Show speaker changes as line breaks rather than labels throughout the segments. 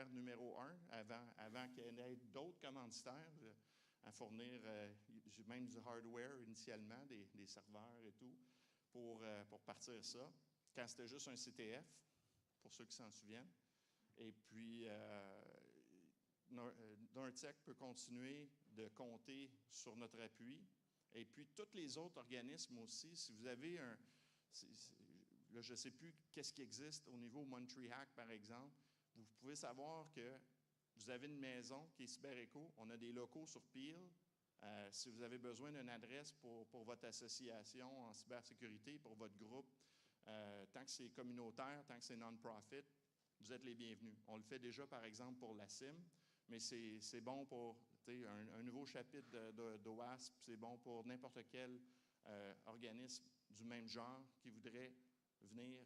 commanditaire numéro 1 avant qu'il y ait d'autres commanditaires à fournir même du hardware initialement, des serveurs et tout, pour partir ça. Quand c'était juste un CTF, pour ceux qui s'en souviennent. Et puis, NorthSec peut continuer de compter sur notre appui. Et puis, tous les autres organismes aussi, si vous avez là, je ne sais plus qu'est-ce qui existe au niveau MonTreeHack, par exemple, vous pouvez savoir que vous avez une maison qui est CyberEcho. On a des locaux sur Peel. Si vous avez besoin d'une adresse pour votre association en cybersécurité, pour votre groupe, tant que c'est communautaire, tant que c'est non-profit, vous êtes les bienvenus. On le fait déjà, par exemple, pour la CIM, mais c'est bon pour un nouveau chapitre d'OASP, c'est bon pour n'importe quel organisme du même genre qui voudrait venir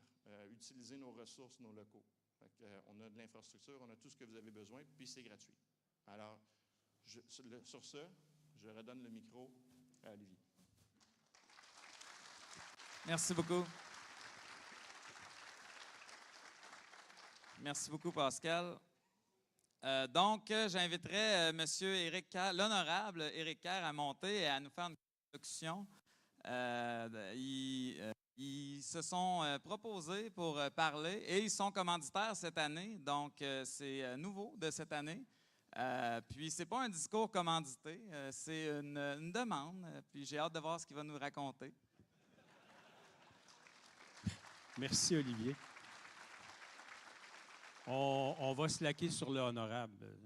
utiliser nos ressources, nos locaux. On a de l'infrastructure, on a tout ce que vous avez besoin, puis c'est gratuit. Alors, sur ce, je redonne le micro à Olivier.
Merci beaucoup. Merci beaucoup, Pascal. Donc, j'inviterai M. Éric Kerr, l'honorable Éric Kerr, à monter et à nous faire une introduction. Ils se sont proposés pour parler et ils sont commanditaires cette année, donc c'est nouveau de cette année. Puis, ce n'est pas un discours commandité, c'est une demande. Puis, j'ai hâte de voir ce qu'il va nous raconter.
Merci, Olivier. On va se laquer sur le honorable,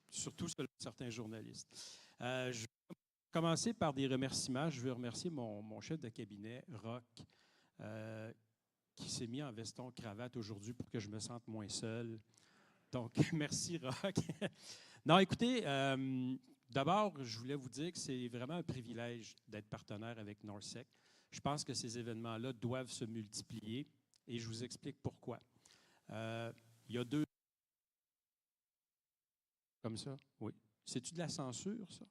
surtout sur certains journalistes. Je vais commencer par des remerciements. Je veux remercier mon chef de cabinet, Roch, qui s'est mis en veston-cravate aujourd'hui pour que je me sente moins seul. Donc, merci, Roch. Non, écoutez, d'abord, je voulais vous dire que c'est vraiment un privilège d'être partenaire avec NorthSec. Je pense que ces événements-là doivent se multiplier et je vous explique pourquoi. Il y a 2 ans, comme ça, oui. C'est-tu de la censure, ça?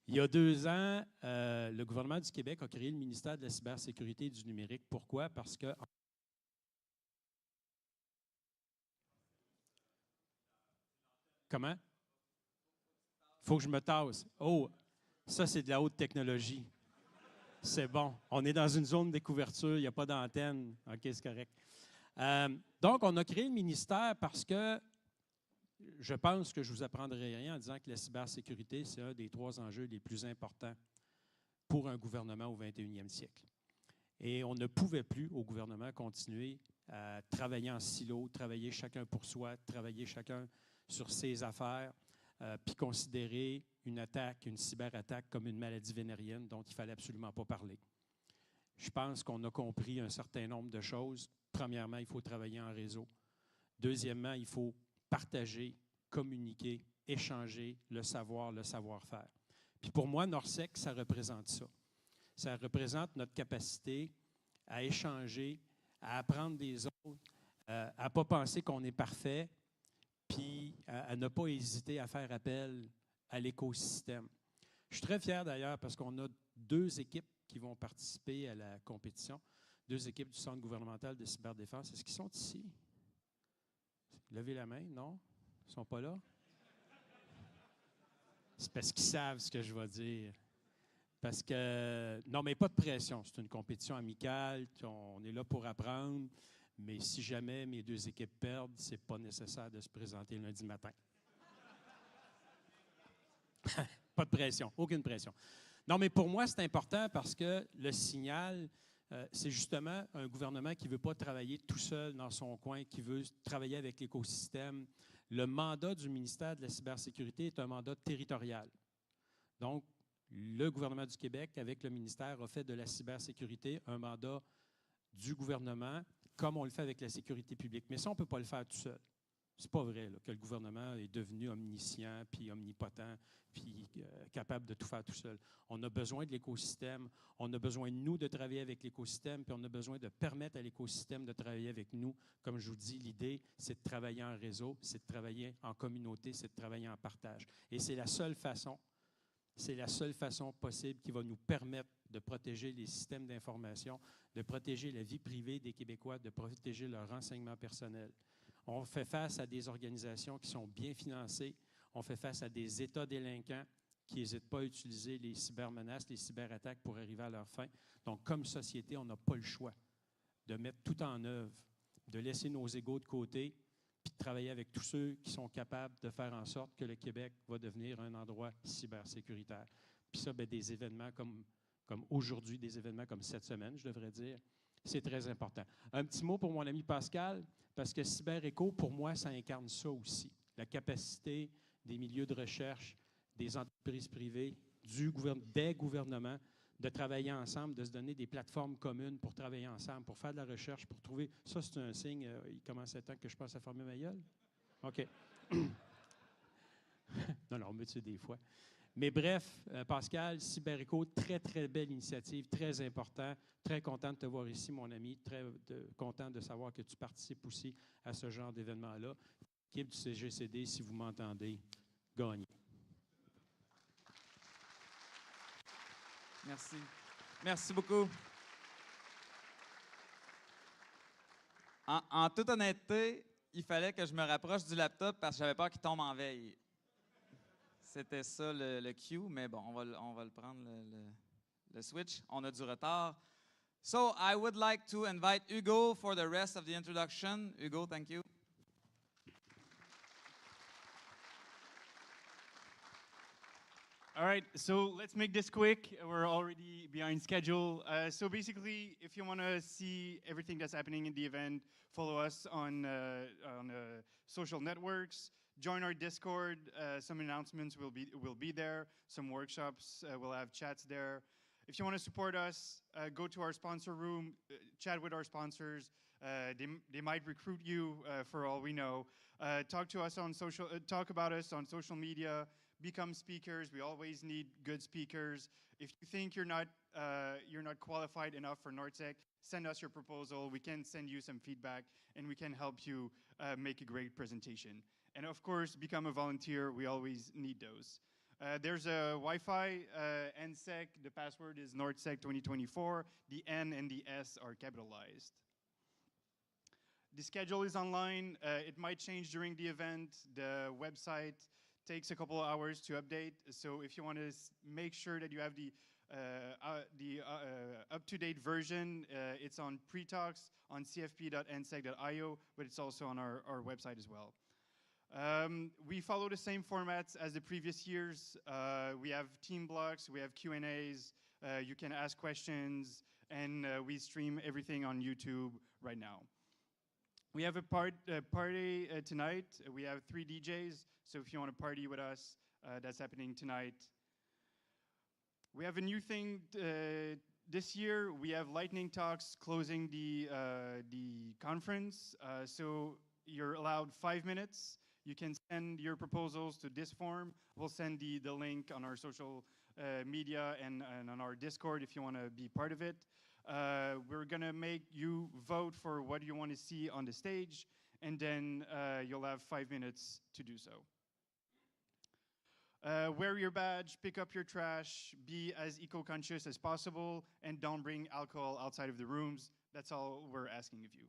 Il y a 2 ans, le gouvernement du Québec a créé le ministère de la cybersécurité et du numérique. Pourquoi? Parce que... Comment? Il faut que je me tasse. Oh, ça, c'est de la haute technologie. C'est bon. On est dans une zone de découverture, il n'y a pas d'antenne. OK, c'est correct. Donc, on a créé le ministère parce que je pense que je ne vous apprendrai rien en disant que la cybersécurité, c'est un des 3 enjeux les plus importants pour un gouvernement au 21e siècle. Et on ne pouvait plus, au gouvernement, continuer à travailler en silo, travailler chacun pour soi, travailler chacun sur ses affaires, puis considérer une attaque, une cyberattaque comme une maladie vénérienne dont il ne fallait absolument pas parler. Je pense qu'on a compris un certain nombre de choses. Premièrement, il faut travailler en réseau. Deuxièmement, il faut partager, communiquer, échanger le savoir, le savoir-faire. Puis pour moi, NorthSec, ça représente ça. Ça représente notre capacité à échanger, à apprendre des autres, à ne pas penser qu'on est parfait, puis à ne pas hésiter à faire appel à l'écosystème. Je suis très fier d'ailleurs parce qu'on a 2 équipes qui vont participer à la compétition, 2 équipes du Centre gouvernemental de cyberdéfense. Est-ce qu'ils sont ici? Levez la main, non? Ils ne sont pas là? C'est parce qu'ils savent ce que je vais dire. Parce que, non, mais pas de pression. C'est une compétition amicale. On est là pour apprendre. Mais si jamais mes 2 équipes perdent, ce n'est pas nécessaire de se présenter lundi matin. Pas de pression, aucune pression. Non, mais pour moi, c'est important parce que le signal, c'est justement un gouvernement qui ne veut pas travailler tout seul dans son coin, qui veut travailler avec l'écosystème. Le mandat du ministère de la cybersécurité est un mandat territorial. Donc, le gouvernement du Québec, avec le ministère, a fait de la cybersécurité un mandat du gouvernement, comme on le fait avec la sécurité publique. Mais ça, on ne peut pas le faire tout seul. C'est pas vrai là, que le gouvernement est devenu omniscient, puis omnipotent, puis capable de tout faire tout seul. On a besoin de l'écosystème, on a besoin de nous de travailler avec l'écosystème, puis on a besoin de permettre à l'écosystème de travailler avec nous. Comme je vous dis, l'idée, c'est de travailler en réseau, c'est de travailler en communauté, c'est de travailler en partage. Et c'est la seule façon possible qui va nous permettre de protéger les systèmes d'information, de protéger la vie privée des Québécois, de protéger leur renseignement personnel. On fait face à des organisations qui sont bien financées. On fait face à des États délinquants qui n'hésitent pas à utiliser les cybermenaces, les cyberattaques pour arriver à leur fin. Donc, comme société, on n'a pas le choix de mettre tout en œuvre, de laisser nos égos de côté, puis de travailler avec tous ceux qui sont capables de faire en sorte que le Québec va devenir un endroit cybersécuritaire. Puis ça, bien, des événements comme aujourd'hui, des événements comme cette semaine, je devrais dire, c'est très important. Un petit mot pour mon ami Pascal, parce que CyberEco, pour moi, ça incarne ça aussi. La capacité des milieux de recherche, des entreprises privées, des gouvernements, de travailler ensemble, de se donner des plateformes communes pour travailler ensemble, pour faire de la recherche, pour trouver... Ça, c'est un signe. Il commence à être temps que je passe à fermer ma gueule? OK. Non, on me tue des fois. Mais bref, Pascal, CyberEco, très, très belle initiative, très important. Très content de te voir ici, mon ami. Très content de savoir que tu participes aussi à ce genre d'événement-là. Équipe du CGCD, si vous m'entendez, gagnez.
Merci. Merci beaucoup. En toute honnêteté, il fallait que je me rapproche du laptop parce que j'avais peur qu'il tombe en veille. C'était ça le cue, mais bon, on va le prendre, le switch. On a du retard. So, I would like to invite Hugo for the rest of the introduction. Hugo, thank you.
All right, so let's make this quick. We're already behind schedule. So basically, if you want to see everything that's happening in the event, follow us on social networks. Join our Discord. Some announcements will be there. Some workshops. We'll have chats there. If you want to support us, go to our sponsor room. Chat with our sponsors. They might recruit you for all we know. Talk about us on social media. Become speakers. We always need good speakers. If you think you're not qualified enough for NorthSec, send us your proposal. We can send you some feedback, and we can help you make a great presentation. And of course, become a volunteer. We always need those. There's a Wi-Fi, NSEC. The password is NorthSec 2024. The N and the S are capitalized. The schedule is online. It might change during the event. The website takes a couple of hours to update. So if you want to make sure that you have the up-to-date version, it's on pre-talks on cfp.nsec.io, but it's also on our website as well. We follow the same formats as the previous years. We have team blocks, we have Q&As, you can ask questions, and we stream everything on YouTube right now. We have a party tonight. We have 3 DJs, so if you want to party with us, that's happening tonight. We have a new thing this year. We have lightning talks closing the conference. So you're allowed 5 minutes. You can send your proposals to this form. We'll send the link on our social media and on our Discord if you want to be part of it. We're going to make you vote for what you want to see on the stage, and then you'll have 5 minutes to do so. Wear your badge, pick up your trash, be as eco-conscious as possible, and don't bring alcohol outside of the rooms. That's all we're asking of you.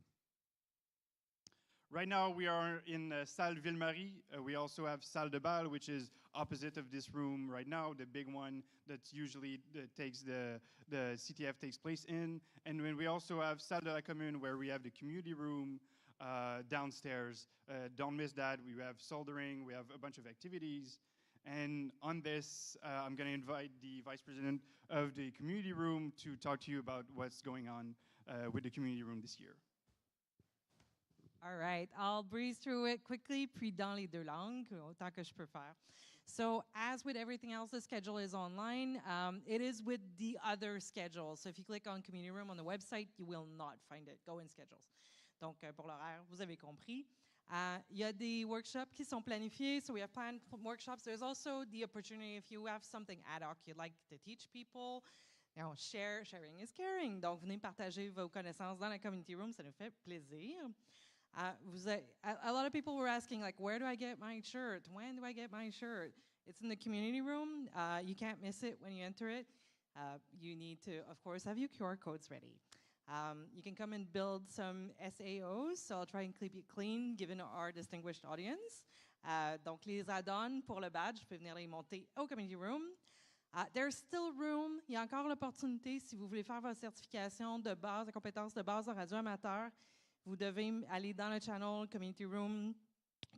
Right now, we are in Salle Ville-Marie. We also have Salle de Bal, which is opposite of this room right now, the big one that's usually the CTF takes place in. And then we also have Salle de la Commune, where we have the community room downstairs. Don't miss that. We have soldering. We have a bunch of activities. And on this, I'm going to invite the Vice President of the community room to talk to you about what's going on with the community room this year.
All right, I'll breeze through it quickly, puis dans les deux langues, autant que je peux faire. So as with everything else, the schedule is online. It is with the other schedules. So if you click on Community Room on the website, you will not find it. Go in Schedules. Donc, pour l'horaire, vous avez compris. Il y a des workshops qui sont planifiés, so we have planned workshops. There's also the opportunity, if you have something ad hoc you'd like to teach people, you know, sharing is caring. Donc, venez partager vos connaissances dans la community room, ça nous fait plaisir. A lot of people were asking, like, where do I get my shirt? When do I get my shirt? It's in the community room. You can't miss it when you enter it. You need to, of course, have your QR codes ready. You can come and build some SAOs, so I'll try and keep it clean given our distinguished audience. Donc, les add-ons pour le badge, vous pouvez venir les monter au community room. There's still room. Il y a encore l'opportunité, si vous voulez faire votre certification de base, de compétences de base en radio amateur, vous devez aller dans le channel community room,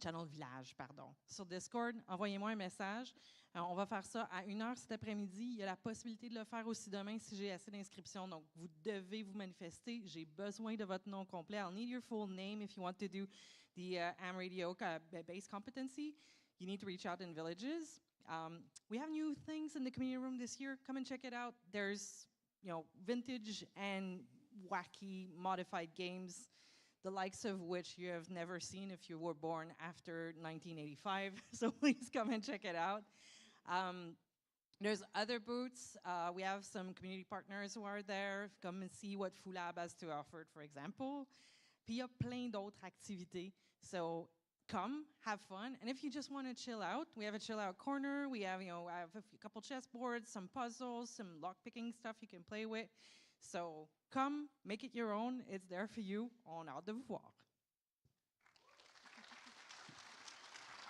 channel village, pardon. Sur Discord, envoyez-moi un message. On va faire ça à 1h cet après-midi. Il y a la possibilité de le faire aussi demain si j'ai assez d'inscriptions. Donc, vous devez vous manifester. J'ai besoin de votre nom complet. I'll need your full name if you want to do the AM radio base competency. You need to reach out in villages. We have new things in the community room this year. Come and check it out. There's, vintage and wacky modified games, the likes of which you have never seen if you were born after 1985. So please come and check it out. There's other booths. We have some community partners who are there. Come and see what Fulab has to offer, for example. Puis il y a plein d'autres activités. So come, have fun. And if you just want to chill out, we have a chill out corner. We have, I have a couple chessboards, some puzzles, some lock-picking stuff you can play with. So come, make it your own. It's there for you. On a hâte de vous voir.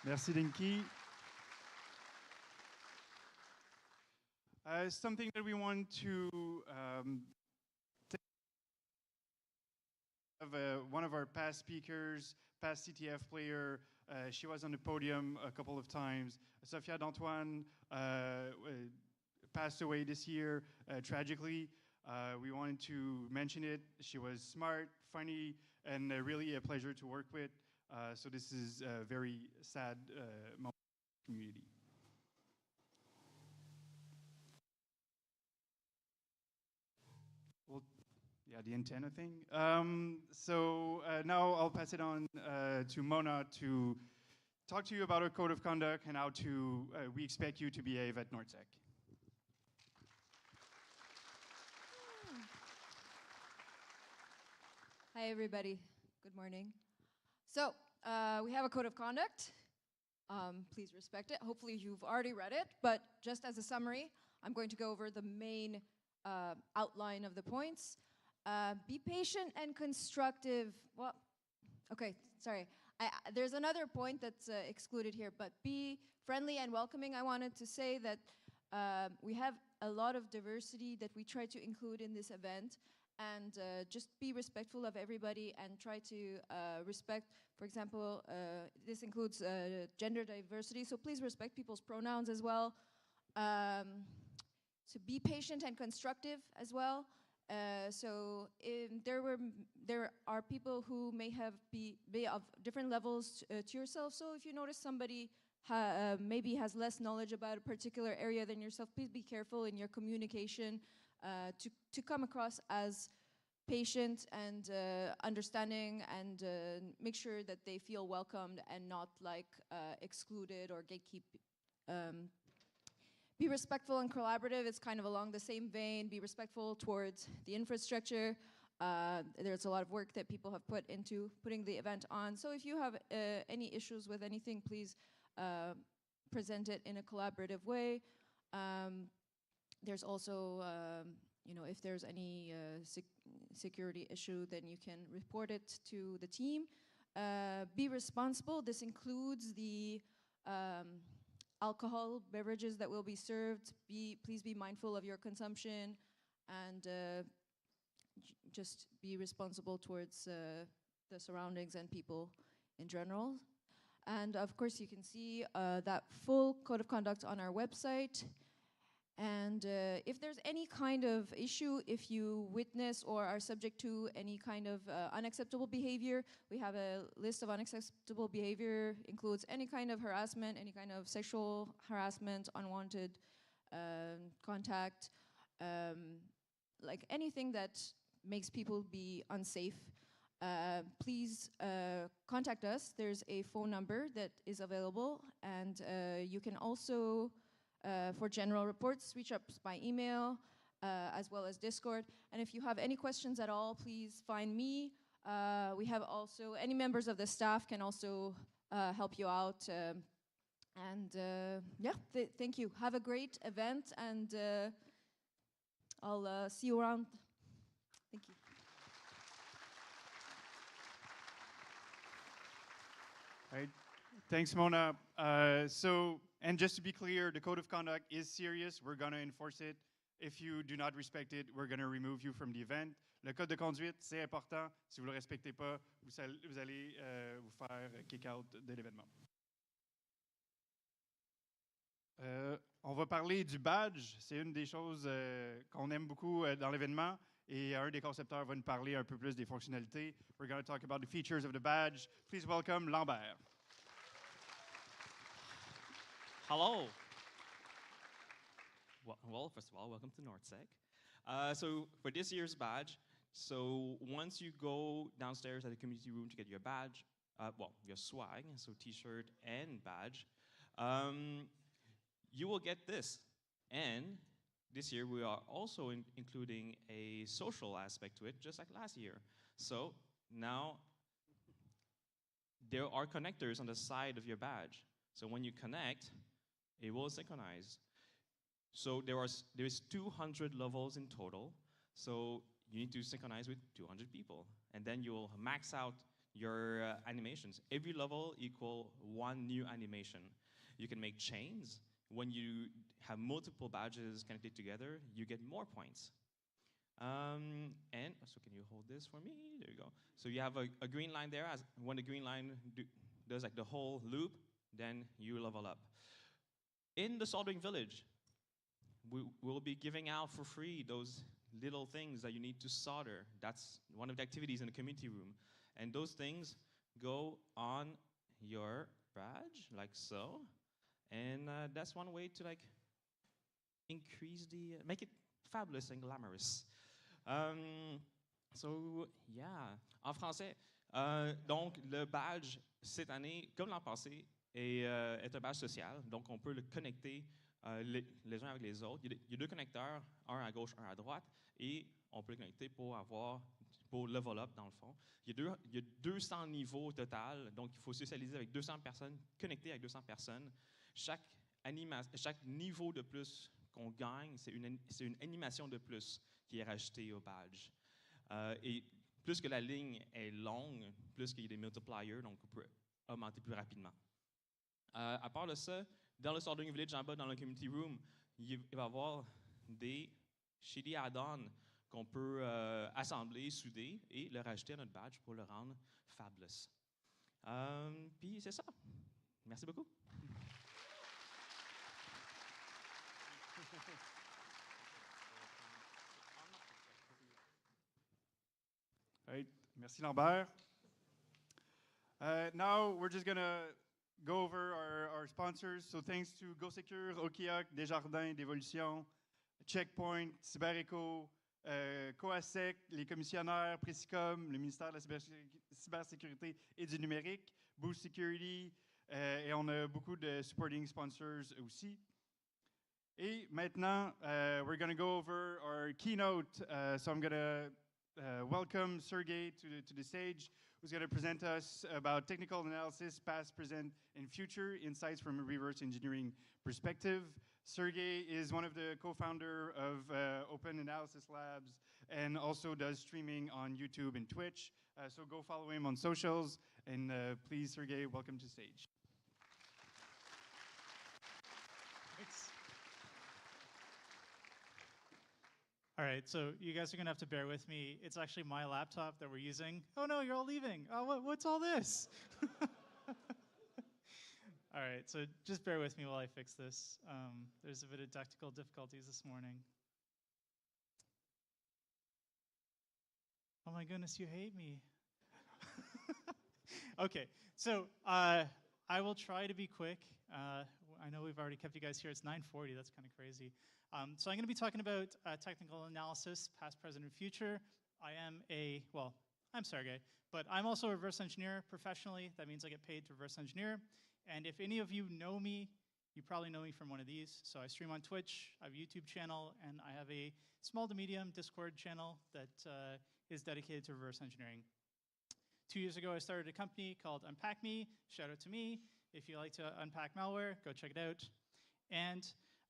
Merci, Dinky. Something that we want to have one of our past speakers, past CTF player, she was on the podium a couple of times. Sophia D'Antoine passed away this year, tragically. We wanted to mention it. She was smart, funny, and really a pleasure to work with. So this is a very sad moment in the community. Well, yeah, the antenna thing. So now I'll pass it on to Mona to talk to you about our code of conduct and how we expect you to behave at NorthSec.
Hi, everybody. Good morning. So we have a code of conduct. Please respect it. Hopefully you've already read it, but just as a summary, I'm going to go over the main outline of the points. Be patient and constructive. Well, okay, sorry. There's another point that's excluded here, but be friendly and welcoming. I wanted to say that we have a lot of diversity that we try to include in this event, and just be respectful of everybody and try to respect, for example, this includes gender diversity, so please respect people's pronouns as well. So be patient and constructive as well. So there are people who may be of different levels to yourself. So if you notice somebody maybe has less knowledge about a particular area than yourself, please be careful in your communication to come across as patient and understanding, and make sure that they feel welcomed and not like excluded or gatekeep. Be respectful and collaborative. It's kind of along the same vein. Be respectful towards the infrastructure. There's a lot of work that people have put into putting the event on. So if you have any issues with anything, please present it in a collaborative way. There's also, if there's any security issue, then you can report it to the team. Be responsible. This includes the alcohol beverages that will be served. Please be mindful of your consumption, and just be responsible towards the surroundings and people in general. And of course, you can see that full code of conduct on our website. And if there's any kind of issue, if you witness or are subject to any kind of unacceptable behavior, we have a list of unacceptable behavior, includes any kind of harassment, any kind of sexual harassment, unwanted contact, like anything that makes people be unsafe. Please contact us. There's a phone number that is available, and you can also for general reports, reach us by email, as well as Discord. And if you have any questions at all, please find me. We have also, any members of the staff can also help you out. Thank you. Have a great event, and I'll see you around. Thank you.
Right. Thanks, Mona. And just to be clear, the code of conduct is serious. We're going to enforce it. If you do not respect it, we're going to remove you from the event. Le code de conduite, c'est important. Si vous ne le respectez pas, vous allez vous faire kick out de l'événement. On va parler du badge. C'est une des choses qu'on aime beaucoup dans l'événement. Et un des concepteurs va nous parler un peu plus des fonctionnalités. We're going to talk about the features of the badge. Please welcome Lambert.
Hello. Well, first of all, welcome to NorthSec. So for this year's badge, so once you go downstairs at the community room to get your badge, your swag, so t-shirt and badge, you will get this. And this year we are also including a social aspect to it, just like last year. So now there are connectors on the side of your badge. So when you connect, it will synchronize. So there's 200 levels in total. So you need to synchronize with 200 people. And then you'll max out your animations. Every level equal one new animation. You can make chains. When you have multiple badges connected together, you get more points. And so can you hold this for me? There you go. So you have a green line there. When the green line does like the whole loop, then you level up. In the soldering village, we will be giving out for free those little things that you need to solder. That's one of the activities in the community room. And those things go on your badge, like so. And that's one way to like make it fabulous and glamorous. So yeah, en français. Donc le badge cette année, comme l'an passé, est un badge social. Donc on peut le connecter les uns avec les autres. Il y a deux connecteurs, un à gauche, un à droite, et on peut le connecter pour level up dans le fond. Il y a 200 niveaux au total, donc il faut socialiser avec 200 personnes, connecter avec 200 personnes. Chaque niveau de plus qu'on gagne, c'est une animation de plus qui est rajoutée au badge. Et plus que la ligne est longue, plus qu'il y a des multipliers, donc on peut augmenter plus rapidement. À part de ça, dans le soldering village en bas, dans le community room, il va y avoir des shitty add-ons qu'on peut assembler, souder et le rajouter à notre badge pour le rendre fabulous. Puis c'est ça. Merci beaucoup.
All right. Merci Lambert. Now we're just going to go over our sponsors. So thanks to GoSecure, Okiok, Desjardins, Dévolution, Checkpoint, CyberEco, Coasec, les commissionnaires, Précicom, le ministère de la cybersécurité et du numérique, Boost Security, et on a beaucoup de supporting sponsors aussi. Et maintenant, we're going to go over our keynote. So I'm going to welcome Sergey to the stage, who's going to present us about technical analysis, past, present, and future insights from a reverse engineering perspective. Sergey is one of the co-founder of Open Analysis Labs and also does streaming on YouTube and Twitch. So go follow him on socials. And please, Sergey, welcome to stage.
Thanks. All right, so you guys are going to have to bear with me. It's actually my laptop that we're using. Oh, no, you're all leaving. Oh, what's all this? All right, so just bear with me while I fix this. There's a bit of technical difficulties this morning. Oh, my goodness, you hate me. Okay, so I will try to be quick. I know we've already kept you guys here. It's 9:40. That's kind of crazy. So I'm going to be talking about technical analysis, past, present, and future. I'm Sergey, but I'm also a reverse engineer professionally. That means I get paid to reverse engineer. And if any of you know me, you probably know me from one of these. So I stream on Twitch, I have a YouTube channel, and I have a small to medium Discord channel that is dedicated to reverse engineering. 2 years ago, I started a company called UnpackMe. Shout out to me. If you like to unpack malware, go check it out. And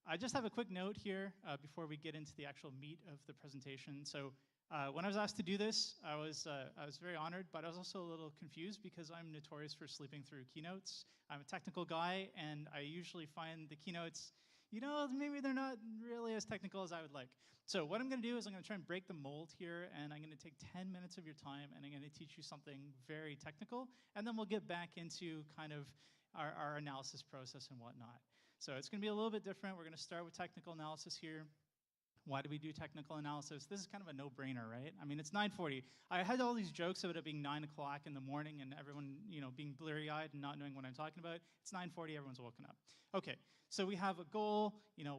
I just have a quick note here before we get into the actual meat of the presentation. So When I was asked to do this, I was very honored, but I was also a little confused because I'm notorious for sleeping through keynotes. I'm a technical guy, and I usually find the keynotes, maybe they're not really as technical as I would like. So what I'm going to do is I'm going to try and break the mold here, and I'm going to take 10 minutes of your time, and I'm going to teach you something very technical, and then we'll get back into kind of our analysis process and whatnot. So it's going to be a little bit different. We're going to start with technical analysis here. Why do we do technical analysis? This is kind of a no-brainer, right? I mean, it's 9:40. I had all these jokes about it being 9 o'clock in the morning and everyone, being bleary-eyed and not knowing what I'm talking about. It's 9:40, everyone's woken up. Okay, so we have a goal,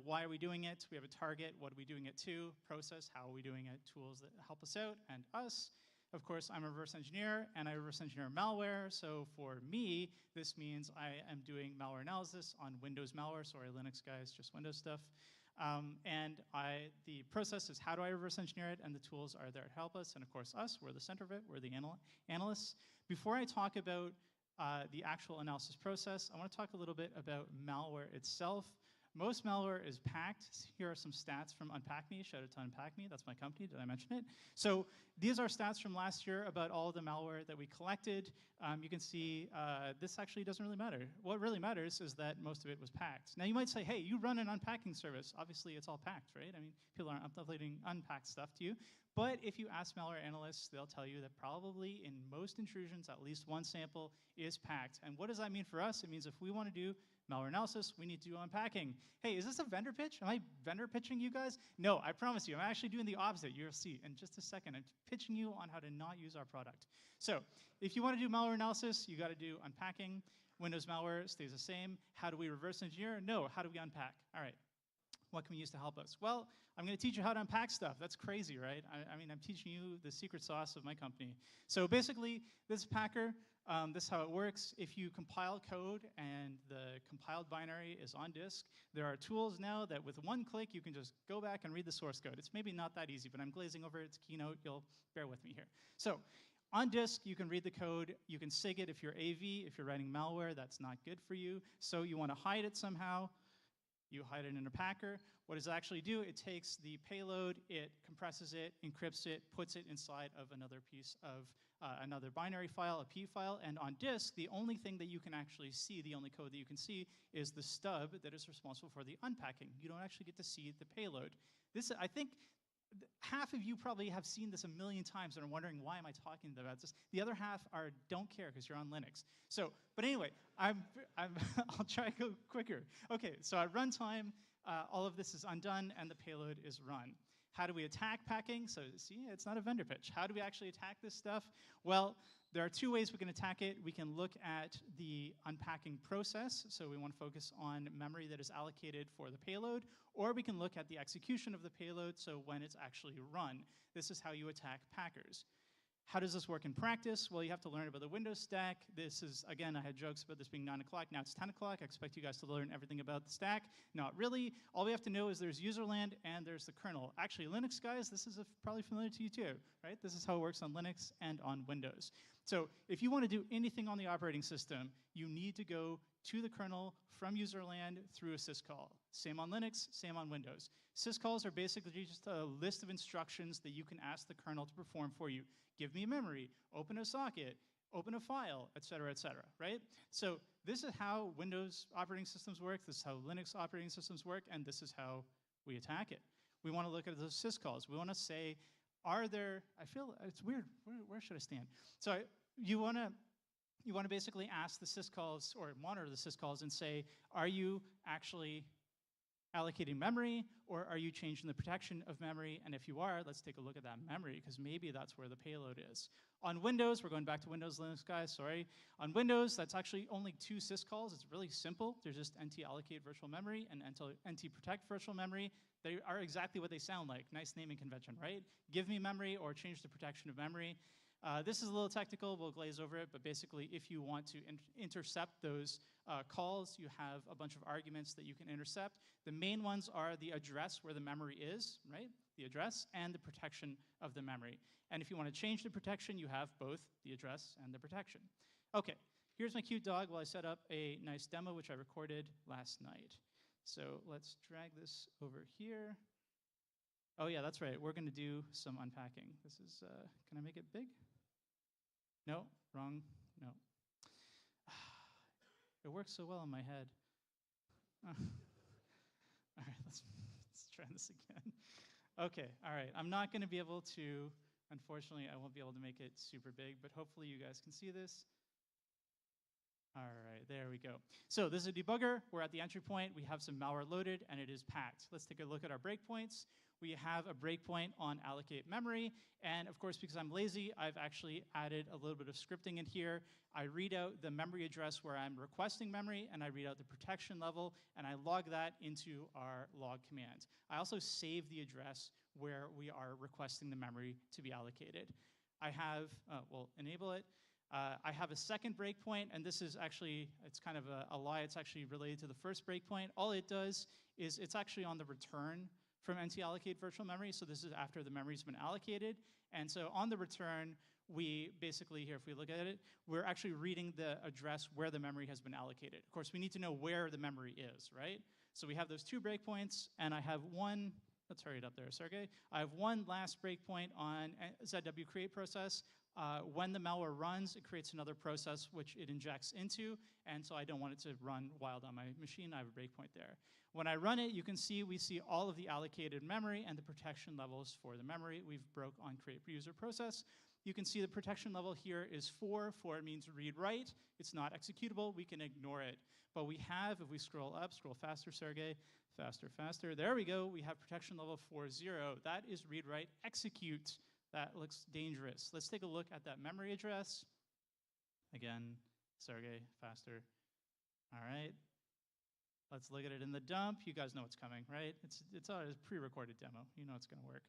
why are we doing it? We have a target, what are we doing it to? Process, how are we doing it? Tools that help us out, and us. Of course, I'm a reverse engineer, and I reverse engineer malware, so for me, this means I am doing malware analysis on Windows malware. Sorry, Linux guys, just Windows stuff. The process is how do I reverse engineer it, and the tools are there to help us, and of course us, we're the center of it, we're the analysts. Before I talk about the actual analysis process, I want to talk a little bit about malware itself. Most malware is packed. Here are some stats from UnpackMe. Shout out to UnpackMe, that's my company, did I mention it? So these are stats from last year about all the malware that we collected. You can see this actually doesn't really matter. What really matters is that most of it was packed. Now you might say, hey, you run an unpacking service. Obviously it's all packed, right? I mean, people aren't uploading unpacked stuff to you. But if you ask malware analysts, they'll tell you that probably in most intrusions, at least one sample is packed. And what does that mean for us? It means if we want to do malware analysis, we need to do unpacking. Hey, is this a vendor pitch? Am I vendor pitching you guys? No, I promise you, I'm actually doing the opposite. You'll see in just a second. I'm pitching you on how to not use our product. So if you want to do malware analysis, you got to do unpacking. Windows malware stays the same. How do we reverse engineer? No, how do we unpack? All right. What can we use to help us? Well, I'm going to teach you how to unpack stuff. That's crazy, right? I mean, I'm teaching you the secret sauce of my company. So basically, this packer, this is how it works. If you compile code and the compiled binary is on disk, there are tools now that with one click, you can just go back and read the source code. It's maybe not that easy, but I'm glazing over its keynote. You'll bear with me here. So on disk, you can read the code. You can SIG it if you're AV. If you're writing malware, that's not good for you. So you want to hide it somehow. You hide it in a packer. What does it actually do? It takes the payload, it compresses it, encrypts it, puts it inside of another piece of another binary file, a P file, and on disk, the only thing that you can actually see, the only code that you can see, is the stub that is responsible for the unpacking. You don't actually get to see the payload. This, I think, half of you probably have seen this a million times and are wondering, why am I talking about this? The other half don't care because you're on Linux. So, but anyway, I'll try to go quicker. Okay, so at runtime, all of this is undone and the payload is run. How do we attack packing? So see, it's not a vendor pitch. How do we actually attack this stuff? Well, there are two ways we can attack it. We can look at the unpacking process, so we want to focus on memory that is allocated for the payload, or we can look at the execution of the payload, so when it's actually run. This is how you attack packers. How does this work in practice? Well, you have to learn about the Windows stack. This is, again, I had jokes about this being 9 o'clock. Now it's 10 o'clock. I expect you guys to learn everything about the stack. Not really. All we have to know is there's userland and there's the kernel. Actually, Linux guys, this is probably familiar to you too, right? This is how it works on Linux and on Windows. So if you want to do anything on the operating system, you need to go to the kernel from userland through a syscall. Same on Linux, same on Windows. Syscalls are basically just a list of instructions that you can ask the kernel to perform for you. Give me memory, open a socket, open a file, et cetera, right? So this is how Windows operating systems work, this is how Linux operating systems work, and this is how we attack it. We want to look at those syscalls. We want to say, are there, I feel it's weird, where should I stand? So you want to basically ask the syscalls or monitor the syscalls and say, are you actually allocating memory, or are you changing the protection of memory? And if you are, let's take a look at that memory, because maybe that's where the payload is. On Windows, we're going back to Windows, Linux guys, sorry. On Windows, that's actually only two syscalls. It's really simple. There's just nt-allocate virtual memory and nt-protect virtual memory. They are exactly what they sound like. Nice naming convention, right? Give me memory or change the protection of memory. This is a little technical, we'll glaze over it, but basically if you want to intercept those calls, you have a bunch of arguments that you can intercept. The main ones are the address where the memory is, right? The address and the protection of the memory. And if you want to change the protection, you have both the address and the protection. Okay, here's my cute dog while I set up a nice demo which I recorded last night. So let's drag this over here. Oh yeah, that's right. We're going to do some unpacking. This is, can I make it big? No, wrong, no. It works so well in my head. All right, let's try this again. Okay, all right. I'm not going to be able to, unfortunately, I won't be able to make it super big, but hopefully you guys can see this. All right, there we go. So this is a debugger. We're at the entry point. We have some malware loaded, and it is packed. Let's take a look at our breakpoints. We have a breakpoint on allocate memory. And of course, because I'm lazy, I've actually added a little bit of scripting in here. I read out the memory address where I'm requesting memory, and I read out the protection level, and I log that into our log command. I also save the address where we are requesting the memory to be allocated. I have, we'll enable it. I have a second breakpoint, and this is actually, it's kind of a lie. It's actually related to the first breakpoint. All it does is it's actually on the return from NT-allocate virtual memory. So this is after the memory's been allocated. And so on the return, we basically, here, if we look at it, we're actually reading the address where the memory has been allocated. Of course, we need to know where the memory is, right? So we have those two breakpoints, and I have one, let's hurry it up there, Sergey. I have one last breakpoint on ZW create process. When the malware runs, it creates another process which it injects into, and so I don't want it to run wild on my machine. I have a breakpoint there. When I run it, you can see we see all of the allocated memory and the protection levels for the memory. We've broke on create per user process. You can see the protection level here is 4. 4 means read-write. It's not executable. We can ignore it. But we have, if we scroll up, scroll faster, Sergey, faster, faster. There we go. We have protection level 4.0. That is read-write execute. That looks dangerous. Let's take a look at that memory address. Again, Sergey, faster. All right. Let's look at it in the dump. You guys know what's coming, right? It's a pre-recorded demo. You know it's going to work.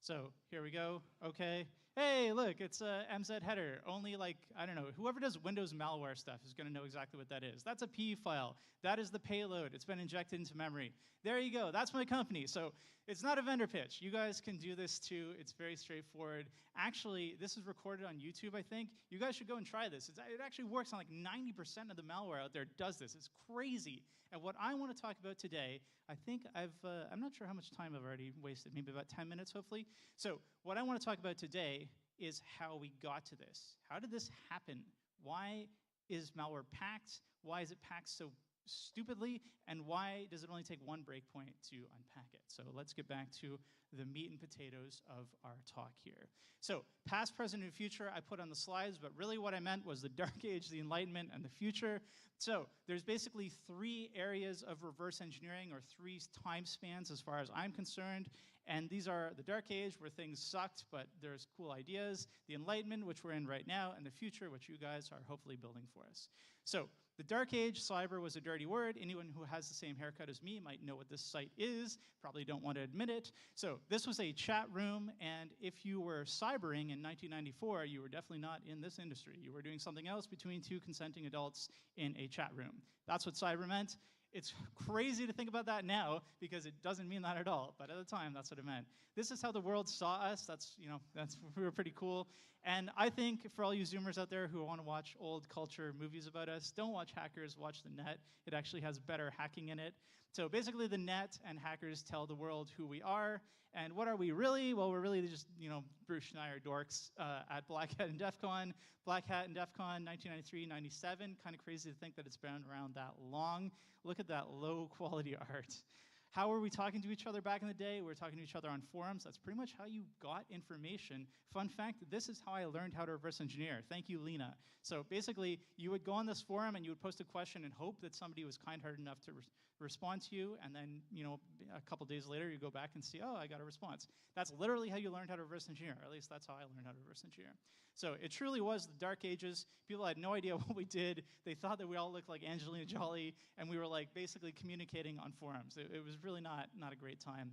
So here we go. Okay. Hey, look, it's a MZ header. Only like, I don't know, whoever does Windows malware stuff is going to know exactly what that is. That's a P file. That is the payload. It's been injected into memory. There you go. That's my company. So it's not a vendor pitch. You guys can do this too. It's very straightforward. Actually, this is recorded on YouTube, I think. You guys should go and try this. It actually works on like 90% of the malware out there does this. It's crazy. And what I want to talk about today, I think I'm not sure how much time I've already wasted, maybe about 10 minutes, hopefully. So what I want to talk about today is how we got to this. How did this happen? Why is malware packed? Why is it packed so stupidly? And why does it only take one breakpoint to unpack it? So let's get back to the meat and potatoes of our talk here. So past, present, and future I put on the slides, but really what I meant was the Dark Age, the Enlightenment, and the future. So there's basically 3 areas of reverse engineering, or 3 time spans as far as I'm concerned. And these are the Dark Age, where things sucked, but there's cool ideas, the Enlightenment, which we're in right now, and the future, which you guys are hopefully building for us. So the Dark Age, cyber was a dirty word. Anyone who has the same haircut as me might know what this site is, probably don't want to admit it. So this was a chat room, and if you were cybering in 1994, you were definitely not in this industry. You were doing something else between 2 consenting adults in a chat room. That's what cyber meant. It's crazy to think about that now because it doesn't mean that at all, but at the time, that's what it meant. This is how the world saw us. We were pretty cool. And I think for all you Zoomers out there who want to watch old culture movies about us, don't watch Hackers, watch the net. It actually has better hacking in it. So basically the net and hackers tell the world who we are. And what are we really? Well, we're really just, Bruce Schneier dorks at Black Hat and DEF CON. Black Hat and DEF CON, 1993, 97. Kind of crazy to think that it's been around that long. Look at that low quality art. How were we talking to each other back in the day? We were talking to each other on forums. That's pretty much how you got information. Fun fact, this is how I learned how to reverse engineer. Thank you, Lena. So basically, you would go on this forum and you would post a question and hope that somebody was kind-hearted enough to respond to you, and then a couple days later you go back and see, oh, I got a response. That's literally how you learned how to reverse engineer, or at least that's how I learned how to reverse engineer. So it truly was the Dark Ages. People had no idea what we did. They thought that we all looked like Angelina Jolie, and we were like basically communicating on forums. It was really not a great time.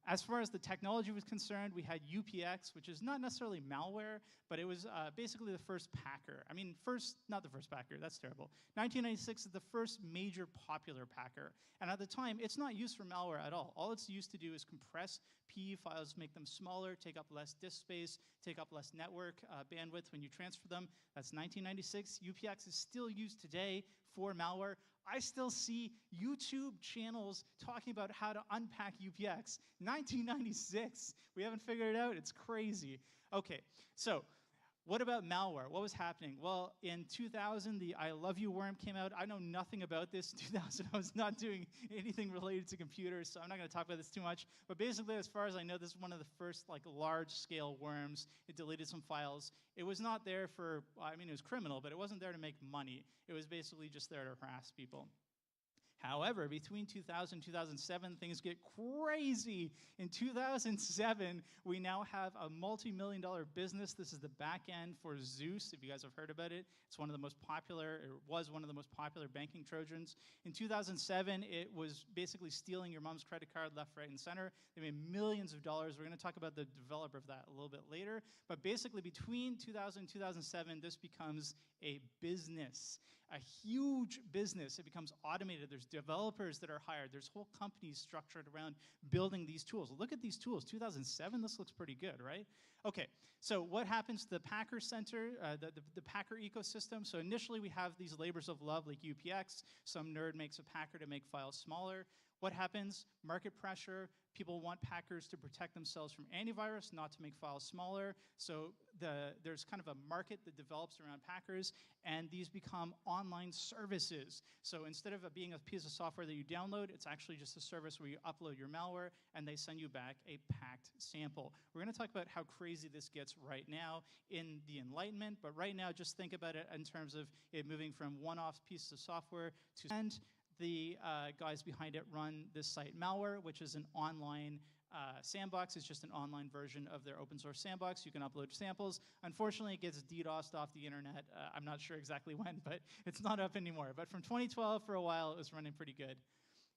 As far as the technology was concerned, we had UPX, which is not necessarily malware, but it was basically the first packer. I mean, not the first packer, that's terrible. 1996 is the first major popular packer. And at the time, it's not used for malware at all. All it's used to do is compress PE files, make them smaller, take up less disk space, take up less network bandwidth when you transfer them. That's 1996. UPX is still used today for malware. I still see YouTube channels talking about how to unpack UPX. 1996. We haven't figured it out. It's crazy. Okay, so what about malware? What was happening? Well, in 2000, the I Love You worm came out. I know nothing about this. In 2000, I was not doing anything related to computers, so I'm not going to talk about this too much. But basically, as far as I know, this is one of the first large-scale worms. It deleted some files. It was not there for, I mean, it was criminal, but it wasn't there to make money. It was basically just there to harass people. However, between 2000 and 2007, things get crazy. In 2007, we now have a multi-million-dollar business. This is the back end for Zeus, if you guys have heard about it. It's one of the most popular, or was one of the most popular banking Trojans. In 2007, it was basically stealing your mom's credit card left, right, and center. They made millions of dollars. We're going to talk about the developer of that a little bit later. But basically, between 2000 and 2007, this becomes a business. A huge business. It becomes automated. There's developers that are hired. There's whole companies structured around building these tools. Look at these tools. 2007, this looks pretty good, right? Okay, so what happens to the Packer Center, the Packer ecosystem? So initially we have these labors of love like UPX. Some nerd makes a Packer to make files smaller. What happens? Market pressure. People want Packers to protect themselves from antivirus, not to make files smaller. So there's kind of a market that develops around Packers, and these become online services. So instead of it being a piece of software that you download, it's actually just a service where you upload your malware, and they send you back a packed sample. We're going to talk about how crazy this gets right now in the Enlightenment, but right now just think about it in terms of it moving from one-off pieces of software to the guys behind it run this site Malware, which is an online sandbox. It's just an online version of their open source sandbox. You can upload samples. Unfortunately, it gets DDoSed off the internet. I'm not sure exactly when, but it's not up anymore. But from 2012, for a while, it was running pretty good.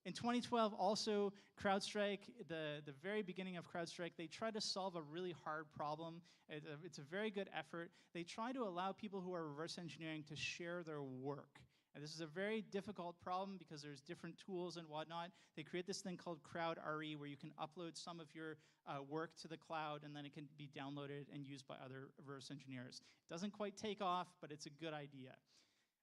In 2012, also, CrowdStrike, the very beginning of CrowdStrike, they tried to solve a really hard problem. It's a very good effort. They try to allow people who are reverse engineering to share their work. And this is a very difficult problem because there's different tools and whatnot. They create this thing called CrowdRE where you can upload some of your work to the cloud and then it can be downloaded and used by other reverse engineers. It doesn't quite take off, but it's a good idea.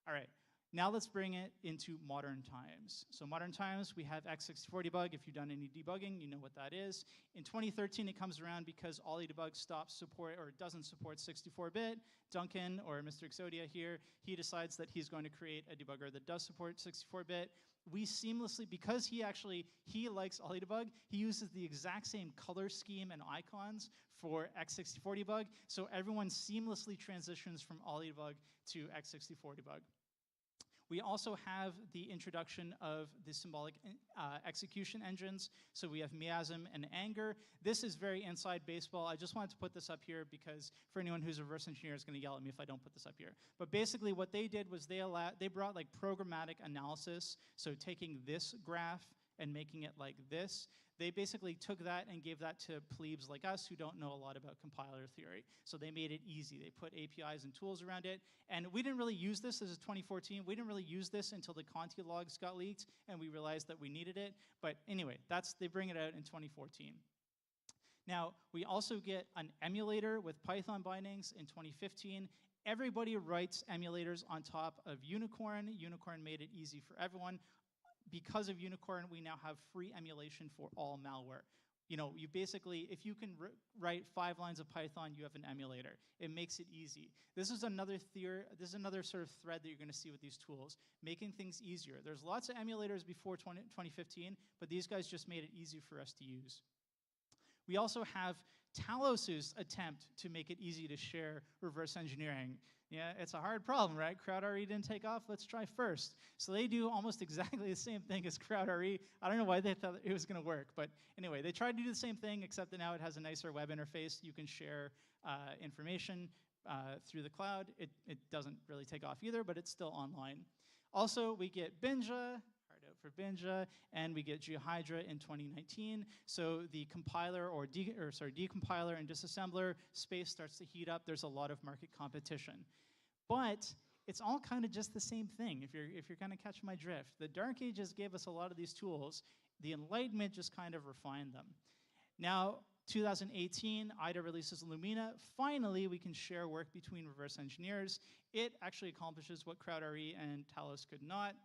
All right, now let's bring it into modern times. So modern times, we have x64 debug. If you've done any debugging, you know what that is. In 2013, it comes around because OllyDebug stops support or doesn't support 64-bit. Duncan, or Mr. Exodia here, he decides that he's going to create a debugger that does support 64-bit. We seamlessly, because he likes OllyDebug, he uses the exact same color scheme and icons for x64 debug, so everyone seamlessly transitions from OllyDebug to x64 debug. We also have the introduction of the symbolic execution engines. So we have Miasm and Anger. This is very inside baseball. I just wanted to put this up here because for anyone who's a reverse engineer is going to yell at me if I don't put this up here. But basically what they did was they brought like programmatic analysis. So taking this graph and making it like this. They basically took that and gave that to plebes like us who don't know a lot about compiler theory. So they made it easy. They put APIs and tools around it. And we didn't really use this. This is 2014. We didn't really use this until the Conti logs got leaked, and we realized that we needed it. But anyway, they bring it out in 2014. Now, we also get an emulator with Python bindings in 2015. Everybody writes emulators on top of Unicorn. Unicorn made it easy for everyone. Because of Unicorn, we now have free emulation for all malware. You know, you basically, if you can write 5 lines of Python, you have an emulator. It makes it easy. This is another sort of thread that you're going to see with these tools, making things easier. There's lots of emulators before 2015, but these guys just made it easy for us to use. We also have Talos's attempt to make it easy to share reverse engineering. Yeah, it's a hard problem, right? CrowdRE didn't take off. Let's try first. So they do almost exactly the same thing as CrowdRE. I don't know why they thought it was going to work. But anyway, they tried to do the same thing, except that now it has a nicer web interface. You can share information through the cloud. It doesn't really take off either, but it's still online. Also, we get Binja, for Binja, and we get GeoHydra in 2019. So the compiler decompiler and disassembler space starts to heat up. There's a lot of market competition. But it's all kind of just the same thing, if you're kind of catching my drift. The Dark Ages gave us a lot of these tools. The Enlightenment just kind of refined them. Now, 2018, IDA releases Lumina. Finally, we can share work between reverse engineers. It actually accomplishes what CrowdRE and Talos could not.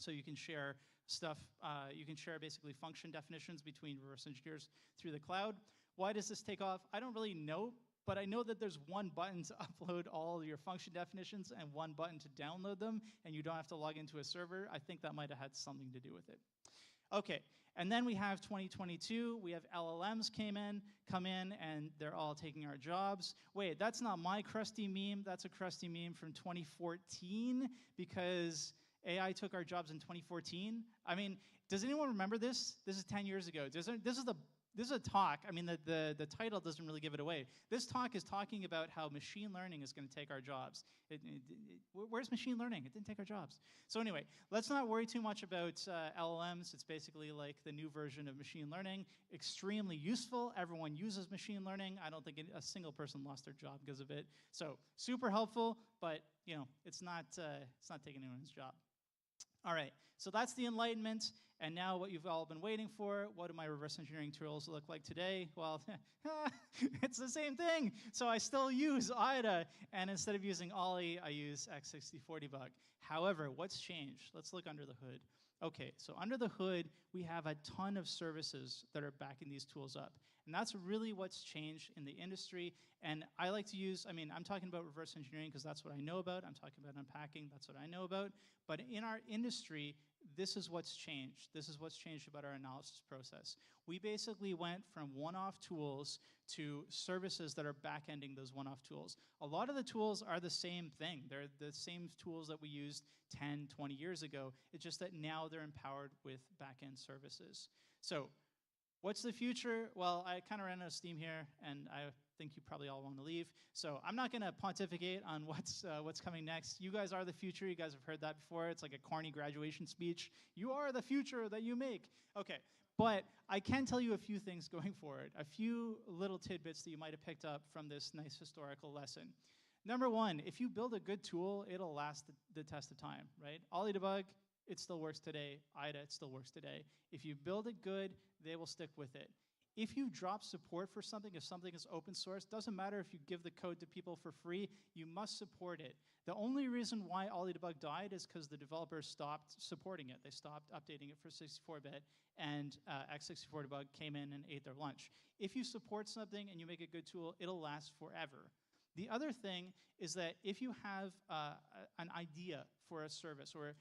So you can share stuff, you can share basically function definitions between reverse engineers through the cloud. Why does this take off? I don't really know, but I know that there's one button to upload all your function definitions and one button to download them, and you don't have to log into a server. I think that might have had something to do with it. Okay, and then we have 2022. We have LLMs come in, and they're all taking our jobs. Wait, that's not my crusty meme. That's a crusty meme from 2014 because AI took our jobs in 2014. I mean, does anyone remember this? This is 10 years ago. This is a talk. I mean, the title doesn't really give it away. This talk is talking about how machine learning is going to take our jobs. Where's machine learning? It didn't take our jobs. So anyway, let's not worry too much about LLMs. It's basically like the new version of machine learning. Extremely useful. Everyone uses machine learning. I don't think a single person lost their job because of it. So super helpful, but you know, it's not taking anyone's job. All right, so that's the Enlightenment, and now what you've all been waiting for. What do my reverse engineering tools look like today? Well, it's the same thing. So I still use IDA, and instead of using Ollie, I use x64 debug. However, what's changed? Let's look under the hood. Okay, so under the hood, we have a ton of services that are backing these tools up. And that's really what's changed in the industry. And I like to use, I mean, I'm talking about reverse engineering because that's what I know about. I'm talking about unpacking, that's what I know about. But in our industry, this is what's changed. This is what's changed about our analysis process. We basically went from one-off tools to services that are back-ending those one-off tools. A lot of the tools are the same thing. They're the same tools that we used 10, 20 years ago. It's just that now they're empowered with back-end services. So what's the future? Well, I kind of ran out of steam here, and I think you probably all want to leave. So I'm not going to pontificate on what's coming next. You guys are the future. You guys have heard that before. It's like a corny graduation speech. You are the future that you make. Okay, but I can tell you a few things going forward, a few little tidbits that you might have picked up from this nice historical lesson. Number one, if you build a good tool, it'll last the test of time, right? Ollie debug, it still works today. IDA, it still works today. If you build it good, they will stick with it. If you drop support for something, if something is open source, doesn't matter if you give the code to people for free, you must support it. The only reason why Ollie debug died is because the developers stopped supporting it. They stopped updating it for 64-bit, and x64 debug came in and ate their lunch. If you support something and you make a good tool, it'll last forever. The other thing is that if you have an idea for a service, or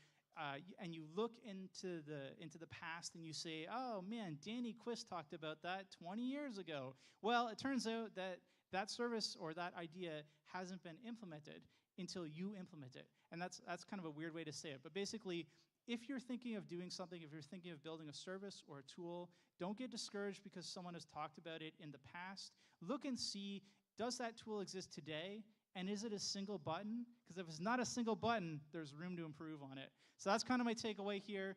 and you look into the past and you say, oh man, Danny Quist talked about that 20 years ago. Well, it turns out that that service or that idea hasn't been implemented until you implement it. And that's kind of a weird way to say it. But basically, if you're thinking of doing something, if you're thinking of building a service or a tool, don't get discouraged because someone has talked about it in the past. Look and see, does that tool exist today? And is it a single button? Because if it's not a single button, there's room to improve on it. So that's kind of my takeaway here.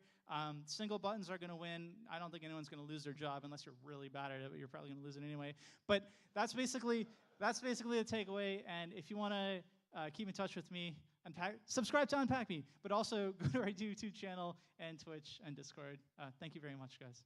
Single buttons are going to win. I don't think anyone's going to lose their job unless you're really bad at it, but you're probably going to lose it anyway. But that's basically the takeaway. And if you want to keep in touch with me, subscribe to Unpack Me, but also go to our YouTube channel and Twitch and Discord. Thank you very much, guys.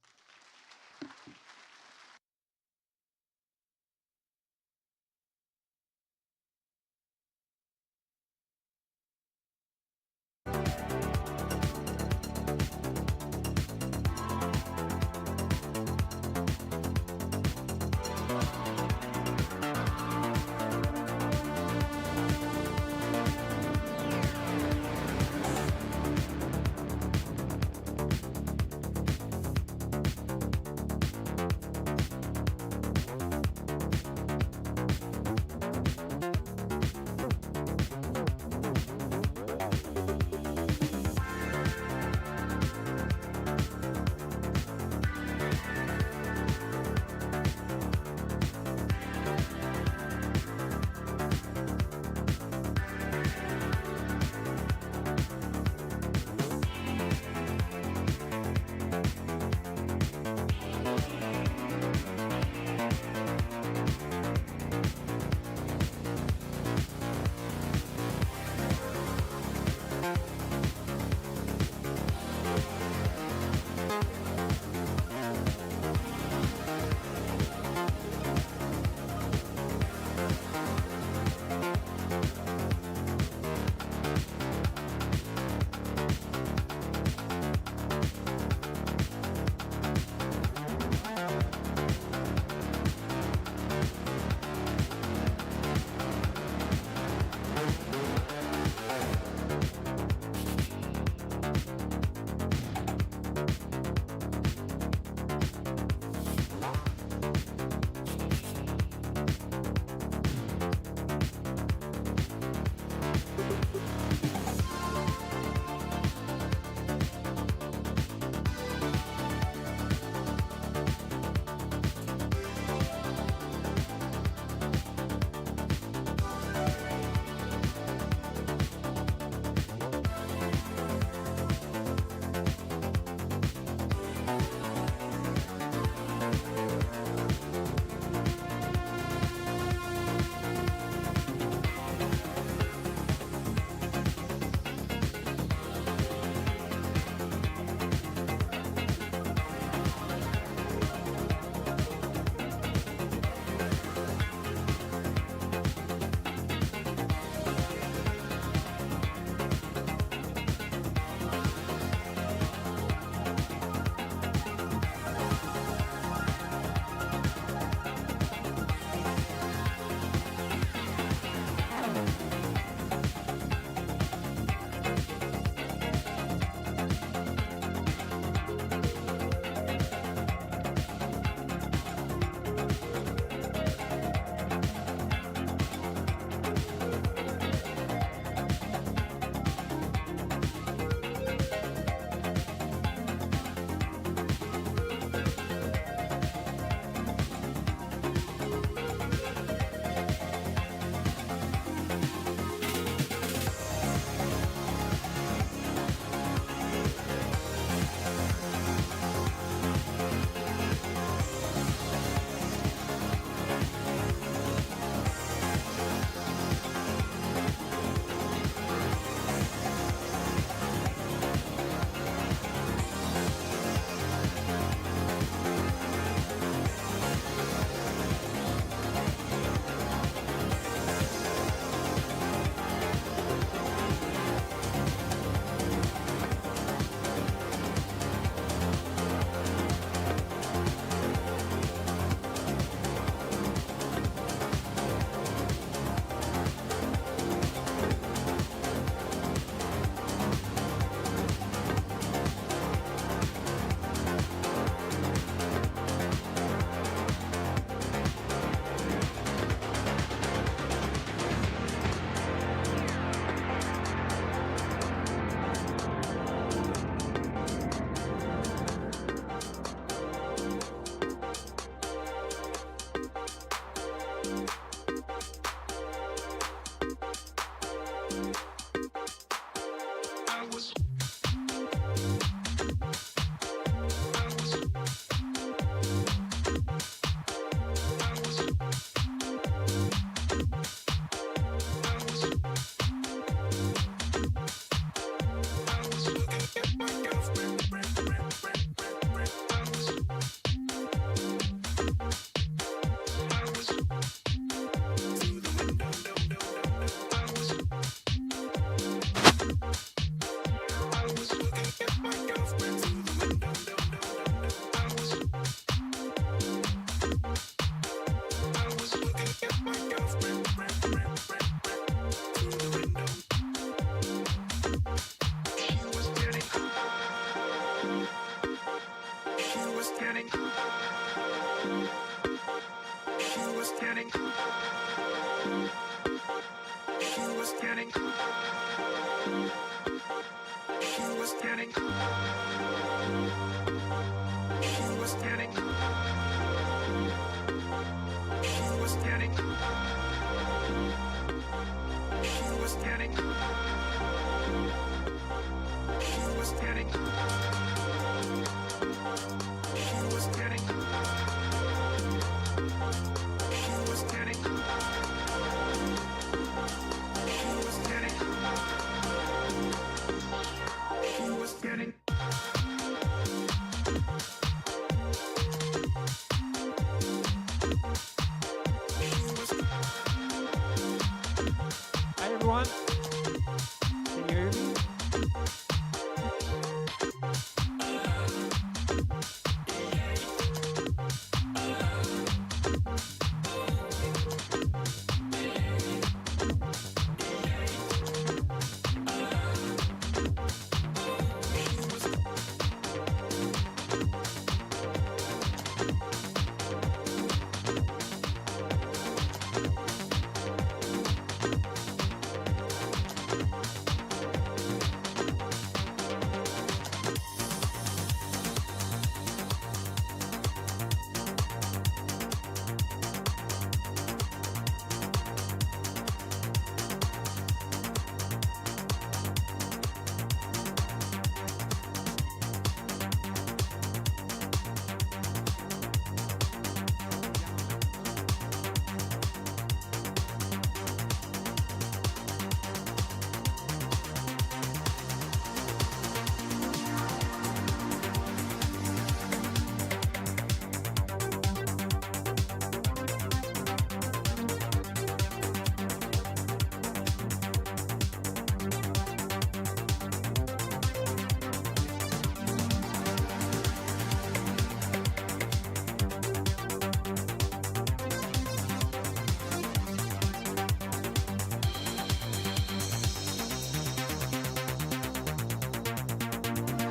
Hi everyone. Can you hear me?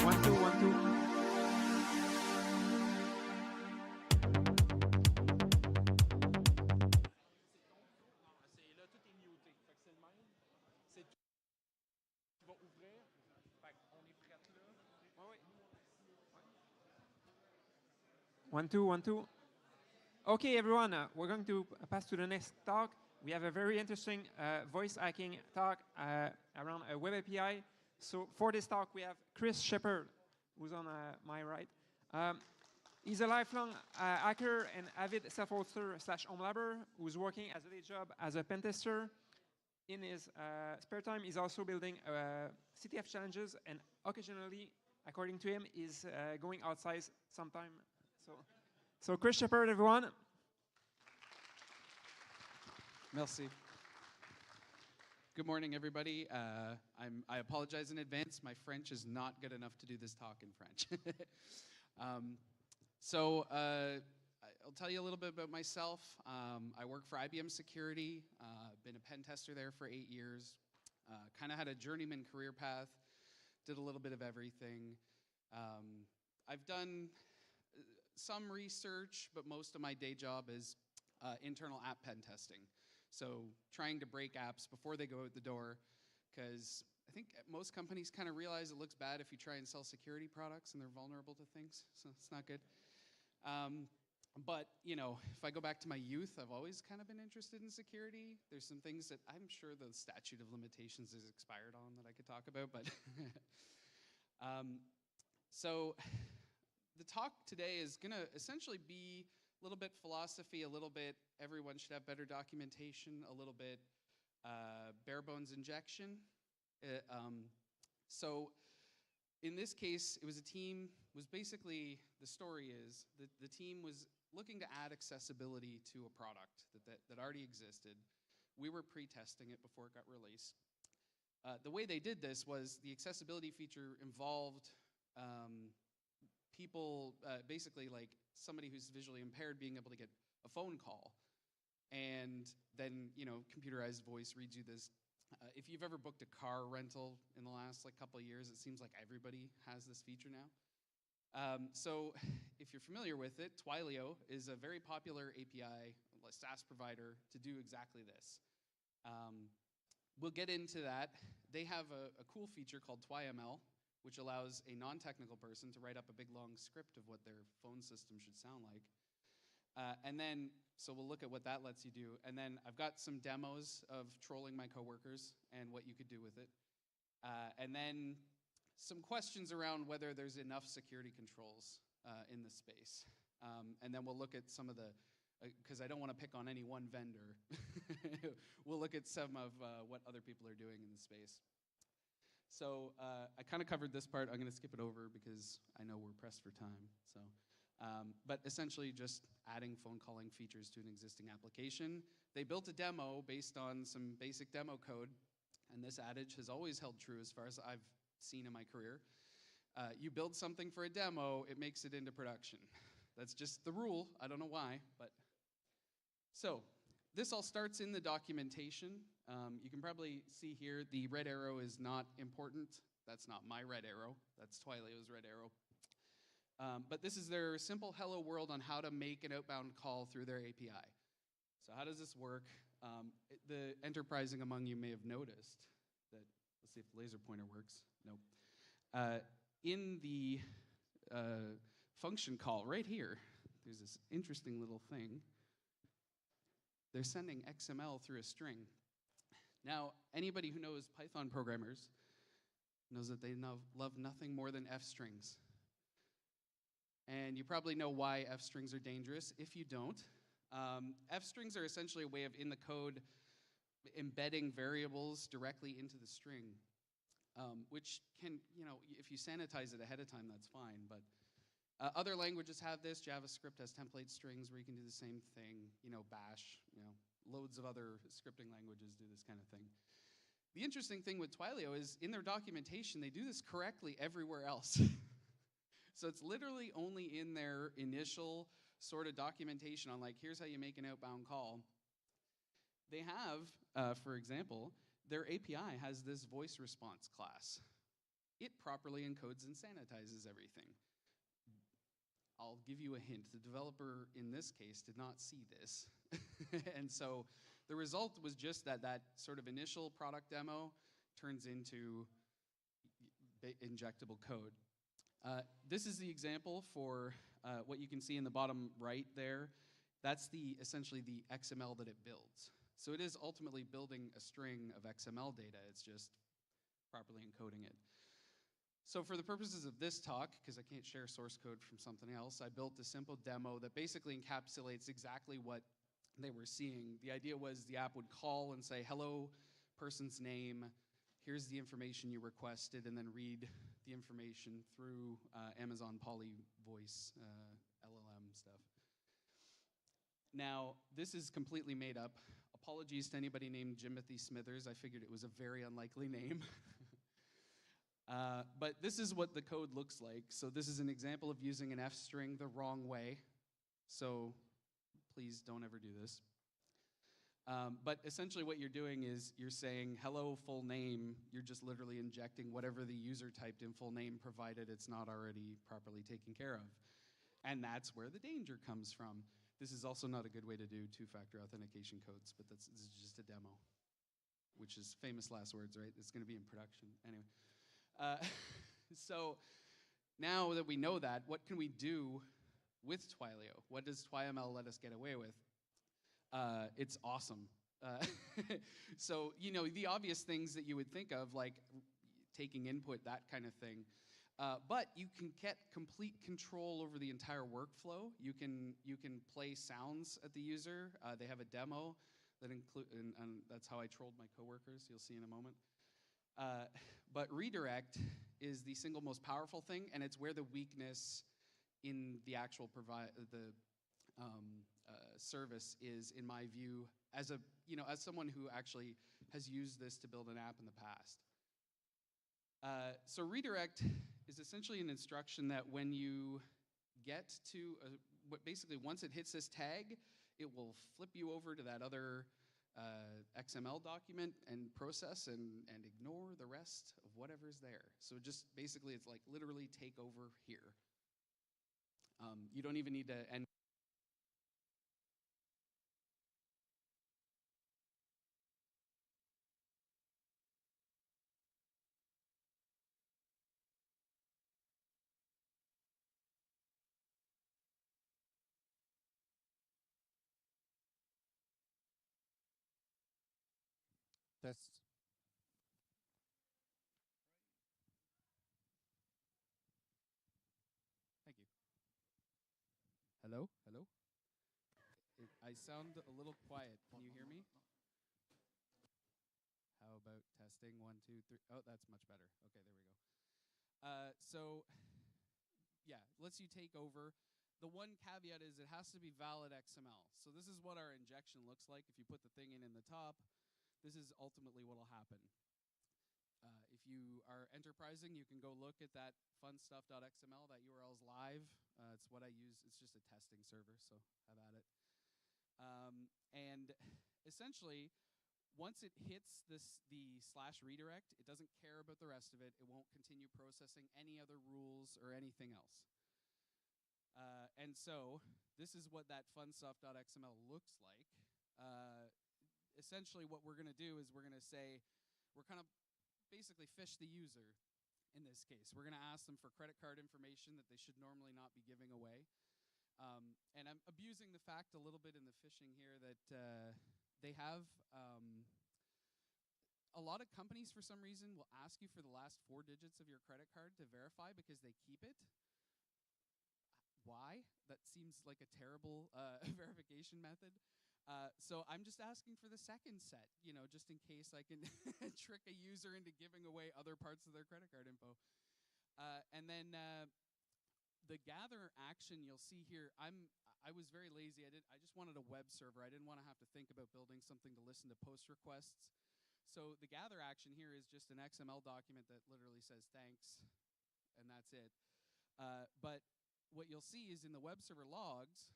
One, two, one, two. One, two, one, two. Okay, everyone, we're going to pass to the next talk. We have a very interesting voice hacking talk around a web API. So for this talk, we have Chris Shepard, who's on my right. He's a lifelong hacker and avid self-hoster / home labber who's working as a day job as a pen tester. In his spare time, he's also building CTF challenges, and occasionally, according to him, is going outside sometime. So Chris Shepard, everyone.
Merci. Good morning, everybody. I apologize in advance. My French is not good enough to do this talk in French. I'll tell you a little bit about myself. I work for IBM Security. Been a pen tester there for 8 years. Kind of had a journeyman career path. Did a little bit of everything. I've done some research, but most of my day job is internal app pen testing. So trying to break apps before they go out the door, because I think most companies kind of realize it looks bad if you try and sell security products and they're vulnerable to things, so it's not good. But, you know, if I go back to my youth, I've always kind of been interested in security. There's some things that I'm sure the statute of limitations is expired on that I could talk about, but so the talk today is going to essentially be a little bit philosophy, a little bit everyone should have better documentation, a little bit bare bones injection. So in this case, it was a team, the story is that the team was looking to add accessibility to a product that already existed. We were pre-testing it before it got released. The way they did this was the accessibility feature involved people, basically like somebody who's visually impaired being able to get a phone call. And then, you know, computerized voice reads you this. If you've ever booked a car rental in the last couple of years, it seems like everybody has this feature now. So if you're familiar with it, Twilio is a very popular API, a SaaS provider, to do exactly this. We'll get into that. They have a cool feature called TwiML, which allows a non-technical person to write up a big long script of what their phone system should sound like. And then, so we'll look at what that lets you do. And then I've got some demos of trolling my coworkers and what you could do with it. And then some questions around whether there's enough security controls in the space. And then we'll look at some of the, because I don't want to pick on any one vendor. We'll look at some of what other people are doing in the space. So I kind of covered this part. I'm going to skip it over because I know we're pressed for time. So, but essentially just adding phone calling features to an existing application. They built a demo based on some basic demo code, and this adage has always held true as far as I've seen in my career. You build something for a demo, it makes it into production. That's just the rule. I don't know why, but. So this all starts in the documentation. You can probably see here the red arrow is not important. That's not my red arrow. That's Twileo's red arrow. But this is their simple hello world on how to make an outbound call through their API. So how does this work? The enterprising among you may have noticed that, let's see if the laser pointer works. Nope. In the function call right here, there's this interesting little thing. They're sending XML through a string. Now, anybody who knows Python programmers knows that they love nothing more than F strings. And you probably know why F strings are dangerous. If you don't, F strings are essentially a way of, in the code, embedding variables directly into the string, which can, you know, if you sanitize it ahead of time, that's fine. But other languages have this. JavaScript has template strings where you can do the same thing. You know, Bash, you know, loads of other scripting languages do this kind of thing. The interesting thing with Twilio is in their documentation, they do this correctly everywhere else. So it's literally only in their initial sort of documentation on like, here's how you make an outbound call. They have, for example, their API has this voice response class. It properly encodes and sanitizes everything. I'll give you a hint. The developer in this case did not see this. And so the result was just that that sort of initial product demo turns into injectable code. This is the example for what you can see in the bottom right there. That's essentially the XML that it builds. So it is ultimately building a string of XML data. It's just properly encoding it. So for the purposes of this talk, because I can't share source code from something else, I built a simple demo that basically encapsulates exactly what they were seeing. The idea was the app would call and say, hello, person's name, here's the information you requested, and then read the information through Amazon Poly Voice, LLM stuff. Now, this is completely made up. Apologies to anybody named Jimothy Smithers. I figured it was a very unlikely name. But this is what the code looks like. So this is an example of using an F string the wrong way. So please don't ever do this. But essentially what you're doing is you're saying, hello, full name. You're just literally injecting whatever the user typed in full name, provided it's not already properly taken care of. And that's where the danger comes from. This is also not a good way to do two-factor authentication codes, but this is just a demo, which is famous last words, right? It's going to be in production. Anyway. So now that we know that, what can we do with Twilio? What does TwiML let us get away with? It's awesome. So, you know, the obvious things that you would think of, like taking input, that kind of thing. But you can get complete control over the entire workflow. You can play sounds at the user. They have a demo that include, and that's how I trolled my coworkers. You'll see in a moment. But redirect is the single most powerful thing, and it's where the weakness in the actual service is, in my view, as someone who actually has used this to build an app in the past. So redirect is essentially an instruction that when you get to, basically once it hits this tag, it will flip you over to that other XML document and process and ignore the rest of whatever's there. So just basically it's like literally take over here. You don't even need to end
Test.
Thank you. Hello? Hello? I sound a little quiet. Can you hear me? How about testing? 1, 2, 3. Oh, that's much better. Okay, there we go. So, yeah, lets you take over. The one caveat is it has to be valid XML. So this is what our injection looks like. If you put the thing in the top, this is ultimately what will happen. If you are enterprising, you can go look at that funstuff.xml. That URL is live. It's what I use. It's just a testing server, so have at it. And essentially, once it hits the / redirect, it doesn't care about the rest of it. It won't continue processing any other rules or anything else. And so this is what that funstuff.xml looks like. Essentially, what we're going to do is we're going to say, we're kind of basically fish the user in this case. We're going to ask them for credit card information that they should normally not be giving away. And I'm abusing the fact a little bit in the phishing here that they have a lot of companies for some reason will ask you for the last 4 digits of your credit card to verify because they keep it. Why? That seems like a terrible verification method. So I'm just asking for the second set, you know, just in case I can trick a user into giving away other parts of their credit card info. And then the gather action you'll see here, I was very lazy. I just wanted a web server. I didn't want to have to think about building something to listen to post requests. So the gather action here is just an XML document that literally says thanks, and that's it. But what you'll see is in the web server logs,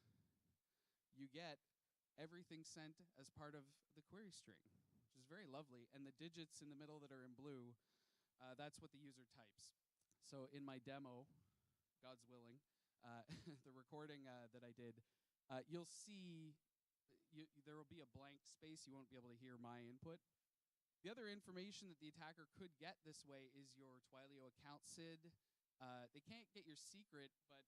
you get everything sent as part of the query string, which is very lovely. And the digits in the middle that are in blue, that's what the user types. So in my demo, God's willing, the recording that I did, you'll see there will be a blank space. You won't be able to hear my input. The other information that the attacker could get this way is your Twilio account SID. They can't get your secret, but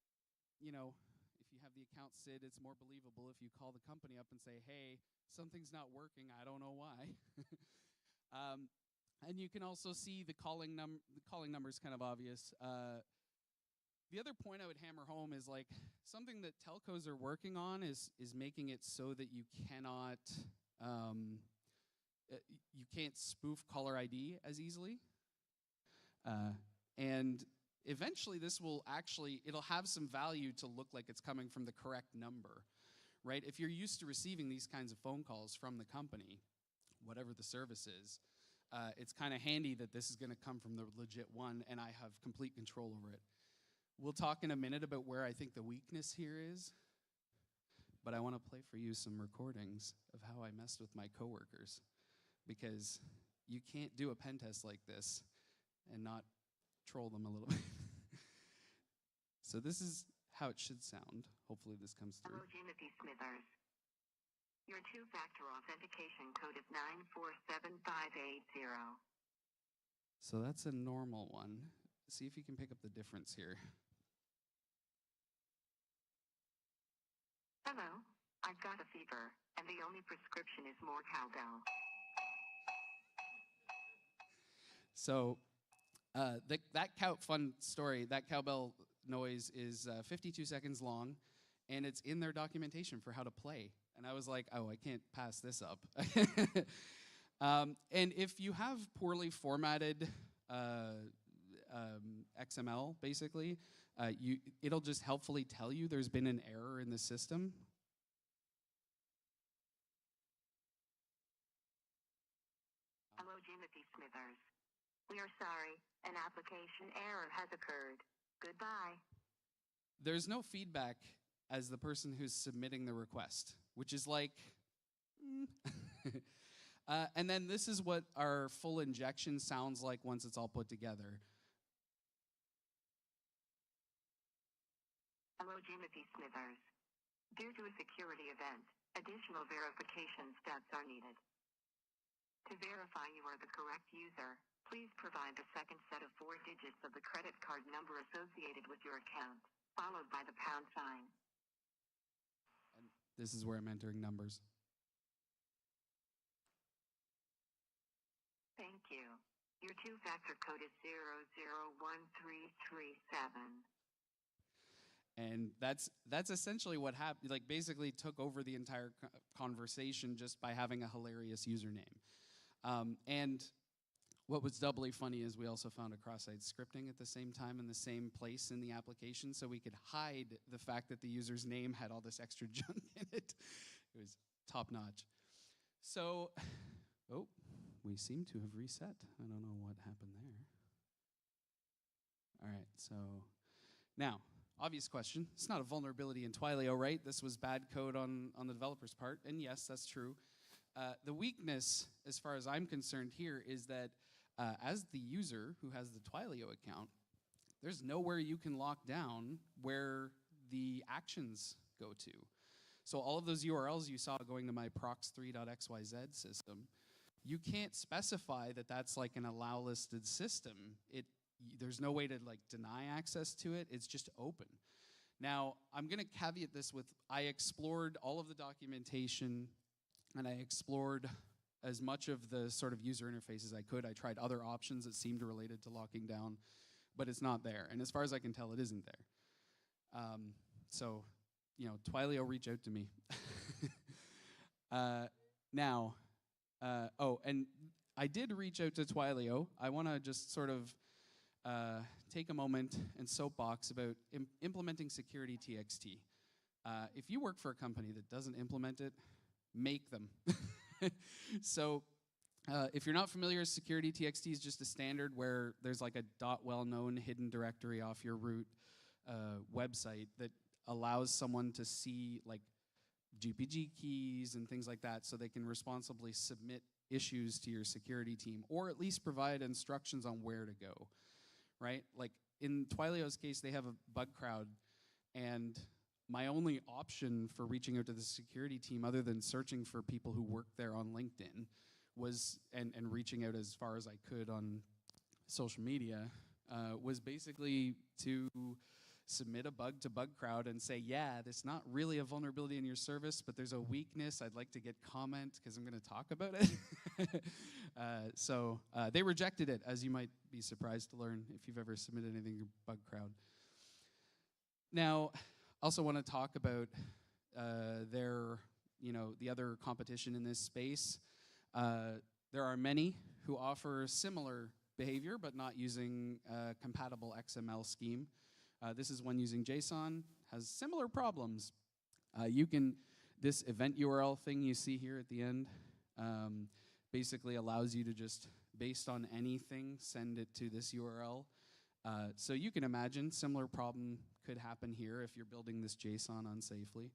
you know, if you have the account SID, it's more believable if you call the company up and say, hey, something's not working, I don't know why. And you can also see the calling number is kind of obvious. The other point I would hammer home is like something that telcos are working on is making it so that you cannot you can't spoof caller ID as easily. And eventually this will actually, it'll have some value to look like it's coming from the correct number, right? If you're used to receiving these kinds of phone calls from the company, whatever the service is, it's kind of handy that this is going to come from the legit one and I have complete control over it. We'll talk in a minute about where I think the weakness here is, but I want to play for you some recordings of how I messed with my coworkers, because you can't do a pen test like this and not troll them a little bit. So this is how it should sound. Hopefully this comes through.
Hello, Timothy Smithers. Your 2-factor authentication code is 947580.
So that's a normal one. See if you can pick up the difference here.
Hello, I've got a fever, and the only prescription is more cowbell.
So fun story, that cowbell noise is 52 seconds long, and it's in their documentation for how to play. And I was like, oh, I can't pass this up. And if you have poorly formatted XML, basically, it'll just helpfully tell you there's been an error in the system.
Hello, Timothy Smithers. We are sorry, an application error has occurred. Goodbye.
There's no feedback as the person who's submitting the request, which is like, and then this is what our full injection sounds like once it's all put together.
Hello, Timothy Smithers. Due to a security event, additional verification steps are needed. To verify you are the correct user, please provide the second set of 4 digits of the credit card number associated with your account, followed by the #.
And this is where I'm entering numbers.
Thank you. Your two-factor code is 001337.
And that's essentially what happened. Like, basically took over the entire conversation just by having a hilarious username. And what was doubly funny is we also found a cross-site scripting at the same time in the same place in the application, so we could hide the fact that the user's name had all this extra junk in it. It was top-notch. So, oh, we seem to have reset. I don't know what happened there. All right, so now, obvious question. It's not a vulnerability in Twilio, right? This was bad code on the developer's part, and yes, that's true. The weakness, as far as I'm concerned here, is that as the user who has the Twilio account, there's nowhere you can lock down where the actions go to. So all of those URLs you saw going to my prox3.xyz system, you can't specify that that's like an allow listed system. There's no way to like deny access to it. It's just open. Now, I'm going to caveat this with I explored all of the documentation and I explored as much of the sort of user interface as I could. I tried other options that seemed related to locking down, but it's not there. And as far as I can tell, it isn't there. So, you know, Twilio, reach out to me. Oh, and I did reach out to Twilio. I want to just sort of take a moment and soapbox about implementing security TXT. If you work for a company that doesn't implement it, make them. So if you're not familiar, security TXT is just a standard where there's like a .well-known hidden directory off your root website that allows someone to see like GPG keys and things like that so they can responsibly submit issues to your security team, or at least provide instructions on where to go, right? Like in Twilio's case, they have a bug crowd, and my only option for reaching out to the security team, other than searching for people who work there on LinkedIn, was and reaching out as far as I could on social media, was basically to submit a bug to bug crowd and say, yeah, that's not really a vulnerability in your service, but there's a weakness. I'd like to get comment because I'm going to talk about it. So they rejected it, as you might be surprised to learn if you've ever submitted anything to bug crowd. Now, also want to talk about the other competition in this space. There are many who offer similar behavior, but not using a compatible XML scheme. This is one using JSON, has similar problems. This event URL thing you see here at the end basically allows you to just, based on anything, send it to this URL. So you can imagine similar problem could happen here if you're building this JSON unsafely.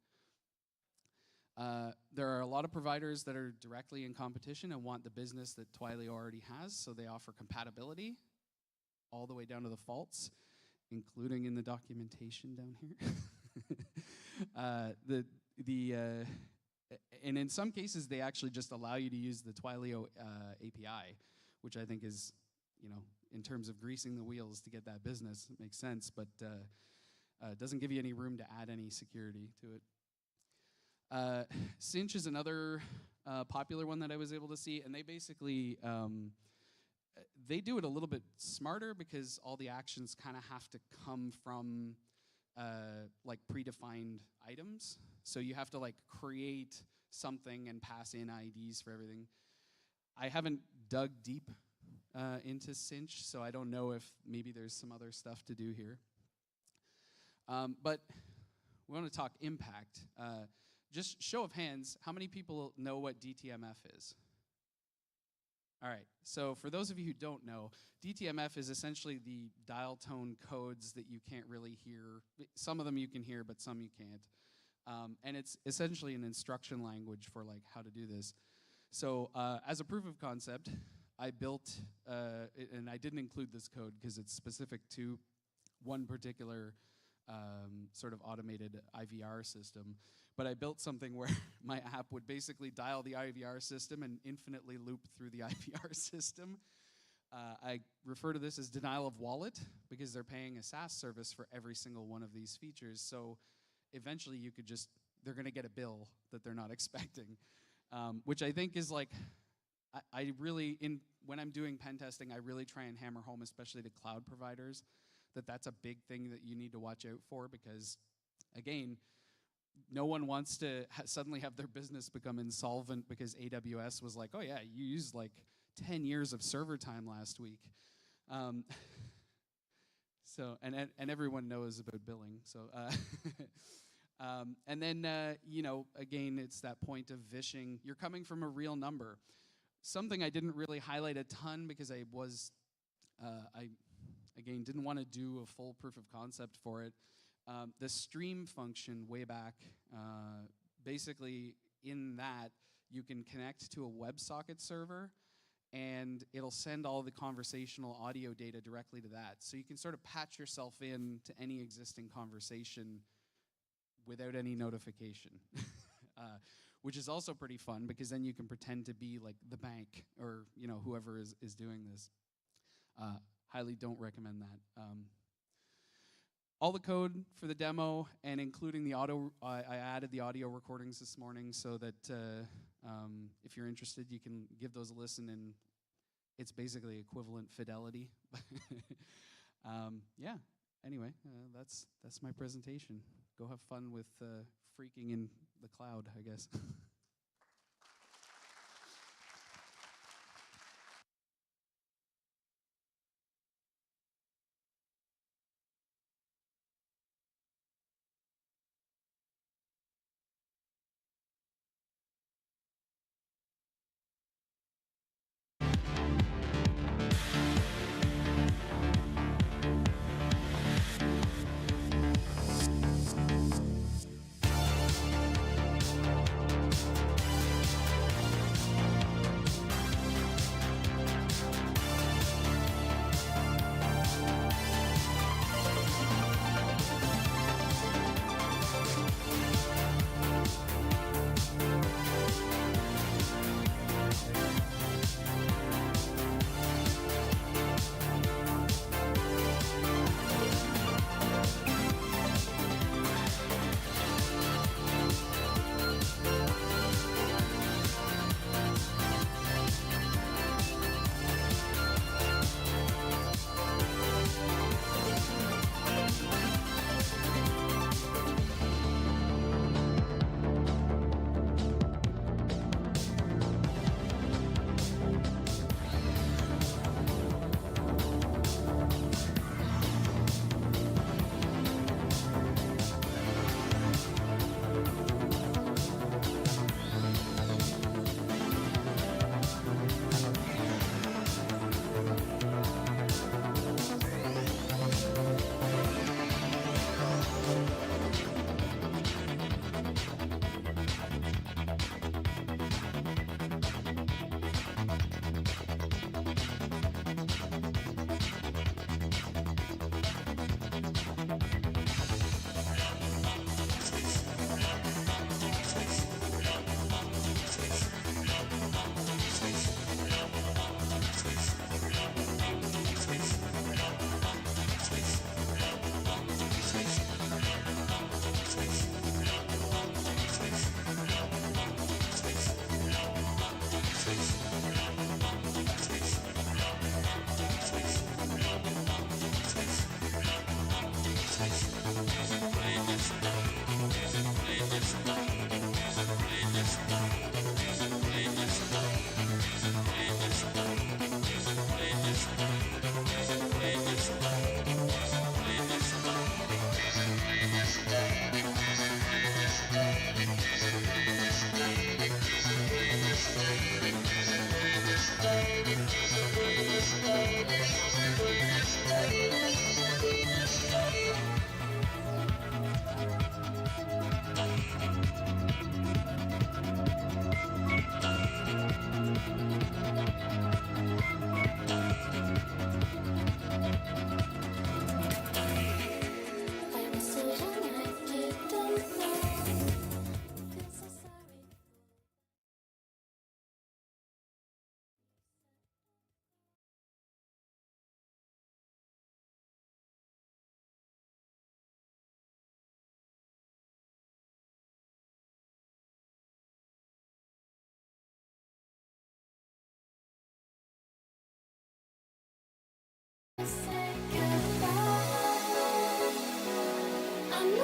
There are a lot of providers that are directly in competition and want the business that Twilio already has, so they offer compatibility all the way down to the faults, including in the documentation down here. And in some cases, they actually just allow you to use the Twilio API, which I think is, in terms of greasing the wheels to get that business, it makes sense, but it doesn't give you any room to add any security to it. Cinch is another popular one that I was able to see, and they basically, they do it a little bit smarter because all the actions kind of have to come from like predefined items. So you have to like create something and pass in IDs for everything. I haven't dug deep into Cinch, so I don't know if maybe there's some other stuff to do here. But we want to talk impact. Just show of hands, how many people know what DTMF is? All right, so for those of you who don't know, DTMF is essentially the dial tone codes that you can't really hear. Some of them you can hear, but some you can't. And it's essentially an instruction language for like how to do this. So as a proof of concept, I built, and I didn't include this code because it's specific to one particular sort of automated IVR system, but I built something where my app would basically dial the IVR system and infinitely loop through the IVR system. I refer to this as denial of wallet because they're paying a SaaS service for every single one of these features. So eventually they're going to get a bill that they're not expecting, which I think is like I really, when I'm doing pen testing, I really try and hammer home, especially to cloud providers, that's a big thing that you need to watch out for because, again, no one wants to suddenly have their business become insolvent because AWS was like, oh yeah, you used like 10 years of server time last week. So, and everyone knows about billing. So, and then, you know, again, it's that point of vishing. You're coming from a real number. Something I didn't really highlight a ton because I again, didn't want to do a full proof of concept for it. The stream function way back, basically in that, you can connect to a WebSocket server and it'll send all the conversational audio data directly to that. So you can sort of patch yourself in to any existing conversation without any notification, which is also pretty fun because then you can pretend to be like the bank or, you know, whoever is doing this. Highly don't recommend that. All the code for the demo and including the I added the audio recordings this morning so that if you're interested, you can give those a listen, and it's basically equivalent fidelity. Yeah. Anyway, that's my presentation. Go have fun with freaking in the cloud, I guess.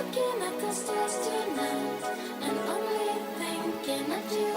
looking at the stars tonight and only thinking of you.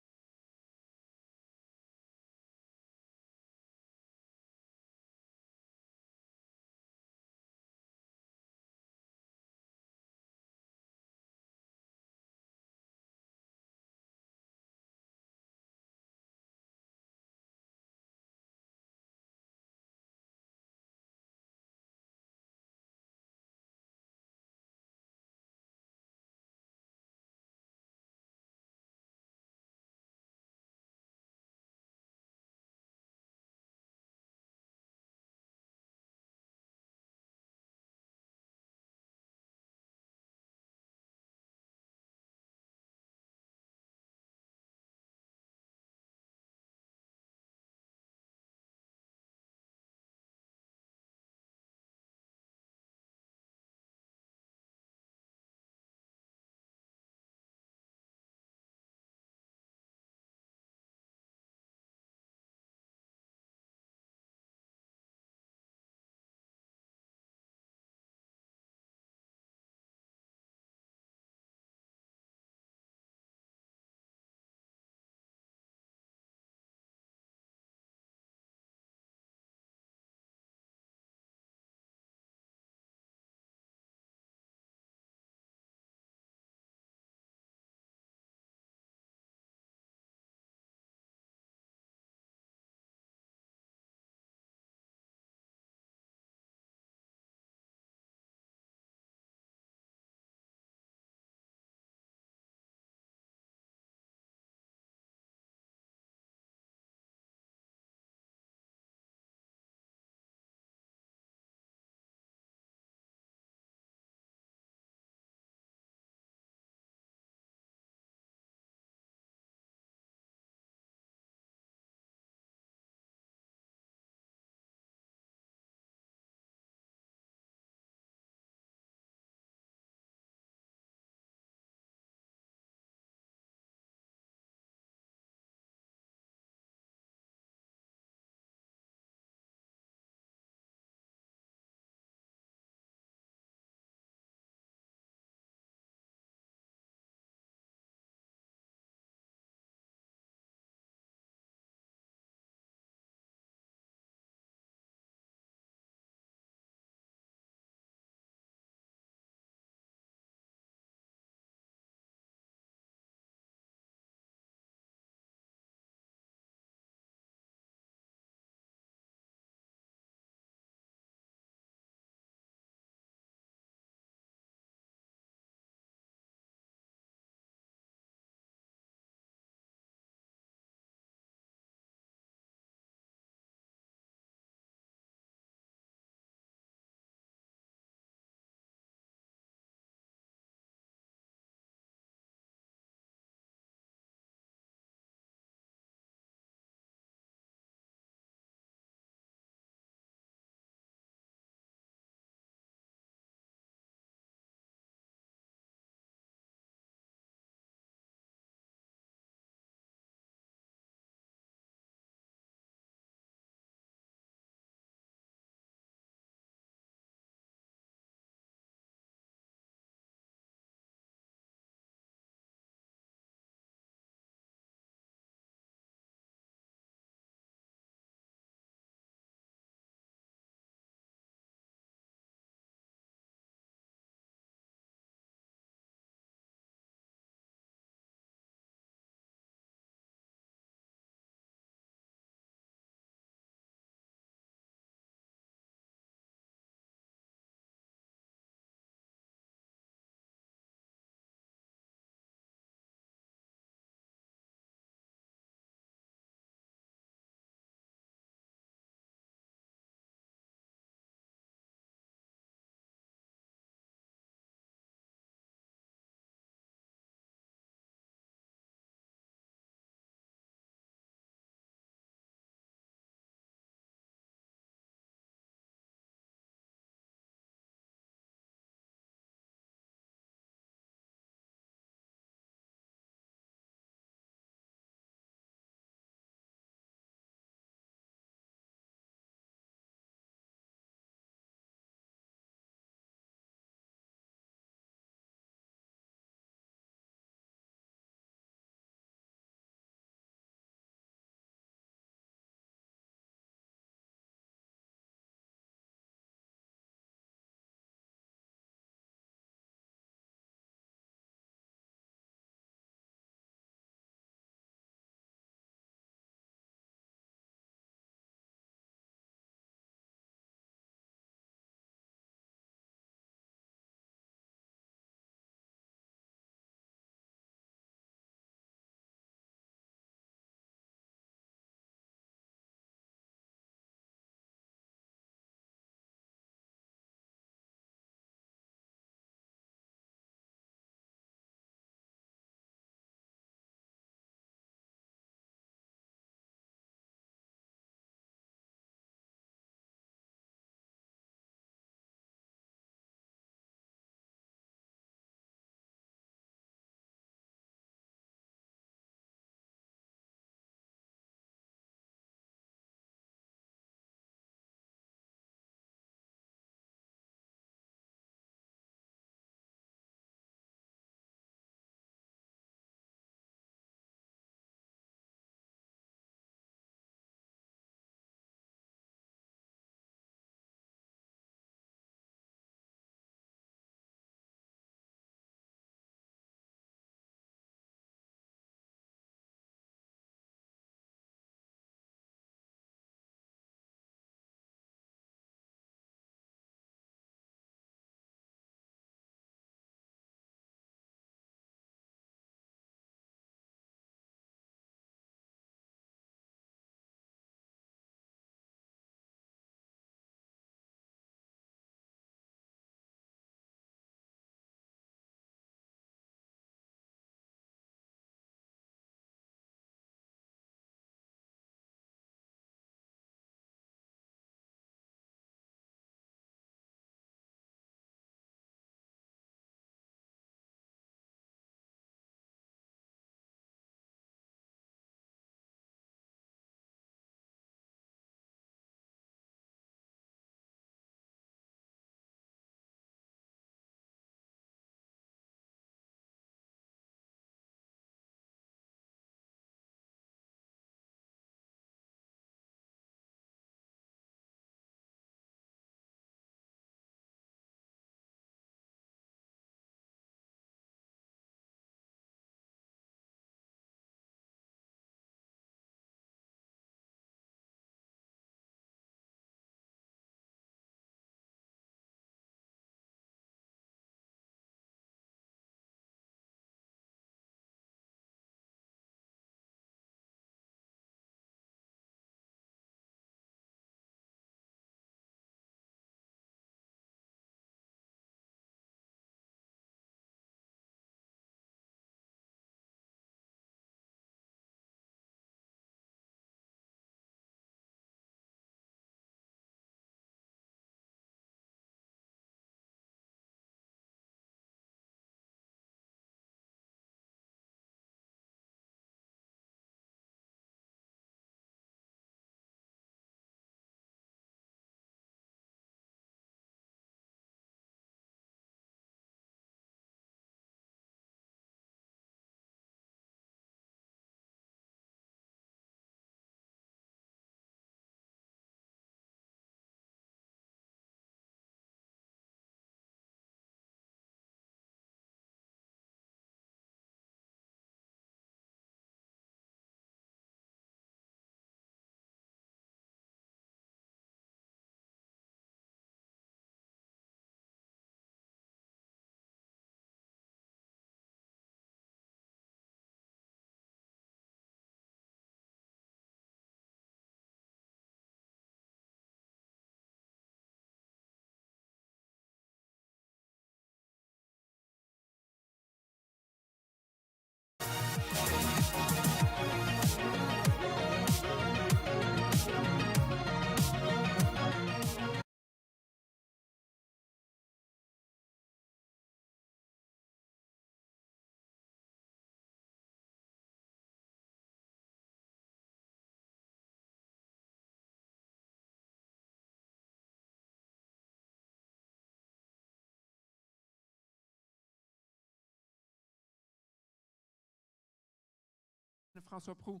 François Proux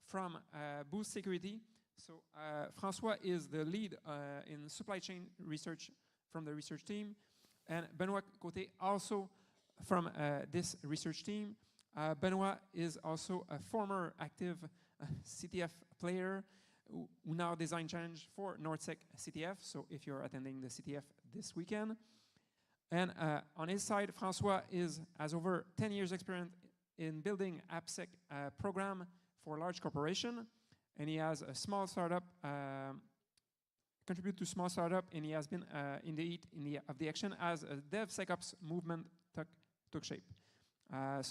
from Boost Security. So François is the lead in supply chain research from the research team, and Benoit Côté also from this research team. Benoit is also a former active CTF player who now design change for NorthSec CTF, so if you're attending the CTF this weekend. And on his side, François has over 10 years experience in building AppSec program for large corporation, and he has a small startup, contribute to small startup, and he has been in the heat of the action as a DevSecOps movement took shape. And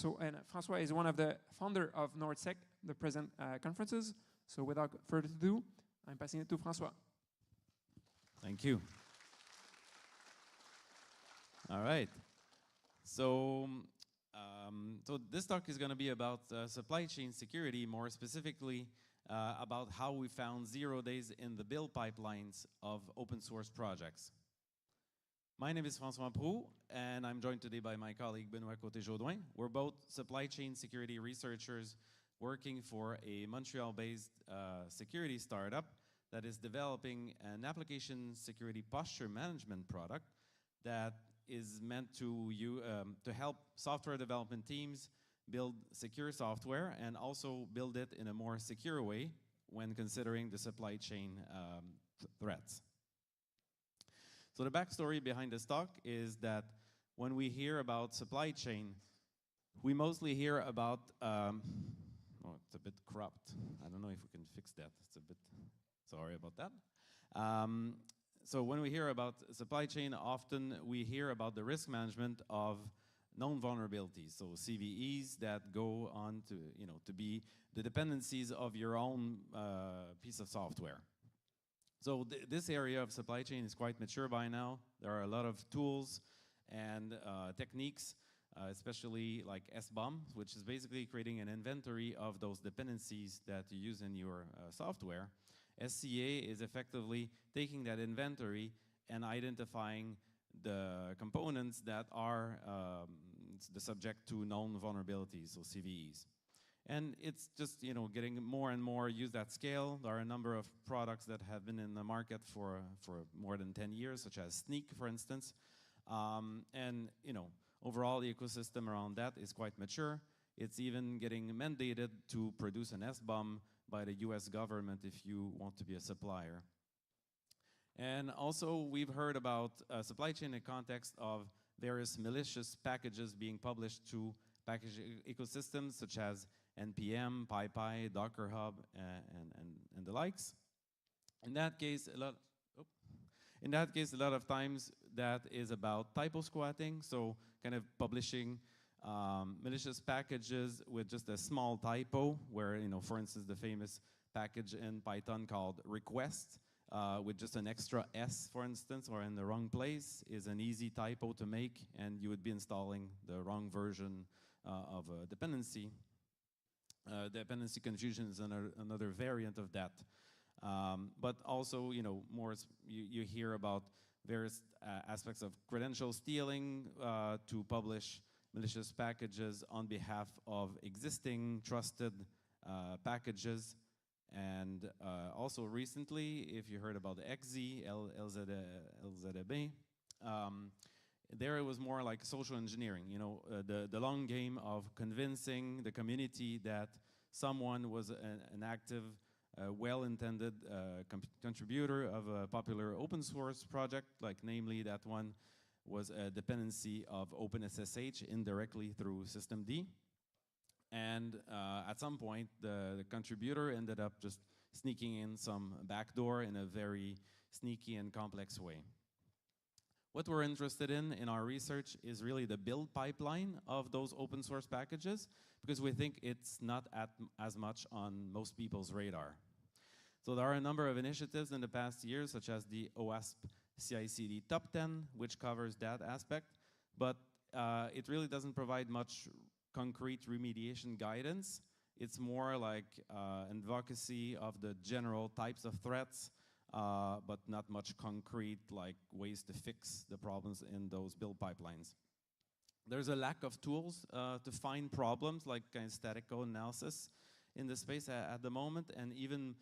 François is one of the founder of NorthSec, the present conferences. So without further ado, I'm passing it to François.
Thank you. All right. So this talk is going to be about supply chain security, more specifically about how we found 0 days in the build pipelines of open source projects. My name is François Proux, and I'm joined today by my colleague Benoit Côté-Jaudoin. We're both supply chain security researchers working for a Montreal-based security startup that is developing an application security posture management product that is meant to help software development teams build secure software and also build it in a more secure way when considering the supply chain threats. So the backstory behind this talk is that when we hear about supply chain, we mostly hear about, oh, it's a bit cropped. I don't know if we can fix that. It's a bit, sorry about that. So when we hear about supply chain, often we hear about the risk management of known vulnerabilities, so CVEs that go on to be the dependencies of your own piece of software. So this area of supply chain is quite mature by now. There are a lot of tools and techniques, especially like SBOM, which is basically creating an inventory of those dependencies that you use in your software. SCA is effectively taking that inventory and identifying the components that are the subject to known vulnerabilities, or CVEs. And it's just getting more and more used at scale. There are a number of products that have been in the market for more than 10 years, such as Sneak, for instance. And overall, the ecosystem around that is quite mature. It's even getting mandated to produce an SBOM by the US government if you want to be a supplier. And also, we've heard about supply chain in the context of various malicious packages being published to package ecosystems such as NPM, PyPy, Docker Hub, and the likes. In that case, a lot of times that is about typo squatting, so kind of publishing malicious packages with just a small typo, where for instance, the famous package in Python called request with just an extra S, for instance, or in the wrong place, is an easy typo to make, and you would be installing the wrong version of a dependency. Dependency confusion is another variant of that. But also, you hear about various aspects of credential stealing to publish malicious packages on behalf of existing trusted packages. And also recently, if you heard about the XZ, LZB, there it was more like social engineering, the long game of convincing the community that someone was an active, well-intended contributor of a popular open source project, like namely that one was a dependency of OpenSSH indirectly through systemd. And at some point, the contributor ended up just sneaking in some backdoor in a very sneaky and complex way. What we're interested in our research is really the build pipeline of those open source packages, because we think it's not as much on most people's radar. So there are a number of initiatives in the past years, such as the OWASP CI/CD Top 10, which covers that aspect, but it really doesn't provide much concrete remediation guidance. It's more like advocacy of the general types of threats, but not much concrete like ways to fix the problems in those build pipelines. There's a lack of tools to find problems like kind of static code analysis in the space at the moment, and even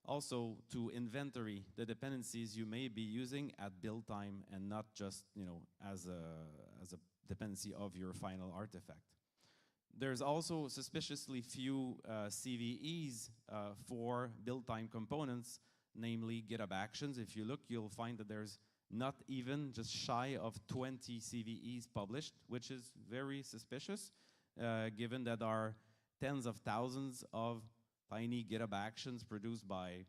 also to inventory the dependencies you may be using at build time and not just as a dependency of your final artifact. There's also suspiciously few CVEs for build time components, namely GitHub Actions. If you look, you'll find that there's not even just shy of 20 CVEs published, which is very suspicious, given that there are tens of thousands of tiny GitHub Actions produced by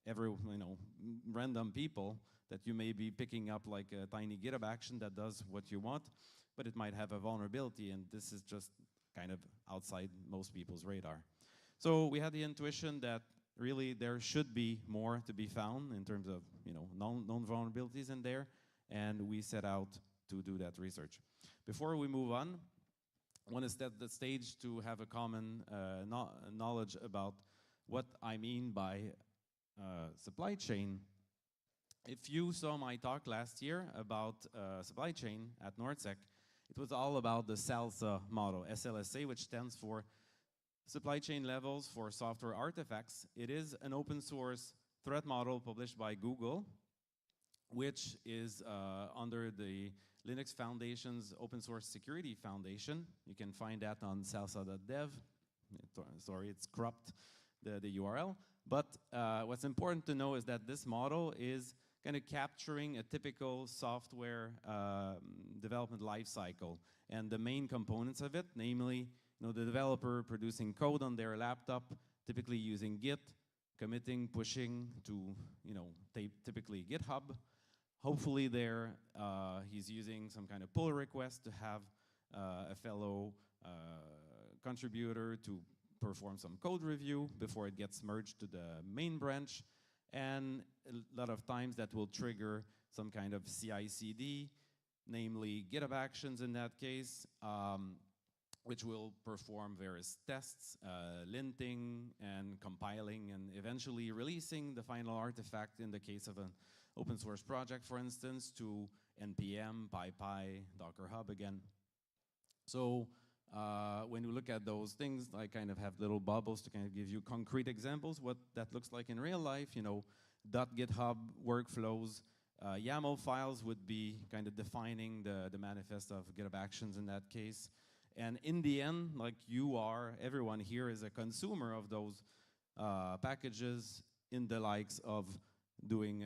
random people that you may be picking up like a tiny GitHub action that does what you want, but it might have a vulnerability, and this is just kind of outside most people's radar. So we had the intuition that really there should be more to be found in terms of known vulnerabilities in there, and we set out to do that research. Before we move on, I want to set the stage to have a common knowledge about what I mean by supply chain. If you saw my talk last year about supply chain at NorthSec, it was all about the SALSA model, SLSA, which stands for Supply Chain Levels for Software Artifacts. It is an open source threat model published by Google, which is under the Linux Foundation's Open Source Security Foundation. You can find that on salsa.dev. Sorry, it's corrupt, the URL. But what's important to know is that this model is kind of capturing a typical software development lifecycle and the main components of it, namely the developer producing code on their laptop, typically using Git, committing, pushing to typically GitHub. Hopefully there he's using some kind of pull request to have a fellow contributor to perform some code review before it gets merged to the main branch. And a lot of times that will trigger some kind of CI/CD, namely GitHub Actions in that case, which will perform various tests, linting and compiling and eventually releasing the final artifact in the case of an open source project, for instance, to NPM, PyPy, Docker Hub again. So when you look at those things, I kind of have little bubbles to kind of give you concrete examples, what that looks like in real life. .github workflows, YAML files would be kind of defining the manifest of GitHub Actions in that case. And in the end, like everyone here is a consumer of those packages in the likes of doing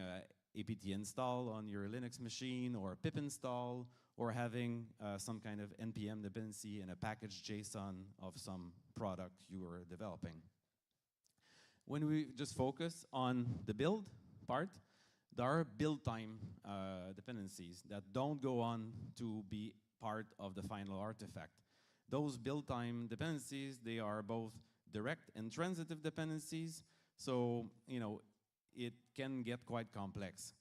apt install on your Linux machine, or pip install, or having some kind of NPM dependency in a package JSON of some product you are developing. When we just focus on the build part, there are build time dependencies that don't go on to be part of the final artifact. Those build time dependencies, they are both direct and transitive dependencies, so it can get quite complex.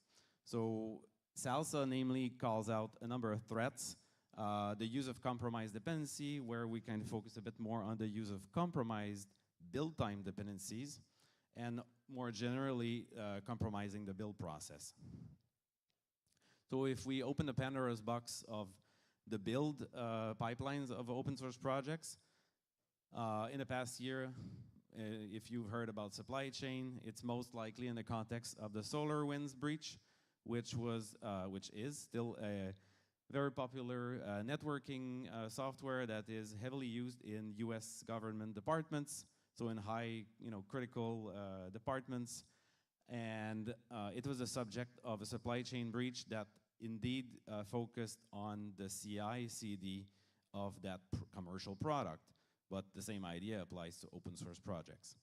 So SALSA namely calls out a number of threats. The use of compromised dependency, where we kind of focus a bit more on the use of compromised build time dependencies, and more generally compromising the build process. So if we open the Pandora's box of the build pipelines of open source projects, in the past year, if you've heard about supply chain, it's most likely in the context of the SolarWinds breach, which is still a very popular networking software that is heavily used in US government departments, so in high, critical departments. And it was a subject of a supply chain breach that indeed focused on the CI/CD of that commercial product. But the same idea applies to open source projects.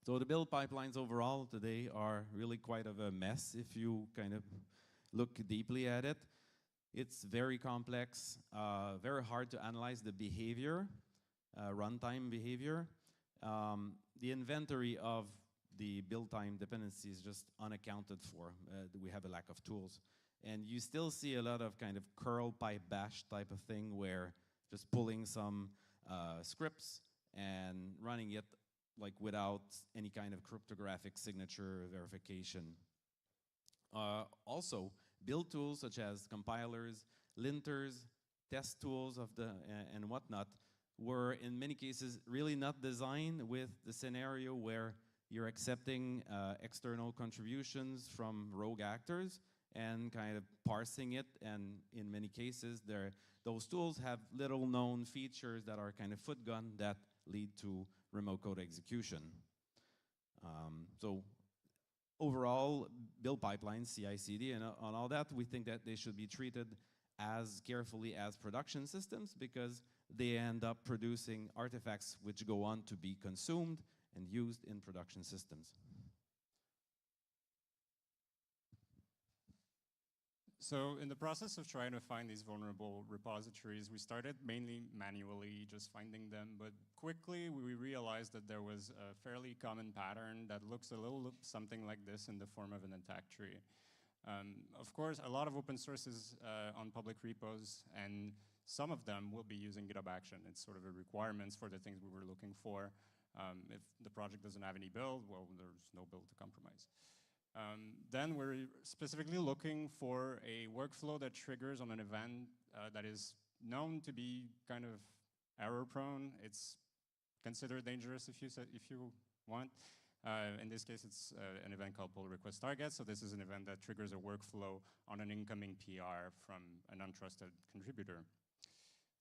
So the build pipelines overall today are really quite of a mess if you kind of look deeply at it. It's very complex, very hard to analyze the behavior, runtime behavior. The inventory of the build time dependency is just unaccounted for. We have a lack of tools. And you still see a lot of kind of curl pipe bash type of thing where just pulling some scripts and running it like without any kind of cryptographic signature verification. Also, build tools such as compilers, linters, test tools of and whatnot were in many cases really not designed with the scenario where you're accepting external contributions from rogue actors and kind of parsing it, and in many cases those tools have little known features that are kind of footgun that lead to remote code execution. So overall, build pipelines, CI/CD, and on all that, we think that they should be treated as carefully as production systems because they end up producing artifacts which go on to be consumed and used in production systems.
So in the process of trying to find these vulnerable repositories, we started mainly manually, just finding them, but quickly we realized that there was a fairly common pattern that looks a little something like this in the form of an attack tree. Of course, a lot of open sources on public repos, and some of them will be using GitHub Action. It's sort of a requirements for the things we were looking for. If the project doesn't have any build, well, there's no build to compromise. Then we're specifically looking for a workflow that triggers on an event that is known to be kind of error prone. It's considered dangerous if you want. In this case, it's an event called pull request target. So this is an event that triggers a workflow on an incoming PR from an untrusted contributor.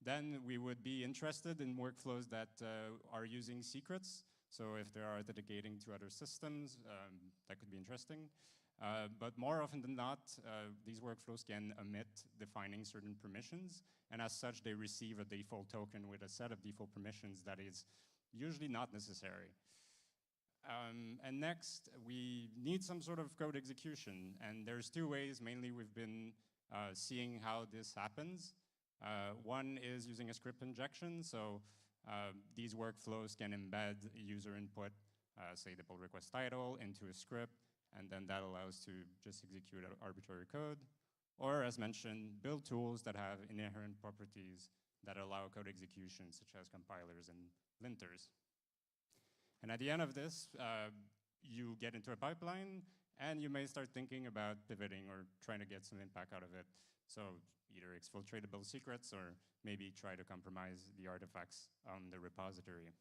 Then we would be interested in workflows that are using secrets. So if they are authenticating to other systems, that could be interesting. But more often than not, these workflows can omit defining certain permissions. And as such, they receive a default token with a set of default permissions that is usually not necessary. And next, we need some sort of code execution. And there's two ways, mainly we've been seeing how this happens. One is using a script injection. So these workflows can embed user input, say the pull request title, into a script, and then that allows to just execute arbitrary code. Or, as mentioned, build tools that have inherent properties that allow code execution, such as compilers and linters. And at the end of this, you get into a pipeline, and you may start thinking about pivoting or trying to get some impact out of it. So either exfiltratable secrets or maybe try to compromise the artifacts on the repository.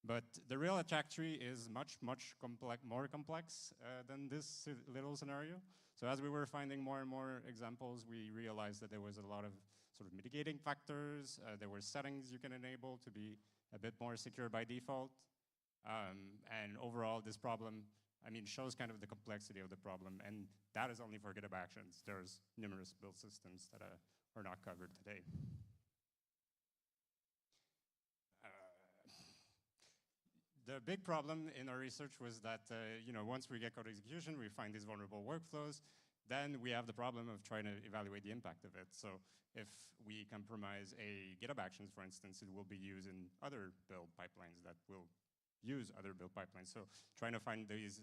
But the real attack tree is much more complex than this little scenario. So as we were finding more and more examples, we realized that there was a lot of sort of mitigating factors. There were settings you can enable to be a bit more secure by default. And overall, this problem, I mean, shows kind of the complexity of the problem. And that is only for GitHub Actions. There's numerous build systems that are not covered today. The big problem in our research was that, once we get code execution, we find these vulnerable workflows, then we have the problem of trying to evaluate the impact of it. So if we compromise a GitHub Actions, for instance, it will be used in other build pipelines that will use other build pipelines. So trying to find these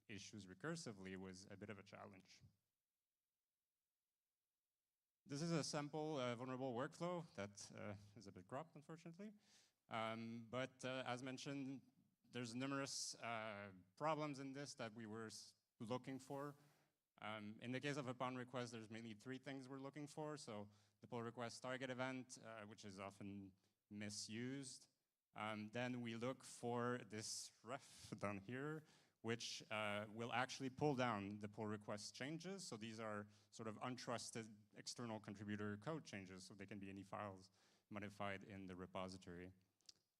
issues recursively was a bit of a challenge. This is a sample vulnerable workflow that is a bit cropped, unfortunately. But as mentioned, there's numerous problems in this that we were looking for. In the case of a PON request, there's mainly three things we're looking for. So the pull request target event, which is often misused. Then we look for this ref down here, which will actually pull down the pull request changes. So these are sort of untrusted external contributor code changes. So they can be any files modified in the repository.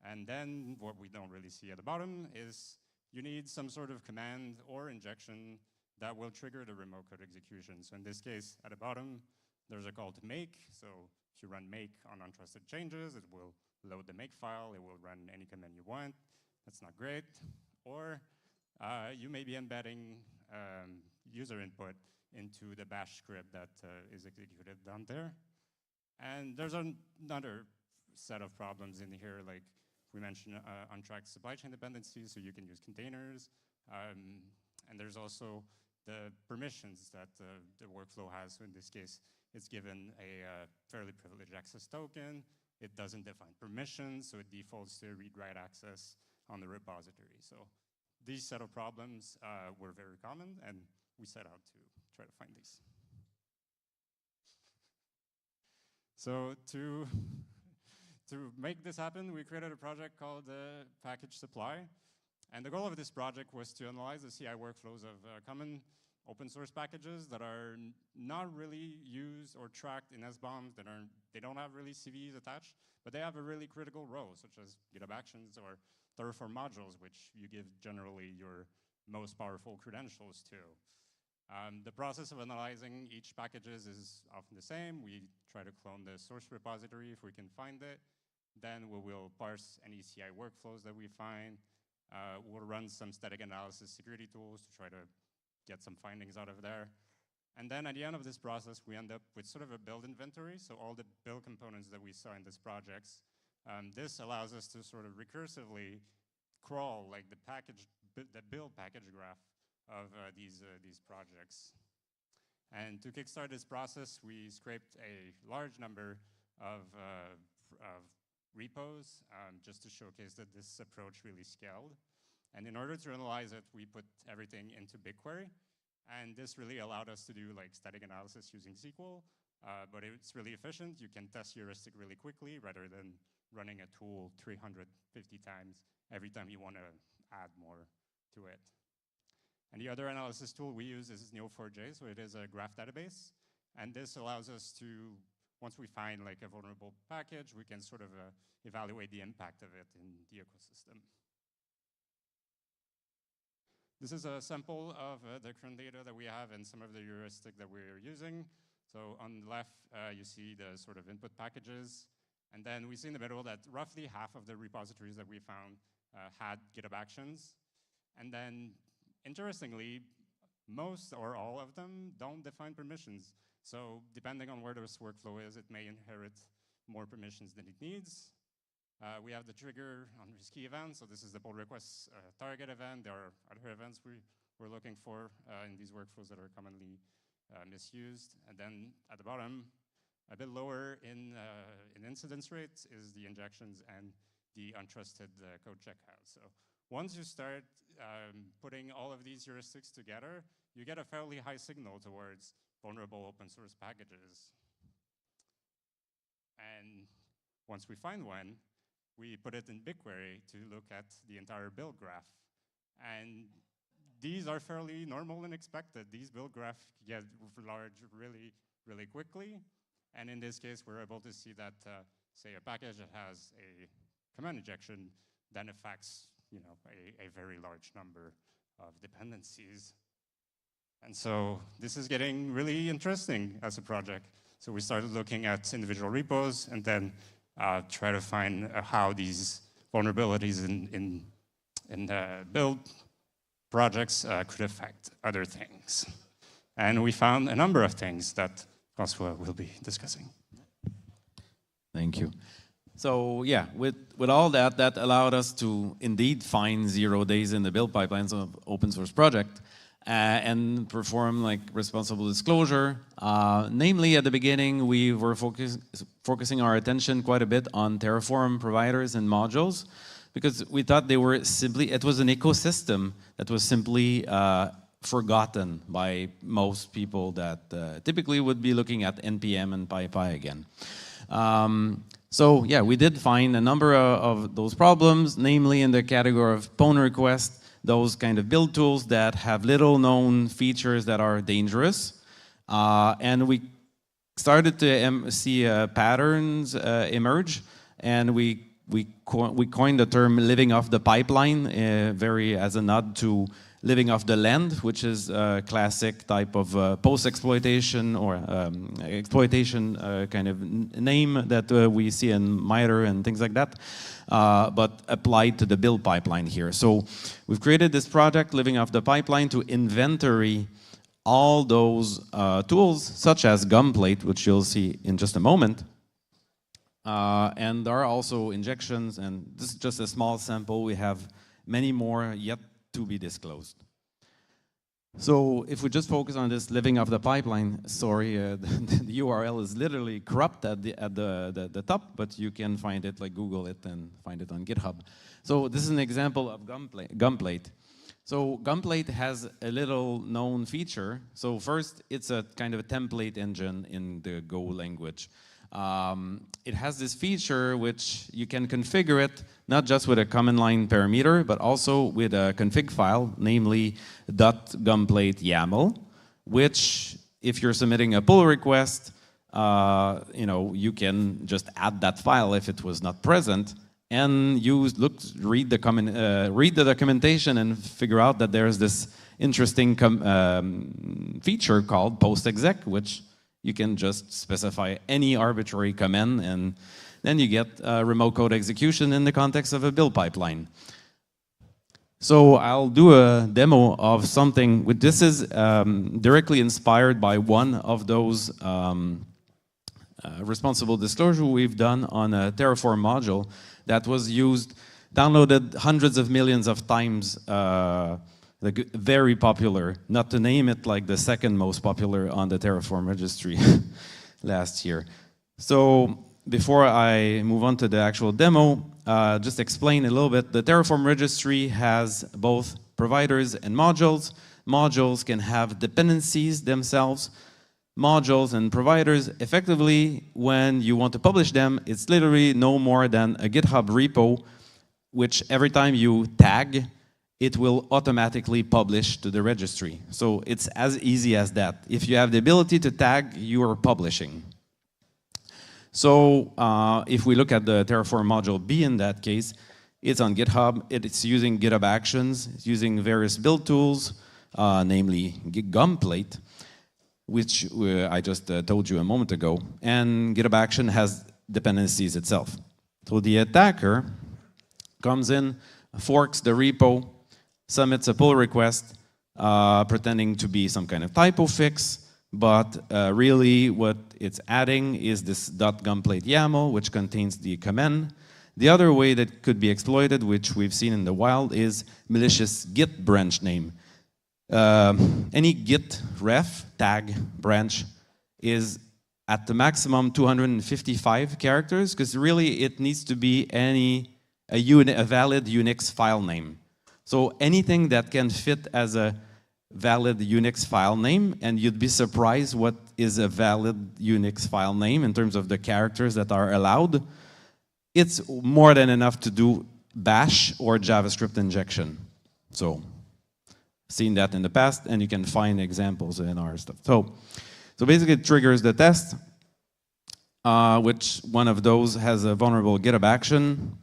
And then what we don't really see at the bottom is you need some sort of command or injection that will trigger the remote code execution. So in this case, at the bottom, there's a call to make. So if you run make on untrusted changes, it will load the make file. It will run any command you want. That's not great. Or you may be embedding user input into the bash script that is executed down there. And there's another set of problems in here, like we mentioned untracked supply chain dependencies, so you can use containers. And there's also the permissions that the workflow has. So in this case, it's given a fairly privileged access token. It doesn't define permissions, so it defaults to read-write access on the repository. So these set of problems were very common, and we set out to try to find these. So to make this happen, we created a project called Package Supply. And the goal of this project was to analyze the CI workflows of common open source packages that are not really used or tracked in SBOMs, they don't have really CVEs attached, but they have a really critical role, such as GitHub Actions or Terraform modules, which you give generally your most powerful credentials to. The process of analyzing each packages is often the same. We try to clone the source repository if we can find it. Then we will parse any CI workflows that we find. We'll run some static analysis security tools to try to get some findings out of there. And then at the end of this process, we end up with sort of a build inventory, so all the build components that we saw in this projects. This allows us to sort of recursively crawl like the build package graph of these projects. And to kickstart this process, we scraped a large number of repos just to showcase that this approach really scaled. And in order to analyze it, we put everything into BigQuery. And this really allowed us to do like static analysis using SQL, but it's really efficient. You can test heuristic really quickly rather than running a tool 350 times every time you want to add more to it. And the other analysis tool we use is Neo4j, so it is a graph database. And this allows us to, once we find like a vulnerable package, we can sort of evaluate the impact of it in the ecosystem. This is a sample of the current data that we have and some of the heuristic that we're using. So on the left, you see the sort of input packages. And then we see in the middle that roughly half of the repositories that we found had GitHub Actions. And then, interestingly, most or all of them don't define permissions. So depending on where this workflow is, it may inherit more permissions than it needs. We have the trigger on risky events. So this is the pull request target event. There are other events we're looking for in these workflows that are commonly misused. And then at the bottom, a bit lower in incidence rates is the injections and the untrusted code checkout. So once you start putting all of these heuristics together, you get a fairly high signal towards vulnerable open source packages. And once we find one, we put it in BigQuery to look at the entire build graph. And these are fairly normal and expected. These build graphs get large really, really quickly. And in this case, we're able to see that, say, a package that has a command injection then affects, a very large number of dependencies. And so this is getting really interesting as a project. So we started looking at individual repos and then try to find how these vulnerabilities in build projects could affect other things. And we found a number of things that François will be discussing.
Thank you. So yeah, with all that allowed us to indeed find 0 days in the build pipelines of open source project and perform like responsible disclosure. Namely, at the beginning, we were focusing our attention quite a bit on Terraform providers and modules because we thought they were simply, it was an ecosystem that was simply forgotten by most people that typically would be looking at NPM and PyPy again. So yeah, we did find a number of those problems, namely in the category of pull request, those kind of build tools that have little known features that are dangerous. And we started to see patterns emerge, and we coined the term living off the pipeline, very as a nod to living off the land, which is a classic type of post-exploitation or exploitation kind of name that we see in MITRE and things like that, but applied to the build pipeline here. So we've created this project, Living Off the Pipeline, to inventory all those tools, such as Gunplate, which you'll see in just a moment. And there are also injections, and this is just a small sample. We have many more yet to be disclosed. So if we just focus on this living off the pipeline, sorry, the URL is literally corrupt at the top, but you can find it, like Google it and find it on GitHub. So this is an example of Gunplate. So Gunplate has a little known feature. So first, it's a kind of a template engine in the Go language. It has this feature which you can configure it not just with a command line parameter, but also with a config file, namely .gunplate YAML, which if you're submitting a pull request, you can just add that file if it was not present, and read the documentation and figure out that there's this interesting feature called post-exec, which you can just specify any arbitrary command, and then you get remote code execution in the context of a build pipeline. So I'll do a demo of something. This is directly inspired by one of those responsible disclosure we've done on a Terraform module that was downloaded hundreds of millions of times, like very popular, not to name it like the second most popular on the Terraform registry last year. So before I move on to the actual demo, just explain a little bit. The Terraform registry has both providers and modules. Modules can have dependencies themselves. Modules and providers, effectively, when you want to publish them, it's literally no more than a GitHub repo, which every time you tag, it will automatically publish to the registry. So it's as easy as that. If you have the ability to tag, you are publishing. So if we look at the Terraform module B in that case, it's on GitHub. It's using GitHub Actions. It's using various build tools, namely Gunplate, which I just told you a moment ago. And GitHub Action has dependencies itself. So the attacker comes in, forks the repo, submits a pull request, pretending to be some kind of typo fix, but really what it's adding is this .gunplate YAML, which contains the command. The other way that could be exploited, which we've seen in the wild, is malicious Git branch name. Any Git ref tag branch is at the maximum 255 characters, because really it needs to be a valid Unix file name. So anything that can fit as a valid Unix file name, and you'd be surprised what is a valid Unix file name in terms of the characters that are allowed. It's more than enough to do bash or JavaScript injection. So seen that in the past, and you can find examples in our stuff. So basically it triggers the test, which one of those has a vulnerable GitHub action,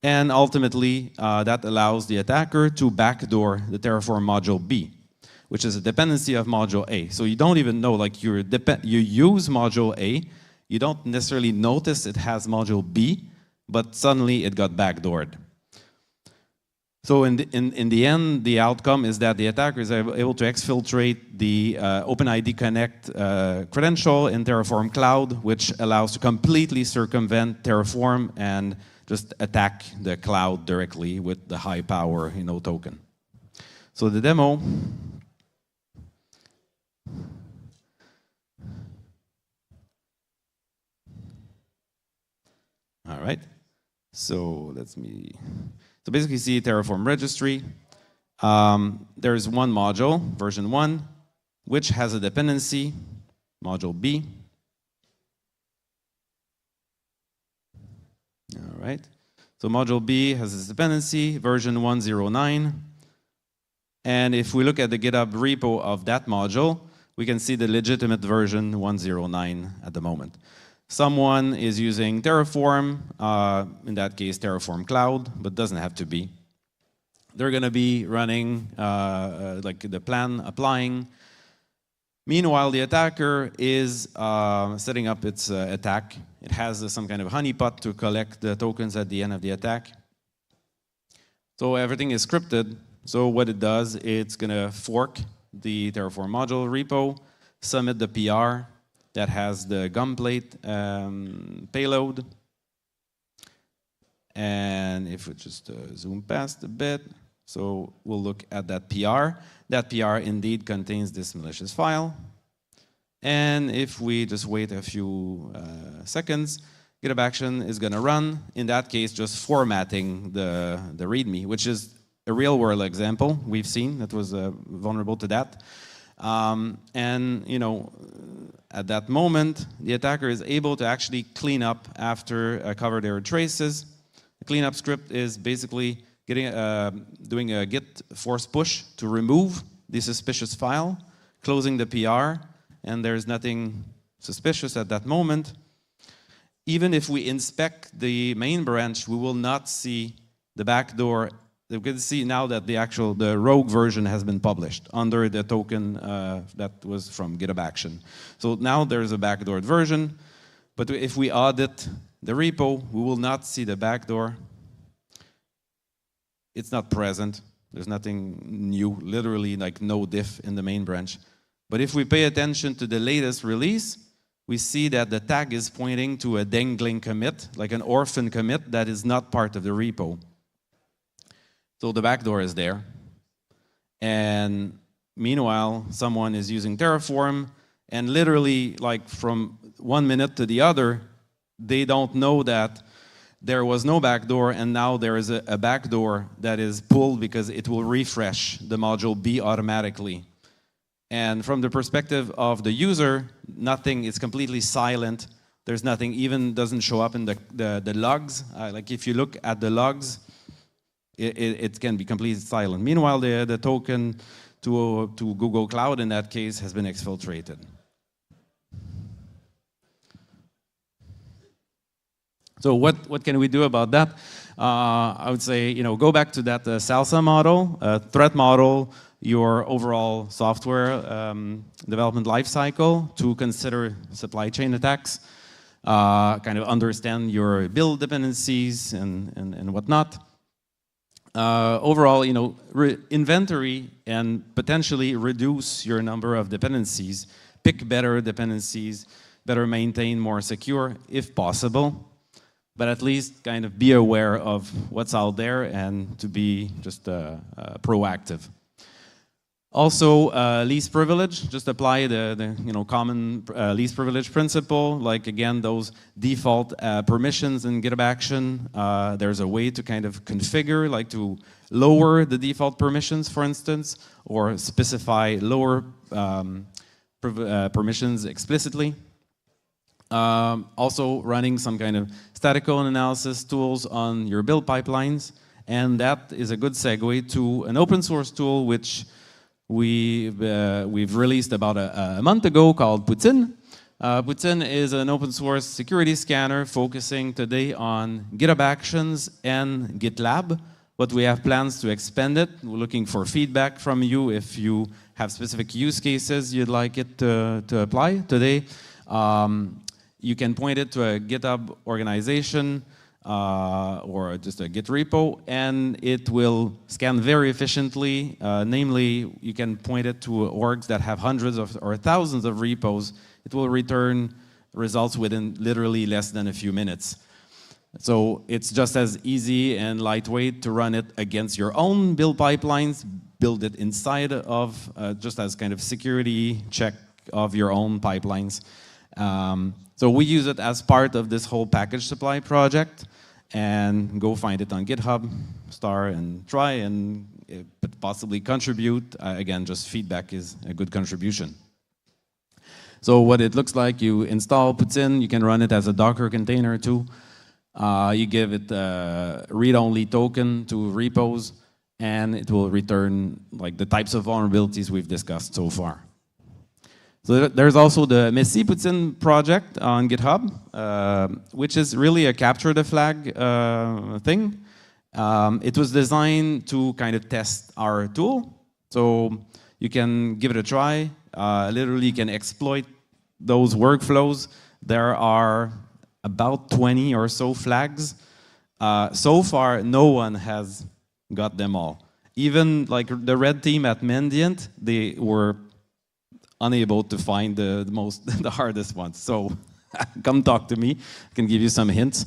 and ultimately that allows the attacker to backdoor the Terraform module B, which is a dependency of module A. So you don't even know, like you use module A, you don't necessarily notice it has module B, but suddenly it got backdoored. So in the end, the outcome is that the attacker is able to exfiltrate the OpenID Connect credential in Terraform Cloud, which allows to completely circumvent Terraform and just attack the cloud directly with the high power token. So the demo. All right. So So basically, see Terraform registry. There's one module, version 1, which has a dependency, module B. All right. So module B has this dependency, version 109. And if we look at the GitHub repo of that module, we can see the legitimate version 109 at the moment. Someone is using Terraform, in that case Terraform Cloud, but doesn't have to be. They're going to be running like the plan applying. Meanwhile, the attacker is setting up its attack. It has some kind of honeypot to collect the tokens at the end of the attack. So everything is scripted. So what it does, it's going to fork the Terraform module repo, submit the PR that has the gum plate payload. And if we just zoom past a bit, so we'll look at that PR. That PR indeed contains this malicious file. And if we just wait a few seconds, GitHub action is going to run. In that case, just formatting the README, which is a real-world example we've seen that was vulnerable to that. And you know, at that moment, the attacker is able to actually clean up after covered error traces. The cleanup script is basically doing a git force push to remove the suspicious file, closing the PR, and there's nothing suspicious at that moment. Even if we inspect the main branch, we will not see the backdoor. You can see now that the rogue version has been published under the token that was from GitHub Action. So now there's a backdoored version, but if we audit the repo, we will not see the backdoor. It's not present. There's nothing new, literally like no diff in the main branch. But if we pay attention to the latest release, we see that the tag is pointing to a dangling commit, like an orphan commit that is not part of the repo. So the backdoor is there. And meanwhile, someone is using Terraform, and literally like from 1 minute to the other, they don't know that there was no backdoor, and now there is a backdoor that is pulled because it will refresh the module B automatically. And from the perspective of the user, nothing is completely silent. There's nothing, even doesn't show up in the logs. Like if you look at the logs, it can be completely silent. Meanwhile, the token to Google Cloud in that case has been exfiltrated. So what can we do about that? I would say, you know, go back to that SALSA model, threat model, your overall software development lifecycle to consider supply chain attacks, kind of understand your build dependencies and whatnot. Overall, you know, inventory and potentially reduce your number of dependencies, pick better dependencies, better maintain, more secure if possible. But at least kind of be aware of what's out there and to be just proactive. Also, least privilege, just apply the you know, common least privilege principle, like again, those default permissions in GitHub Action. There's a way to kind of configure, like to lower the default permissions, for instance, or specify lower permissions explicitly. Also running some kind of static code analysis tools on your build pipelines, and that is a good segue to an open source tool which we've released about a month ago called Putin. Putin is an open source security scanner focusing today on GitHub Actions and GitLab, but we have plans to expand it. We're looking for feedback from you if you have specific use cases you'd like it to apply today. You can point it to a GitHub organization or just a Git repo, and it will scan very efficiently. Namely, you can point it to orgs that have hundreds or thousands of repos. It will return results within literally less than a few minutes. So it's just as easy and lightweight to run it against your own build pipelines, build it inside of just as kind of security check of your own pipelines. So we use it as part of this whole package supply project, and go find it on GitHub, start and try and possibly contribute. Again, just feedback is a good contribution. So what it looks like, you install Putin, you can run it as a Docker container too. You give it a read-only token to repos, and it will return like the types of vulnerabilities we've discussed so far. So there's also the Messi Putin project on GitHub, which is really a capture the flag thing. It was designed to kind of test our tool. So you can give it a try. Literally, you can exploit those workflows. There are about 20 or so flags. So far, no one has got them all. Even like the red team at Mendiant, they were unable to find the most the hardest ones. So come talk to me. I can give you some hints.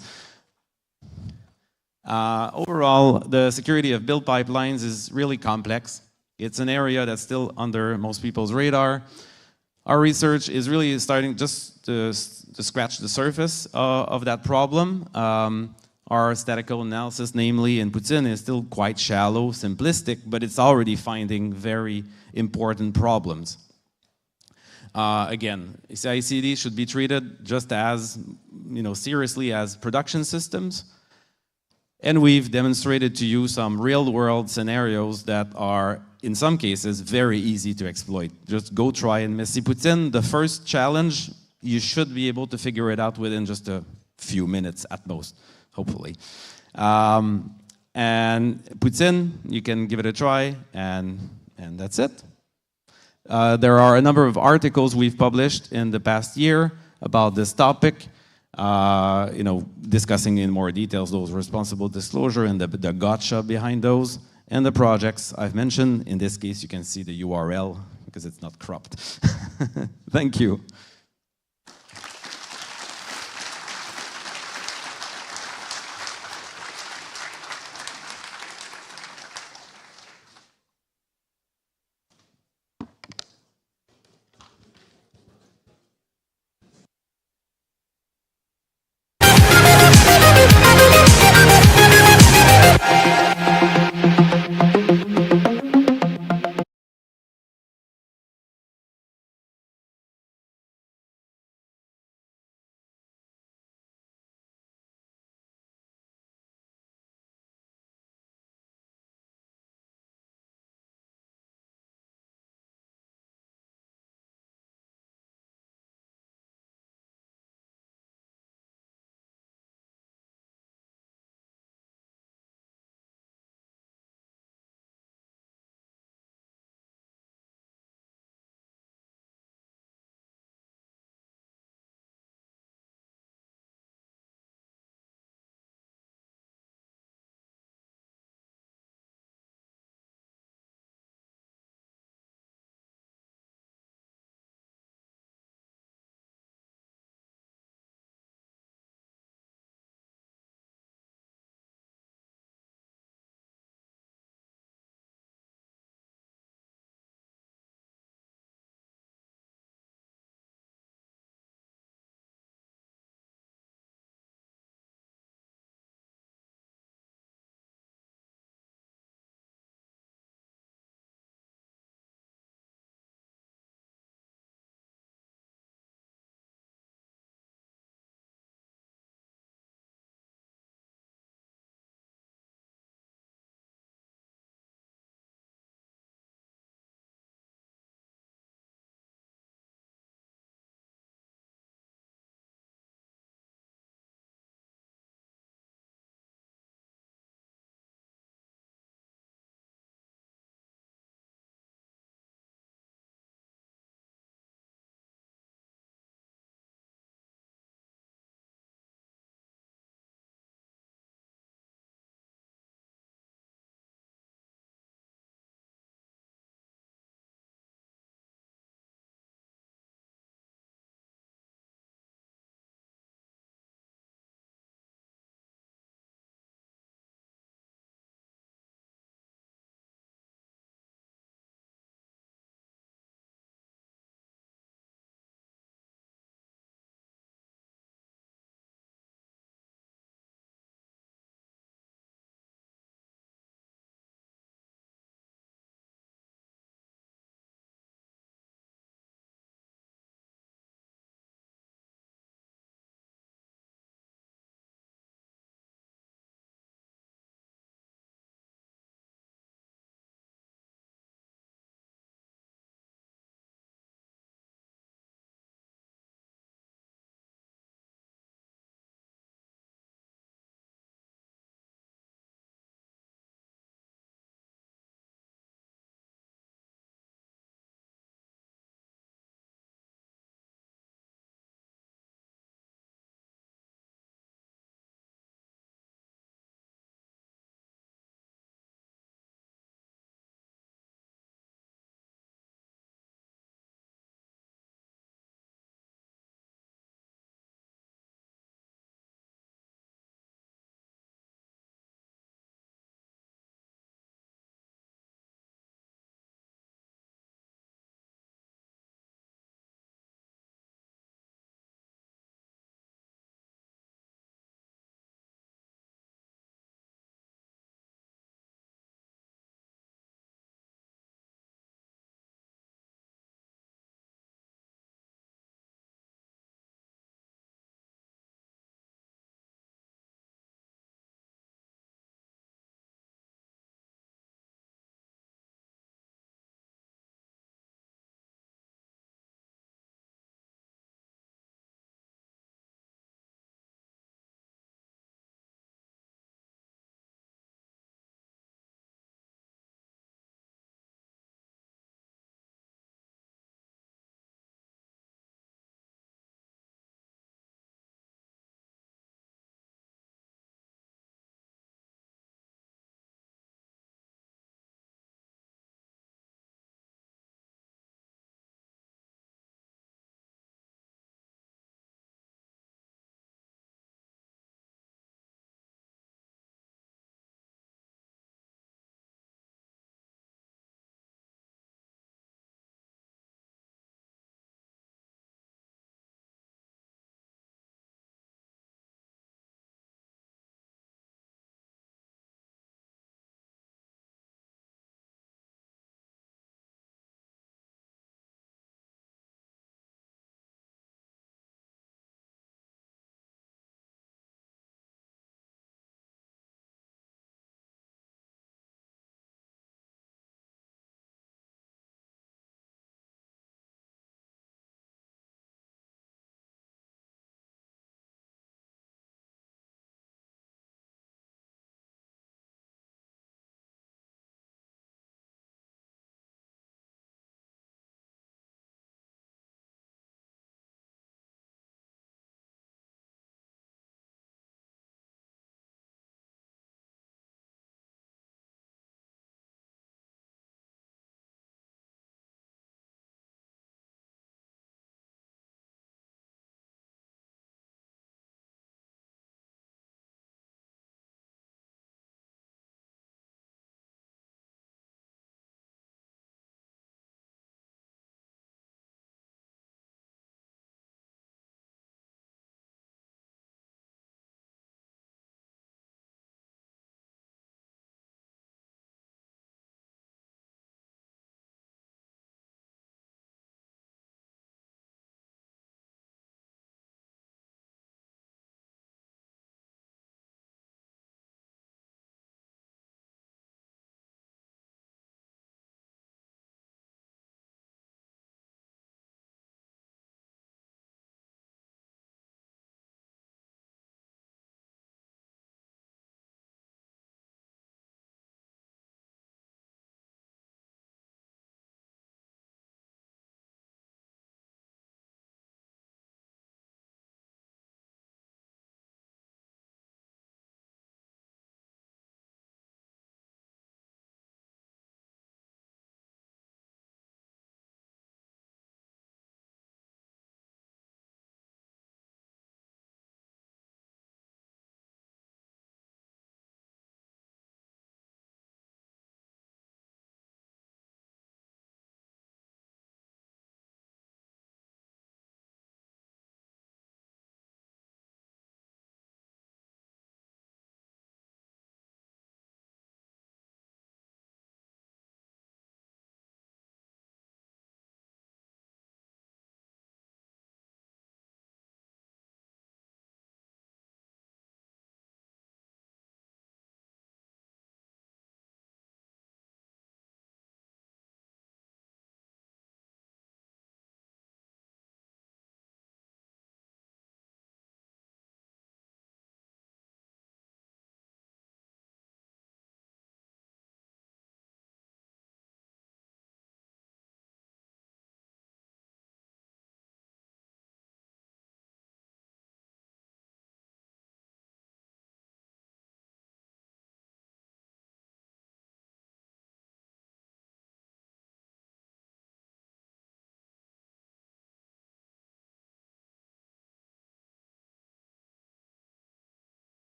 Overall, the security of build pipelines is really complex. It's an area that's still under most people's radar. Our research is really starting just to scratch the surface of that problem. Our statistical analysis, namely in Poutine, is still quite shallow, simplistic, but it's already finding very important problems. Again, CI/CD should be treated just as seriously as production systems. And we've demonstrated to you some real-world scenarios that are, in some cases, very easy to exploit. Just go try and Messi Poutine. The first challenge, you should be able to figure it out within just a few minutes at most, hopefully. And Poutine, you can give it a try, and that's it. There are a number of articles we've published in the past year about this topic. Discussing in more details those responsible disclosure and the gotcha behind those, and the projects I've mentioned. In this case, you can see the URL because it's not cropped. Thank you.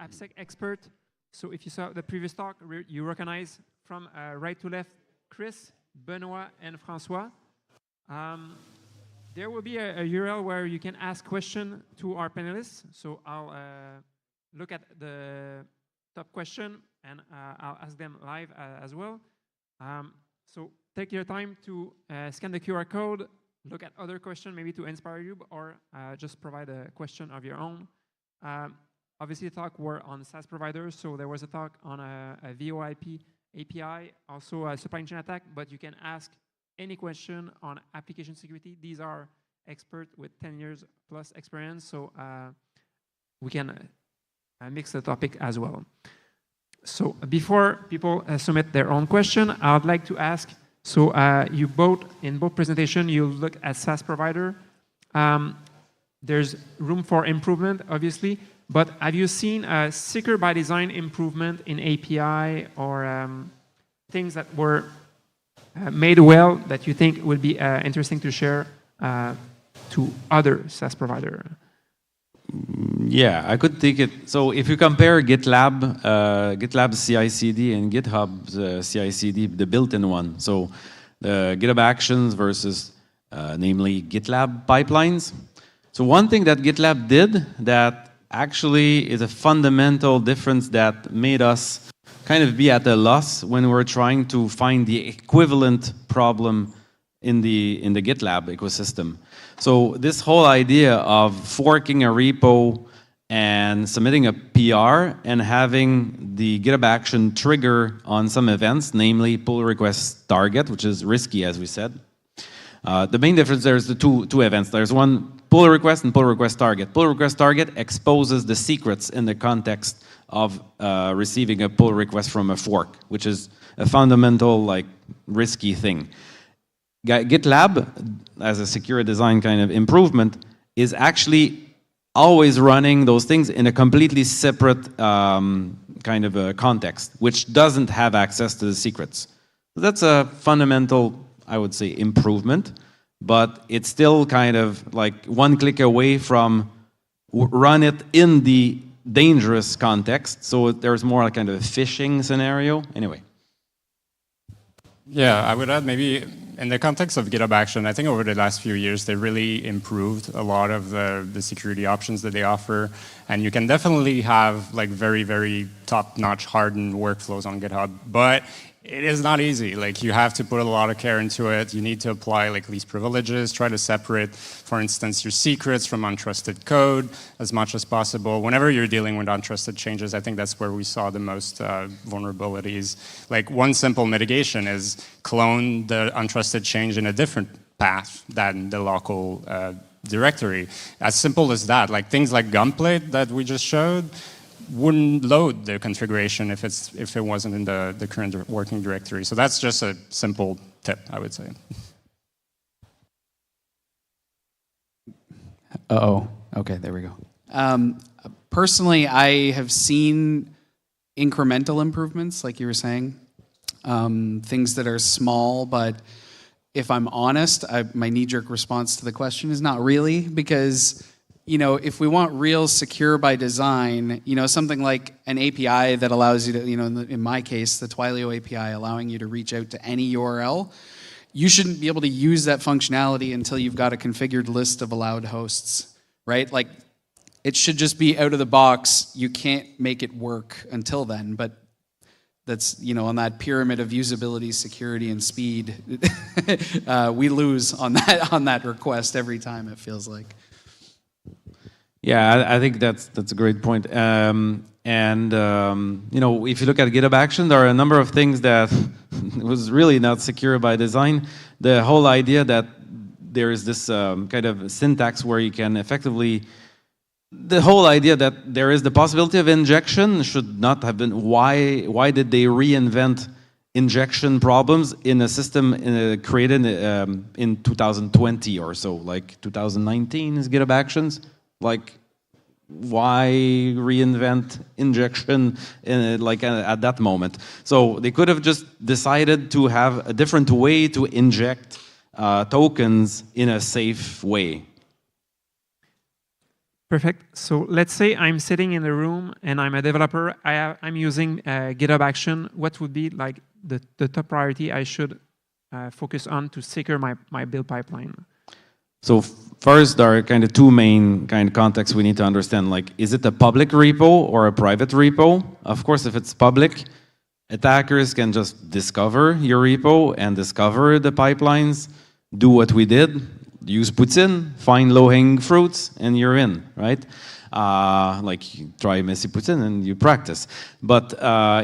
AppSec expert. So if you saw the previous talk, you recognize from right to left, Chris, Benoit, and François. There will be a URL where you can ask questions to our panelists. So I'll look at the top question and I'll ask them live as well. So take your time to scan the QR code, look at other questions maybe to inspire you, or just provide a question of your own. Obviously, the talk were on SaaS providers, so there was a talk on a VoIP API, also a supply chain attack, but you can ask any question on application security. These are experts with 10 years plus experience, so we can mix the topic as well. So before people submit their own question, I would like to ask, so you both, in both presentations, you look at SaaS provider. There's room for improvement, obviously, but have you seen a secure by design improvement in API or things that were made well that you think would be interesting to share to other SaaS provider?
Yeah, I could take it. So if you compare GitLab, GitLab's CI/CD and GitHub's CI/CD, the built-in one, so the GitHub Actions versus namely GitLab pipelines. So one thing that GitLab did that actually is a fundamental difference that made us kind of be at a loss when we're trying to find the equivalent problem in the GitLab ecosystem. So this whole idea of forking a repo and submitting a PR and having the GitHub action trigger on some events, namely pull request target, which is risky, as we said. The main difference there is the two events. There's one pull request and pull request target. Pull request target exposes the secrets in the context of receiving a pull request from a fork, which is a fundamental, like, risky thing. GitLab, as a secure design kind of improvement, is actually always running those things in a completely separate kind of a context, which doesn't have access to the secrets. So that's a fundamental, I would say, improvement, but it's still kind of like one click away from run it in the dangerous context. So there's more like kind of a phishing scenario. Anyway.
Yeah, I would add maybe in the context of GitHub Action, I think over the last few years, they really improved a lot of the security options that they offer. And you can definitely have like very, very top-notch hardened workflows on GitHub. But it is not easy. Like, you have to put a lot of care into it. You need to apply like least privileges, try to separate, for instance, your secrets from untrusted code as much as possible. Whenever you're dealing with untrusted changes, I think that's where we saw the most vulnerabilities. Like, one simple mitigation is clone the untrusted change in a different path than the local directory. As simple as that. Like, things like Gunplate that we just showed wouldn't load the configuration if it wasn't in the current working directory. So that's just a simple tip, I would say.
Okay, there we go. Personally, I have seen incremental improvements, like you were saying, things that are small, but if I'm honest, my knee-jerk response to the question is not really, because if we want real secure by design, something like an API that allows you to, in my case, the Twilio API allowing you to reach out to any URL, you shouldn't be able to use that functionality until you've got a configured list of allowed hosts, right? Like, it should just be out of the box. You can't make it work until then, but that's, on that pyramid of usability, security, and speed, we lose on that request every time, it feels like.
Yeah, I think that's a great point. If you look at GitHub Action, there are a number of things that was really not secure by design. The whole idea that there is this kind of syntax where you can effectively, the whole idea that there is the possibility of injection should not have been. Why did they reinvent injection problems in a system created in 2020 or so, like 2019 is GitHub Actions? Like, why reinvent injection at that moment? So they could have just decided to have a different way to inject tokens in a safe way.
Perfect. So let's say I'm sitting in the room and I'm a developer. I'm using GitHub Action. What would be like the top priority I should focus on to secure my build pipeline?
So first, there are kind of two main kind of contexts we need to understand. Like, is it a public repo or a private repo? Of course, if it's public, attackers can just discover your repo and discover the pipelines, do what we did, use Poutine, find low-hanging fruits, and you're in, right? Like you try Messi Poutine and you practice. But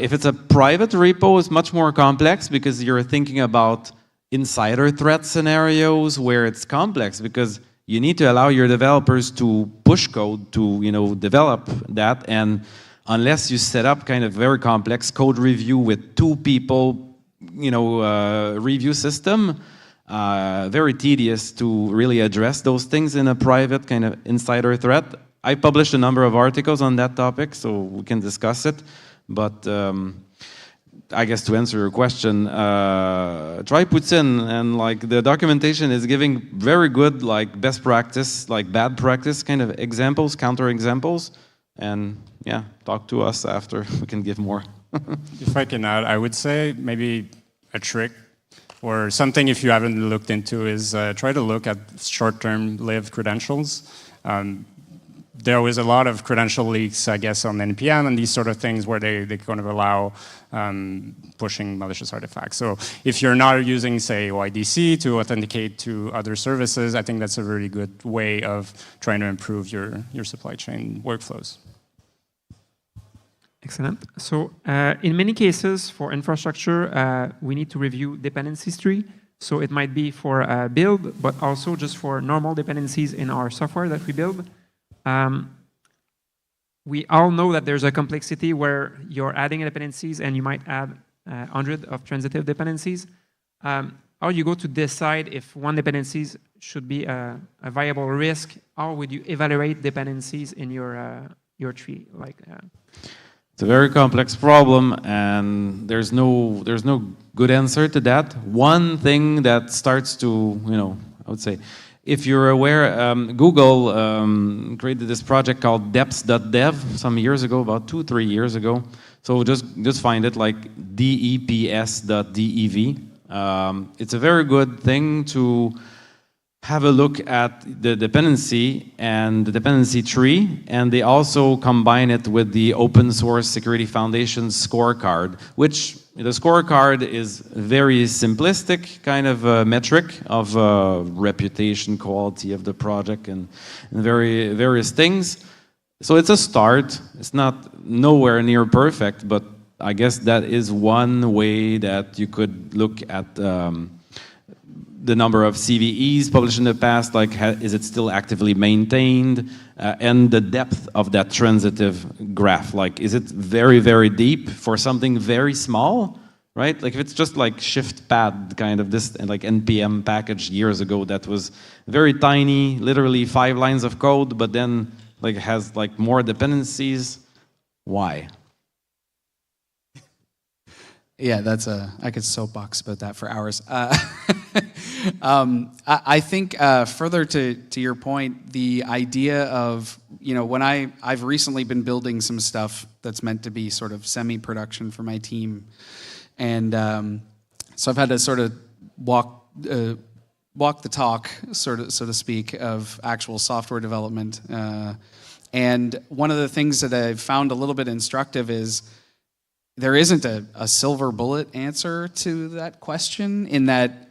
if it's a private repo, it's much more complex because you're thinking about insider threat scenarios where it's complex because you need to allow your developers to push code to, develop that. And unless you set up kind of very complex code review with 2 people, review system, very tedious to really address those things in a private kind of insider threat. I published a number of articles on that topic, so we can discuss it. But I guess to answer your question, try Poutine, and like the documentation is giving very good like best practice, like bad practice kind of examples, counter examples, and yeah, talk to us after. We can give more.
If I can add, I would say maybe a trick or something if you haven't looked into is try to look at short-term lived credentials. There was a lot of credential leaks, I guess, on NPM and these sort of things where they kind of allow pushing malicious artifacts. So if you're not using, say, YDC to authenticate to other services, I think that's a really good way of trying to improve your supply chain workflows.
Excellent. So in many cases for infrastructure, we need to review dependencies tree. So it might be for a build, but also just for normal dependencies in our software that we build. We all know that there's a complexity where you're adding dependencies and you might add 100 of transitive dependencies. How you go to decide if one dependency should be a viable risk? How would you evaluate dependencies in your tree?
It's a very complex problem, and there's no good answer to that. One thing that starts to, I would say, if you're aware, Google created this project called deps.dev some years ago, about 2-3 years ago. So just find it like deps.dev. It's a very good thing to have a look at the dependency and the dependency tree, and they also combine it with the Open Source Security Foundation scorecard, which the scorecard is very simplistic kind of a metric of reputation, quality of the project, and various things. So it's a start. It's not nowhere near perfect, but I guess that is one way that you could look at the number of CVEs published in the past, like is it still actively maintained, and the depth of that transitive graph. Like, is it very, very deep for something very small, right? Like if it's just like shift pad kind of this, like NPM package years ago that was very tiny, literally 5 lines of code, but then like has like more dependencies. Why?
Yeah, I could soapbox about that for hours. I think further to your point, the idea of, when I've recently been building some stuff that's meant to be sort of semi-production for my team. And so I've had to sort of walk the talk, so to speak, of actual software development. And one of the things that I've found a little bit instructive is there isn't a silver bullet answer to that question, in that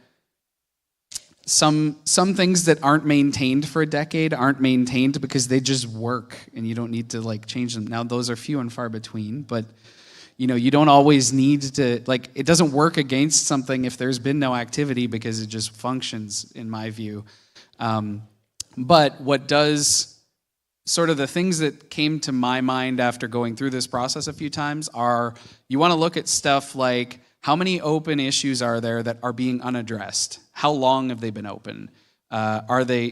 some things that aren't maintained for a decade aren't maintained because they just work and you don't need to like change them. Now those are few and far between, but you don't always need to, like, it doesn't work against something if there's been no activity because it just functions, in my view. But what does, sort of the things that came to my mind after going through this process a few times are, you want to look at stuff like, how many open issues are there that are being unaddressed? How long have they been open? Are they,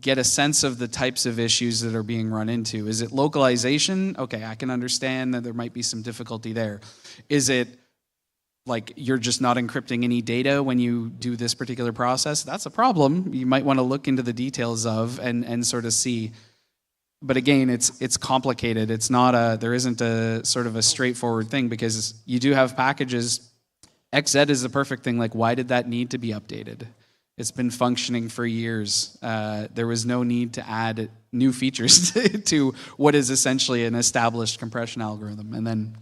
get a sense of the types of issues that are being run into. Is it localization? Okay, I can understand that there might be some difficulty there. Is it like you're just not encrypting any data when you do this particular process? That's a problem you might want to look into the details of and sort of see.
but again, it's complicated. It's not there isn't a sort of a straightforward thing, because you do have packages. XZ is the perfect thing. Like, why did that need to be updated? It's been functioning for years. There was no need to add new features to what is essentially an established compression algorithm. And then,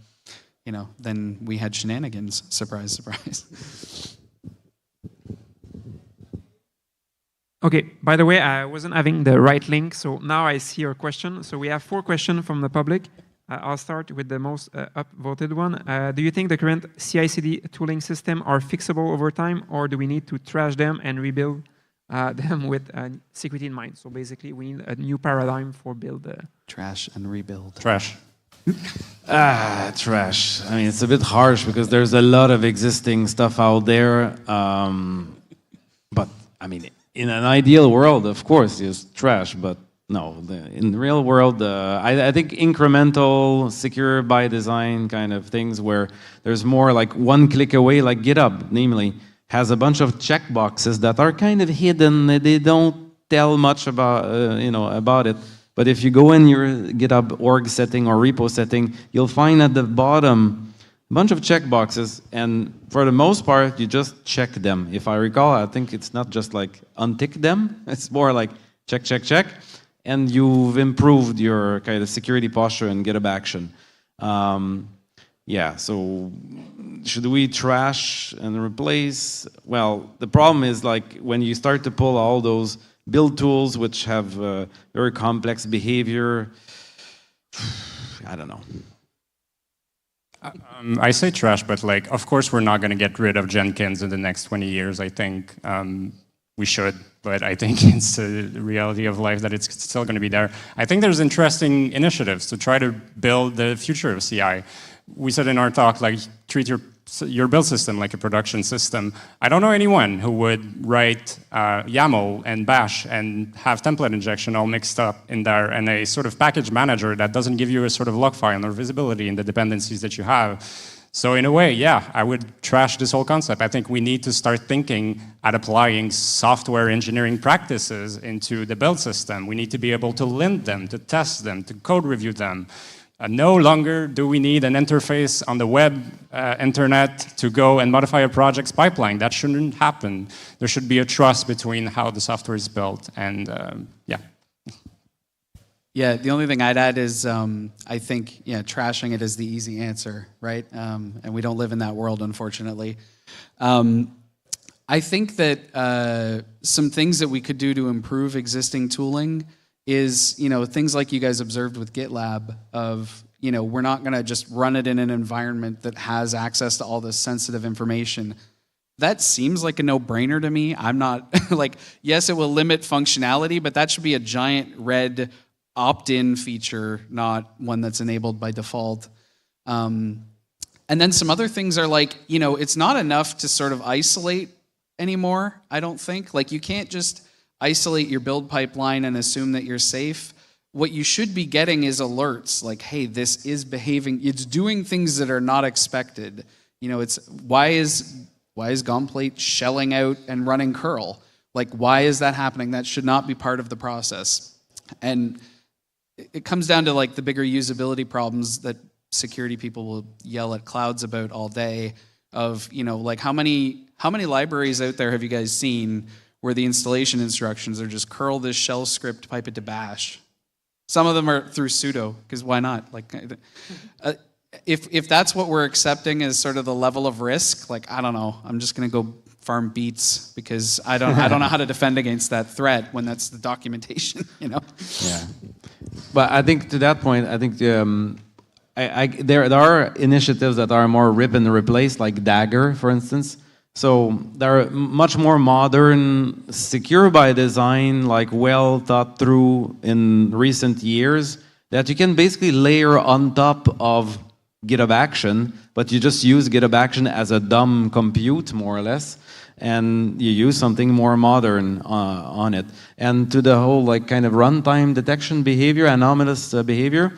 then we had shenanigans. Surprise, surprise.
Okay, by the way, I wasn't having the right link, so now I see your question. So we have 4 questions from the public. I'll start with the most upvoted one. Do you think the current CI/CD tooling system are fixable over time, or do we need to trash them and rebuild them with security in mind? So basically, we need a new paradigm for build.
Trash and rebuild.
Trash.
Trash. I mean, it's a bit harsh because there's a lot of existing stuff out there. But, I mean, in an ideal world, of course, it's trash, but no, in the real world, I think incremental, secure by design kind of things where there's more like one click away, like GitHub, namely, has a bunch of checkboxes that are kind of hidden. They don't tell much about, about it. But if you go in your GitHub org setting or repo setting, you'll find at the bottom a bunch of checkboxes, and for the most part, you just check them. If I recall, I think it's not just like untick them. It's more like check, check, check. And you've improved your kind of security posture and GitHub action. Yeah, so should we trash and replace? Well, the problem is like when you start to pull all those build tools which have very complex behavior, I don't know.
I say trash, but like, of course, we're not going to get rid of Jenkins in the next 20 years. I think we should, but I think it's the reality of life that it's still going to be there. I think there's interesting initiatives to try to build the future of CI. We said in our talk, like, treat your build system like a production system. I don't know anyone who would write YAML and Bash and have template injection all mixed up in there, and a sort of package manager that doesn't give you a sort of log file or visibility in the dependencies that you have. So in a way, yeah, I would trash this whole concept. I think we need to start thinking at applying software engineering practices into the build system. We need to be able to lint them, to test them, to code review them. No longer do we need an interface on the web, internet, to go and modify a project's pipeline. That shouldn't happen. There should be a trust between how the software is built, and yeah.
Yeah, the only thing I'd add is I think, trashing it is the easy answer, right? And we don't live in that world, unfortunately. I think that some things that we could do to improve existing tooling is, things like you guys observed with GitLab of, we're not going to just run it in an environment that has access to all this sensitive information. That seems like a no-brainer to me. I'm not, like, yes, it will limit functionality, but that should be a giant red opt-in feature, not one that's enabled by default. And then some other things are like, it's not enough to sort of isolate anymore, I don't think. Like, you can't just isolate your build pipeline and assume that you're safe. What you should be getting is alerts like, hey, this is behaving, it's doing things that are not expected. It's why is Gomplate shelling out and running curl? Like, why is that happening? That should not be part of the process. And it comes down to like the bigger usability problems that security people will yell at clouds about all day of, like how many libraries out there have you guys seen where the installation instructions are just curl this shell script, pipe it to bash? Some of them are through sudo, because why not? Like, if that's what we're accepting as sort of the level of risk, like, I don't know, I'm just going to go farm beets because I don't know how to defend against that threat when that's the documentation, Yeah.
But I think to that point, I think there are initiatives that are more rip and replace, like Dagger, for instance. So they're much more modern, secure by design, like well thought through in recent years, that you can basically layer on top of GitHub Action, but you just use GitHub Action as a dumb compute, more or less, and you use something more modern on it. And to the whole like kind of runtime detection behavior, anomalous behavior,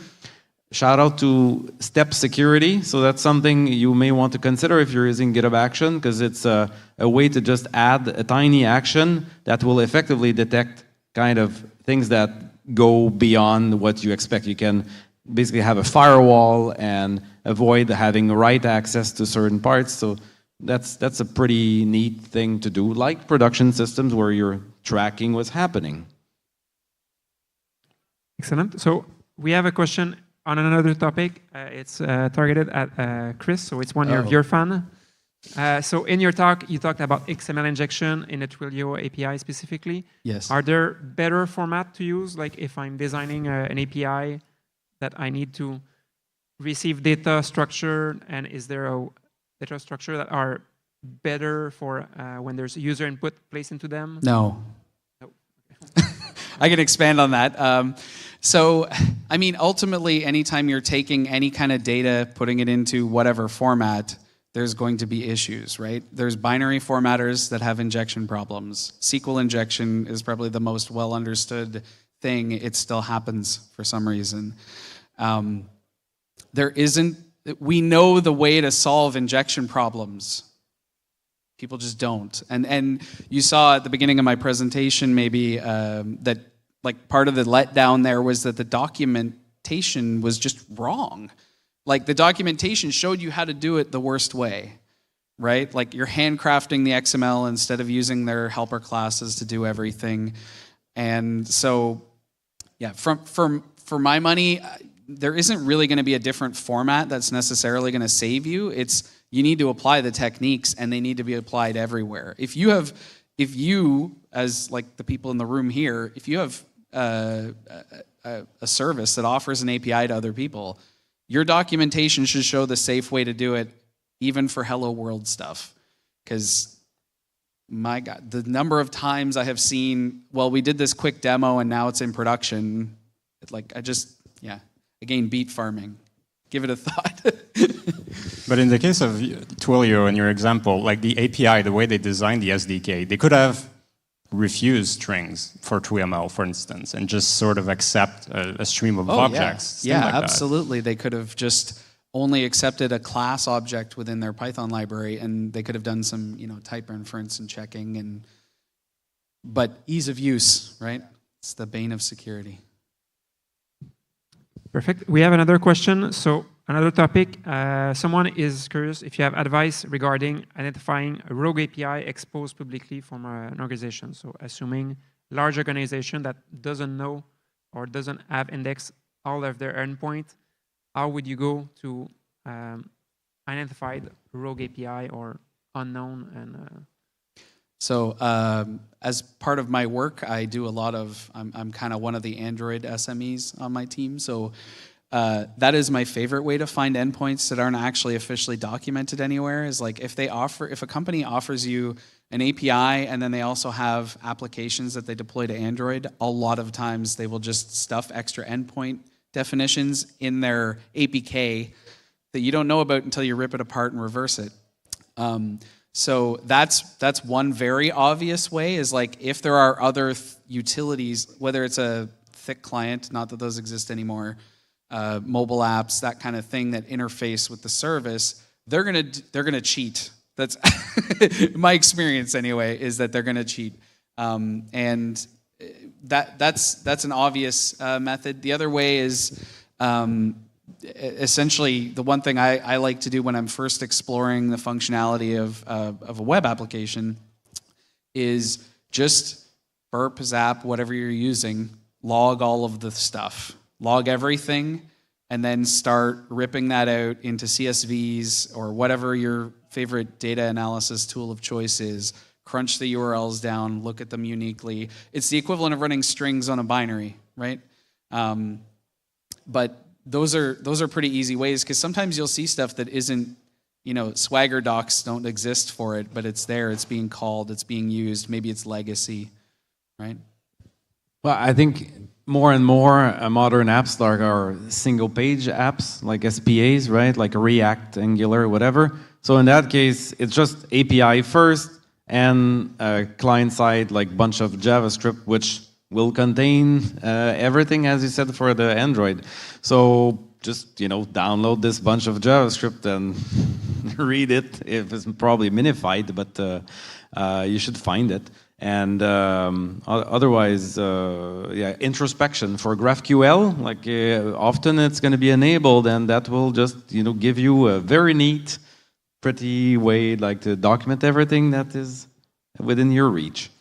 shout out to step security. So that's something you may want to consider if you're using GitHub Action, because it's a way to just add a tiny action that will effectively detect kind of things that go beyond what you expect. You can basically have a firewall and avoid having write access to certain parts. So that's a pretty neat thing to do, like production systems where you're tracking what's happening.
Excellent. So we have a question on another topic. It's targeted at Chris, so it's one of your fan. So in your talk, you talked about XML injection in the Twilio API specifically.
Yes.
Are there better format to use? Like if I'm designing an API that I need to receive data structure, and is there a data structure that are better for when there's user input placed into them?
No. I can expand on that. So, I mean, ultimately, anytime you're taking any kind of data, putting it into whatever format, there's going to be issues, right? There's binary formatters that have injection problems. SQL injection is probably the most well understood thing. It still happens for some reason. We know the way to solve injection problems. People just don't. And you saw at the beginning of my presentation maybe that like part of the letdown there was that the documentation was just wrong. Like the documentation showed you how to do it the worst way, right? Like you're handcrafting the XML instead of using their helper classes to do everything. And so, yeah, for my money, there isn't really going to be a different format that's necessarily going to save you. You need to apply the techniques, and they need to be applied everywhere. If you, as like the people in the room here, if you have a service that offers an API to other people, your documentation should show the safe way to do it, even for Hello World stuff. Because, my God, the number of times I have seen, well, we did this quick demo and now it's in production. Again, beet farming. Give it a thought.
But in the case of Twilio, in your example, like the API, the way they designed the SDK, they could have refused strings for 2ML, for instance, and just sort of accept a stream of objects.
Yeah,
like
absolutely. They could have just only accepted a class object within their Python library, and they could have done some, type inference and checking. But ease of use, right? It's the bane of security.
Perfect. We have another question. So another topic. Someone is curious if you have advice regarding identifying a rogue API exposed publicly from an organization. So assuming large organization that doesn't know or doesn't have indexed all of their endpoint, how would you go to identify the rogue API or unknown?
So as part of my work, I do a lot of, I'm kind of one of the Android SMEs on my team. So that is my favorite way to find endpoints that aren't actually officially documented anywhere, is like if a company offers you an API and then they also have applications that they deploy to Android, a lot of times they will just stuff extra endpoint definitions in their APK that you don't know about until you rip it apart and reverse it. So that's one very obvious way, is like if there are other utilities, whether it's a thick client, not that those exist anymore, mobile apps, that kind of thing that interface with the service, they're gonna cheat. That's my experience anyway, is that they're gonna cheat, and that's an obvious method. The other way is essentially the one thing I like to do when I'm first exploring the functionality of a web application is just burp, zap, whatever you're using, log all of the stuff, log everything, and then start ripping that out into CSVs or whatever your favorite data analysis tool of choice is. Crunch the URLs down, look at them uniquely. It's the equivalent of running strings on a binary, right? But those are pretty easy ways, because sometimes you'll see stuff that isn't, Swagger docs don't exist for it, but it's there, it's being called, it's being used, maybe it's legacy, right?
Well, I think more and more modern apps are single-page apps, like SPAs, right? Like React, Angular, whatever. So in that case, it's just API first and client-side, like bunch of JavaScript, which will contain everything, as you said, for the Android. So just, download this bunch of JavaScript and read it. If it's probably minified, but you should find it. And otherwise, yeah, introspection for GraphQL, like often it's going to be enabled, and that will just give you a very neat, pretty way like to document everything that is within your reach.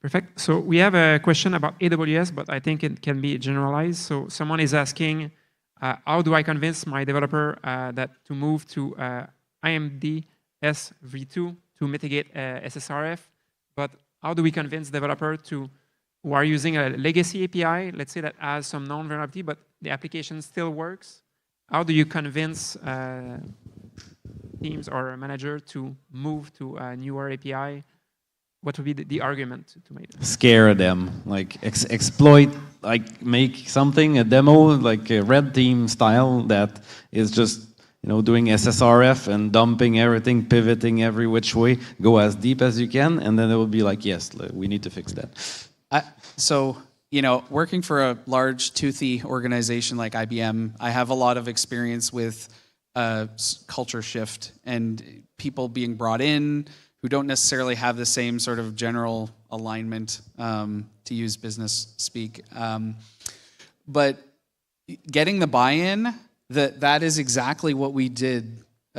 Perfect. So we have a question about AWS, but I think it can be generalized. So someone is asking, how do I convince my developer that to move to IMD SV2 to mitigate SSRF? But how do we convince developer who are using a legacy API, let's say that has some known vulnerability, but the application still works? How do you convince teams or a manager to move to a newer API? What would be the argument to make it?
Scare them, like exploit, like make something, a demo, like a red team style that is just doing SSRF and dumping everything, pivoting every which way, go as deep as you can, and then it will be like, yes, we need to fix that.
So, working for a large, toothy organization like IBM, I have a lot of experience with culture shift and people being brought in who don't necessarily have the same sort of general alignment, to use business speak. But getting the buy-in, that is exactly what we did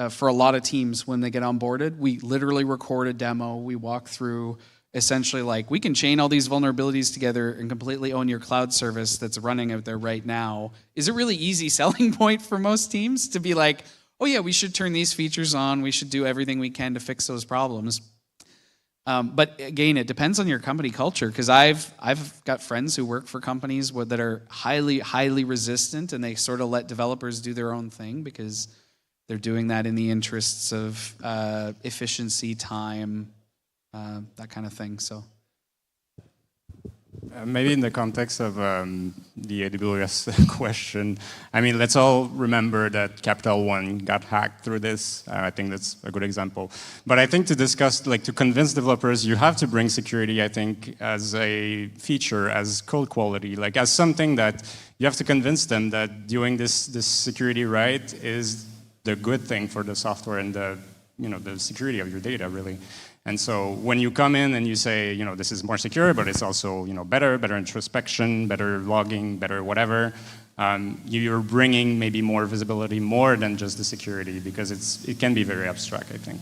for a lot of teams when they get onboarded. We literally record a demo. We walk through essentially like, we can chain all these vulnerabilities together and completely own your cloud service that's running out there right now. Is a really easy selling point for most teams to be like, oh yeah, we should turn these features on. We should do everything we can to fix those problems. But again, it depends on your company culture, because I've got friends who work for companies that are highly resistant, and they sort of let developers do their own thing because they're doing that in the interests of efficiency, time, that kind of thing. So
maybe in the context of the AWS question, I mean, let's all remember that Capital One got hacked through this. I think that's a good example. But I think to discuss, like to convince developers, you have to bring security, I think, as a feature, as code quality, like as something that you have to convince them that doing this security right is the good thing for the software and the security of your data, really. And so when you come in and you say, this is more secure, but it's also, better introspection, better logging, better whatever, you're bringing maybe more visibility, more than just the security, because it can be very abstract, I think.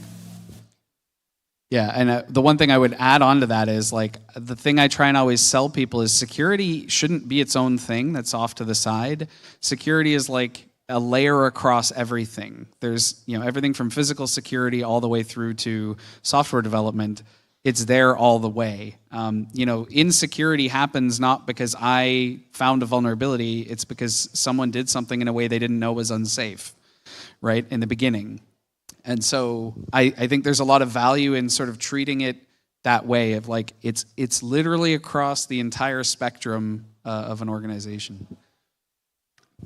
Yeah, and the one thing I would add on to that is, like, the thing I try and always sell people is security shouldn't be its own thing that's off to the side. Security is like a layer across everything. There's everything from physical security all the way through to software development. It's there all the way. Insecurity happens not because I found a vulnerability. It's because someone did something in a way they didn't know was unsafe, right, in the beginning. And so I think there's a lot of value in sort of treating it that way, of like it's literally across the entire spectrum of an organization.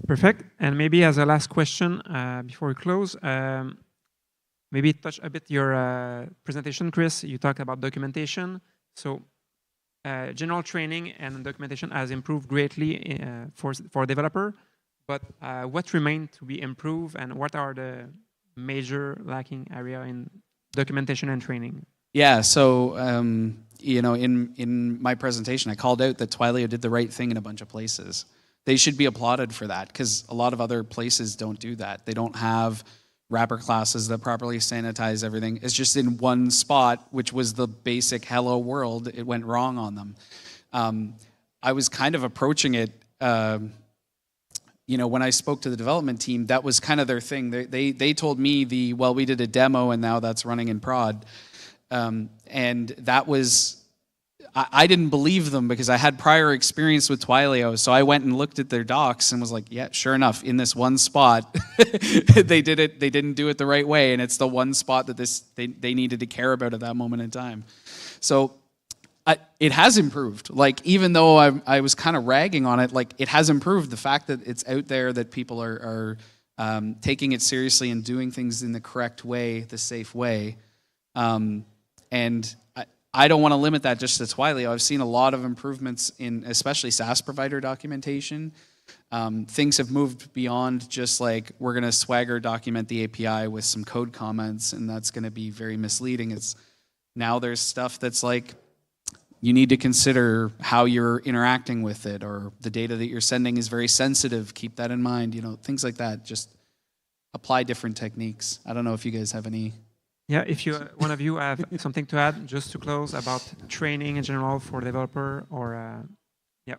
Perfect. And maybe as a last question before we close, maybe touch a bit your presentation, Chris. You talked about documentation. So general training and documentation has improved greatly for developer. But what remains to be improved, and what are the major lacking area in documentation and training?
Yeah. So in my presentation, I called out that Twilio did the right thing in a bunch of places. They should be applauded for that, because a lot of other places don't do that. They don't have wrapper classes that properly sanitize everything. It's just in one spot, which was the basic hello world. It went wrong on them. I was kind of approaching it, when I spoke to the development team, that was kind of their thing. They told me we did a demo and now that's running in prod. And that was... I didn't believe them because I had prior experience with Twilio. So I went and looked at their docs and was like, yeah, sure enough, in this one spot, they didn't do it the right way. And it's the one spot that they needed to care about at that moment in time. So it has improved. Like, even though I was kind of ragging on it, like, it has improved. The fact that it's out there, that people are taking it seriously and doing things in the correct way, the safe way. And I don't want to limit that just to Twilio. I've seen a lot of improvements in especially SaaS provider documentation. Things have moved beyond just like, we're going to Swagger document the API with some code comments, and that's going to be very misleading. Now there's stuff that's like, you need to consider how you're interacting with it, or the data that you're sending is very sensitive. Keep that in mind, things like that. Just apply different techniques. I don't know if you guys have any.
Yeah, if one of you have something to add, just to close, about training in general for developer, or yeah.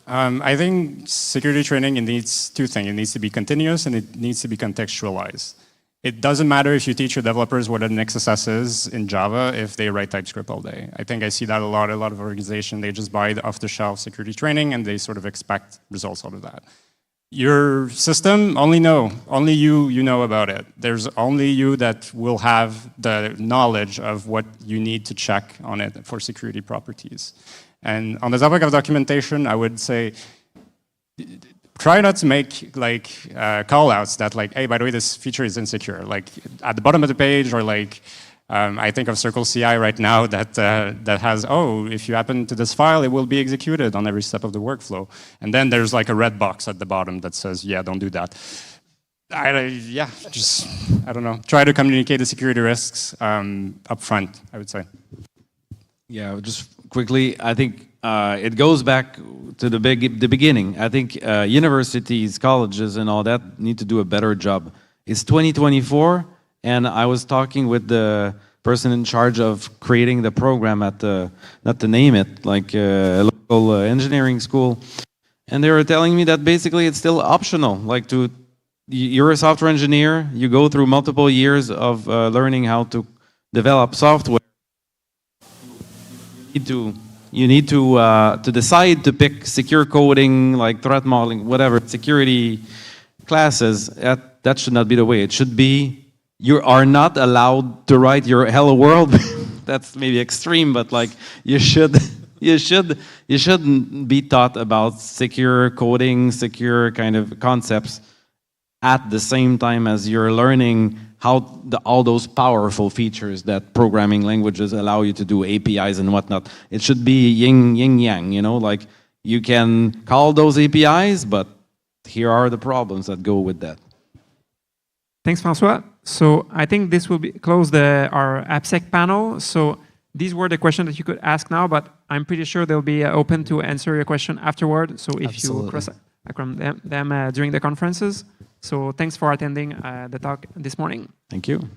I think security training, it needs two things. It needs to be continuous and it needs to be contextualized. It doesn't matter if you teach your developers what an XSS is in Java if they write TypeScript all day. I think I see that a lot of organizations, they just buy the off-the-shelf security training and they sort of expect results out of that. Your system, only you know about it. There's only you that will have the knowledge of what you need to check on it for security properties. And on the topic of documentation, I would say, try not to make call-outs that hey, by the way, this feature is insecure. At the bottom of the page, or I think of Circle CI right now that has, if you happen to this file, it will be executed on every step of the workflow. And then there's a red box at the bottom that says, yeah, don't do that. I don't know. Try to communicate the security risks up front, I would say.
Yeah, just quickly, I think it goes back to the beginning. I think universities, colleges, and all that need to do a better job. It's 2024, and I was talking with the person in charge of creating the program at the, not to name it, a local engineering school, and they were telling me that basically it's still optional. You're a software engineer, you go through multiple years of learning how to develop software. You need to decide to pick secure coding, like threat modeling, whatever, security classes. That should not be the way. It should be, you are not allowed to write your hello world. That's maybe extreme, but you shouldn't be taught about secure coding, secure kind of concepts at the same time as you're learning how all those powerful features that programming languages allow you to do, APIs and whatnot. It should be yin yang, you can call those APIs, but here are the problems that go with that.
Thanks, François. So I think this will close our AppSec panel. So these were the questions that you could ask now, but I'm pretty sure they'll be open to answer your question afterward. So if you cross them during the conferences. So thanks for attending the talk this morning.
Thank you.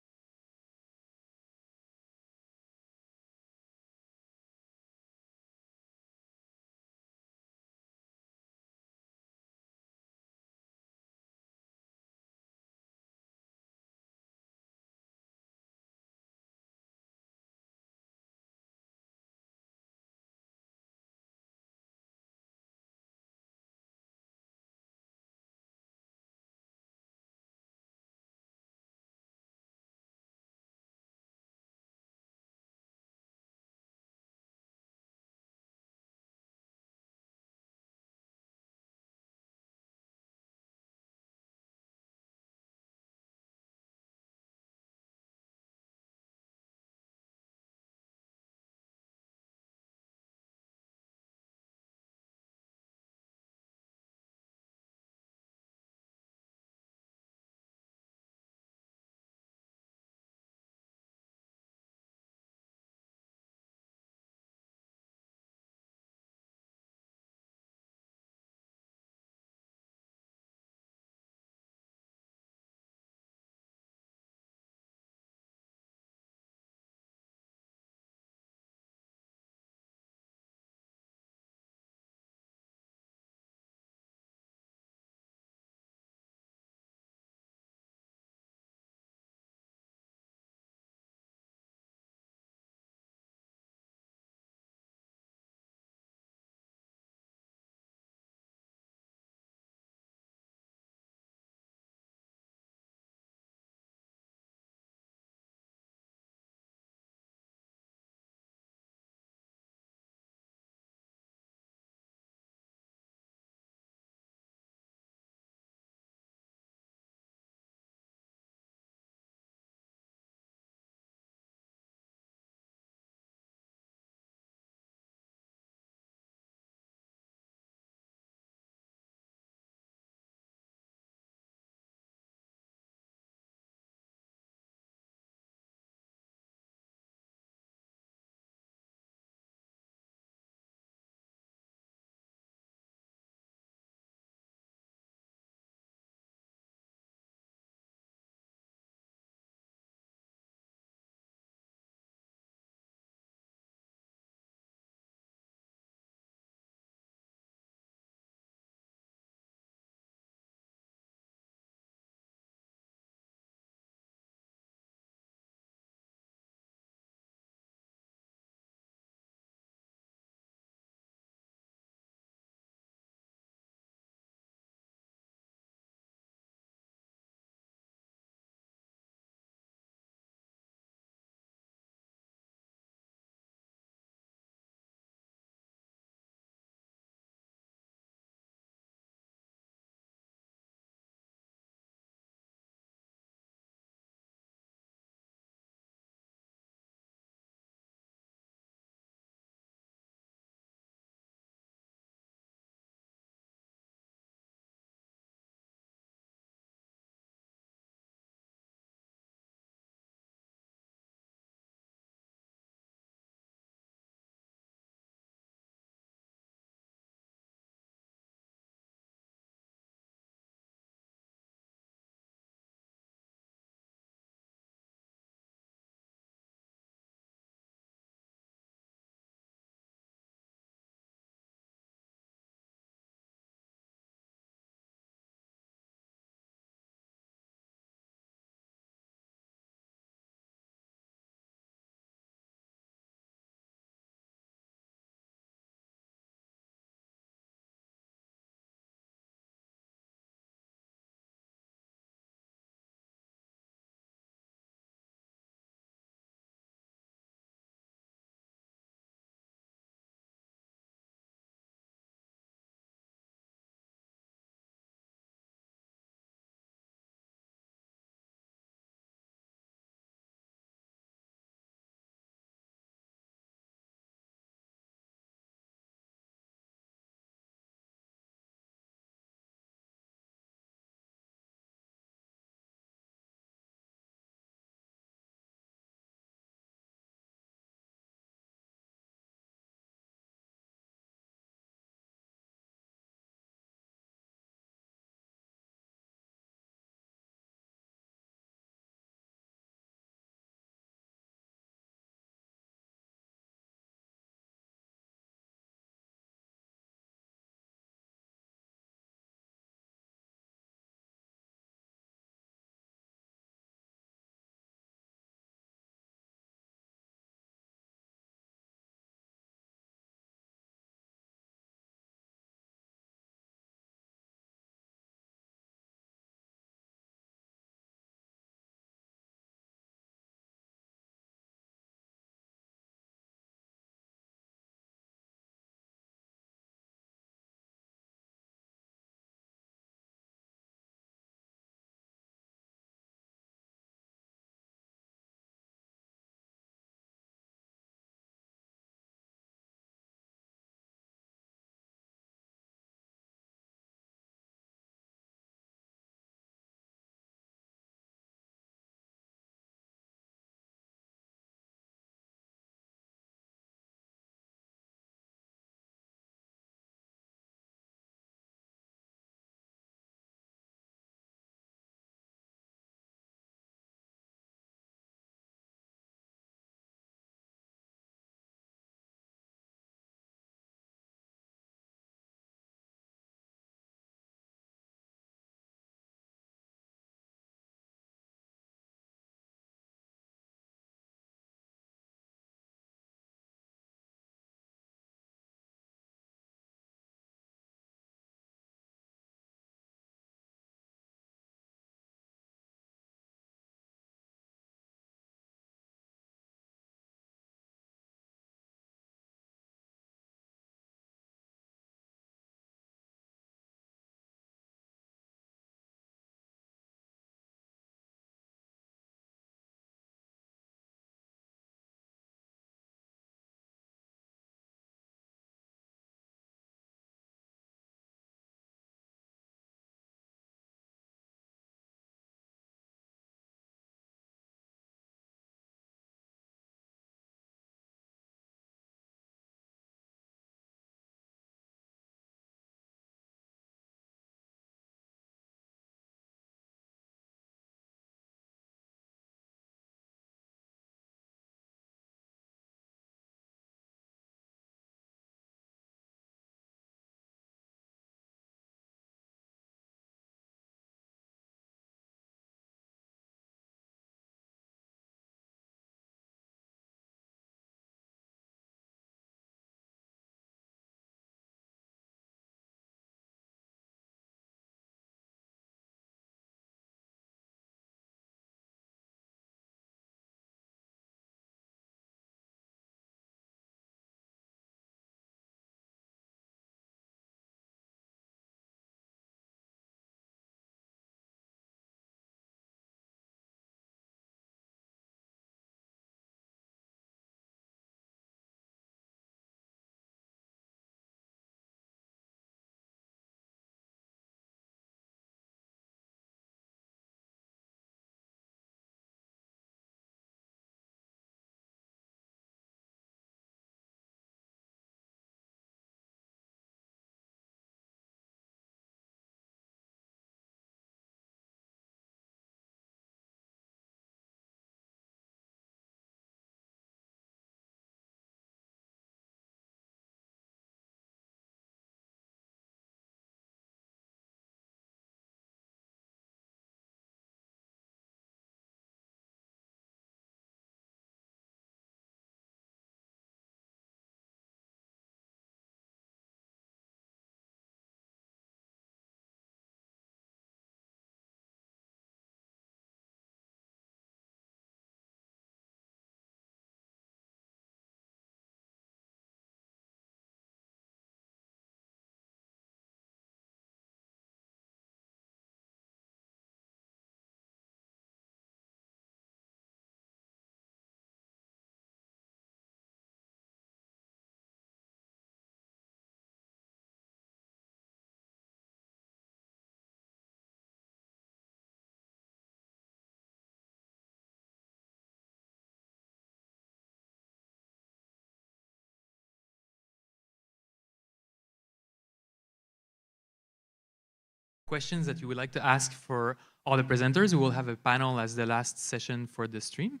questions that you would like to ask for all the presenters. We will have a panel as the last session for the stream.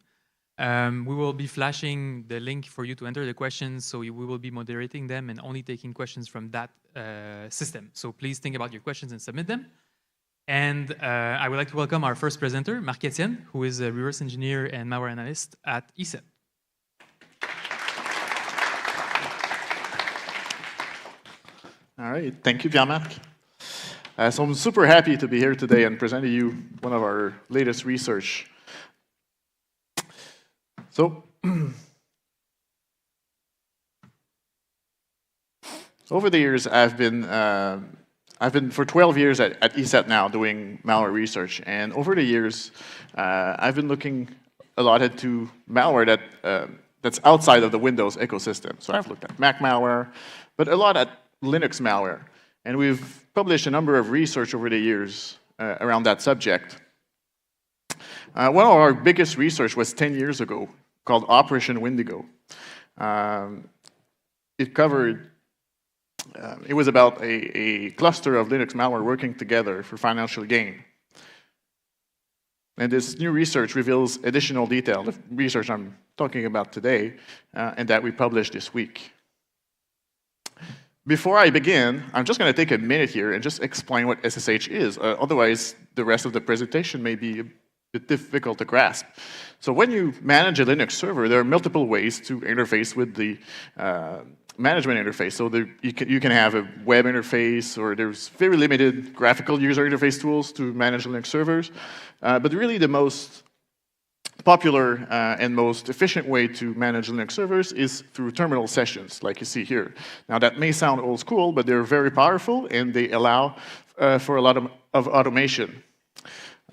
We will be flashing the link for you to enter the questions, so we will be moderating them and only taking questions from that system. So please think about your questions and submit them. And I would like to welcome our first presenter, Marc-Etienne, who is a reverse engineer and malware analyst at ESET.
All right, thank you, Pierre-Marc. So I'm super happy to be here today and present to you one of our latest research. So, over the years, I've been for 12 years at ESET now doing malware research, and over the years, I've been looking a lot into malware that's outside of the Windows ecosystem. So I've looked at Mac malware, but a lot at Linux malware, and we've published a number of research over the years around that subject. One of our biggest research was 10 years ago, called Operation Wendigo. It covered, it was about a cluster of Linux malware working together for financial gain. And this new research reveals additional detail, the research I'm talking about today, and that we published this week. Before I begin, I'm just going to take a minute here and just explain what SSH is. Otherwise, the rest of the presentation may be a bit difficult to grasp. So when you manage a Linux server, there are multiple ways to interface with the management interface. So you can have a web interface, or there's very limited graphical user interface tools to manage Linux servers. But really the most popular and most efficient way to manage Linux servers is through terminal sessions, like you see here. Now that may sound old school, but they're very powerful and they allow for a lot of automation.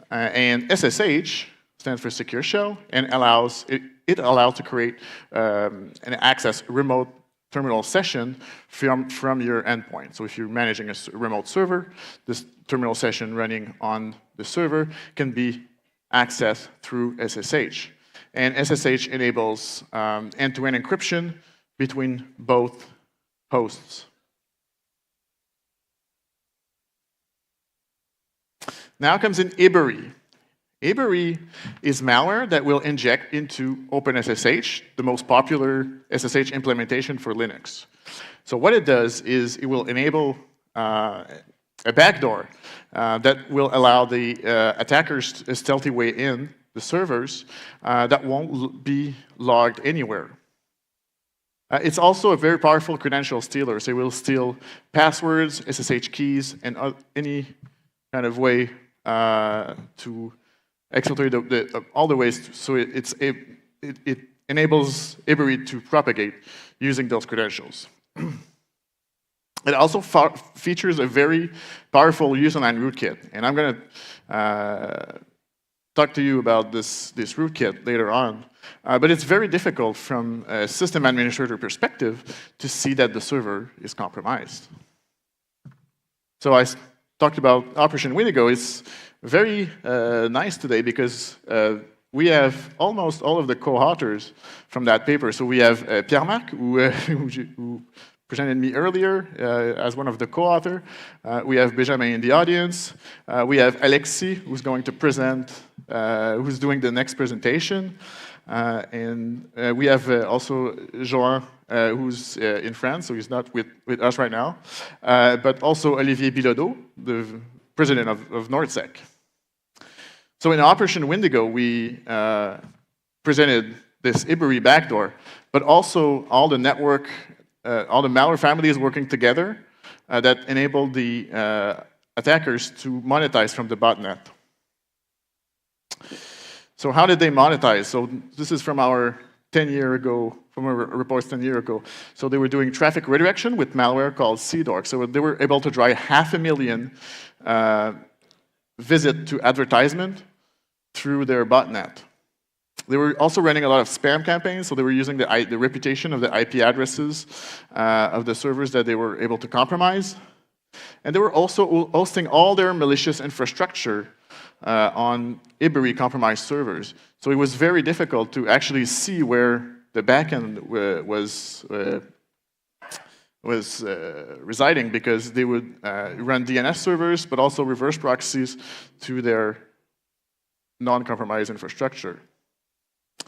And SSH stands for Secure Shell, and it allows to create and access remote terminal session from your endpoint. So if you're managing a remote server, this terminal session running on the server can be accessed through SSH. And SSH enables end-to-end encryption between both hosts. Now comes in Ville-Marie. Ville-Marie is malware that will inject into OpenSSH, the most popular SSH implementation for Linux. So what it does is it will enable a backdoor that will allow the attackers a stealthy way in the servers that won't be logged anywhere. It's also a very powerful credential stealer, so it will steal passwords, SSH keys, and any kind of way to exfiltrate all the ways. So it enables Ville-Marie to propagate using those credentials. It also features a very powerful userland rootkit, and I'm going to talk to you about this rootkit later on. But it's very difficult from a system administrator perspective to see that the server is compromised. So I talked about Operation Wendigo. It's very nice today because we have almost all of the co-authors from that paper. So we have Pierre-Marc, who presented me earlier as one of the co-authors. We have Benjamin in the audience. We have Alexis, who's going to present, who's doing the next presentation. And we have also Joan, who's in France, so he's not with us right now. But also Olivier Bilodeau, the president of NorthSec. So in Operation Wendigo, we presented this Ville-Marie backdoor, but also all the network, all the malware families working together that enabled the attackers to monetize from the botnet. So how did they monetize? So this is from our 10-year ago, from our reports 10 years ago. So they were doing traffic redirection with malware called CDORC. So they were able to drive 500,000 visit to advertisement through their botnet. They were also running a lot of spam campaigns, so they were using the reputation of the IP addresses of the servers that they were able to compromise. And they were also hosting all their malicious infrastructure on Ville-Marie compromised servers. So it was very difficult to actually see where the backend was residing, because they would run DNS servers, but also reverse proxies to their non-compromised infrastructure.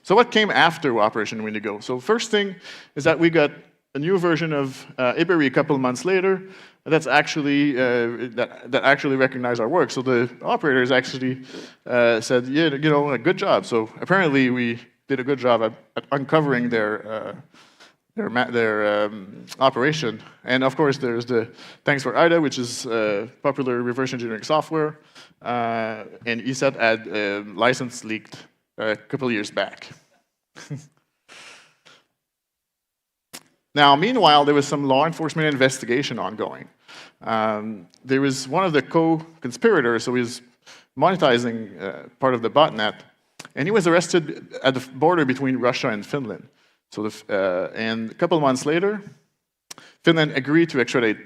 So what came after Operation Windigo? So first thing is that we got a new version of Ibery a couple of months later that's actually that actually recognized our work. So the operators actually said, yeah, you know, good job. So apparently we did a good job at uncovering their operation. And of course, there's the thanks for IDA, which is popular reverse engineering software. And ESET had a license leaked a couple of years back. Now, meanwhile, there was some law enforcement investigation ongoing. There was one of the co-conspirators, so he was monetizing part of the botnet, and he was arrested at the border between Russia and Finland. So, and a couple of months later, Finland agreed to extradite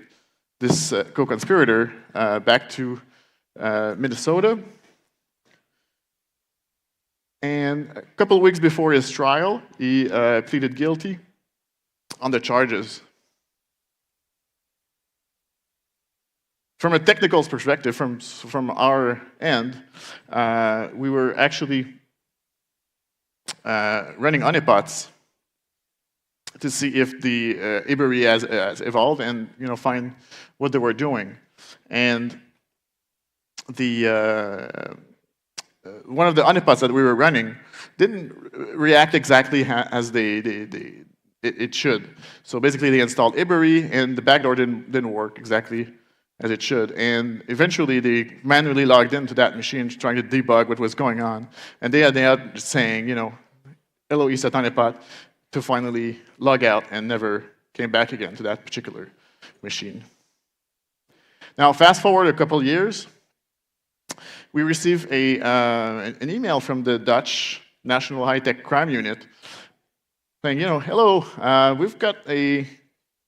this co-conspirator back to Minnesota. And a couple of weeks before his trial, he pleaded guilty on the charges. From a technical perspective, from our end, we were actually running honeypots to see if the Ibery has evolved and find what they were doing. And the one of the honeypots that we were running didn't react exactly as it should. So basically, they installed Ibery, and the backdoor didn't work exactly as it should. And eventually, they manually logged into that machine trying to debug what was going on. And they had saying, hello, ESET honeypot, to finally log out and never came back again to that particular machine. Now, fast forward a couple years, we received an email from the Dutch National High-Tech Crime Unit saying, hello, we've got a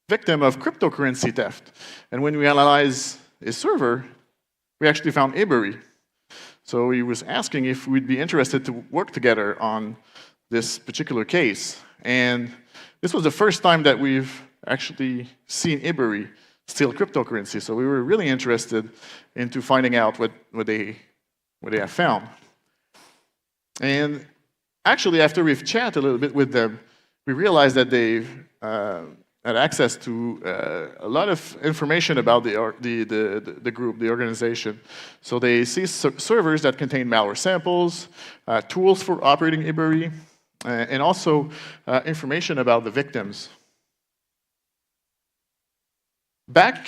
victim of cryptocurrency theft. And when we analyzed his server, we actually found Ibery. So he was asking if we'd be interested to work together on this particular case. And this was the first time that we've actually seen Ibery steal cryptocurrency. So we were really interested into finding out what they have found. And actually, after we've chatted a little bit with them, we realized that they've had access to a lot of information about the group, the organization. So they see servers that contain malware samples, tools for operating Ibery, and also information about the victims. Back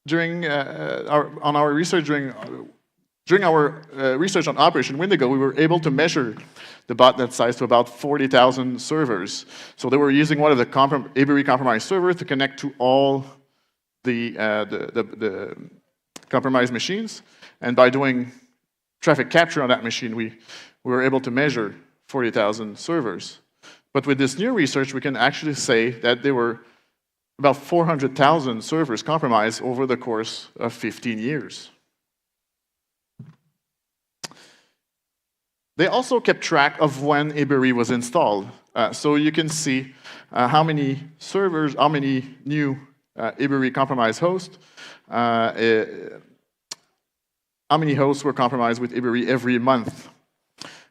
during our research during our research on Operation Windigo, we were able to measure the botnet size to about 40,000 servers. So they were using one of the Ibery compromised servers to connect to all the compromised machines. And by doing traffic capture on that machine, we were able to measure 40,000 servers. But with this new research, we can actually say that there were about 400,000 servers compromised over the course of 15 years. They also kept track of when Ibery was installed. So you can see how many servers, how many new Ibery compromised hosts, how many hosts were compromised with Ibery every month.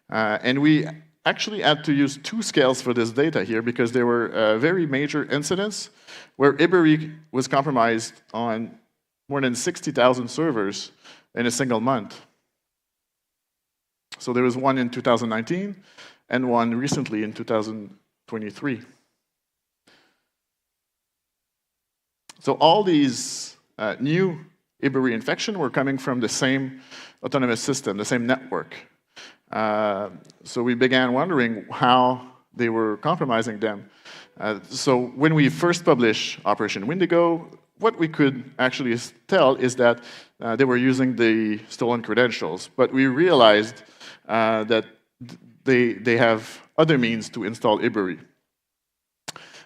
And we actually had to use two scales for this data here because there were very major incidents where Ibery was compromised on more than 60,000 servers in a single month. So there was one in 2019 and one recently in 2023. So all these new Ibery infections were coming from the same autonomous system, the same network. So we began wondering how they were compromising them. So when we first published Operation Windigo, what we could actually tell is that they were using the stolen credentials, but we realized that they have other means to install Ibery.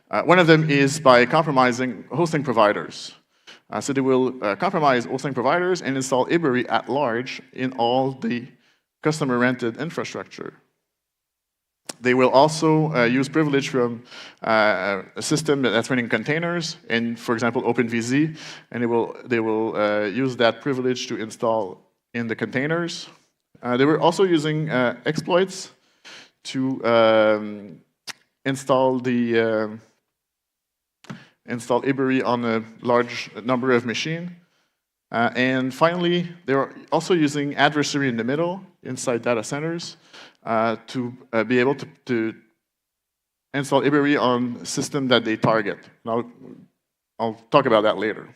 One of them is by compromising hosting providers. So they will compromise hosting providers and install Ibery at large in all the customer-rented infrastructure. They will also use privilege from a system that's running containers, and for example, OpenVZ, and they will use that privilege to install in the containers. They were also using exploits to install Ibery on a large number of machines. And finally, they were also using adversary in the middle inside data centers to be able to install Ibery on system that they target. I'll talk about that later.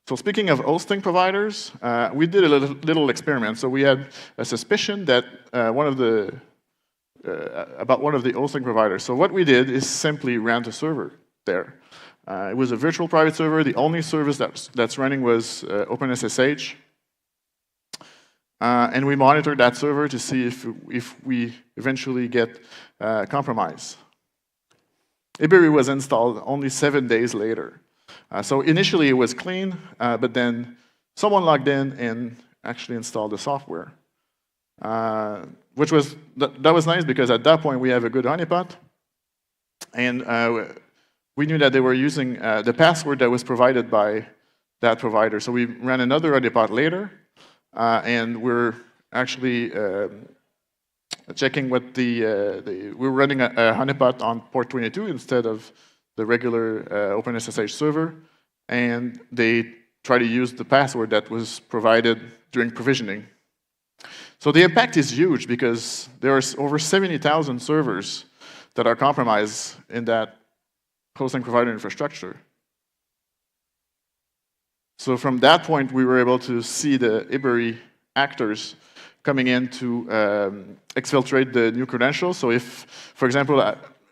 So speaking of hosting providers, we did a little experiment. So we had a suspicion that about one of the hosting providers. So what we did is simply ran the server there. It was a virtual private server. The only service that's running was OpenSSH. And we monitored that server to see if we eventually get compromised. Ibery was installed only 7 days later. So initially it was clean, but then someone logged in and actually installed the software. Which was, that was nice because at that point we have a good honeypot. And we knew that they were using the password that was provided by that provider. So we ran another honeypot later, and we're actually checking what we're running a honeypot on port 22 instead of the regular OpenSSH server, and they try to use the password that was provided during provisioning. So the impact is huge because there are over 70,000 servers that are compromised in that hosting provider infrastructure. So from that point, we were able to see the Ibery actors coming in to exfiltrate the new credentials. So if, for example,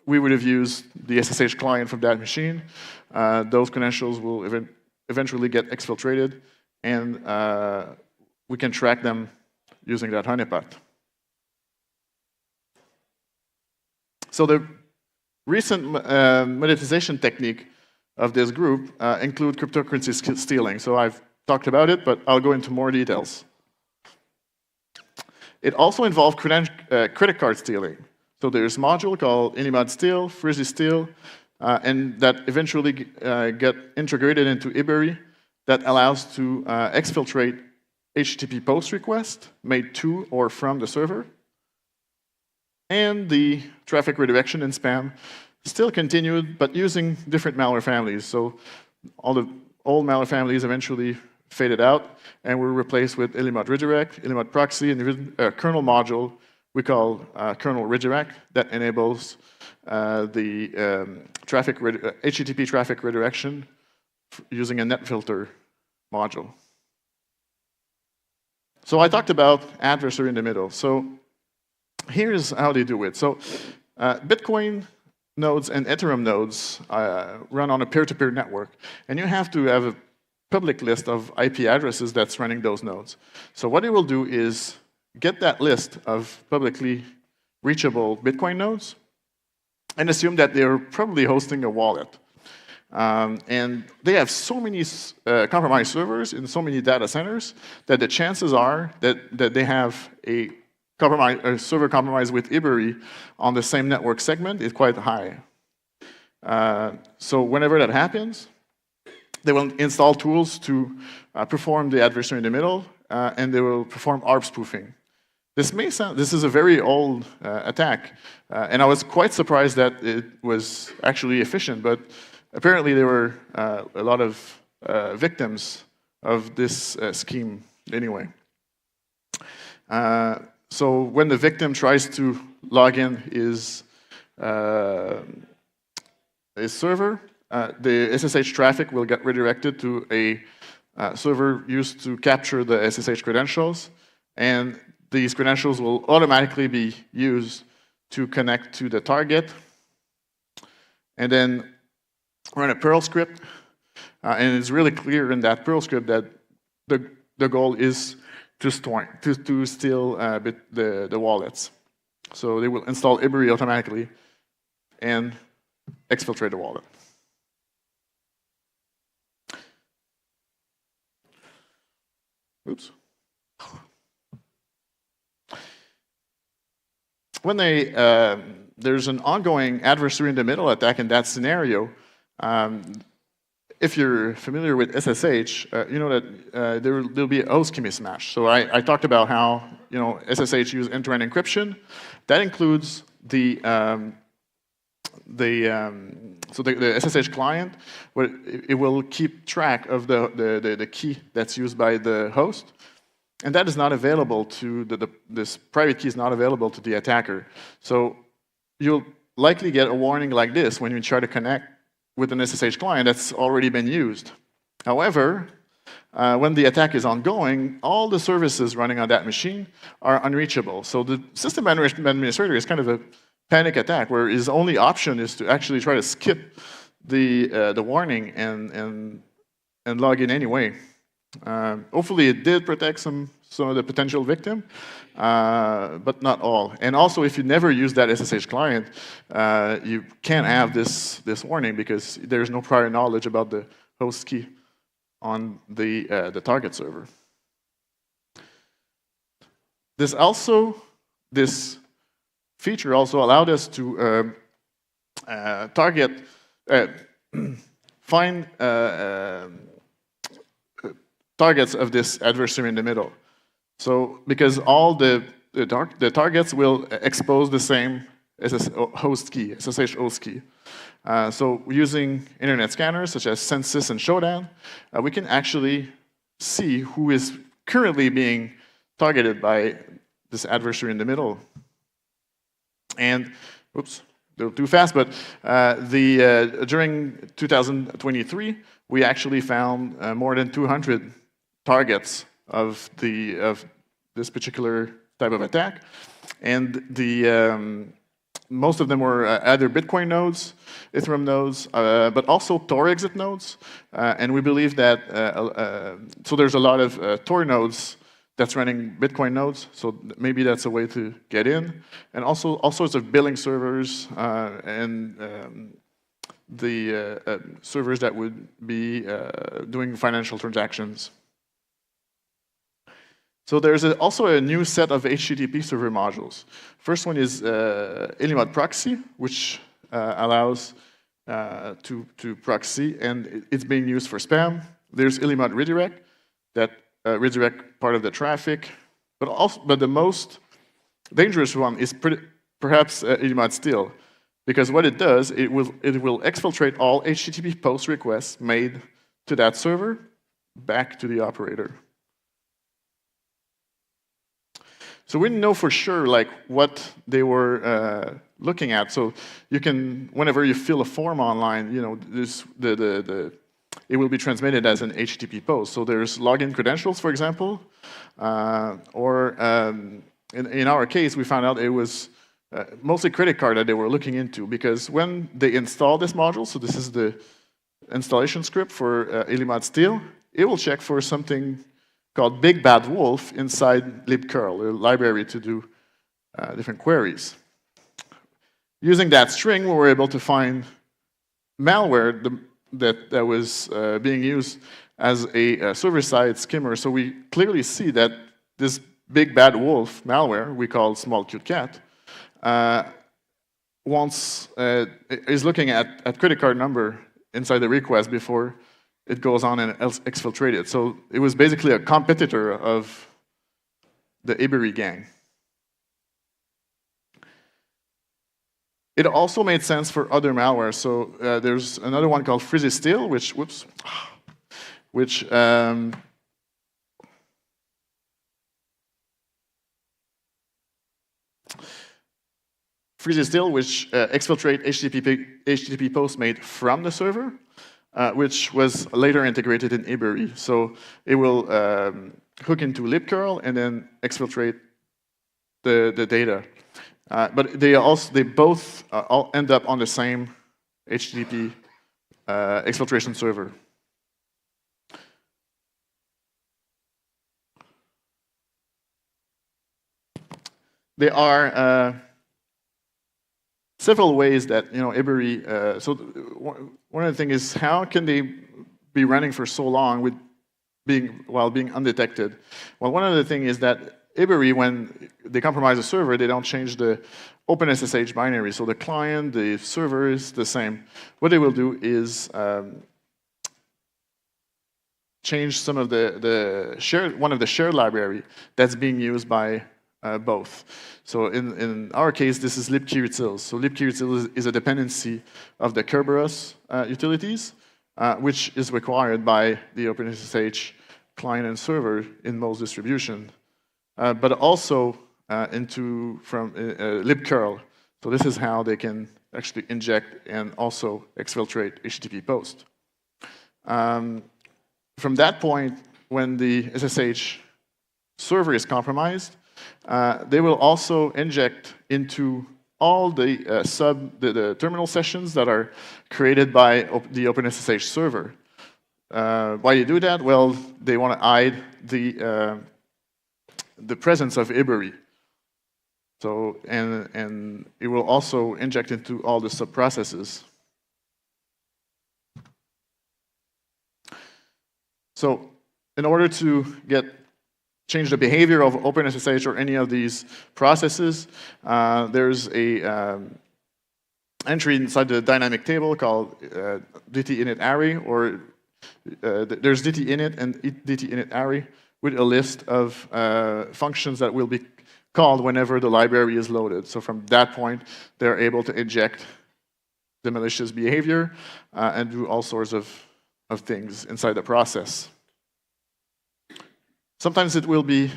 we would have used the SSH client from that machine, those credentials will eventually get exfiltrated, and we can track them using that honeypot. So the recent monetization technique of this group include cryptocurrency stealing. So I've talked about it, but I'll go into more details. It also involved credit card stealing. So there's a module called AnyMod Steal, Frizzy Steal, and that eventually get integrated into Ibery that allows to exfiltrate HTTP post requests made to or from the server. And the traffic redirection and spam still continued, but using different malware families. So all the old malware families eventually faded out and were replaced with Illimod Redirect, Illimod Proxy, and a kernel module we call kernel redirect that enables the HTTP traffic redirection using a net filter module. So I talked about adversary in the middle. So here's how they do it. So Bitcoin nodes and Ethereum nodes run on a peer-to-peer network. And you have to have a public list of IP addresses that's running those nodes. So what it will do is get that list of publicly reachable Bitcoin nodes and assume that they're probably hosting a wallet. And they have so many compromised servers in so many data centers that the chances are that they have a server compromised with Ibery on the same network segment is quite high. So whenever that happens, they will install tools to perform the adversary in the middle, and they will perform ARP spoofing. This is a very old attack, and I was quite surprised that it was actually efficient, but apparently there were a lot of victims of this scheme anyway. So when the victim tries to log in his server, the SSH traffic will get redirected to a server used to capture the SSH credentials, and these credentials will automatically be used to connect to the target, and then run a Perl script, and it's really clear in that Perl script that the goal is to steal the wallets. So they will install Ibery automatically and exfiltrate the wallet. Oops. when there's an ongoing adversary in the middle attack in that scenario, if you're familiar with SSH, you know that there'll be a host key mismatch. So I talked about how SSH use end-to-end encryption. That includes the SSH client, where it will keep track of the key that's used by the host, and that is not available to this private key is not available to the attacker. So you'll likely get a warning like this when you try to connect with an SSH client that's already been used. However, when the attack is ongoing, all the services running on that machine are unreachable. So the system administrator is kind of a panic attack where his only option is to actually try to skip the warning and log in anyway. Hopefully it did protect some of the potential victim, but not all. And also, if you never use that SSH client, you can't have this warning because there's no prior knowledge about the host key on the target server. This feature also allowed us to find targets of this adversary in the middle. So because all the targets will expose the same SSH host key. So using internet scanners such as Census and Shodan, we can actually see who is currently being targeted by this adversary in the middle. And, oops, a little too fast, but during 2023, we actually found more than 200 targets of this particular type of attack, and most of them were either Bitcoin nodes, Ethereum nodes, but also Tor exit nodes, and we believe that so there's a lot of Tor nodes that's running Bitcoin nodes, so maybe that's a way to get in, and also all sorts of billing servers and the servers that would be doing financial transactions. So there's also a new set of HTTP server modules. First one is Illimod Proxy, which allows to proxy, and it's being used for spam. There's Illimod Redirect, that redirect part of the traffic, but the most dangerous one is perhaps Illimod Steal, because what it does, it will exfiltrate all HTTP post requests made to that server back to the operator. So we didn't know for sure what they were looking at. So you can, whenever you fill a form online, it will be transmitted as an HTTP post. So there's login credentials, for example, or in our case, we found out it was mostly credit card that they were looking into, because when they install this module, so this is the installation script for Illimod Steal, it will check for something called Big Bad Wolf inside libcurl, a library to do different queries. Using that string, we were able to find malware that was being used as a server-side skimmer. So we clearly see that this Big Bad Wolf malware, we call Small Cute Cat, is looking at credit card number inside the request before it goes on and exfiltrate it. So it was basically a competitor of the Ville-Marie gang. It also made sense for other malware. So there's another one called Frizzy Steal, which exfiltrate HTTP posts made from the server, which was later integrated in Ville-Marie. So it will hook into libcurl and then exfiltrate the data. But they both all end up on the same HTTP exfiltration server. There are several ways that Ville-Marie. So one of the things is, how can they be running for so long while being undetected? Well, one of the things is that Ibery, when they compromise a server, they don't change the OpenSSH binary. So the client, the server is the same. What they will do is change some of one of the shared library that's being used by both. So in our case, this is libkeyutils. So libkeyutils is a dependency of the Kerberos utilities, which is required by the OpenSSH client and server in most distribution, but also from libcurl. So this is how they can actually inject and also exfiltrate HTTP post. From that point, when the SSH server is compromised, they will also inject into all the the terminal sessions that are created by the OpenSSH server. Why you do that? Well, they want to hide the presence of Ibery. So and it will also inject into all the sub-processes. So in order to change the behavior of OpenSSH or any of these processes, there's a entry inside the dynamic table called DT-init array, or there's DT-init and DT-init array with a list of functions that will be called whenever the library is loaded. So from that point, they're able to inject the malicious behavior and do all sorts of things inside the process. Sometimes it will be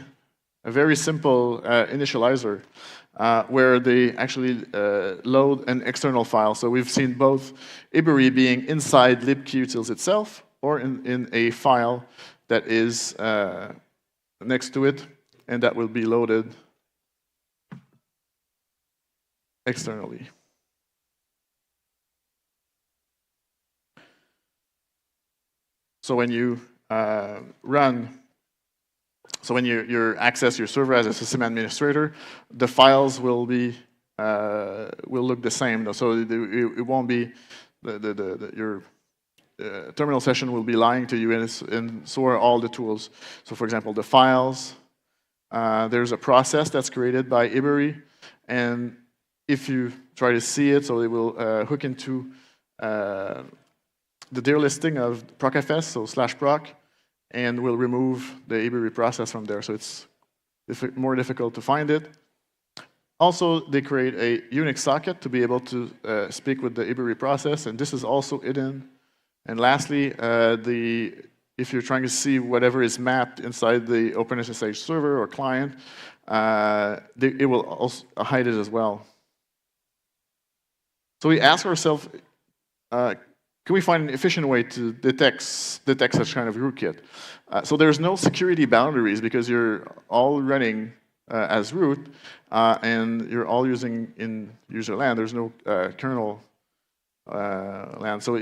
a very simple initializer where they actually load an external file. So we've seen both Ibery being inside libkeyutils itself or in a file that is next to it, and that will be loaded externally. So when you when you access your server as a system administrator, the files will look the same. So it won't be your terminal session will be lying to you, and so are all the tools. So for example, the files. There's a process that's created by Ibery, and if you try to see it, so it will hook into the dir listing of procfs, so /proc, and will remove the Ibery process from there, so it's more difficult to find it. Also, they create a Unix socket to be able to speak with the Ibery process, and this is also hidden. And lastly, if you're trying to see whatever is mapped inside the OpenSSH server or client, it will also hide it as well. So we ask ourselves, can we find an efficient way to detect such kind of rootkit? So there's no security boundaries because you're all running as root, and you're all using in user land. There's no kernel land, so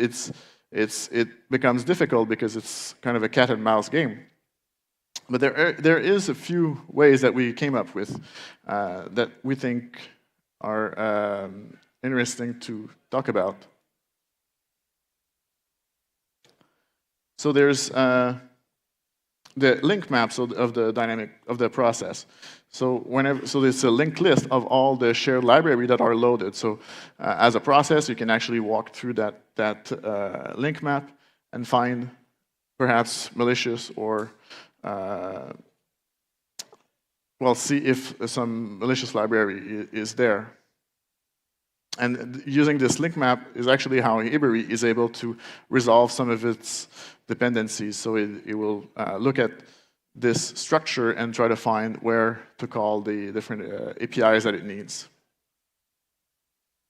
it becomes difficult because it's kind of a cat and mouse game. But there is a few ways that we came up with that we think are interesting to talk about. So there's the link maps of the process. So there's a linked list of all the shared library that are loaded. So as a process, you can actually walk through that link map and find perhaps malicious or see if some malicious library is there. And using this link map is actually how Ibery is able to resolve some of its dependencies. So it will look at this structure and try to find where to call the different APIs that it needs.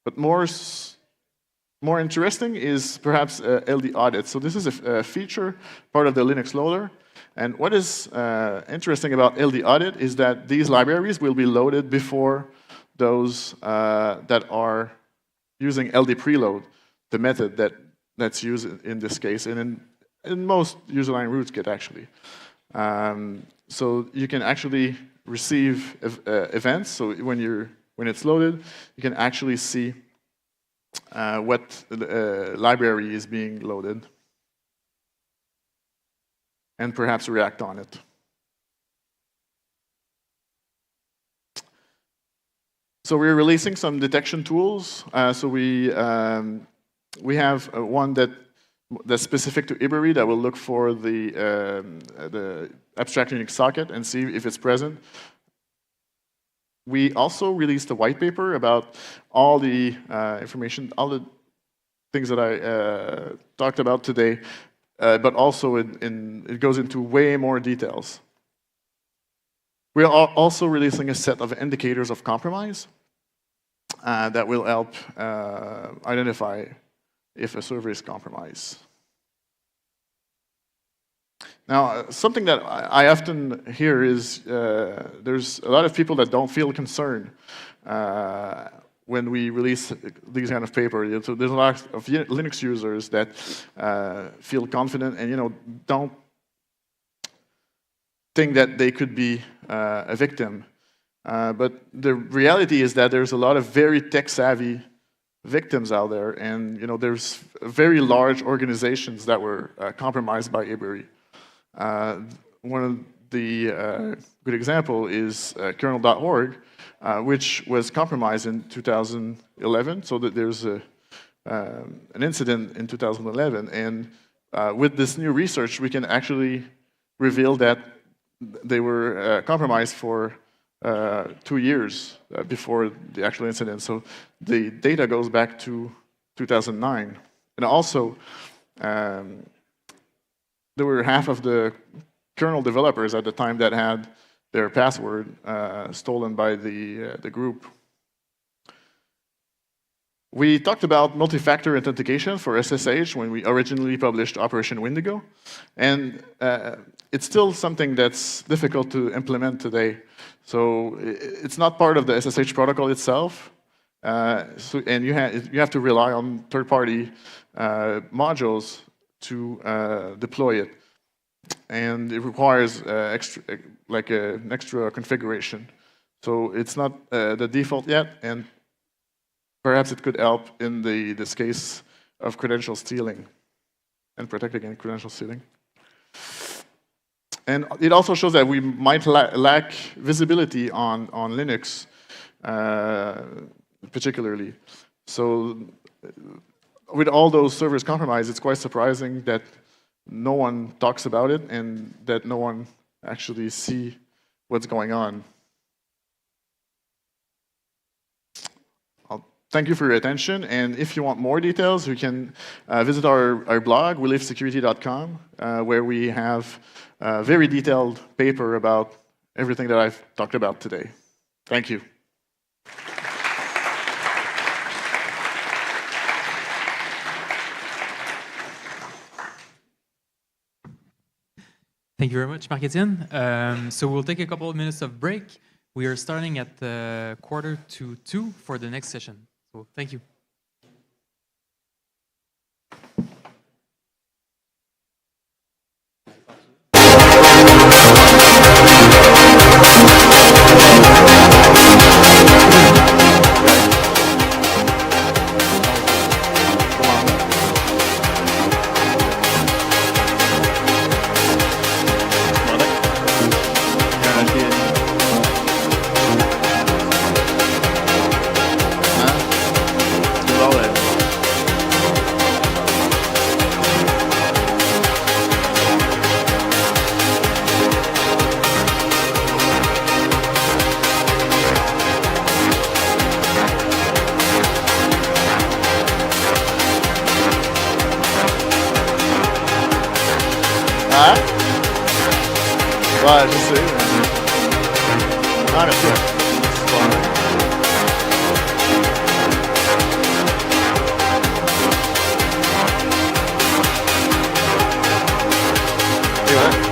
But more interesting is perhaps LD audit. So this is a feature, part of the Linux loader. And what is interesting about LD audit is that these libraries will be loaded before those that are using LD preload, the method that's used in this case, and in most userline rootkit actually. So you can actually receive events. So when it's loaded, you can actually see what library is being loaded, and perhaps react on it. So we're releasing some detection tools. So we have one that's specific to Ibery that will look for the abstract Unix socket and see if it's present. We also released a white paper about all the information, all the things that I talked about today, but also it goes into way more details. We are also releasing a set of indicators of compromise that will help identify if a server is compromised. Now, something that I often hear is there's a lot of people that don't feel concerned when we release these kind of paper. So there's a lot of Linux users that feel confident and don't think that they could be a victim. But the reality is that there's a lot of very tech-savvy victims out there, and there's very large organizations that were compromised by Ibery. One of the good example is kernel.org, which was compromised in 2011. So that there's an incident in 2011, and with this new research, we can actually reveal that they were compromised for 2 years before the actual incident. So the data goes back to 2009. And also, there were half of the kernel developers at the time that had their password stolen by the group. We talked about multi-factor authentication for SSH when we originally published Operation Windigo. And it's still something that's difficult to implement today. So it's not part of the SSH protocol itself. And you have to rely on third-party modules to deploy it. And it requires an extra configuration. So it's not the default yet, and perhaps it could help in this case of credential stealing and protect against credential stealing. And it also shows that we might lack visibility on Linux, particularly. So with all those servers compromised, it's quite surprising that no one talks about it and that no one actually see what's going on. Thank you for your attention, and if you want more details, you can visit our blog, welivesecurity.com, where we have a very detailed paper about everything that I've talked about today. Thank you.
Thank you very much, Marc-Etienne. So we'll take a couple of minutes of break. We are starting at 1:45 for the next session. So thank you.
Ouais, je sais. Ah, merci. Et ouais.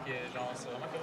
genre, c'est vraiment cool.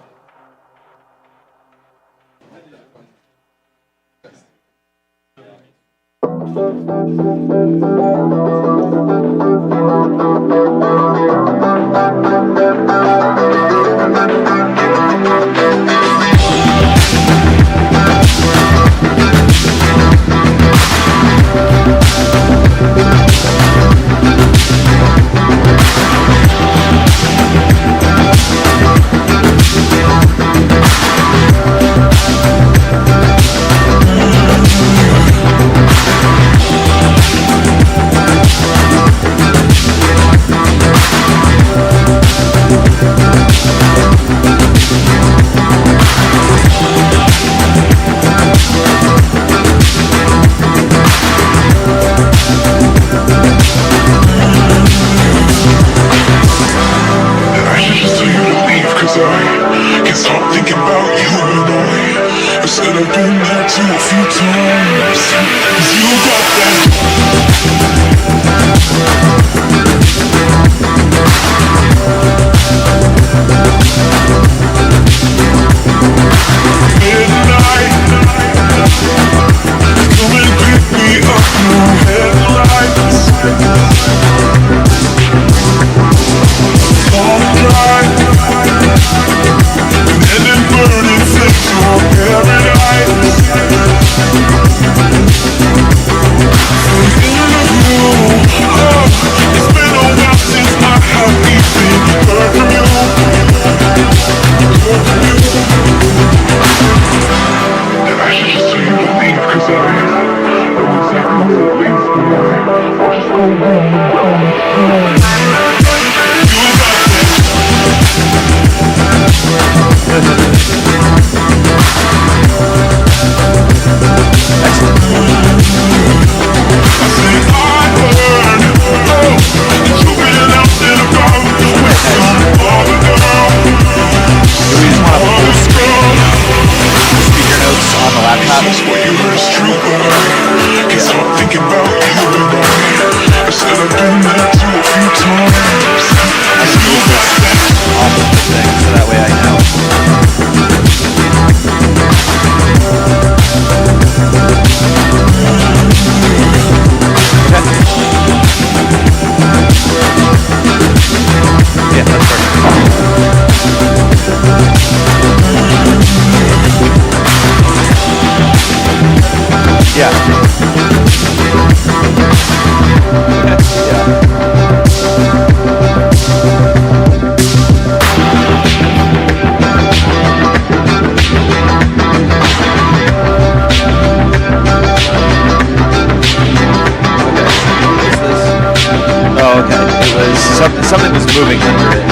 Something was moving under it.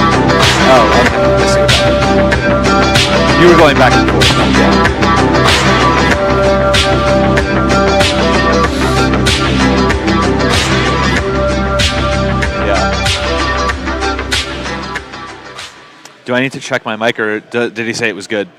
Oh, okay. I see what happened. You were going back and forth. Yeah. Do I need to check my mic, or did he say it was good?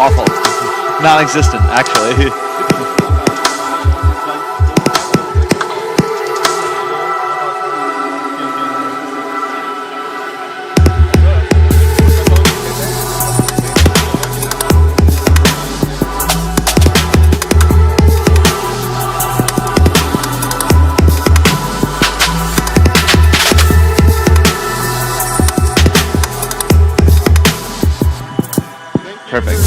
Awful. Non-existent, actually. Perfect.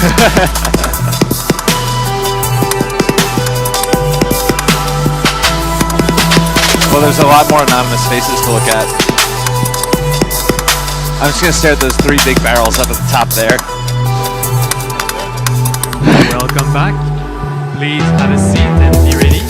Well, there's a lot more anonymous faces to look at. I'm just going to stare at those 3 big barrels up at the top there.
Welcome back. Please have a seat and be ready.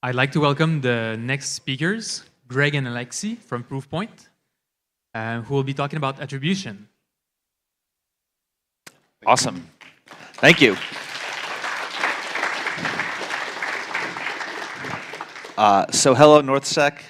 I'd like to welcome the next speakers, Greg and Alexi from Proofpoint, who will be talking about attribution.
Awesome. Thank you. So hello, NorthSec.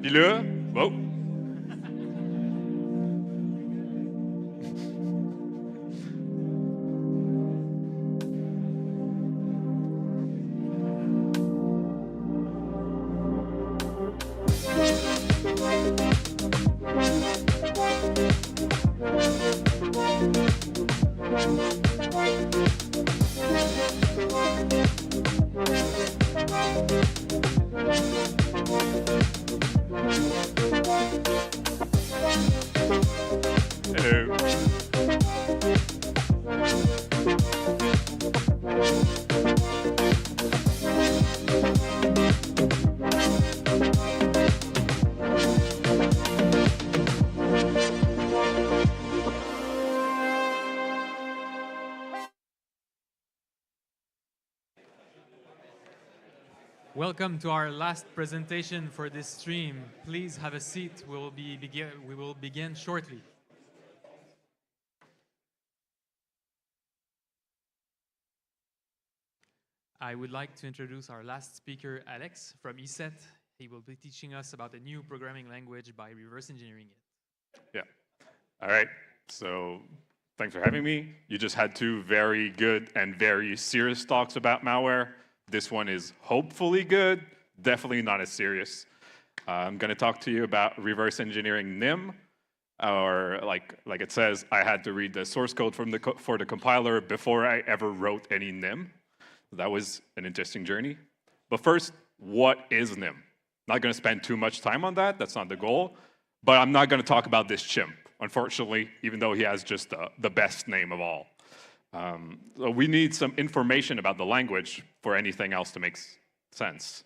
Puis là, oh.
Welcome to our last presentation for this stream. Please have a seat. We will begin shortly. I would like to introduce our last speaker, Alex, from ESET. He will be teaching us about a new programming language by reverse engineering it.
Yeah. All right. So thanks for having me. You just had two very good and very serious talks about malware. This one is hopefully good, definitely not as serious. I'm going to talk to you about reverse engineering NIM, or like it says, I had to read the source code for the compiler before I ever wrote any NIM. That was an interesting journey. But first, what is NIM? Not going to spend too much time on that. That's not the goal. But I'm not going to talk about this chimp, unfortunately, even though he has just the best name of all. So we need some information about the language for anything else to make sense.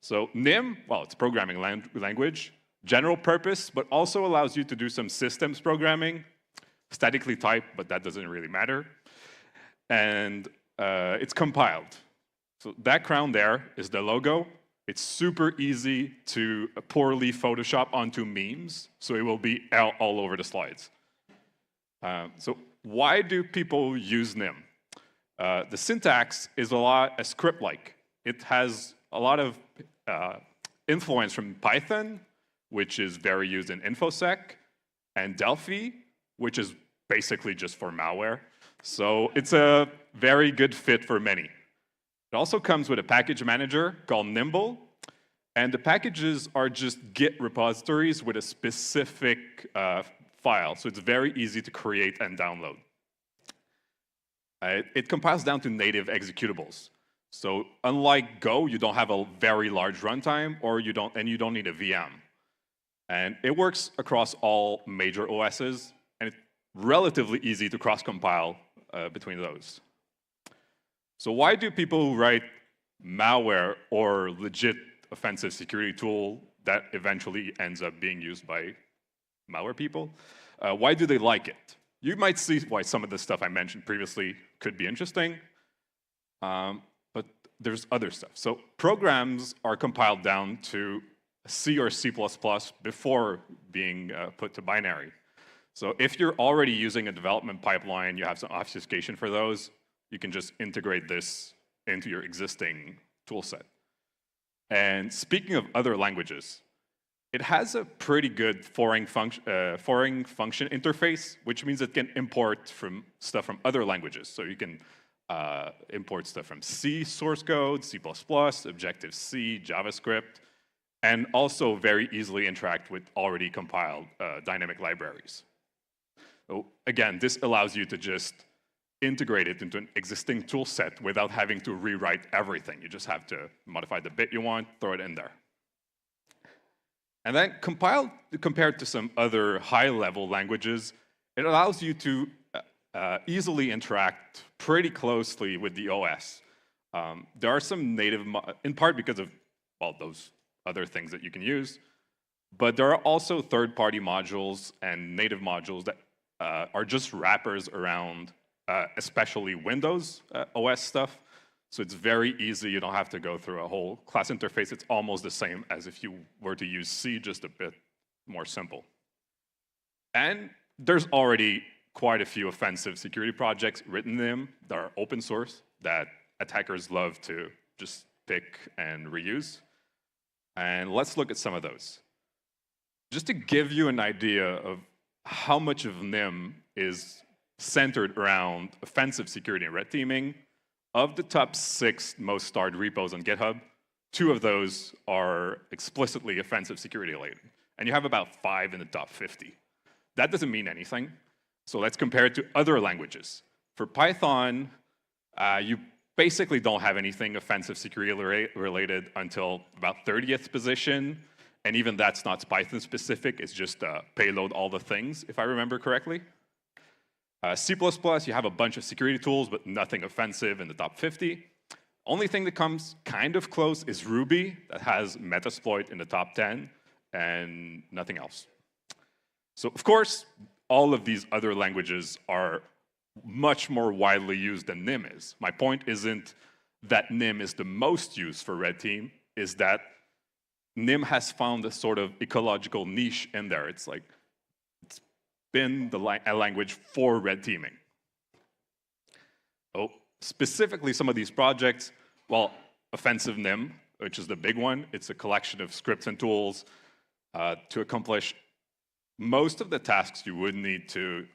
So NIM, well, it's a programming language, general purpose, but also allows you to do some systems programming, statically typed, but that doesn't really matter. And it's compiled. So that crown there is the logo. It's super easy to poorly Photoshop onto memes, so it will be all over the slides. So why do people use NIM? The syntax is a script-like. It has a lot of influence from Python, which is very used in InfoSec, and Delphi, which is basically just for malware. So it's a very good fit for many. It also comes with a package manager called Nimble, and the packages are just Git repositories with a specific file, so it's very easy to create and download. It compiles down to native executables. So unlike Go, you don't have a very large runtime, and you don't need a VM. And it works across all major OSs, and it's relatively easy to cross-compile between those. So why do people write malware or legit offensive security tool that eventually ends up being used by malware people? Why do they like it? You might see why some of the stuff I mentioned previously could be interesting, but there's other stuff. So programs are compiled down to C or C++ before being put to binary. So if you're already using a development pipeline, you have some obfuscation for those, you can just integrate this into your existing tool set. And speaking of other languages, it has a pretty good foreign function interface, which means it can import stuff from other languages. So you can import stuff from C source code, C++, Objective-C, JavaScript, and also very easily interact with already compiled dynamic libraries. So again, this allows you to just integrate it into an existing tool set without having to rewrite everything. You just have to modify the bit you want, throw it in there. And then compared to some other high-level languages, it allows you to easily interact pretty closely with the OS. There are some native, in part because of, well, those other things that you can use, but there are also third-party modules and native modules that are just wrappers around especially Windows OS stuff. So it's very easy. You don't have to go through a whole class interface. It's almost the same as if you were to use C, just a bit more simple. And there's already quite a few offensive security projects written in them that are open source that attackers love to just pick and reuse. And let's look at some of those. just to give you an idea of how much of NIM is centered around offensive security and red teaming, of the top 6 most starred repos on GitHub, 2 of those are explicitly offensive security related. And you have about 5 in the top 50. That doesn't mean anything. So let's compare it to other languages. For Python, you basically don't have anything offensive security related until about 30th position. And even that's not Python specific, it's just payload all the things, if I remember correctly. C++, you have a bunch of security tools, but nothing offensive in the top 50. Only thing that comes kind of close is Ruby, that has Metasploit in the top 10, and nothing else. So of course, all of these other languages are much more widely used than NIM is. My point isn't that NIM is the most used for red team, is that NIM has found a sort of ecological niche in there. It's like, it's been a language for red teaming. Oh, specifically some of these projects, well, Offensive NIM, which is the big one, it's a collection of scripts and tools to accomplish most of the tasks you would need to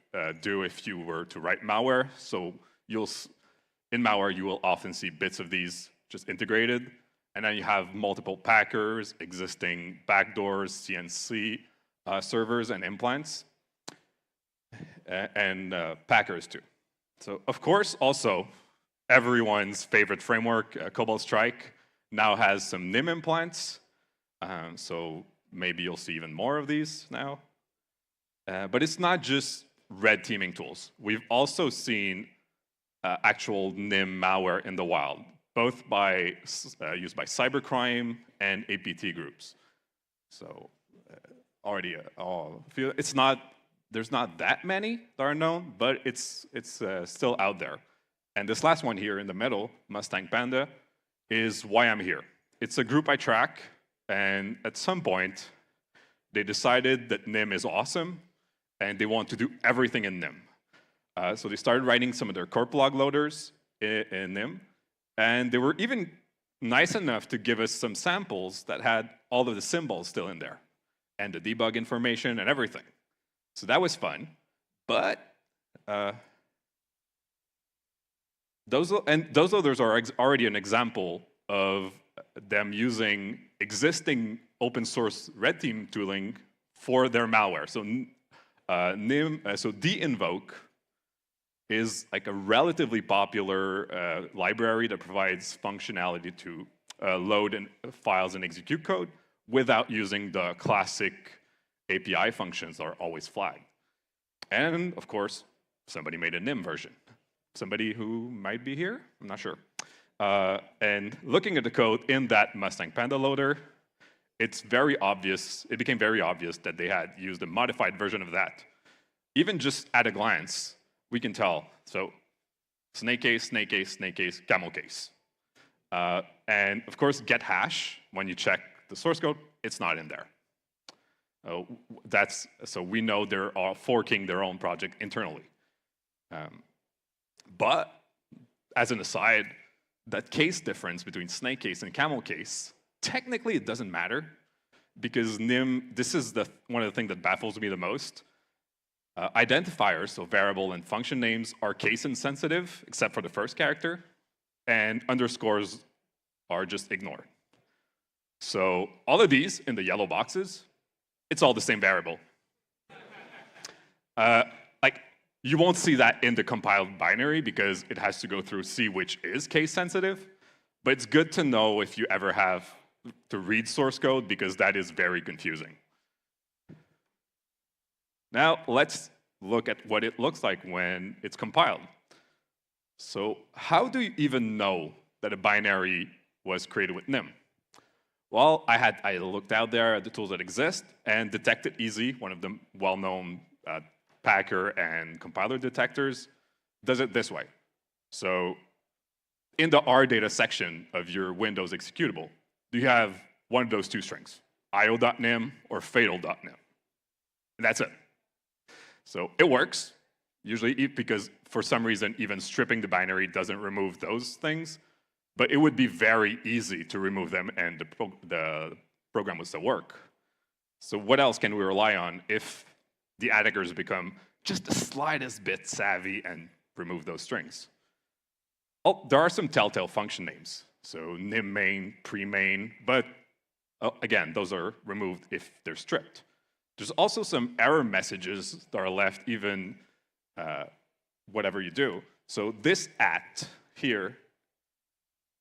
do if you were to write malware. So in malware, you will often see bits of these just integrated. And then you have multiple packers, existing backdoors, CNC servers, and implants, and packers too. So of course, also, everyone's favorite framework, Cobalt Strike, now has some NIM implants. So maybe you'll see even more of these now. But it's not just red teaming tools. We've also seen actual NIM malware in the wild, both used by cybercrime and APT groups. So already, there's not that many that are known, but it's still out there. And this last one here in the middle, Mustang Panda, is why I'm here. It's a group I track, and at some point, they decided that NIM is awesome, and they want to do everything in NIM. So they started writing some of their corp log loaders in NIM, and they were even nice enough to give us some samples that had all of the symbols still in there, and the debug information and everything. So that was fun, but those loaders are already an example of them using existing open source red team tooling for their malware. So deinvoke is like a relatively popular library that provides functionality to load files and execute code without using the classic API functions that are always flagged. And of course, somebody made a NIM version. Somebody who might be here, I'm not sure. And looking at the code in that Mustang Panda loader, it became very obvious that they had used a modified version of that. Even just at a glance, we can tell. So snake case, snake case, snake case, camel case. And of course, get hash, when you check the source code, it's not in there. So we know they're all forking their own project internally. But as an aside, that case difference between snake case and camel case, technically it doesn't matter, because NIM, this is one of the things that baffles me the most. Identifiers, so variable and function names, are case insensitive, except for the first character, and underscores are just ignored. So all of these in the yellow boxes, it's all the same variable. You won't see that in the compiled binary because it has to go through C, which is case sensitive. But it's good to know if you ever have to read source code, because that is very confusing. Now let's look at what it looks like when it's compiled. So how do you even know that a binary was created with NIM? Well, I looked out there at the tools that exist, and Detect It Easy, one of the well-known packer and compiler detectors, does it this way. So in the RData section of your Windows executable, you have one of those two strings, io.nim or fatal.nim. And that's it. So it works, usually, because for some reason, even stripping the binary doesn't remove those things. But it would be very easy to remove them, and the program would still work. So what else can we rely on if the attackers become just the slightest bit savvy and remove those strings? Oh, there are some telltale function names. So nim main, pre-main, but again, those are removed if they're stripped. There's also some error messages that are left even whatever you do. So this at here,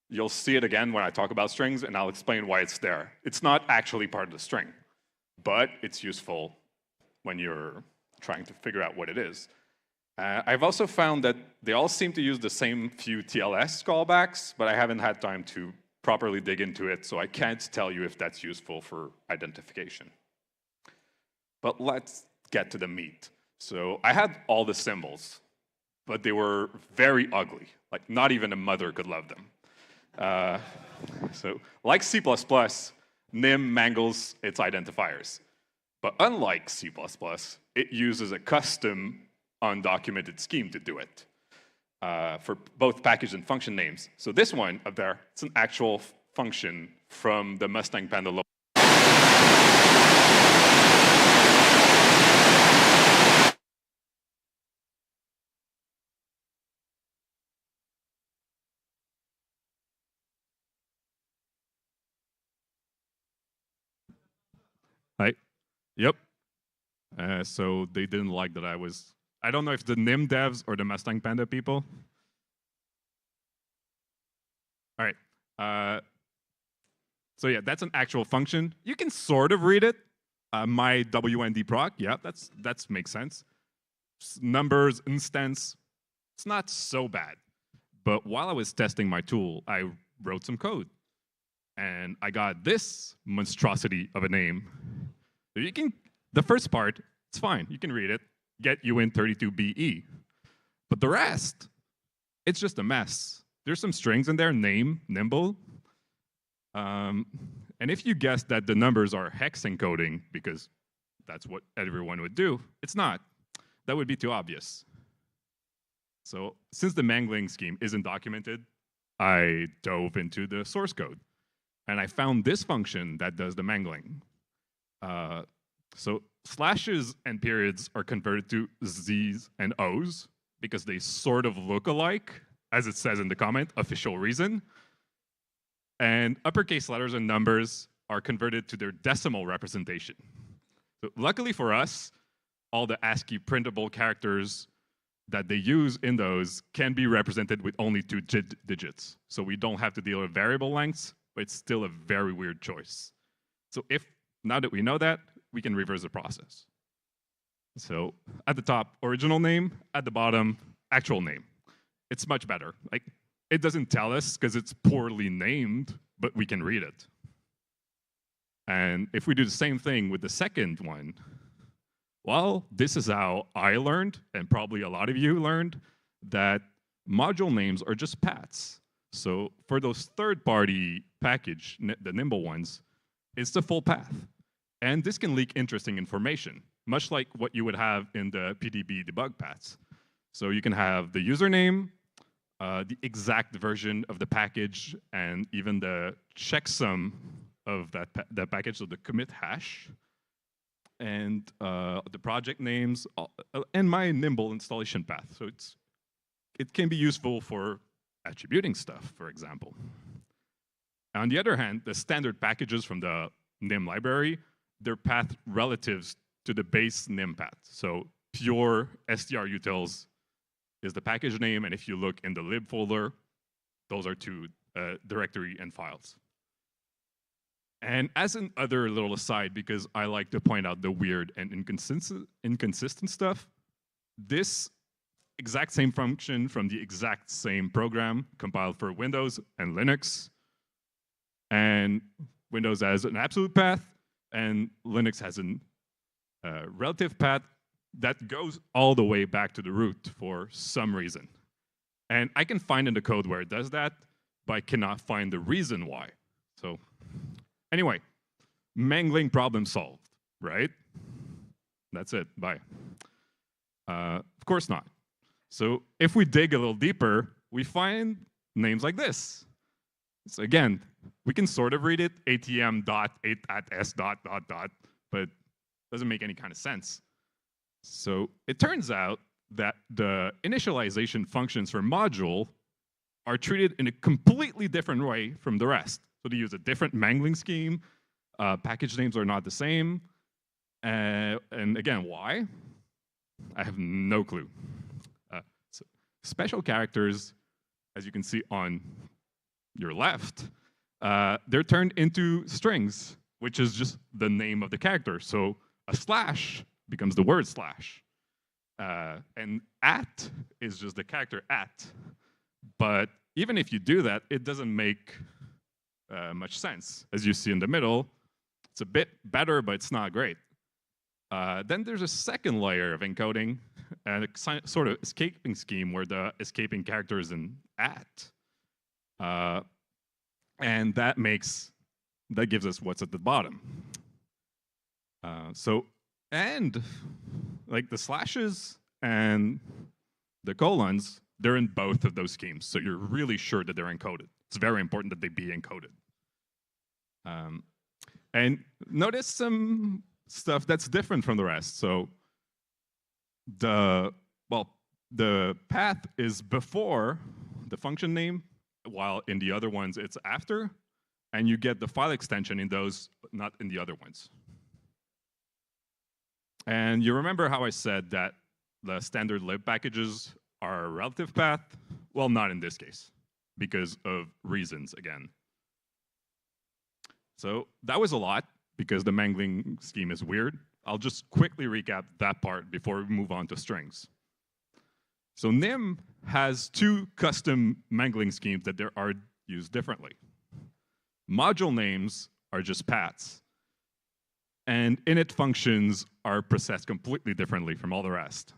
you'll see it again when I talk about strings, and I'll explain why it's there. It's not actually part of the string, but it's useful when you're trying to figure out what it is. I've also found that they all seem to use the same few TLS callbacks, but I haven't had time to properly dig into it, so I can't tell you if that's useful for identification. But let's get to the meat. So I had all the symbols, but they were very ugly. Like, not even a mother could love them. So like C++, NIM mangles its identifiers. But unlike C++, it uses a custom undocumented scheme to do it for both package and function names. So this one up there, it's an actual function from the Mustang Panda logo. Hi. Yep. So they didn't like that I don't know if the NIM devs or the Mustang Panda people. All right. So yeah, that's an actual function. You can sort of read it. My WND proc, yeah, that makes sense. Numbers, instance, it's not so bad. But while I was testing my tool, I wrote some code. And I got this monstrosity of a name. You can, the first part, it's fine. You can read it, get you in 32BE. But the rest, it's just a mess. There's some strings in there, name, nimble. And if you guess that the numbers are hex encoding, because that's what everyone would do, it's not. That would be too obvious. So since the mangling scheme isn't documented, I dove into the source code. And I found this function that does the mangling. So slashes and periods are converted to Z's and O's because they sort of look alike, as it says in the comment, official reason. And uppercase letters and numbers are converted to their decimal representation. So luckily for us, all the ASCII printable characters that they use in those can be represented with only 2 digits. So we don't have to deal with variable lengths, but it's still a very weird choice. So now that we know that, we can reverse the process. So at the top, original name. At the bottom, actual name. It's much better. Like, it doesn't tell us because it's poorly named, but we can read it. And if we do the same thing with the second one, well, this is how I learned, and probably a lot of you learned, that module names are just paths. So for those third-party package, the Nimble ones, it's the full path. And this can leak interesting information, much like what you would have in the PDB debug paths. So you can have the username, the exact version of the package, and even the checksum of that package, so the commit hash, and the project names, and my Nimble installation path. So it can be useful for attributing stuff, for example. On the other hand, the standard packages from the NIM library, they're path relatives to the base NIM path. So pure strutils is the package name, and if you look in the lib folder, those are 2 directory and files. And as an other little aside, because I like to point out the weird and inconsistent stuff, this exact same function from the exact same program compiled for Windows and Linux, and Windows has an absolute path, and Linux has a relative path that goes all the way back to the root for some reason. And I can find in the code where it does that, but I cannot find the reason why. So anyway, mangling problem solved, right? That's it, bye. Of course not. So if we dig a little deeper, we find names like this. So again, we can sort of read it, atm.8@s ... But but doesn't make any kind of sense. So it turns out that the initialization functions for module are treated in a completely different way from the rest. So they use a different mangling scheme. Package names are not the same. And again, why? I have no clue. So special characters, as you can see on your left, they're turned into strings, which is just the name of the character. So a slash becomes the word slash. And at is just the character at. But even if you do that, it doesn't make much sense. As you see in the middle, it's a bit better, but it's not great. Then there's a second layer of encoding, and a sort of escaping scheme where the escaping character is an at. And that gives us what's at the bottom. And like the slashes and the colons, they're in both of those schemes. So you're really sure that they're encoded. It's very important that they be encoded. And notice some stuff that's different from the rest. So the path is before the function name, while in the other ones it's after, and you get the file extension in those, but not in the other ones. And you remember how I said that the standard lib packages are a relative path? Well, not in this case, because of reasons again. So that was a lot, because the mangling scheme is weird. I'll just quickly recap that part before we move on to strings. So NIM has two custom mangling schemes that are used differently. Module names are just paths, and init functions are processed completely differently from all the rest.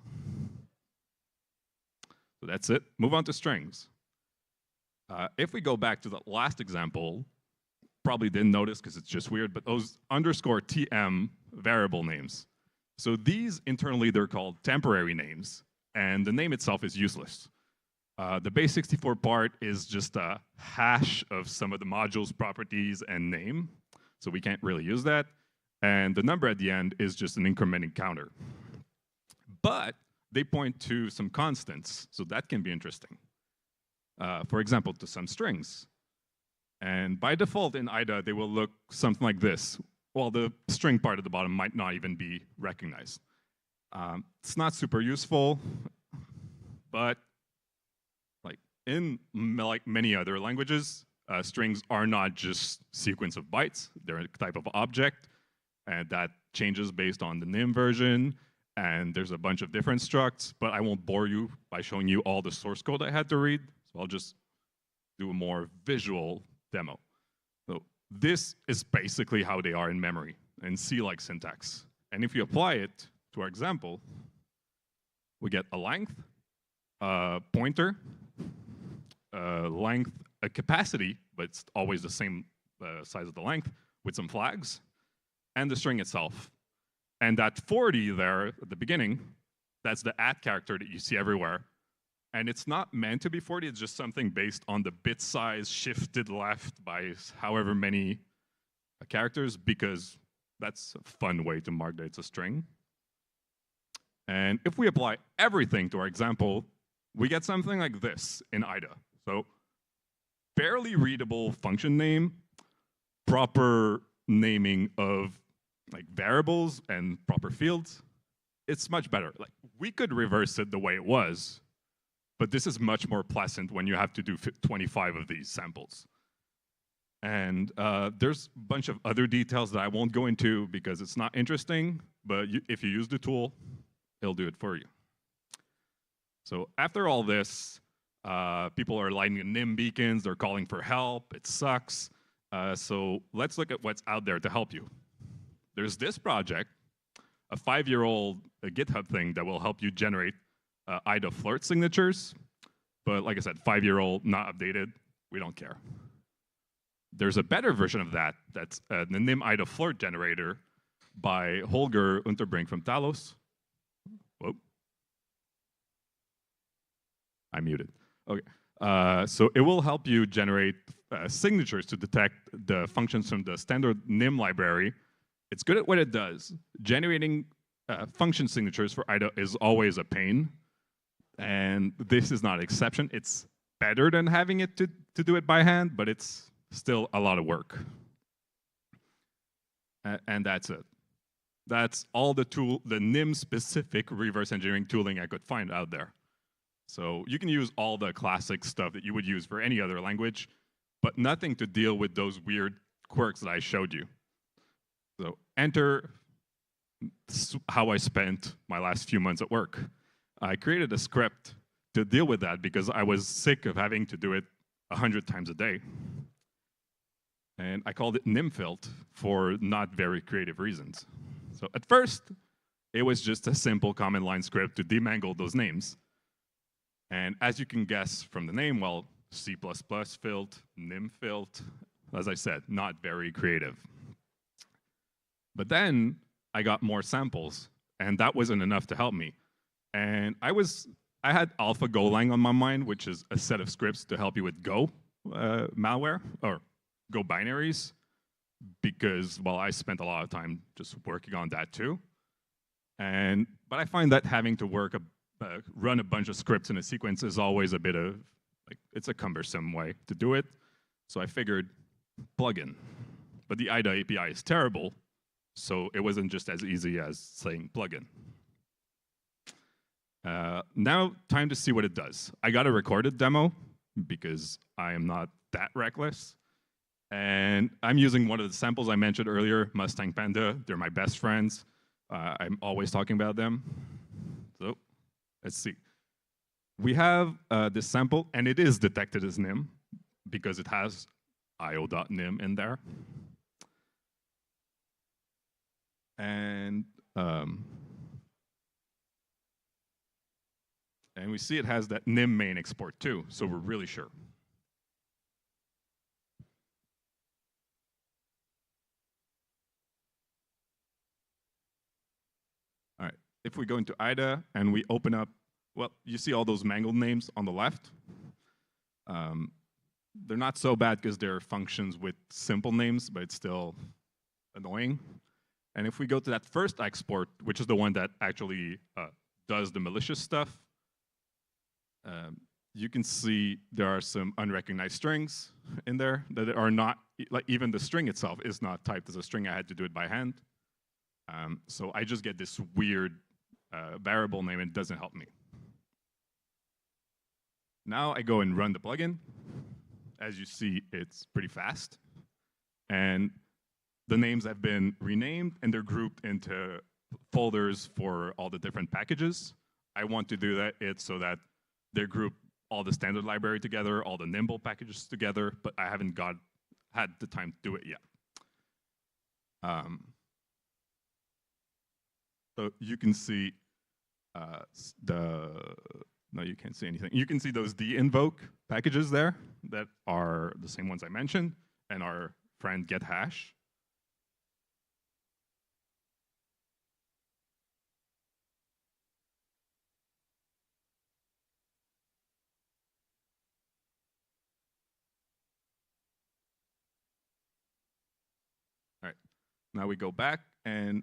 So that's it. Move on to strings. If we go back to the last example, probably didn't notice because it's just weird, but those underscore TM variable names. So these internally, they're called temporary names, and the name itself is useless. The base64 part is just a hash of some of the module's properties and name, so we can't really use that. And the number at the end is just an incrementing counter. But they point to some constants, so that can be interesting. For example, to some strings. And by default in IDA, they will look something like this, while the string part at the bottom might not even be recognized. It's not super useful, but like in like many other languages, strings are not just sequence of bytes. They're a type of object, and that changes based on the NIM version. And there's a bunch of different structs, but I won't bore you by showing you all the source code I had to read. So I'll just do a more visual demo. So this is basically how they are in memory in C-like syntax. And if you apply it to our example, we get a length, a pointer, a length, a capacity, but it's always the same size of the length, with some flags, and the string itself. And that 40 there at the beginning, that's the at character that you see everywhere. And it's not meant to be 40, it's just something based on the bit size shifted left by however many characters, because that's a fun way to mark that it's a string. And if we apply everything to our example, we get something like this in IDA. So barely readable function name, proper naming of like variables and proper fields. It's much better. Like we could reverse it the way it was, but this is much more pleasant when you have to do 25 of these samples. And there's a bunch of other details that I won't go into because it's not interesting, but if you use the tool, it'll do it for you. So after all this, people are lighting NIM beacons, they're calling for help, it sucks. So let's look at what's out there to help you. There's this project, a 5-year-old GitHub thing that will help you generate IDA flirt signatures. But like I said, 5-year-old, not updated, we don't care. There's a better version of that, that's the NIM IDA flirt generator by Holger Unterbrink from Talos. Whoa. I muted. Okay. So it will help you generate signatures to detect the functions from the standard NIM library It's good at what it does. Generating function signatures for IDA is always a pain, and this is not an exception. It's better than having it to do it by hand, but it's still a lot of work. And that's it. That's all the NIM-specific reverse engineering tooling I could find out there. So you can use all the classic stuff that you would use for any other language, but nothing to deal with those weird quirks that I showed you. So enter how I spent my last few months at work. I created a script to deal with that because I was sick of having to do it 100 times a day. And I called it NIMFilt for not very creative reasons. So at first, it was just a simple command line script to demangle those names. And as you can guess from the name, well, C++ filt, NIMFilt, as I said, not very creative. But then I got more samples, and that wasn't enough to help me. And I had Alpha Golang on my mind, which is a set of scripts to help you with Go malware, or Go binaries, because, well, I spent a lot of time just working on that too. But I find that having to run a bunch of scripts in a sequence is always a bit of, it's a cumbersome way to do it. So I figured plugin. But the IDA API is terrible, so it wasn't just as easy as saying plugin. Now, time to see what it does. I got a recorded demo because I am not that reckless. And I'm using one of the samples I mentioned earlier, Mustang Panda. They're my best friends. I'm always talking about them. So let's see. We have this sample, and it is detected as NIM because it has io.nim in there. And we see it has that NIM main export too, so we're really sure. All right, if we go into IDA and we open up, well, you see all those mangled names on the left. They're not so bad because they're functions with simple names, but it's still annoying. And if we go to that first export, which is the one that actually does the malicious stuff, you can see there are some unrecognized strings in there that are not, like even the string itself is not typed as a string. I had to do it by hand. So I just get this weird variable name and it doesn't help me. Now I go and run the plugin. As you see, it's pretty fast. And the names have been renamed and they're grouped into folders for all the different packages. I want to do that so that they group all the standard library together, all the Nimble packages together, but I haven't had the time to do it yet. So you can see no, you can't see anything. You can see those de-invoke packages there that are the same ones I mentioned, and our friend get hash. All right, now we go back and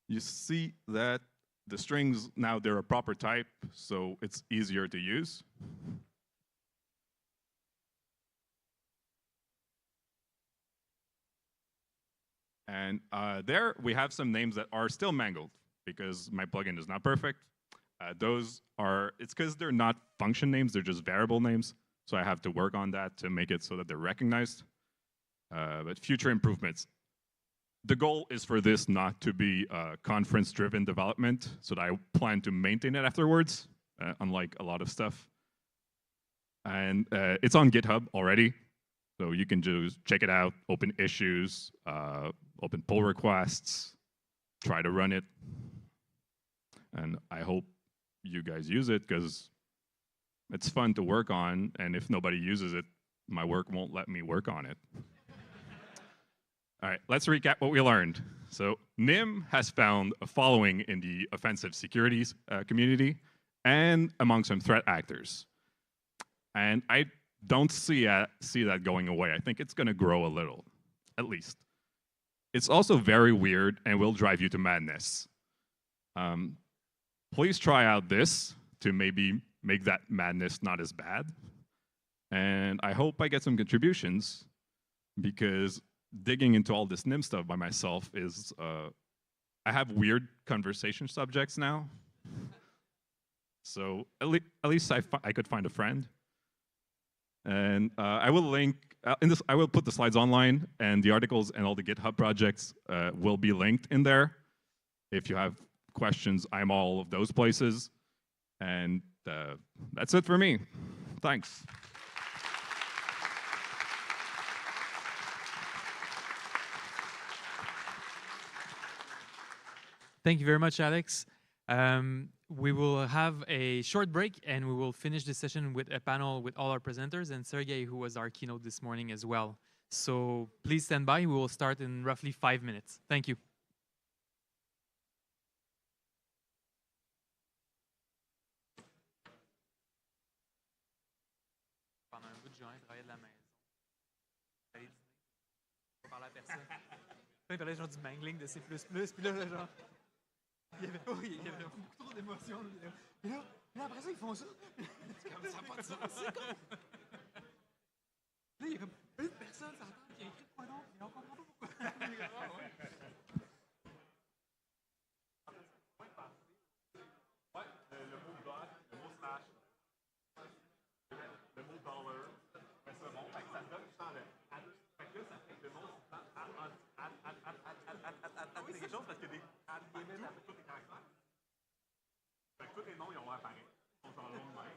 you see that the strings, now they're a proper type, so it's easier to use. And there we have some names that are still mangled because my plugin is not perfect. It's because they're not function names, they're just variable names. So I have to work on that to make it so that they're recognized. But future improvements. The goal is for this not to be conference-driven development, so that I plan to maintain it afterwards, unlike a lot of stuff. And it's on GitHub already, so you can just check it out, open issues, open pull requests, try to run it. And I hope you guys use it, because it's fun to work on, and if nobody uses it, my work won't let me work on it. All right, let's recap what we learned. So NIM has found a following in the offensive securities community and among some threat actors. And I don't see that going away. I think it's going to grow a little, at least. it's also very weird and will drive you to madness. Please try out this to maybe make that madness not as bad. And I hope I get some contributions, because digging into all this NIM stuff by myself is, I have weird conversation subjects now. So at least I could find a friend. And I will link, I will put the slides online, and the articles and all the GitHub projects will be linked in there. If you have questions, I'm all of those places. And that's it for me. Thanks.
Thank you very much, Alex. We will have a short break, and we will finish this session with a panel with all our presenters and Sergey, who was our keynote this morning as well. So please stand by. We will start in roughly 5 minutes. Thank you. Pendant un bout de journée, travailler de la maison. Aller dîner. Pas parler à personne. Il parlait genre du mangling de C++, puis là, genre... Il y avait beaucoup trop d'émotions. Et là, après ça, ils font ça. C'est comme ça, pas de sens. C'est comme... Là, il y a comme une personne, ça entend, qui a écrit quoi d'autre, et on comprend pas pourquoi.
Le mot bot, le mot slash, le mot dollar, mais c'est bon, fait que ça donne tout le temps le... Fait que là, ça fait que le nom, c'est c'est quelque chose parce que des... Tous les caractères. Fait que tous les noms, ils ont apparu. Ils sont en long de même.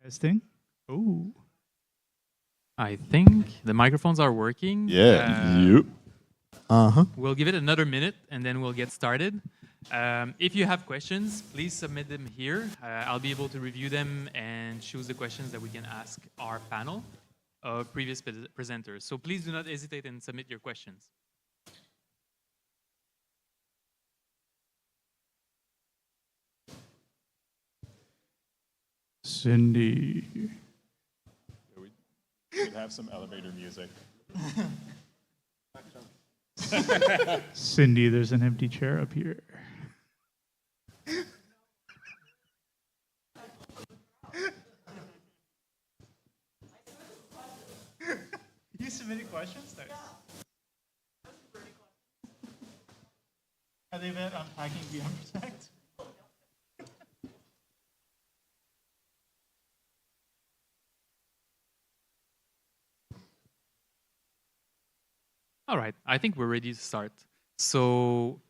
Testing. Oh.
I think the microphones are working.
Yeah. Yep. Uh-huh.
We'll give it another minute and then we'll get started. If you have questions, please submit them here. I'll be able to review them and choose the questions that we can ask our panel of previous presenters. So please do not hesitate and submit your questions.
Cindy.
We could have some elevator music.
Cindy, there's an empty chair up here. You submitted questions? Nice. Are they about unpacking VM Protect?
All right, I think we're ready to start. So,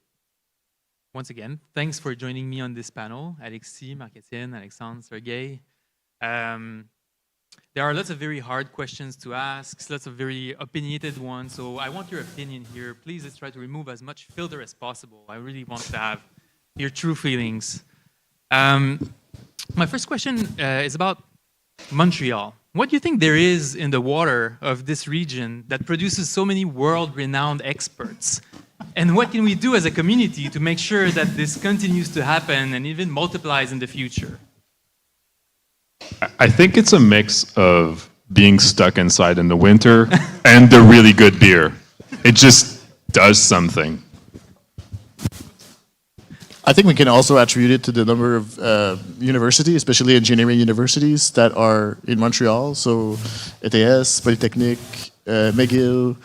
once again, thanks for joining me on this panel, Alexis, Marc-Etienne, Alexandre, Sergey. There are lots of very hard questions to ask, lots of very opinionated ones, so I want your opinion here. Please, let's try to remove as much filter as possible. I really want to have your true feelings. My first question is about Montreal. What do you think there is in the water of this region that produces so many world-renowned experts? And what can we do as a community to make sure that this continues to happen and even multiplies in the future?
I think it's a mix of being stuck inside in the winter and the really good beer. It just does something.
I think we can also attribute it to the number of universities, especially engineering universities that are in Montreal. So ETS, Polytechnique, McGill,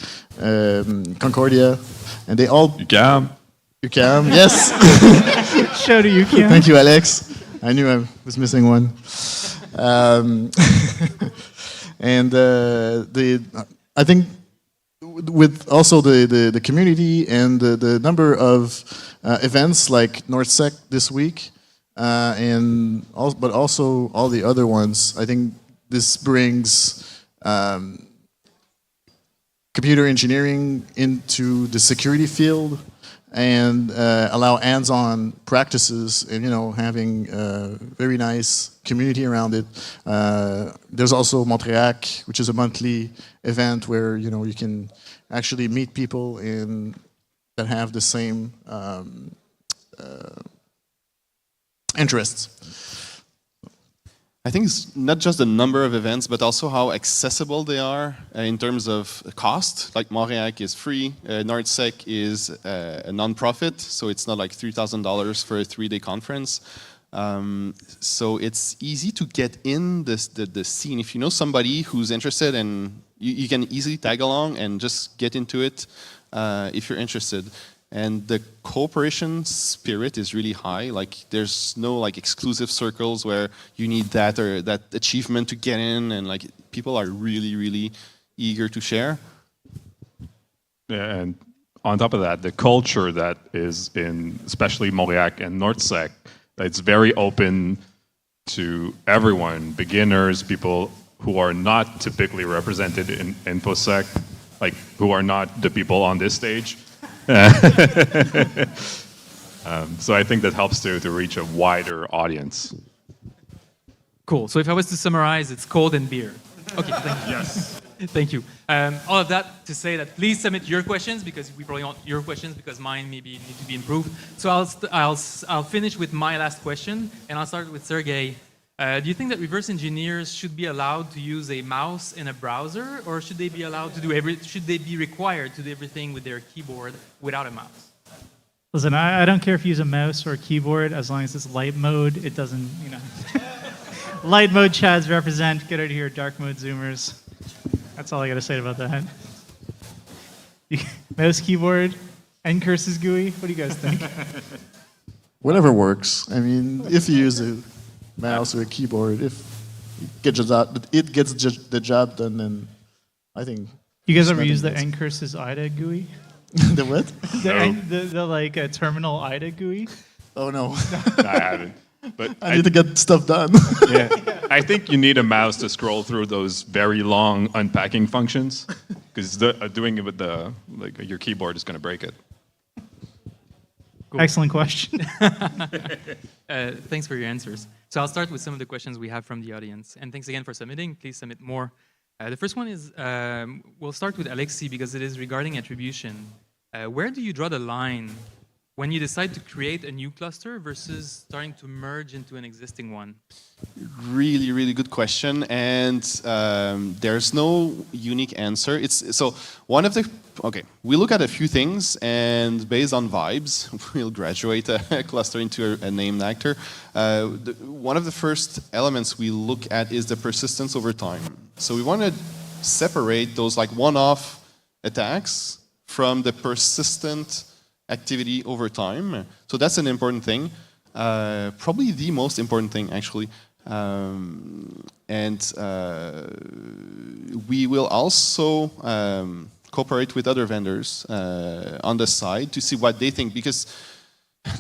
Concordia, and they all...
UQAM.
UQAM, yes.
Shout to UQAM.
Thank you, Alex. I knew I was missing one. And I think with also the community and the number of events like NorthSec this week, but also all the other ones, I think this brings computer engineering into the security field and allow hands-on practices and, you know, having a very nice community around it. There's also Montréal, which is a monthly event where, you know, you can actually meet people that have the same interests.
I think it's not just the number of events, but also how accessible they are in terms of cost. Like Montréal is free, NorthSec is a non-profit, so it's not like $3,000 for a 3-day conference. So it's easy to get in the scene. If you know somebody who's interested, and you can easily tag along and just get into it if you're interested. And the cooperation spirit is really high. Like there's no like exclusive circles where you need that or that achievement to get in, and like people are really, really eager to share.
Yeah, and on top of that, the culture that is in especially Montréal and NorthSec, it's very open to everyone, beginners, people who are not typically represented in InfoSec, like who are not the people on this stage. So I think that helps to reach a wider audience.
Cool. So if I was to summarize, it's cold and beer. Okay, thank you.
Yes.
Thank you. All of that to say that please submit your questions, because we probably want your questions because mine maybe need to be improved. So I'll finish with my last question, and I'll start with Sergey. Do you think that reverse engineers should be allowed to use a mouse in a browser, or should they be allowed to do should they be required to do everything with their keyboard without a mouse?
Listen, I don't care if you use a mouse or a keyboard, as long as it's light mode. It doesn't, you know. Light mode Chads represent. Get out of here, dark mode Zoomers. That's all I got to say about that. Mouse, keyboard, and curses GUI. What do you guys think?
Whatever works. I mean, if you use a mouse or a keyboard, if it gets the job done, then I think.
You guys ever use the ncurses IDA GUI?
The what?
The like terminal IDA GUI?
Oh no.
I haven't. But
I need to get stuff done.
Yeah, I think you need a mouse to scroll through those very long unpacking functions, because doing it with your keyboard is going to break it.
Cool. Excellent question.
Thanks for your answers. So I'll start with some of the questions we have from the audience. And thanks again for submitting. Please submit more. The first one is, we'll start with Alexi because it is regarding attribution. Where do you draw the line when you decide to create a new cluster versus starting to merge into an existing one?
Really, really good question, and there's no unique answer. We look at a few things, and based on vibes, we'll graduate a cluster into a named actor. One of the first elements we look at is the persistence over time. So we want to separate those like one-off attacks from the persistent activity over time. So that's an important thing. Probably the most important thing, actually. We will also cooperate with other vendors on the side to see what they think, because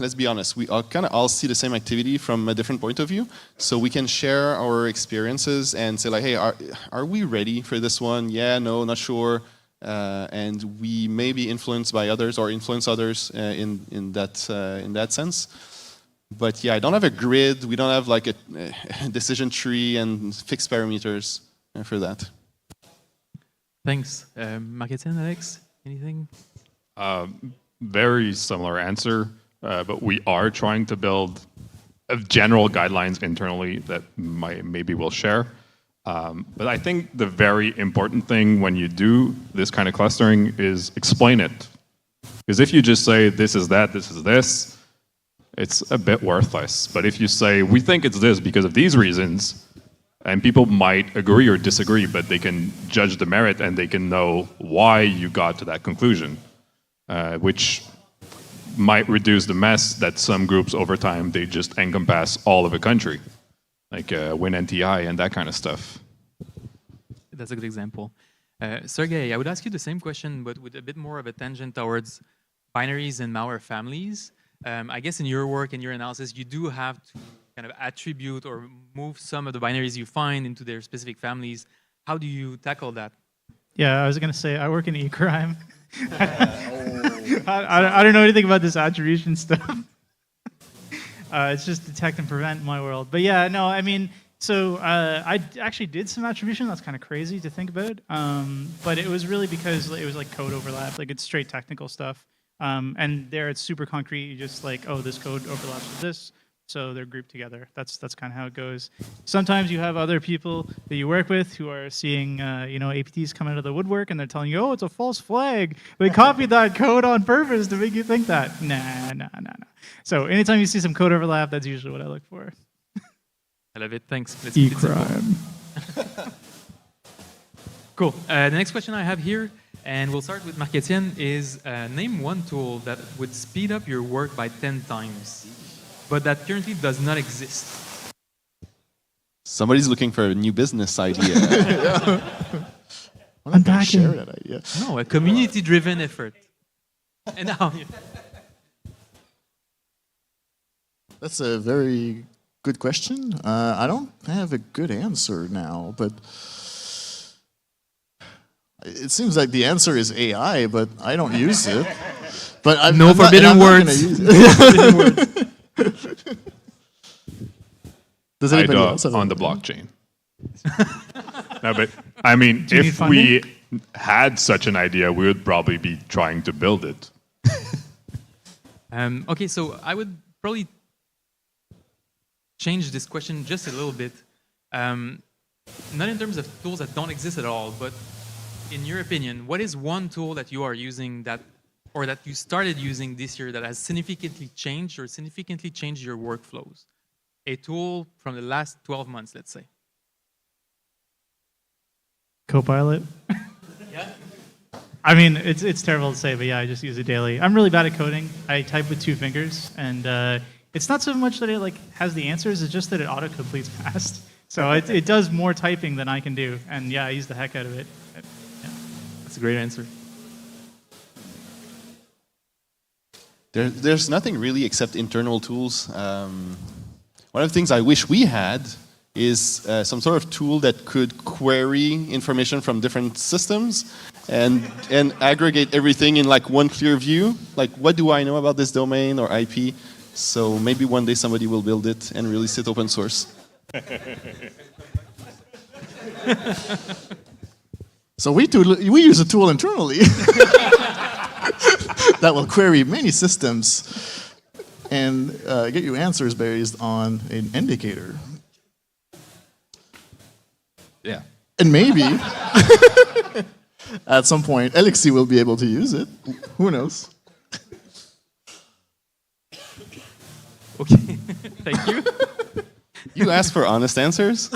let's be honest, we kind of all see the same activity from a different point of view. So we can share our experiences and say like, hey, are we ready for this one? Yeah, no, not sure. And we may be influenced by others or influence others in that sense. But yeah, I don't have a grid. We don't have like a decision tree and fixed parameters for that.
Thanks. Marc-Etienne, Alex, anything?
Very similar answer, but we are trying to build general guidelines internally that maybe we'll share. But I think the very important thing when you do this kind of clustering is explain it. Because if you just say, this is that, this is this, it's a bit worthless. But if you say, we think it's this because of these reasons, and people might agree or disagree, but they can judge the merit and they can know why you got to that conclusion, which might reduce the mess that some groups over time, they just encompass all of a country, like WinNTI and that kind of stuff.
That's a good example. Sergey, I would ask you the same question, but with a bit more of a tangent towards binaries and malware families. I guess in your work and your analysis, you do have to kind of attribute or move some of the binaries you find into their specific families. How do you tackle that?
Yeah, I was going to say, I work in e-crime. I don't know anything about this attribution stuff. It's just detect and prevent in my world. But yeah, no, I mean, so I actually did some attribution. That's kind of crazy to think about. But it was really because it was like code overlap. Like it's straight technical stuff. And there it's super concrete. You just like, oh, this code overlaps with this. So they're grouped together. That's kind of how it goes. Sometimes you have other people that you work with who are seeing, APTs come out of the woodwork, and they're telling you, oh, it's a false flag. They copied that code on purpose to make you think that. Nah. So anytime you see some code overlap, that's usually what I look for.
I love it. Thanks. Let's
E-crime.
Cool. The next question I have here, and we'll start with Marc-Etienne, is name one tool that would speed up your work by 10 times. But that currently does not exist.
Somebody's looking for a new business idea.
I'm not share that idea.
No, a community-driven effort. And now,
That's a very good question. I don't have a good answer now, but it seems like the answer is AI, but I don't use it. But I'm
forbidden words.
Forbidden words. Does anybody else have
on the blockchain? No, but I mean, if we had such an idea, we would probably be trying to build it.
Okay, so I would probably change this question just a little bit. Not in terms of tools that don't exist at all, but in your opinion, what is one tool that you are using that you started using this year that has significantly changed your workflows? A tool from the last 12 months, let's say.
Copilot.
Yeah.
I mean, it's terrible to say, but yeah, I just use it daily. I'm really bad at coding. I type with 2 fingers, and it's not so much that it like has the answers, it's just that it auto-completes fast. So it does more typing than I can do, and yeah, I use the heck out of it. Yeah.
That's a great answer.
There's nothing really except internal tools. one of the things I wish we had is some sort of tool that could query information from different systems and aggregate everything in like one clear view. Like, what do I know about this domain or IP? So maybe one day somebody will build it and release it open source.
So we use a tool internally that will query many systems and get you answers based on an indicator.
Yeah.
And maybe at some point Elixir will be able to use it. Who knows?
Okay, thank you.
You asked for honest answers?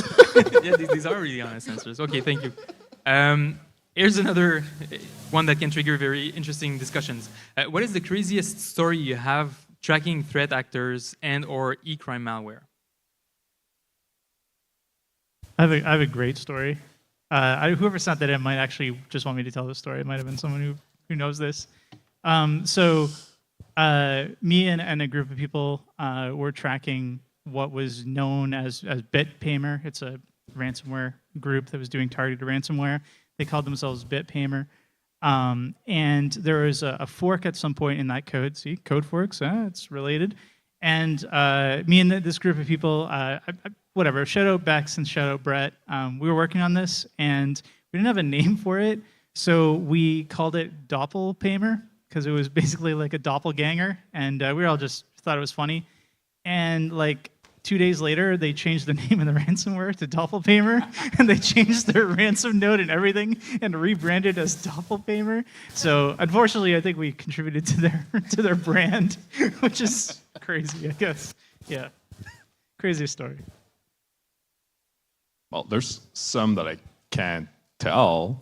Yeah, these are really honest answers. Okay, thank you. Here's another one that can trigger very interesting discussions. What is the craziest story you have tracking threat actors and or e-crime malware?
I have a great story. Whoever sent that in might actually just want me to tell the story. It might have been someone who knows this. Me and a group of people were tracking what was known as BitPaymer. It's a ransomware group that was doing targeted ransomware. They called themselves BitPaymer. And there was a fork at some point in that code. See, code forks, it's related. And me and this group of people, whatever, shout out Bex and shout out Brett, we were working on this and we didn't have a name for it. So we called it Doppelpaymer because it was basically like a doppelganger. And we all just thought it was funny. And like 2 days later, they changed the name of the ransomware to Doppelpaymer, and they changed their ransom node and everything, and rebranded as Doppelpaymer. So unfortunately, I think we contributed to their brand, which is crazy, I guess. Yeah, crazy story.
Well, there's some that I can't tell,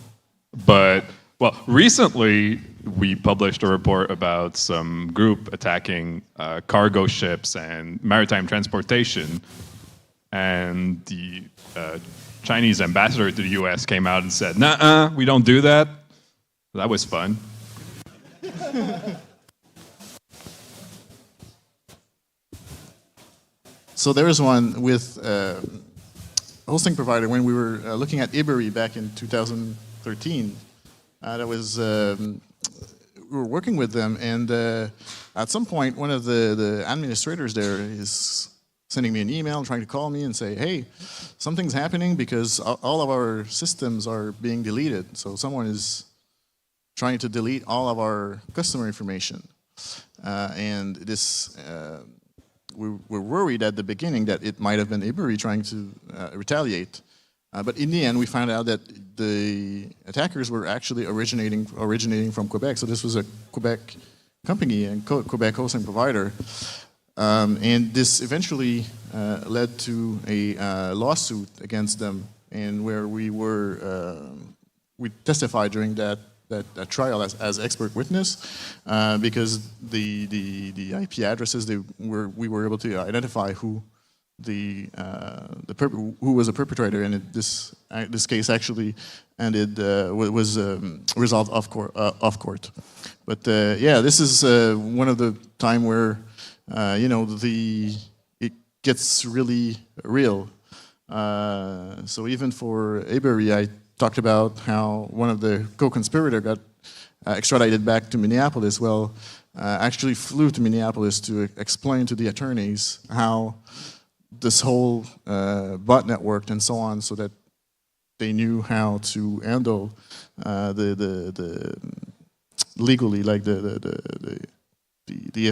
but well, recently we published a report about some group attacking cargo ships and maritime transportation, and the Chinese ambassador to the U.S. came out and said, "Nuh-uh, we don't do that." That was fun.
So there was one with a hosting provider when we were looking at Ville-Marie back in 2013. That was we were working with them, and at some point, one of the administrators there is sending me an email, trying to call me and say, "Hey, something's happening because all of our systems are being deleted. So someone is trying to delete all of our customer information." And this, we were worried at the beginning that it might have been Ville-Marie trying to retaliate. But in the end, we found out that the attackers were actually originating from Quebec. So this was a Quebec company and Quebec hosting provider. And this eventually led to a lawsuit against them, and where we testified during that trial as expert witness, because the IP addresses we were able to identify who who was a perpetrator, and this case actually ended was resolved off court. But yeah, this is one of the time where it gets really real. So even for Ville-Marie, I talked about how one of the co-conspirator got extradited back to Minneapolis. Well, actually flew to Minneapolis to explain to the attorneys how this whole botnet worked and so on, so that they knew how to handle the legally, like the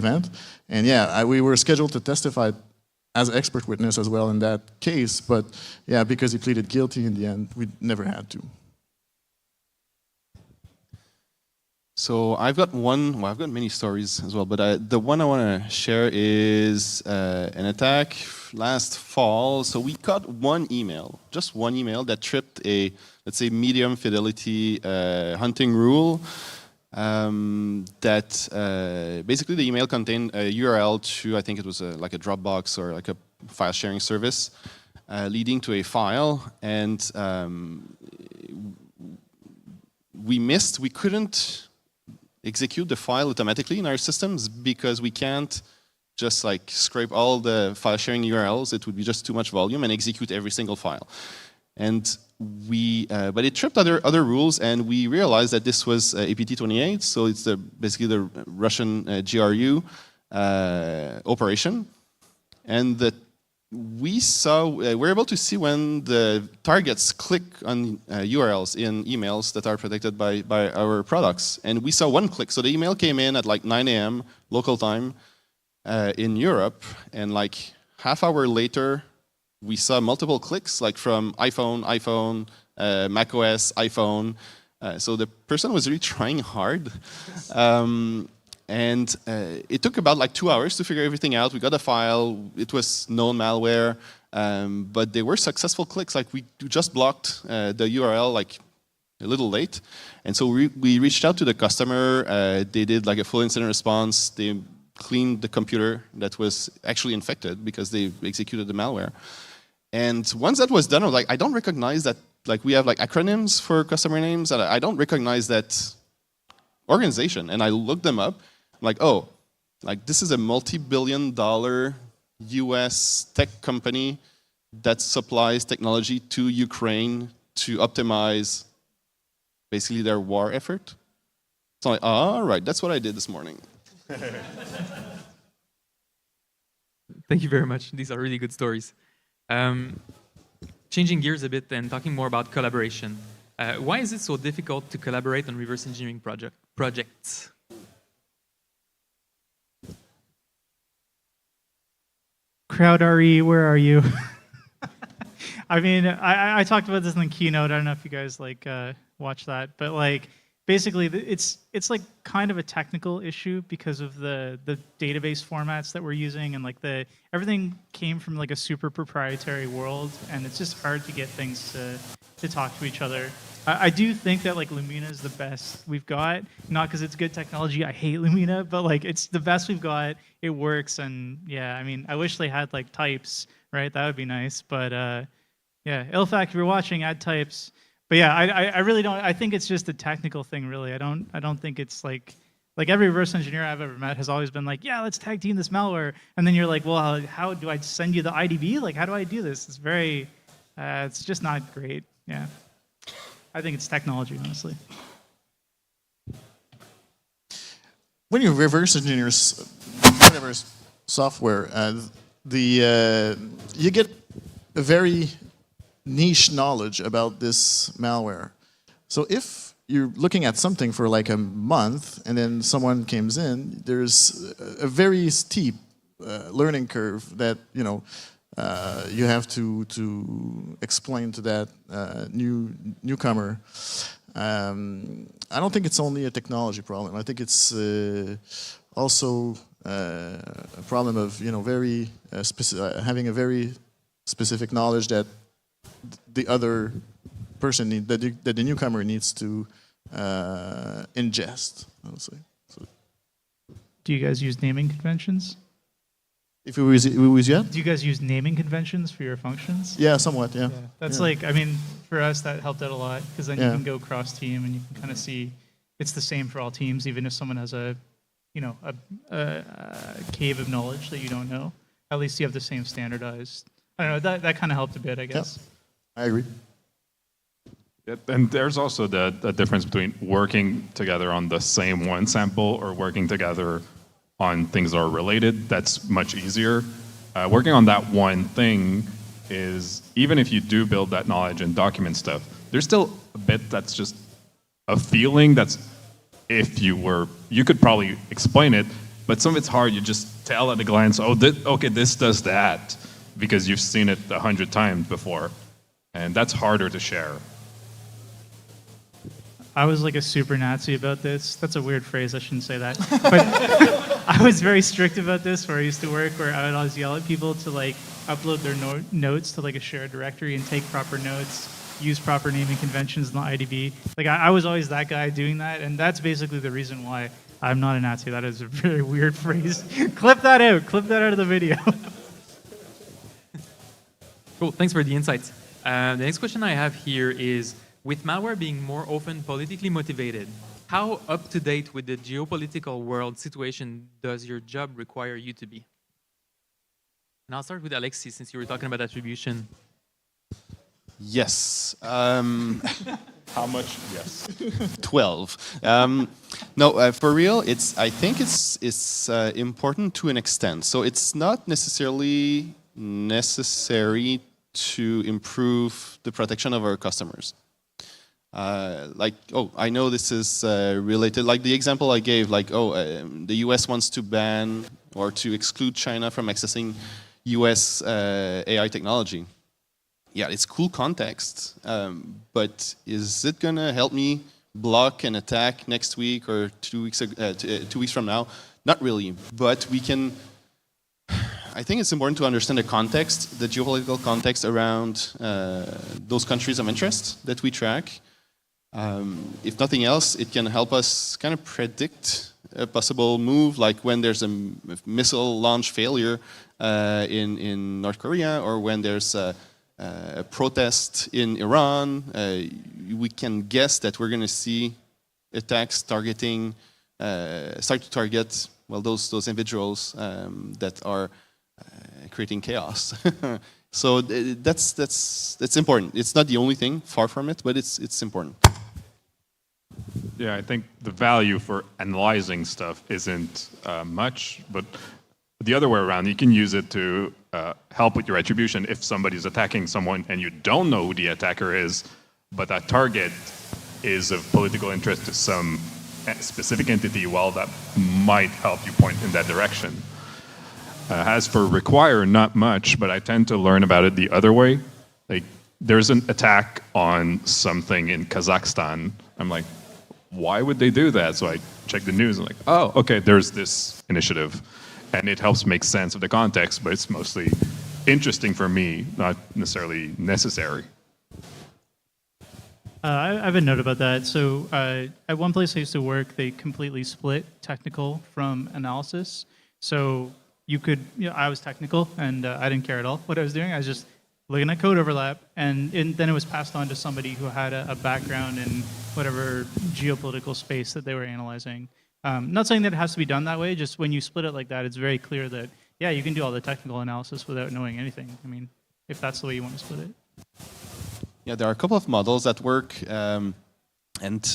event. And yeah, we were scheduled to testify as expert witness as well in that case, but yeah, because he pleaded guilty in the end, we never had to.
So I've got one, well, I've got many stories as well, but the one I want to share is an attack last fall. So we caught one email, just one email that tripped a, let's say, medium fidelity hunting rule. That basically the email contained a URL to, I think it was like a Dropbox or like a file sharing service, leading to a file, and we couldn't execute the file automatically in our systems because we can't just like scrape all the file sharing URLs. It would be just too much volume and execute every single file. And but it tripped other rules, and we realized that this was APT28, so it's basically the Russian GRU operation, and we're able to see when the targets click on URLs in emails that are protected by our products, and we saw one click. So the email came in at like 9 a.m. local time in Europe, and like half hour later, we saw multiple clicks, like from iPhone, macOS, iPhone. So the person was really trying hard. And it took about like 2 hours to figure everything out. We got a file. It was known malware. But they were successful clicks. Like we just blocked the URL like a little late. And so we reached out to the customer. They did like a full incident response. They cleaned the computer that was actually infected because they executed the malware. And once that was done, I was like, I don't recognize that, like we have like acronyms for customer names, and I don't recognize that organization. And I looked them up, I'm like, oh, like this is a multi-billion-dollar US tech company that supplies technology to Ukraine to optimize basically their war effort. So I'm like, all right, that's what I did this morning.
Thank you very much. These are really good stories. Changing gears a bit and talking more about collaboration. Why is it so difficult to collaborate on reverse engineering projects?
Crowd RE, where are you? I mean, I talked about this in the keynote. I don't know if you guys like watch that, but like basically it's like kind of a technical issue because of the database formats that we're using, and like everything came from like a super proprietary world, and it's just hard to get things to talk to each other. I do think that like Lumina is the best we've got, not because it's good technology. I hate Lumina, but like it's the best we've got. It works, and yeah, I mean, I wish they had like types, right? That would be nice, but yeah, Ilfac, if you're watching, add types. But yeah, I really don't. I think it's just a technical thing, really. I don't think it's like every reverse engineer I've ever met has always been like, yeah, let's tag team this malware, and then you're like, well, how do I send you the IDB? Like, how do I do this? It's very, it's just not great. Yeah, I think it's technology, honestly.
When you reverse engineer whatever software, you get a very niche knowledge about this malware. So if you're looking at something for like a month and then someone comes in, there's a very steep learning curve that you have to explain to that newcomer. I don't think it's only a technology problem. I think it's also a problem of very having a very specific knowledge that the other person that the newcomer needs to ingest, honestly. So.
Do you guys use naming conventions?
If we use yeah?
Do you guys use naming conventions for your functions?
Yeah, somewhat, yeah.
That's like, I mean, for us, that helped out a lot, because then you can go cross-team and you can kind of see it's the same for all teams, even if someone has a cave of knowledge that you don't know. At least you have the same standardized. I don't know, that kind of helped a bit, I guess.
I agree.
And there's also the difference between working together on the same one sample or working together on things that are related. That's much easier. Working on that one thing is, even if you do build that knowledge and document stuff, there's still a bit that's just a feeling that's, if you could probably explain it, but some of it's hard. You just tell at a glance, oh, okay, this does that, because you've seen it 100 times before. And that's harder to share.
I was like a super Nazi about this. That's a weird phrase, I shouldn't say that. But I was very strict about this where I used to work, where I would always yell at people to like upload their notes to like a shared directory and take proper notes, use proper naming conventions in the IDB. Like I was always that guy doing that, and that's basically the reason why I'm not a Nazi. That is a very weird phrase. Clip that out. Clip that out of the video.
Cool, thanks for the insights. The next question I have here is, with malware being more often politically motivated, how up-to-date with the geopolitical world situation does your job require you to be? And I'll start with Alexis, since you were talking about attribution.
Yes.
How much? Yes.
12. No, for real, I think it's important to an extent. So it's not necessarily necessary to improve the protection of our customers. I know this is related, like the example I gave, the US wants to ban or to exclude China from accessing US AI technology. Yeah, it's cool context, but is it gonna help me block an attack next week or 2 weeks from now? Not really, but we can. I think it's important to understand the context, the geopolitical context around those countries of interest that we track. If nothing else, it can help us kind of predict a possible move, like when there's a missile launch failure in North Korea, or when there's a protest in Iran. We can guess that we're going to see attacks start to target those individuals that are creating chaos. So that's important. It's not the only thing, far from it, but it's important.
Yeah, I think the value for analyzing stuff isn't much, but the other way around, you can use it to help with your attribution. If somebody's attacking someone and you don't know who the attacker is, but that target is of political interest to some specific entity, well, that might help you point in that direction. As for require, not much, but I tend to learn about it the other way. Like, there's an attack on something in Kazakhstan. I'm like, why would they do that? So I check the news and like, oh, okay, there's this initiative. And it helps make sense of the context, but it's mostly interesting for me, not necessarily necessary.
I have a note about that. So at one place I used to work, they completely split technical from analysis. So you could, I was technical and I didn't care at all what I was doing. I was just looking at code overlap, and then it was passed on to somebody who had a background in whatever geopolitical space that they were analyzing. Not saying that it has to be done that way, just when you split it like that, it's very clear that, yeah, you can do all the technical analysis without knowing anything. I mean, if that's the way you want to split it.
Yeah, there are a couple of models that work, and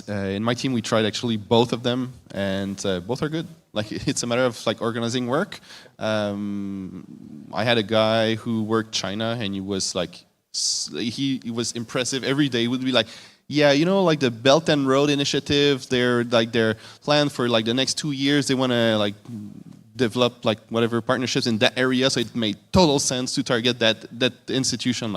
in my team we tried actually both of them, and both are good. Like, it's a matter of organizing work. I had a guy who worked China, and he was he was impressive every day. He would be like, yeah, the Belt and Road Initiative, their plan for the next 2 years, they want to develop whatever partnerships in that area. So it made total sense to target that institution.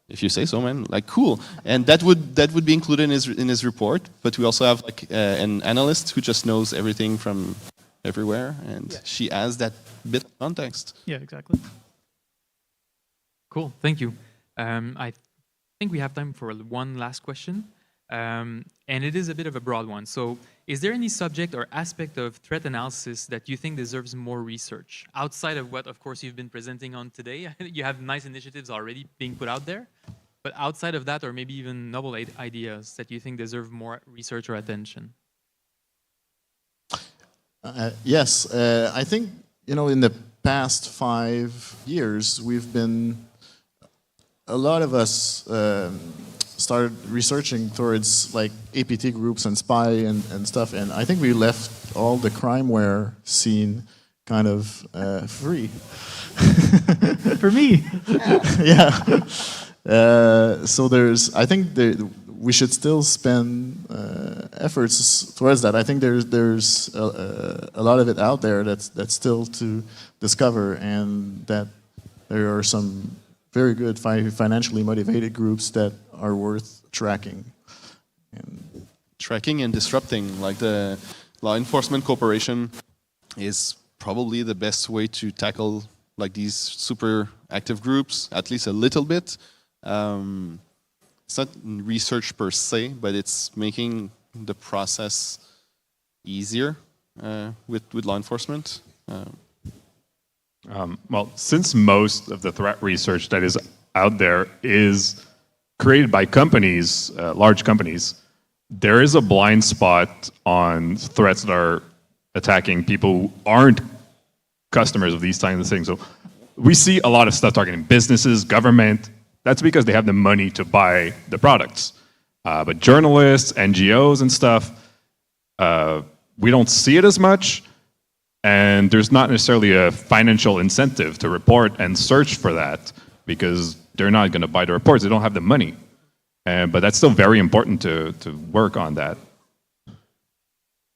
If you say so, man, cool. And that would be included in his report. But we also have an analyst who just knows everything from everywhere, and she adds that bit of context.
Yeah, exactly.
Cool, thank you. I think we have time for one last question, and it is a bit of a broad one. So, is there any subject or aspect of threat analysis that you think deserves more research outside of what, of course, you've been presenting on today? You have nice initiatives already being put out there, but outside of that, or maybe even novel ideas that you think deserve more research or attention?
Yes, I think in the past 5 years we've been. A lot of us started researching towards APT groups and spy and stuff, and I think we left all the crimeware scene kind of free.
For me.
Yeah. So I think we should still spend efforts towards that. I think there's a lot of it out there that's still to discover, and that there are some very good financially motivated groups that are worth tracking.
Tracking and disrupting, the law enforcement cooperation is probably the best way to tackle these super active groups, at least a little bit. It's not research per se, but it's making the process easier with law enforcement.
Well, since most of the threat research that is out there is created by companies, large companies, there is a blind spot on threats that are attacking people who aren't customers of these kinds of things. So we see a lot of stuff targeting businesses, government. That's because they have the money to buy the products. But journalists, NGOs and stuff, we don't see it as much. And there's not necessarily a financial incentive to report and search for that because they're not going to buy the reports. They don't have the money. But that's still very important to work on that.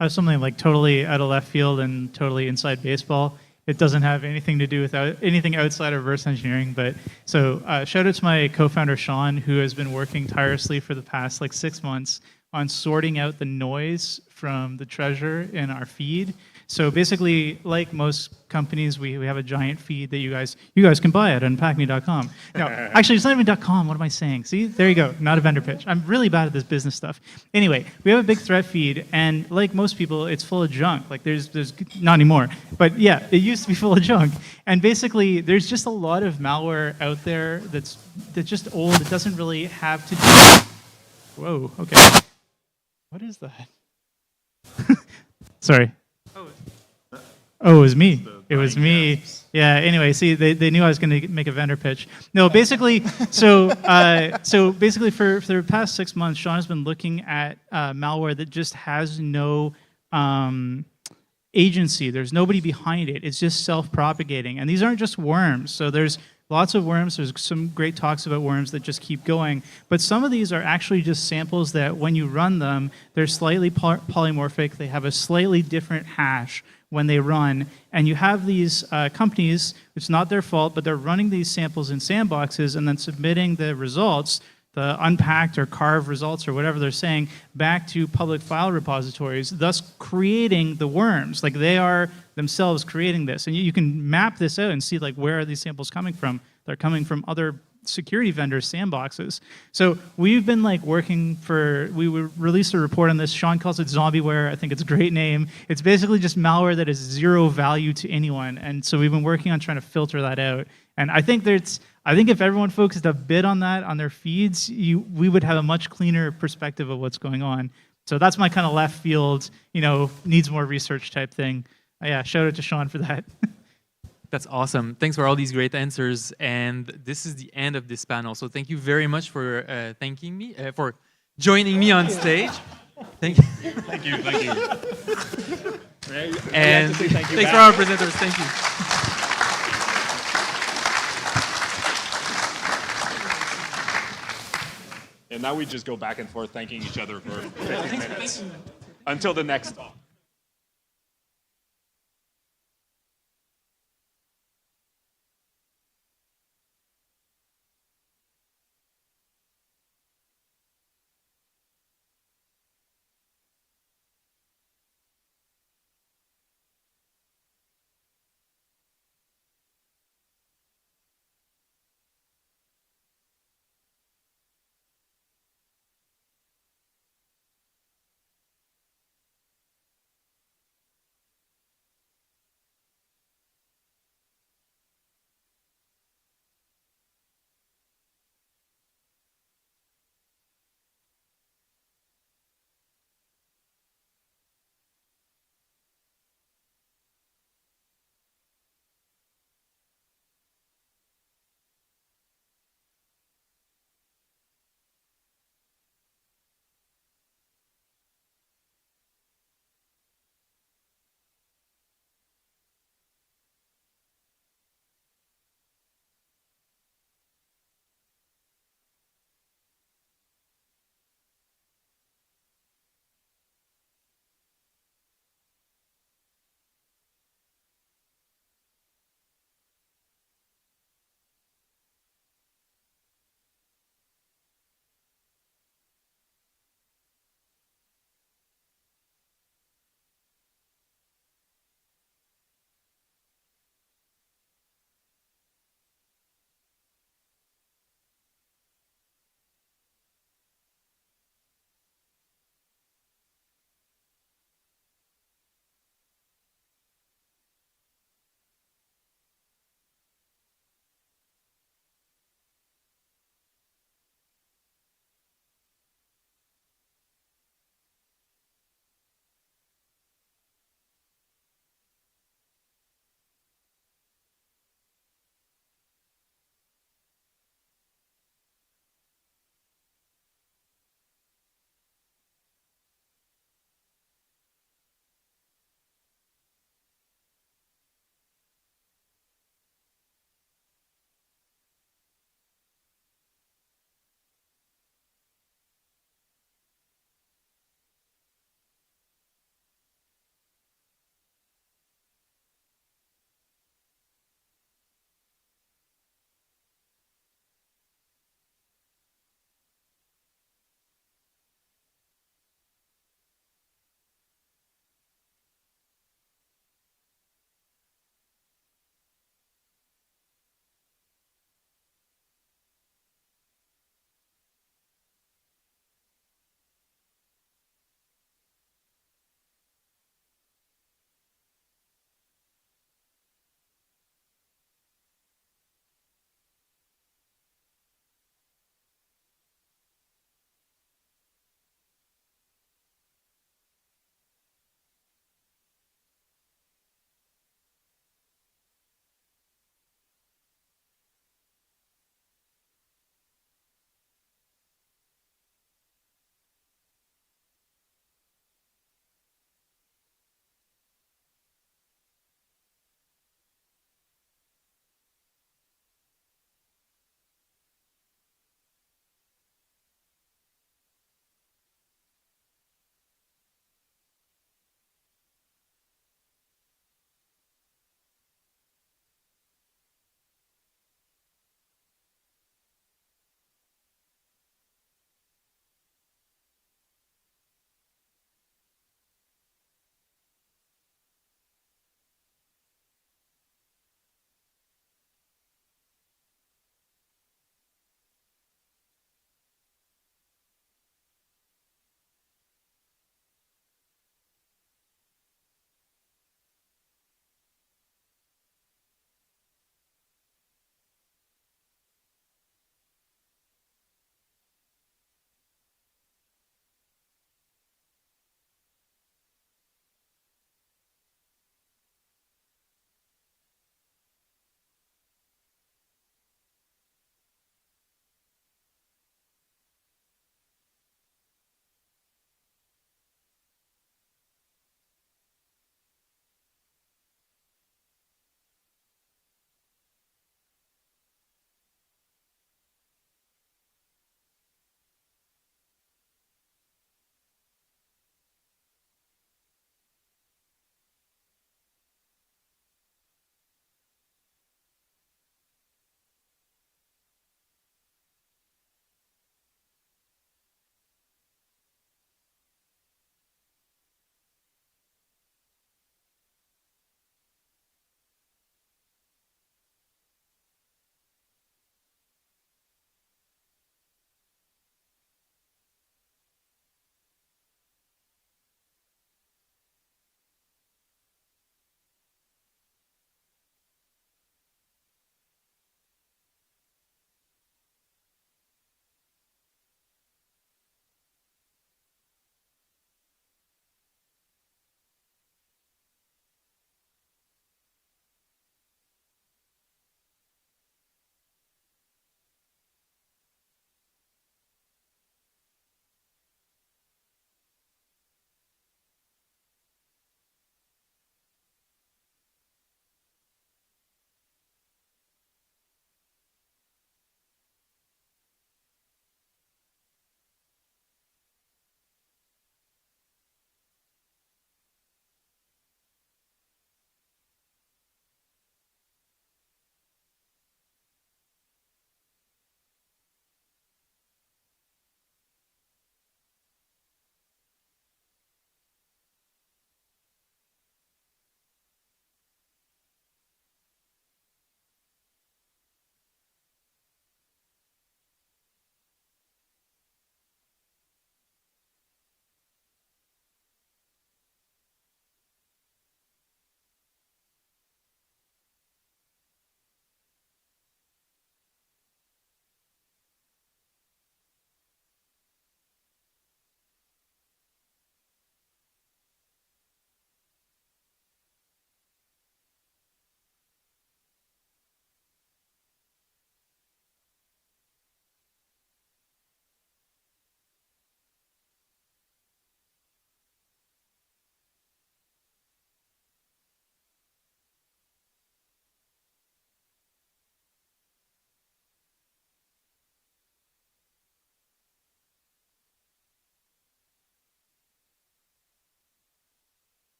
I have something like totally out of left field and totally inside baseball. It doesn't have anything to do with anything outside of reverse engineering. But so shout out to my co-founder, Sean, who has been working tirelessly for the past like 6 months on sorting out the noise from the treasure in our feed. So basically, like most companies, we have a giant feed that you guys can buy at unpackme.com. No, actually, it's not even .com. What am I saying? See, there you go. Not a vendor pitch. I'm really bad at this business stuff. Anyway, we have a big threat feed, and like most people, it's full of junk. Like there's not anymore, but yeah, it used to be full of junk. And basically, there's just a lot of malware out there that's just old. It doesn't really have to do. Whoa. Okay. What is that? Sorry. Oh, it was me. It was me. Yeah. Anyway, see, they knew I was going to make a vendor pitch. No, basically, so basically, for the past 6 months, Sean has been looking at malware that just has no agency. There's nobody behind it. It's just self-propagating, and these aren't just worms. So there's lots of worms. There's some great talks about worms that just keep going. But some of these are actually just samples that when you run them, they're slightly polymorphic. They have a slightly different hash when they run. And you have these companies, it's not their fault, but they're running these samples in sandboxes and then submitting the results, the unpacked or carved results or whatever they're saying, back to public file repositories, thus creating the worms. Like they are themselves creating this. And you can map this out and see like where are these samples coming from. They're coming from other security vendors' sandboxes. So we've been like working we released a report on this. Sean calls it zombieware. I think it's a great name. It's basically just malware that is zero value to anyone. And so we've been working on trying to filter that out. And I think if everyone focused a bit on that on their feeds, we would have a much cleaner perspective of what's going on. So that's my kind of left field, needs more research type thing. Yeah, shout out to Sean for that.
That's awesome. Thanks for all these great answers. And this is the end of this panel. So thank you very much for thanking me, for joining me on stage. Thank you.
Thank you. Thank you.
And thanks for our presenters. Thank you.
And now we just go back and forth thanking each other for 15 minutes until the next talk.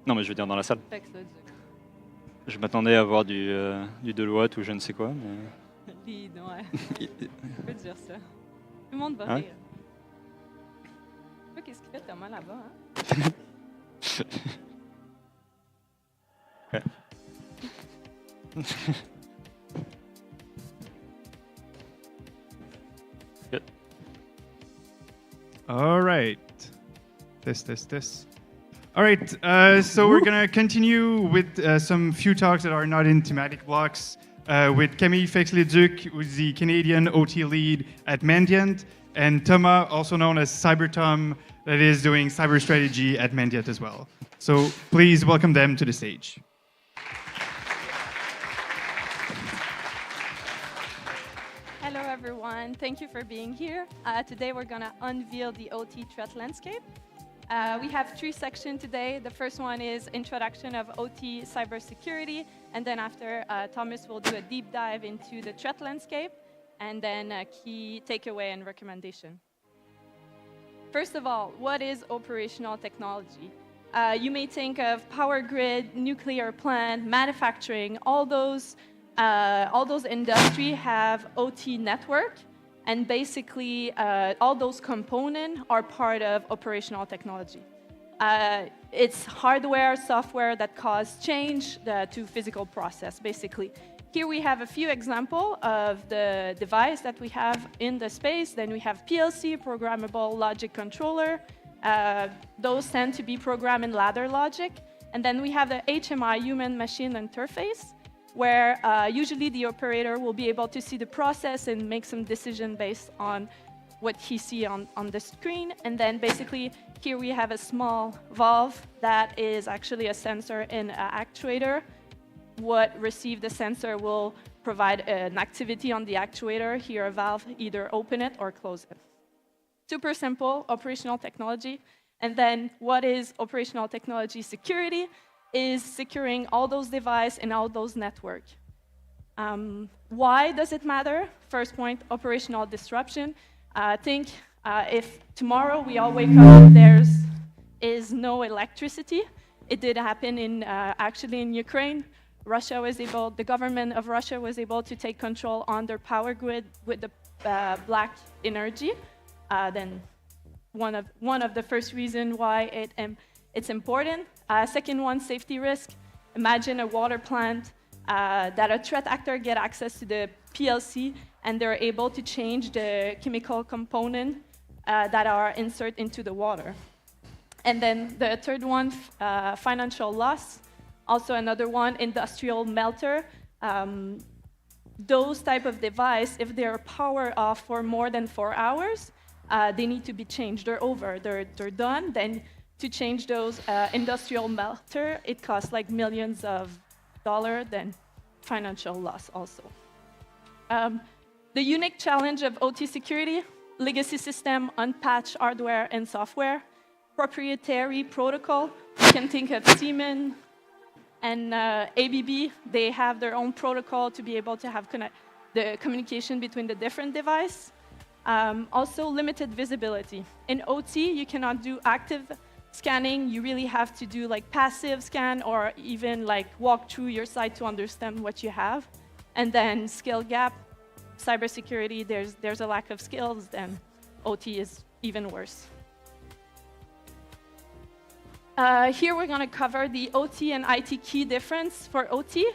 Non, mais je veux dire dans la salle.
Fait que ça,
Je m'attendais à voir du Deloitte ou je ne sais quoi. Mais...
Lead, ouais. On peut dire ça. Tout le monde va
Hein?
rire. Qu'est-ce qu'il fait Thomas là-bas, hein?
Ouais. Good.
All right. This. All right, so we're going to continue with some few talks that are not in thematic blocks with Camille Fex-Leduc, who's the Canadian OT lead at Mandiant, and Thomas, also known as CyberTom, that is doing cyber strategy at Mandiant as well. So please welcome them to the stage.
Hello, everyone. Thank you for being here. Today, we're going to unveil the OT threat landscape. We have 3 sections today. The first one is introduction of OT cybersecurity, and then after, Thomas will do a deep dive into the threat landscape, and then a key takeaway and recommendation. First of all, what is operational technology? You may think of power grid, nuclear plant, manufacturing. All those industries have OT network, and basically all those components are part of operational technology. It's hardware, software that cause change to physical process, basically. Here we have a few examples of the device that we have in the space. Then we have PLC, programmable logic controller. Those tend to be programmed in ladder logic. And then we have the HMI, human-machine interface, where usually the operator will be able to see the process and make some decision based on what he sees on the screen. And then basically here we have a small valve that is actually a sensor and an actuator. What receive the sensor will provide an activity on the actuator. Here a valve either open it or close it. Super simple operational technology. And then what is operational technology security? Is securing all those devices and all those networks. Why does it matter? First point, operational disruption. Think if tomorrow we all wake up, there is no electricity. It did happen actually in Ukraine. The government of Russia was able to take control on their power grid with the black energy. Then one of the first reasons why it's important. Second one, safety risk. Imagine a water plant that a threat actor get access to the PLC and they're able to change the chemical component that are inserted into the water. And then the third one, financial loss. Also another one, industrial melter. Those type of device, if they're power off for more than 4 hours, they need to be changed. They're over, they're done. Then to change those industrial melter, it costs like millions of dollars, then financial loss also. The unique challenge of OT security, legacy system, unpatched hardware and software, proprietary protocol. You can think of Siemens and ABB. They have their own protocol to be able to have the communication between the different devices. Also limited visibility. In OT, you cannot do active scanning. You really have to do like passive scan or even like walk through your site to understand what you have. And then skill gap, cybersecurity, there's a lack of skills, then OT is even worse. Here we're going to cover the OT and IT key difference for OT,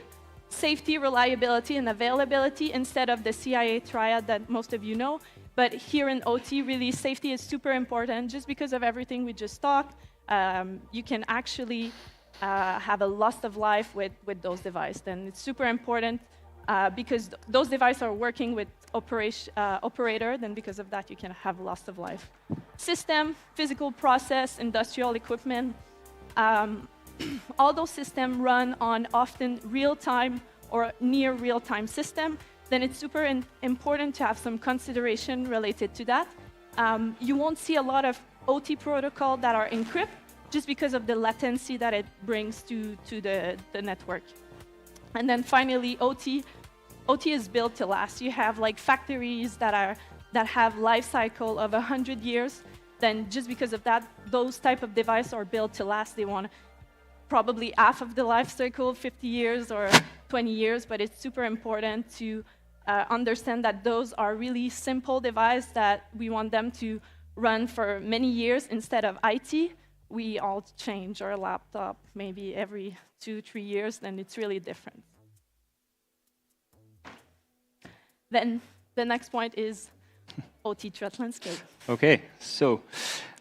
safety, reliability, and availability instead of the CIA triad that most of you know. But here in OT, really, safety is super important. Just because of everything we just talked, you can actually have a loss of life with those devices. And it's super important because those devices are working with operator, then because of that, you can have loss of life. System, physical process, industrial equipment. All those systems run on often real-time or near real-time system. Then it's super important to have some consideration related to that. You won't see a lot of OT protocol that are encrypted just because of the latency that it brings to the network. And then finally, OT is built to last. You have like factories that have life cycle of 100 years. Then just because of that, those type of devices are built to last. They want probably half of the life cycle, 50 years or 20 years, but it's super important to understand that those are really simple devices that we want them to run for many years instead of IT. We all change our laptop maybe every 2-3 years, then it's really different. Then the next point is OT threat landscape.
Okay, so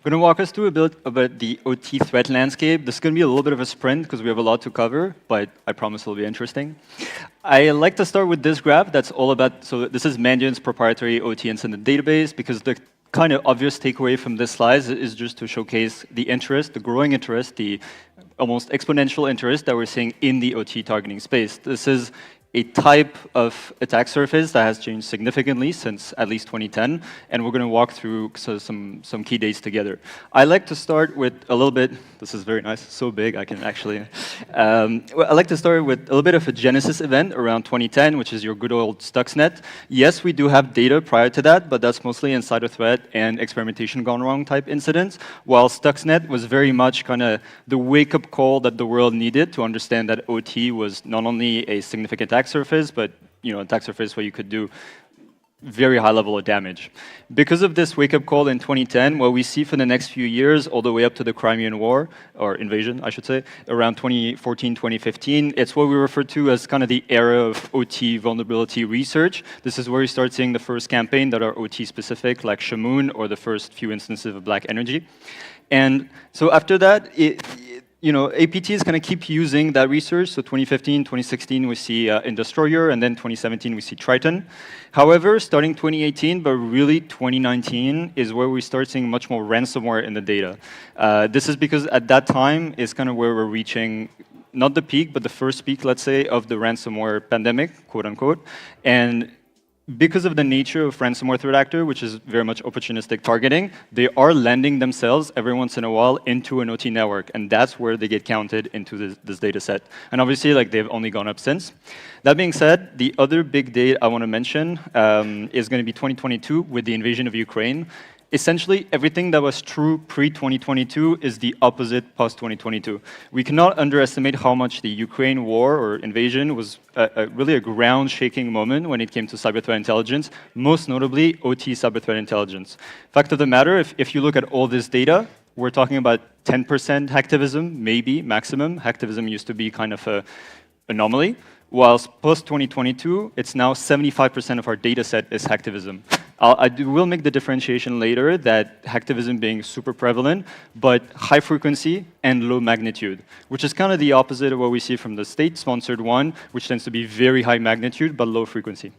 I'm going to walk us through a bit about the OT threat landscape. This is going to be a little bit of a sprint because we have a lot to cover, but I promise it'll be interesting. I like to start with this graph that's all about, so this is Mandiant's proprietary OT incident database, because the kind of obvious takeaway from this slide is just to showcase the interest, the growing interest, the almost exponential interest that we're seeing in the OT targeting space. This is a type of attack surface that has changed significantly since at least 2010, and we're going to walk through some key dates together. I like to start with a little bit, this is very nice, so big I can actually, well, I like to start with a little bit of a genesis event around 2010, which is your good old Stuxnet. Yes, we do have data prior to that, but that's mostly insider threat and experimentation gone wrong type incidents, while Stuxnet was very much kind of the wake-up call that the world needed to understand that OT was not only a significant attack surface, but attack surface where you could do very high level of damage. Because of this wake-up call in 2010, what we see for the next few years, all the way up to the Crimean War, or invasion, I should say, around 2014, 2015, it's what we refer to as kind of the era of OT vulnerability research. This is where you start seeing the first campaign that are OT specific, like Shamoon, or the first few instances of Black Energy. And so after that, APT is going to keep using that research. So 2015, 2016, we see Indestroyer, and then 2017, we see Triton. However, starting 2018, but really 2019, is where we start seeing much more ransomware in the data. This is because at that time is kind of where we're reaching not the peak, but the first peak, let's say, of the ransomware pandemic, quote unquote. And because of the nature of ransomware threat actor, which is very much opportunistic targeting, they are landing themselves every once in a while into an OT network, and that's where they get counted into this data set. And obviously, they've only gone up since. That being said, the other big date I want to mention is going to be 2022 with the invasion of Ukraine. Essentially, everything that was true pre-2022 is the opposite post-2022. We cannot underestimate how much the Ukraine war or invasion was really a ground-shaking moment when it came to cyber threat intelligence, most notably OT cyber threat intelligence. Fact of the matter, if you look at all this data, we're talking about 10% hacktivism, maybe maximum. Hacktivism used to be kind of an anomaly. Whilst post-2022, it's now 75% of our data set is hacktivism. I will make the differentiation later that hacktivism being super prevalent, but high frequency and low magnitude, which is kind of the opposite of what we see from the state-sponsored one, which tends to be very high magnitude, but low frequency.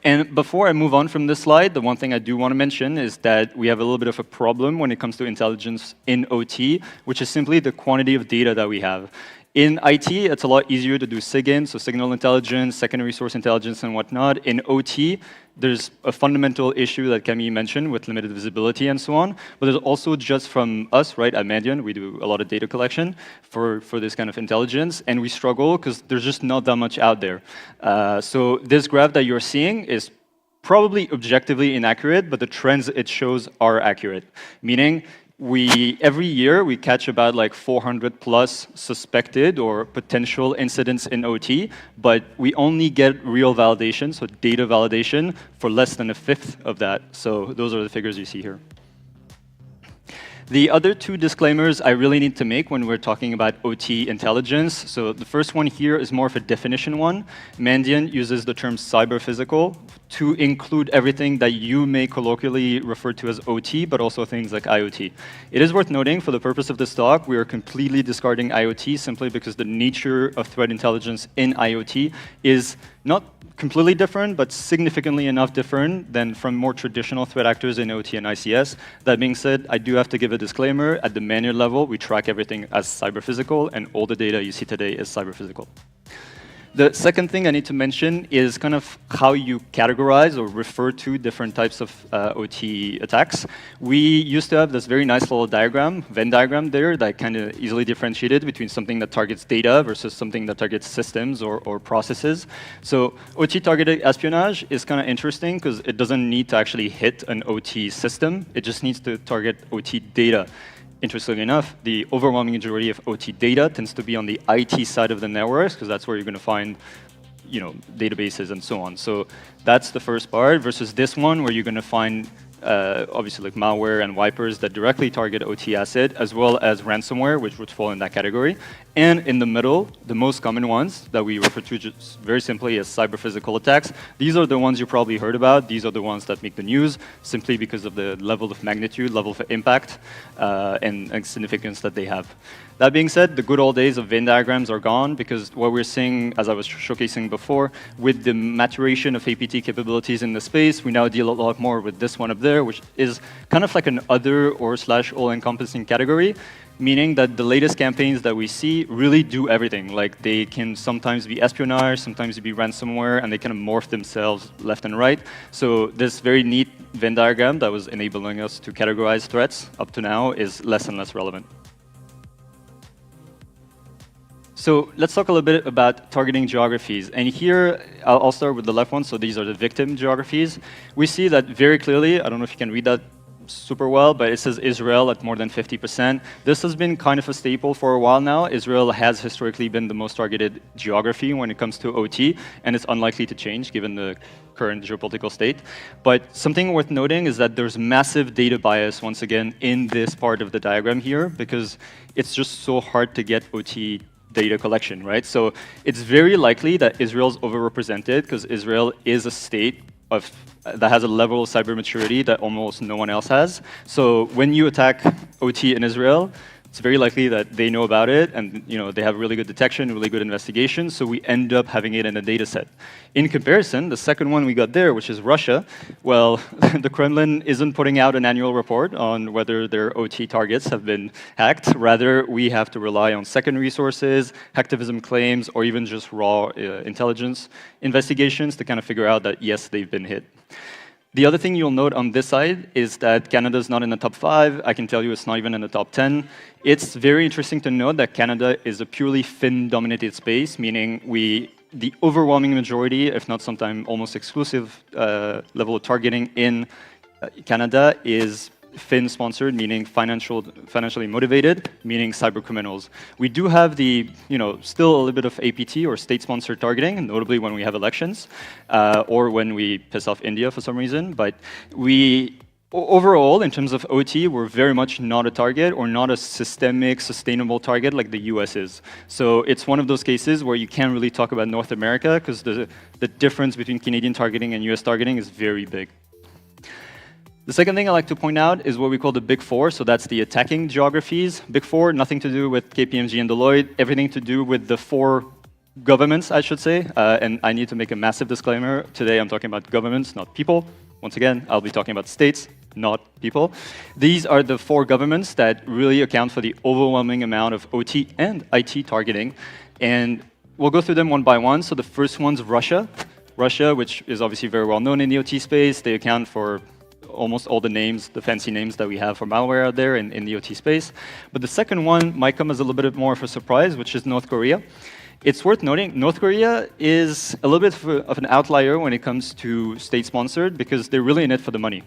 And before I move on from this slide, the one thing I do want to mention is that we have a little bit of a problem when it comes to intelligence in OT, which is simply the quantity of data that we have. In IT, it's a lot easier to do SIGINT, so signal intelligence, secondary source intelligence, and whatnot. In OT, there's a fundamental issue that Camille mentioned with limited visibility and so on. But there's also just from us, right, at Mandiant, we do a lot of data collection for this kind of intelligence, and we struggle because there's just not that much out there. So this graph that you're seeing is probably objectively inaccurate, but the trends it shows are accurate, meaning every year we catch about 400 plus suspected or potential incidents in OT, but we only get real validation, so data validation, for less than a fifth of that. So those are the figures you see here. The other two disclaimers I really need to make when we're talking about OT intelligence. So the first one here is more of a definition one. Mandiant uses the term cyber-physical to include everything that you may colloquially refer to as OT, but also things like IoT. It is worth noting, for the purpose of this talk, we are completely discarding IoT simply because the nature of threat intelligence in IoT is not completely different, but significantly enough different than from more traditional threat actors in OT and ICS. That being said, I do have to give a disclaimer. At the Mandiant level, we track everything as cyber-physical, and all the data you see today is cyber-physical. The second thing I need to mention is kind of how you categorize or refer to different types of OT attacks. We used to have this very nice little diagram, Venn diagram there, that kind of easily differentiated between something that targets data versus something that targets systems or processes. So OT targeted espionage is kind of interesting because it doesn't need to actually hit an OT system. It just needs to target OT data. interestingly enough, the overwhelming majority of OT data tends to be on the IT side of the networks, because that's where you're going to find databases and so on. So that's the first part, versus this one where you're going to find obviously like malware and wipers that directly target OT asset, as well as ransomware, which would fall in that category. And in the middle, the most common ones that we refer to just very simply as cyber-physical attacks. These are the ones you probably heard about. These are the ones that make the news, simply because of the level of magnitude, level of impact, and significance that they have. That being said, the good old days of Venn diagrams are gone, because what we're seeing, as I was showcasing before, with the maturation of APT capabilities in the space, we now deal a lot more with this one up there, which is kind of like an other or / all-encompassing category, meaning that the latest campaigns that we see really do everything. Like, they can sometimes be espionage, sometimes be ransomware, and they kind of morph themselves left and right. So this very neat Venn diagram that was enabling us to categorize threats up to now is less and less relevant. So let's talk a little bit about targeting geographies. And here, I'll start with the left one. So these are the victim geographies. We see that very clearly. I don't know if you can read that super well, but it says Israel at more than 50%. This has been kind of a staple for a while now. Israel has historically been the most targeted geography when it comes to OT, and it's unlikely to change given the current geopolitical state. But something worth noting is that there's massive data bias, once again, in this part of the diagram here, because it's just so hard to get OT data collection, right? So it's very likely that Israel's overrepresented, because Israel is a state that has a level of cyber maturity that almost no one else has. So when you attack OT in Israel, it's very likely that they know about it, and they have really good detection, really good investigation, so we end up having it in a data set. In comparison, the second one we got there, which is Russia, well, the Kremlin isn't putting out an annual report on whether their OT targets have been hacked. Rather, we have to rely on secondary sources, hacktivism claims, or even just raw intelligence investigations to kind of figure out that, yes, they've been hit. The other thing you'll note on this side is that Canada's not in the top 5. I can tell you it's not even in the top 10. It's very interesting to note that Canada is a purely Finn-dominated space, meaning the overwhelming majority, if not sometimes almost exclusive level of targeting in Canada is Finn-sponsored, meaning financially motivated, meaning cyber criminals. We do have the, still a little bit of APT or state-sponsored targeting, notably when we have elections, or when we piss off India for some reason. But overall, in terms of OT, we're very much not a target or not a systemic, sustainable target like the US is. So it's one of those cases where you can't really talk about North America, because the difference between Canadian targeting and US targeting is very big. The second thing I like to point out is what we call the Big Four, so that's the attacking geographies. Big Four, nothing to do with KPMG and Deloitte, everything to do with the 4 governments, I should say. And I need to make a massive disclaimer. Today I'm talking about governments, not people. Once again, I'll be talking about states, not people. These are the 4 governments that really account for the overwhelming amount of OT and IT targeting. And we'll go through them one by one. So the first one's Russia. Russia, which is obviously very well known in the OT space. They account for almost all the names, the fancy names that we have for malware out there in the OT space. But the second one might come as a little bit more of a surprise, which is North Korea. It's worth noting, North Korea is a little bit of an outlier when it comes to state-sponsored, because they're really in it for the money.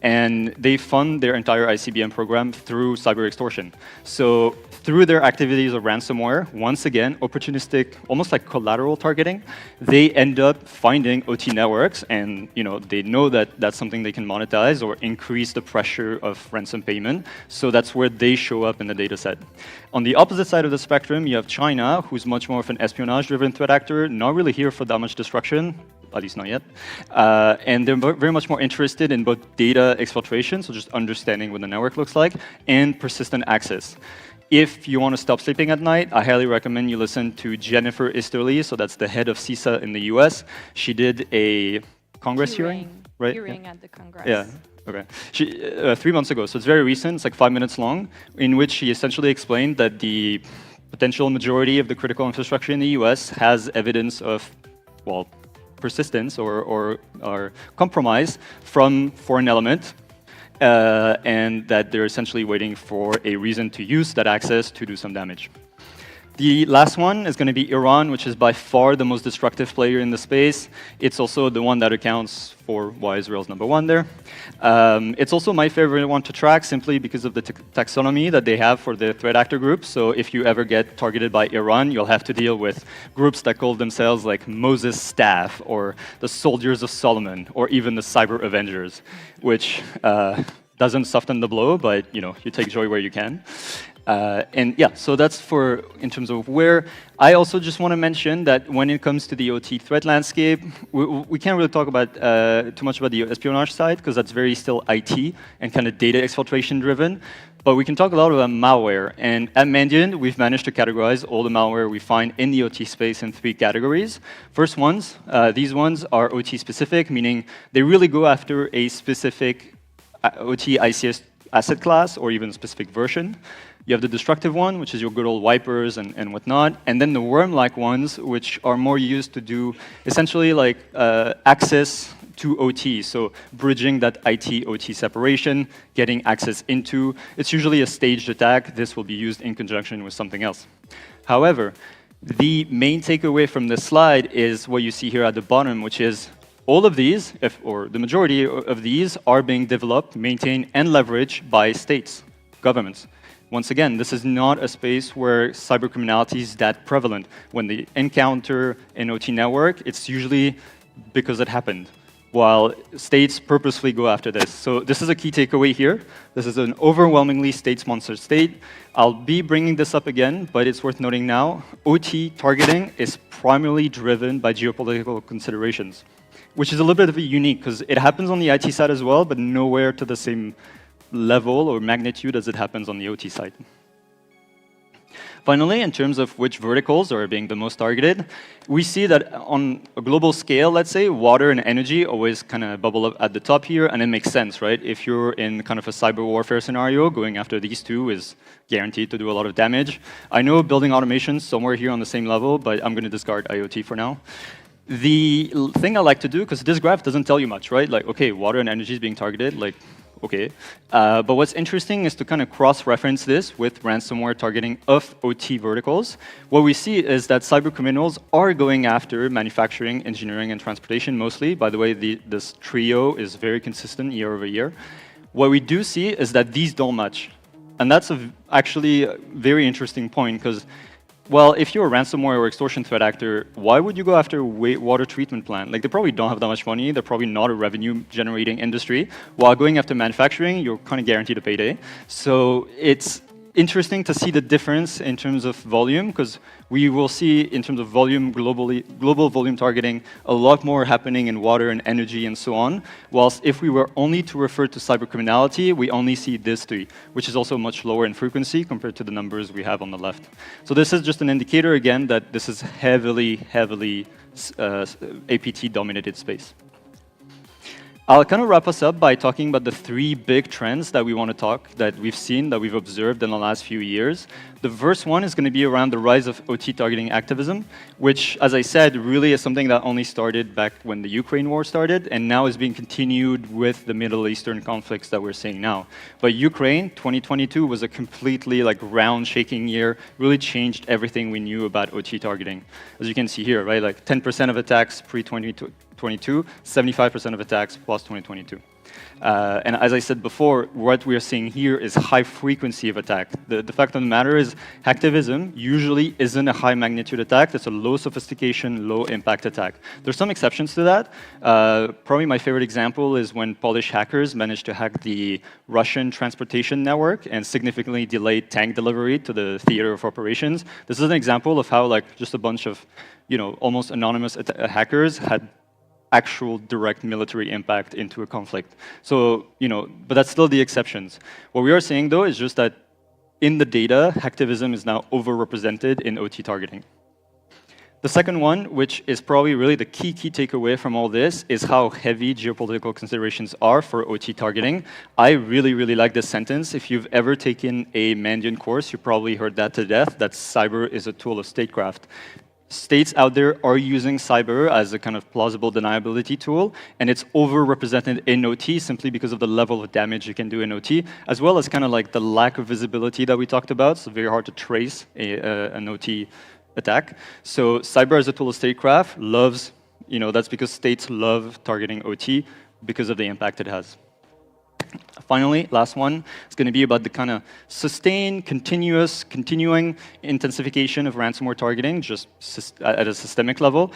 And they fund their entire ICBM program through cyber extortion. So through their activities of ransomware, once again, opportunistic, almost like collateral targeting, they end up finding OT networks, and they know that that's something they can monetize or increase the pressure of ransom payment. So that's where they show up in the data set. On the opposite side of the spectrum, you have China, who's much more of an espionage-driven threat actor, not really here for that much destruction, at least not yet. And they're very much more interested in both data exfiltration, so just understanding what the network looks like, and persistent access. If you want to stop sleeping at night, I highly recommend you listen to Jennifer Easterly, so that's the head of CISA in the US. She did a Congress hearing, right?
Hearing at the Congress.
Yeah. Okay. 3 months ago, so it's very recent, it's like 5 minutes long, in which she essentially explained that the potential majority of the critical infrastructure in the US has evidence of, persistence or compromise from foreign element, and that they're essentially waiting for a reason to use that access to do some damage. The last one is going to be Iran, which is by far the most destructive player in the space. It's also the one that accounts for why Israel's #1 there. It's also my favorite one to track simply because of the taxonomy that they have for the threat actor groups. So if you ever get targeted by Iran, you'll have to deal with groups that call themselves like Moses Staff or the Soldiers of Solomon or even the Cyber Avengers, which doesn't soften the blow, but you take joy where you can. And yeah, so that's for in terms of where. I also just want to mention that when it comes to the OT threat landscape, we can't really talk about too much about the espionage side because that's very still IT and kind of data exfiltration driven. But we can talk a lot about malware. And at Mandiant, we've managed to categorize all the malware we find in the OT space in 3 categories. First ones, these ones are OT specific, meaning they really go after a specific OT ICS asset class or even specific version. You have the destructive one, which is your good old wipers and whatnot, and then the worm-like ones, which are more used to do essentially like access to OT, so bridging that IT-OT separation, getting access into. It's usually a staged attack. This will be used in conjunction with something else. However, the main takeaway from this slide is what you see here at the bottom, which is all of these, or the majority of these, are being developed, maintained, and leveraged by states, governments. Once again, this is not a space where cybercriminality is that prevalent. When they encounter an OT network, it's usually because it happened, while states purposefully go after this. So this is a key takeaway here. This is an overwhelmingly state-sponsored state. I'll be bringing this up again, but it's worth noting now, OT targeting is primarily driven by geopolitical considerations, which is a little bit unique because it happens on the IT side as well, but nowhere to the same level or magnitude as it happens on the OT side. Finally, in terms of which verticals are being the most targeted, we see that on a global scale, let's say, water and energy always kind of bubble up at the top here, and it makes sense, right? If you're in kind of a cyber warfare scenario, going after these two is guaranteed to do a lot of damage. I know building automation somewhere here on the same level, but I'm going to discard IoT for now. The thing I like to do, because this graph doesn't tell you much, right? Like, okay, water and energy is being targeted, like, okay. But what's interesting is to kind of cross-reference this with ransomware targeting of OT verticals. What we see is that cyber criminals are going after manufacturing, engineering, and transportation mostly. By the way, this trio is very consistent year over year. What we do see is that these don't match. And that's actually a very interesting point because well, if you're a ransomware or extortion threat actor, why would you go after a water treatment plant? Like, they probably don't have that much money. They're probably not a revenue-generating industry. While going after manufacturing, you're kind of guaranteed a payday. So it's interesting to see the difference in terms of volume, because we will see in terms of volume, global volume targeting, a lot more happening in water and energy and so on. Whilst if we were only to refer to cybercriminality, we only see this 3, which is also much lower in frequency compared to the numbers we have on the left. So this is just an indicator, again, that this is heavily APT-dominated space. I'll kind of wrap us up by talking about the 3 big trends that we want to talk, that we've seen, that we've observed in the last few years. The first one is going to be around the rise of OT targeting activism, which, as I said, really is something that only started back when the Ukraine war started, and now is being continued with the Middle Eastern conflicts that we're seeing now. But Ukraine, 2022, was a completely ground-shaking year, really changed everything we knew about OT targeting. As you can see here, right, like 10% of attacks pre-2022, 75% of attacks plus 2022. And as I said before, what we are seeing here is high frequency of attack. The fact of the matter is, hacktivism usually isn't a high magnitude attack. It's a low sophistication, low impact attack. There's some exceptions to that. Probably my favorite example is when Polish hackers managed to hack the Russian transportation network and significantly delayed tank delivery to the theater of operations. This is an example of how just a bunch of almost anonymous hackers had actual direct military impact into a conflict. So, but that's still the exceptions. What we are seeing, though, is just that in the data, hacktivism is now overrepresented in OT targeting. The second one, which is probably really the key takeaway from all this, is how heavy geopolitical considerations are for OT targeting. I really, really like this sentence. If you've ever taken a Mandiant course, you probably heard that to death, that cyber is a tool of statecraft. states out there are using cyber as a kind of plausible deniability tool, and it's overrepresented in OT simply because of the level of damage you can do in OT, as well as kind of like the lack of visibility that we talked about. So very hard to trace an OT attack. So cyber as a tool of statecraft loves, that's because states love targeting OT because of the impact it has. Finally, last one, is going to be about the kind of sustained, continuing intensification of ransomware targeting, just at a systemic level.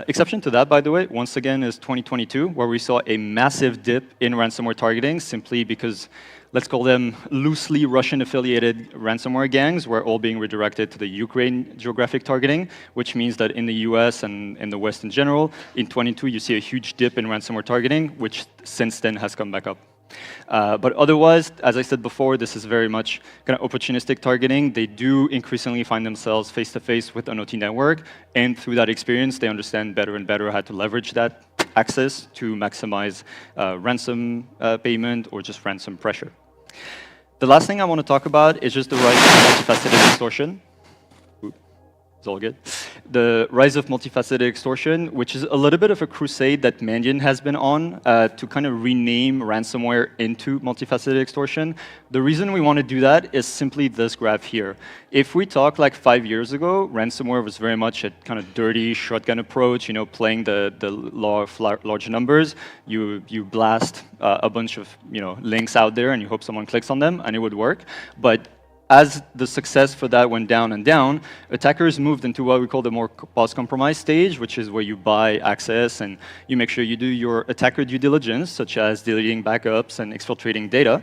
Exception to that, by the way, once again, is 2022, where we saw a massive dip in ransomware targeting, simply because, let's call them loosely Russian-affiliated ransomware gangs, were all being redirected to the Ukraine geographic targeting, which means that in the US and in the West in general, in 22, you see a huge dip in ransomware targeting, which since then has come back up. But otherwise, as I said before, this is very much kind of opportunistic targeting. They do increasingly find themselves face-to-face with an OT network, and through that experience, they understand better and better how to leverage that access to maximize ransom payment or just ransom pressure. The last thing I want to talk about is just the rise of multifaceted extortion. It's all good. The rise of multifaceted extortion, which is a little bit of a crusade that Mandiant has been on to kind of rename ransomware into multifaceted extortion. The reason we want to do that is simply this graph here. If we talk like 5 years ago, ransomware was very much a kind of dirty shotgun approach, playing the law of large numbers. You blast a bunch of links out there and you hope someone clicks on them and it would work. But as the success for that went down and down, attackers moved into what we call the more post-compromise stage, which is where you buy access and you make sure you do your attacker due diligence, such as deleting backups and exfiltrating data.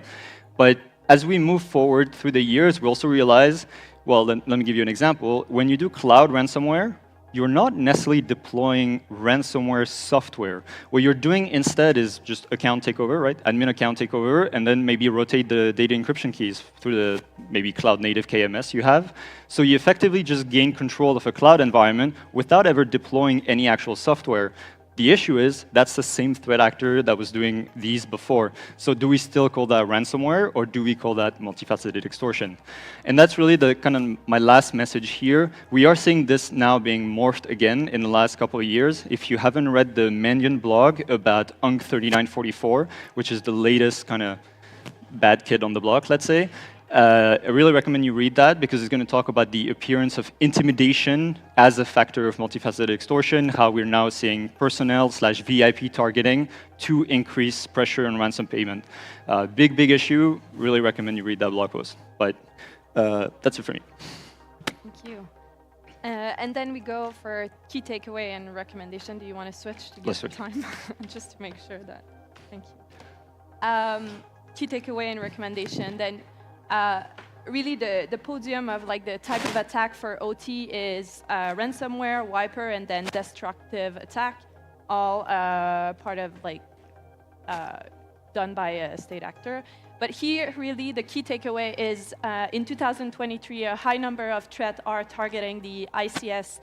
But as we move forward through the years, we also realize, well, let me give you an example. When you do cloud ransomware, you're not necessarily deploying ransomware software. What you're doing instead is just account takeover, right? Admin account takeover, and then maybe rotate the data encryption keys through the maybe cloud-native KMS you have. So you effectively just gain control of a cloud environment without ever deploying any actual software. The issue is that's the same threat actor that was doing these before. So do we still call that ransomware, or do we call that multifaceted extortion? And that's really the kind of my last message here. We are seeing this now being morphed again in the last couple of years. If you haven't read the Mandiant blog about UNC 3944, which is the latest kind of bad kid on the block, let's say, I really recommend you read that, because it's going to talk about the appearance of intimidation as a factor of multifaceted extortion, how we're now seeing personnel/VIP targeting to increase pressure on ransom payment. Big issue. Really recommend you read that blog post. But that's it for me.
Thank you. And then we go for key takeaway and recommendation. Do you want to switch to get the time? Just to make sure that. Thank you. Key takeaway and recommendation. Then. Really the podium of like the type of attack for OT is ransomware, wiper, and then destructive attack, all part of like done by a state actor. But here really the key takeaway is in 2023 a high number of threats are targeting the ICS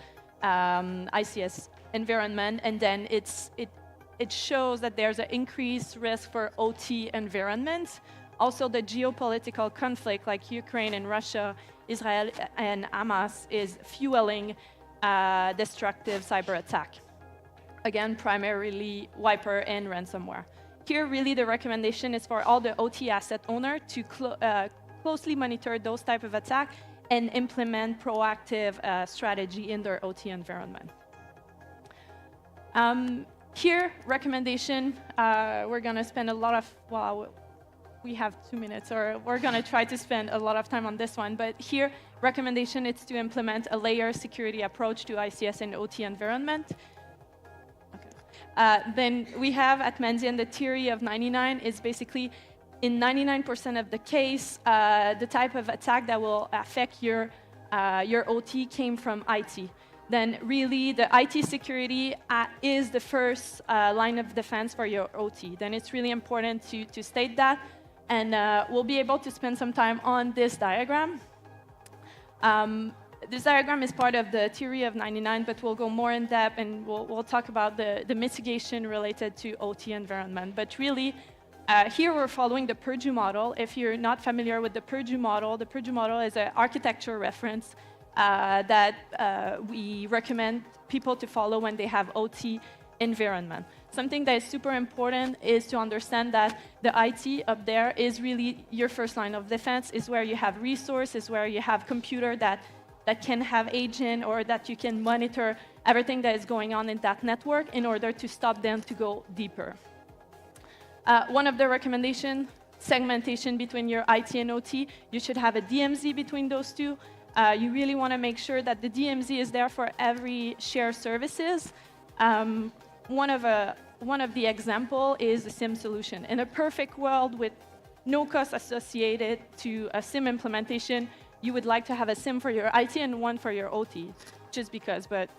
environment, and then it shows that there's an increased risk for OT environments. Also, the geopolitical conflict like Ukraine and Russia, Israel and Hamas is fueling destructive cyber attack. Again, primarily wiper and ransomware. Here, really, the recommendation is for all the OT asset owner to closely monitor those type of attack and implement proactive strategy in their OT environment. Here, recommendation, we're going to spend a lot of, we have 2 minutes, or we're going to try to spend a lot of time on this one. But here, recommendation is to implement a layer security approach to ICS and OT environment. Okay. Then we have at Mandiant the theory of 99 is basically in 99% of the case, the type of attack that will affect your OT came from IT. Then really the IT security is the first line of defense for your OT. Then it's really important to state that. And we'll be able to spend some time on this diagram. This diagram is part of the theory of 99, but we'll go more in depth and we'll talk about the mitigation related to OT environment. But really, here we're following the Purdue model. If you're not familiar with the Purdue model is an architecture reference that we recommend people to follow when they have OT environment. Something that is super important is to understand that the IT up there is really your first line of defense, is where you have resources, where you have computer that can have agent or that you can monitor everything that is going on in that network in order to stop them to go deeper. One of the recommendations, segmentation between your IT and OT. You should have a DMZ between those two. You really want to make sure that the DMZ is there for every shared services. One of the example is the SIM solution. In a perfect world with no cost associated to a SIM implementation, you would like to have a SIM for your IT and one for your OT, just because, but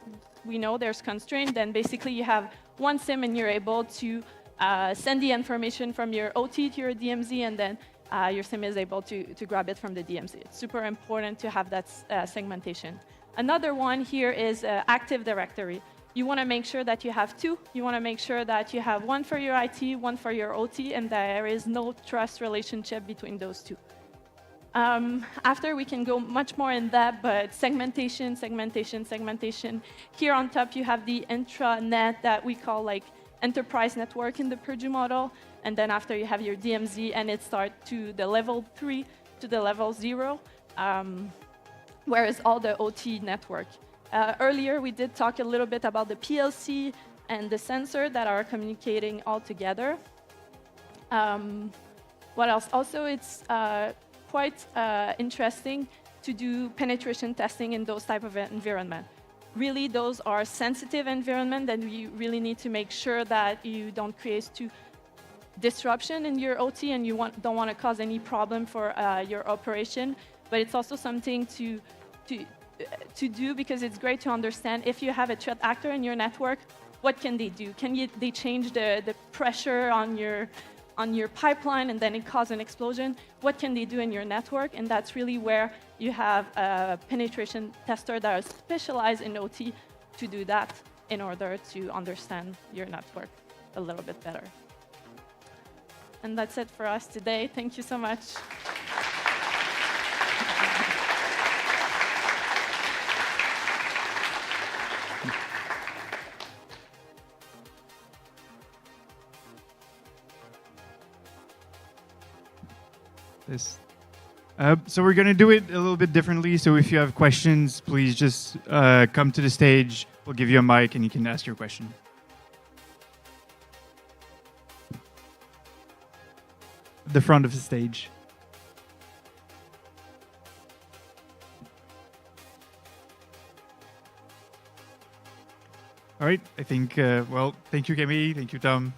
we know there's constraint, then basically you have one SIM and you're able to send the information from your OT to your DMZ, and then your SIM is able to grab it from the DMZ. It's super important to have that segmentation. Another one here is Active Directory. You want to make sure that you have two. You want to make sure that you have one for your IT, one for your OT, and there is no trust relationship between those two. After, we can go much more in depth, but segmentation. Here on top, you have the intranet that we call like enterprise network in the Purdue model. And then after, you have your DMZ, and it starts to the level 3 to the level 0, whereas all the OT network. Earlier, we did talk a little bit about the PLC and the sensor that are communicating all together. What else? Also, it's quite interesting to do penetration testing in those type of environment. Really, those are sensitive environment, and you really need to make sure that you don't create too disruption in your OT, and you don't want to cause any problem for your operation. But it's also something to do, because it's great to understand if you have a threat actor in your network, what can they do? Can they change the pressure on your pipeline and then it cause an explosion? What can they do in your network? And that's really where you have a penetration tester that are specialized in OT to do that in order to understand your network a little bit better. And that's it for us today. Thank you so much.
So we're going to do it a little bit differently. So if you have questions, please just come to the stage. We'll give you a mic and you can ask your question. The front of the stage. All right. I think, well, thank you, Camille. Thank you, Tom.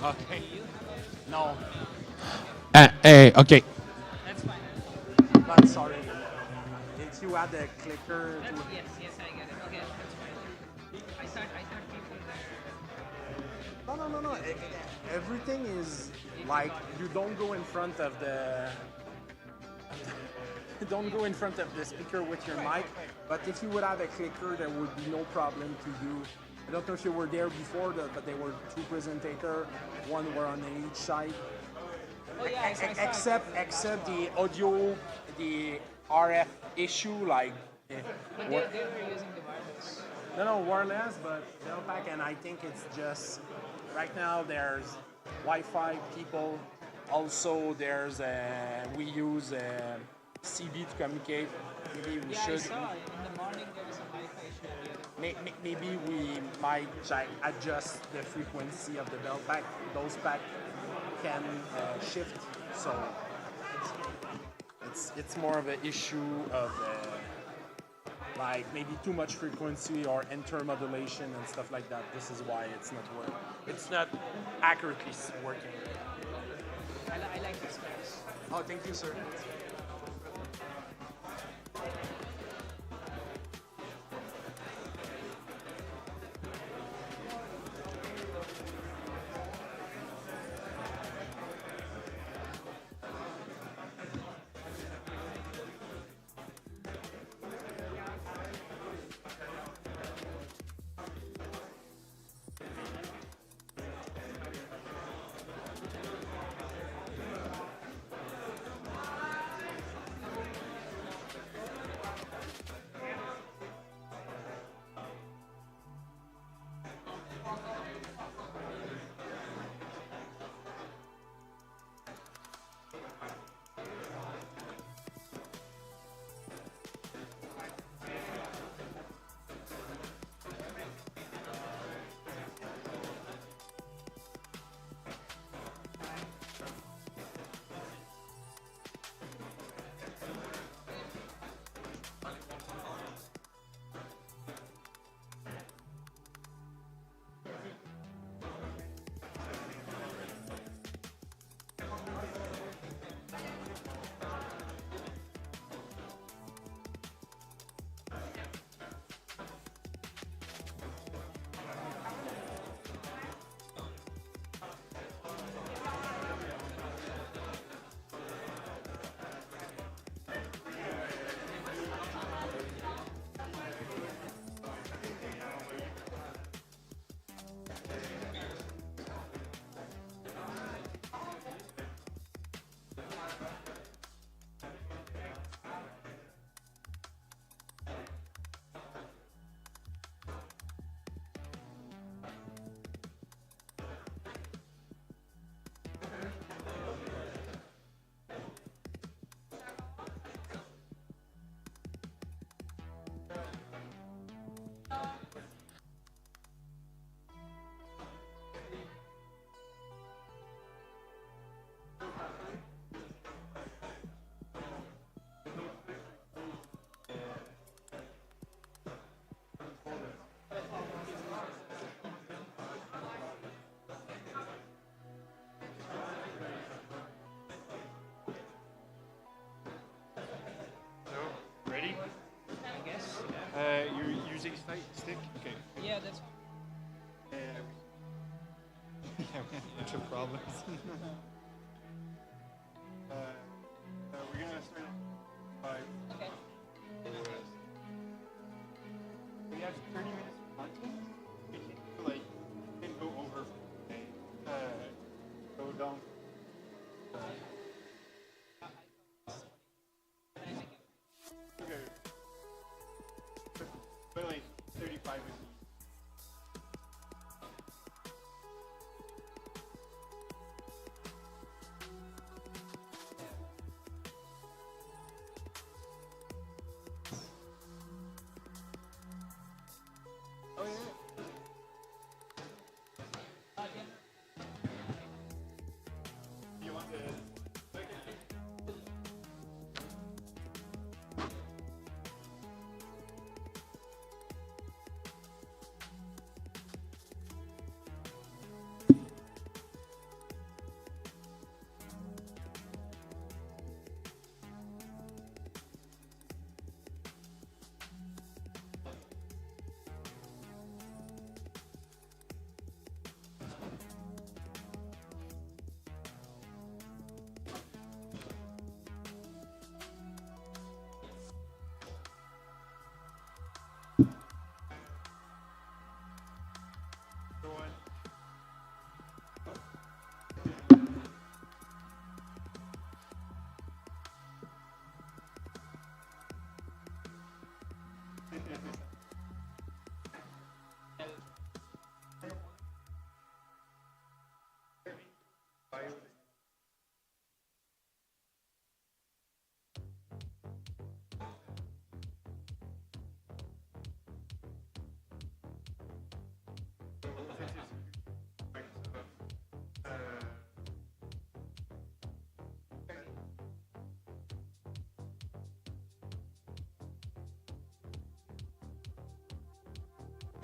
Okay. No.
Hey, okay.
That's fine. But sorry. Did you add a clicker?
Yes, I get it. Okay, that's fine. I start people there.
No. Everything is like you don't go in front of the. Don't go in front of the speaker with your mic. But if you would have a clicker, there would be no problem to do. I don't know if you were there before, but there were two presentators. One were on each side.
Oh yeah, I saw
Except the audio, the RF issue, like.
But they were using the wireless.
No, wireless, but Belpack, and I think it's just right now there's Wi-Fi people. Also, there's we use CB to communicate. Maybe we should.
I saw in the morning there was a Wi-Fi issue.
Maybe we might adjust the frequency of the Belpack. Those pack can shift, so it's more of an issue of like maybe too much frequency or intermodulation and stuff like that. This is why it's not working. It's not accurately working.
I like this guys.
Oh, thank you, sir.
Ready?
I guess.
You're using stick? Okay.
Yeah, that's
Yeah, we have a bunch of problems. We're gonna start at 5.
Okay.
We have 30 minutes of content. We can do, like, we can go over today. So don't. Okay. But like 35 would be. Oh yeah. Do you want the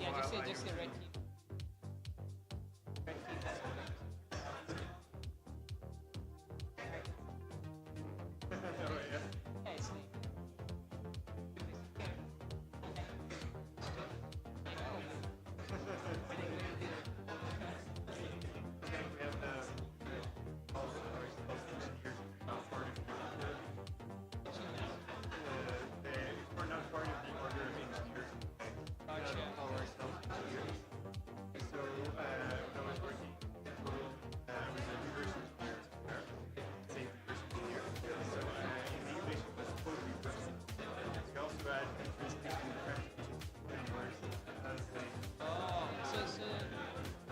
Yeah, just say red team. Red team. Yeah, it's like. So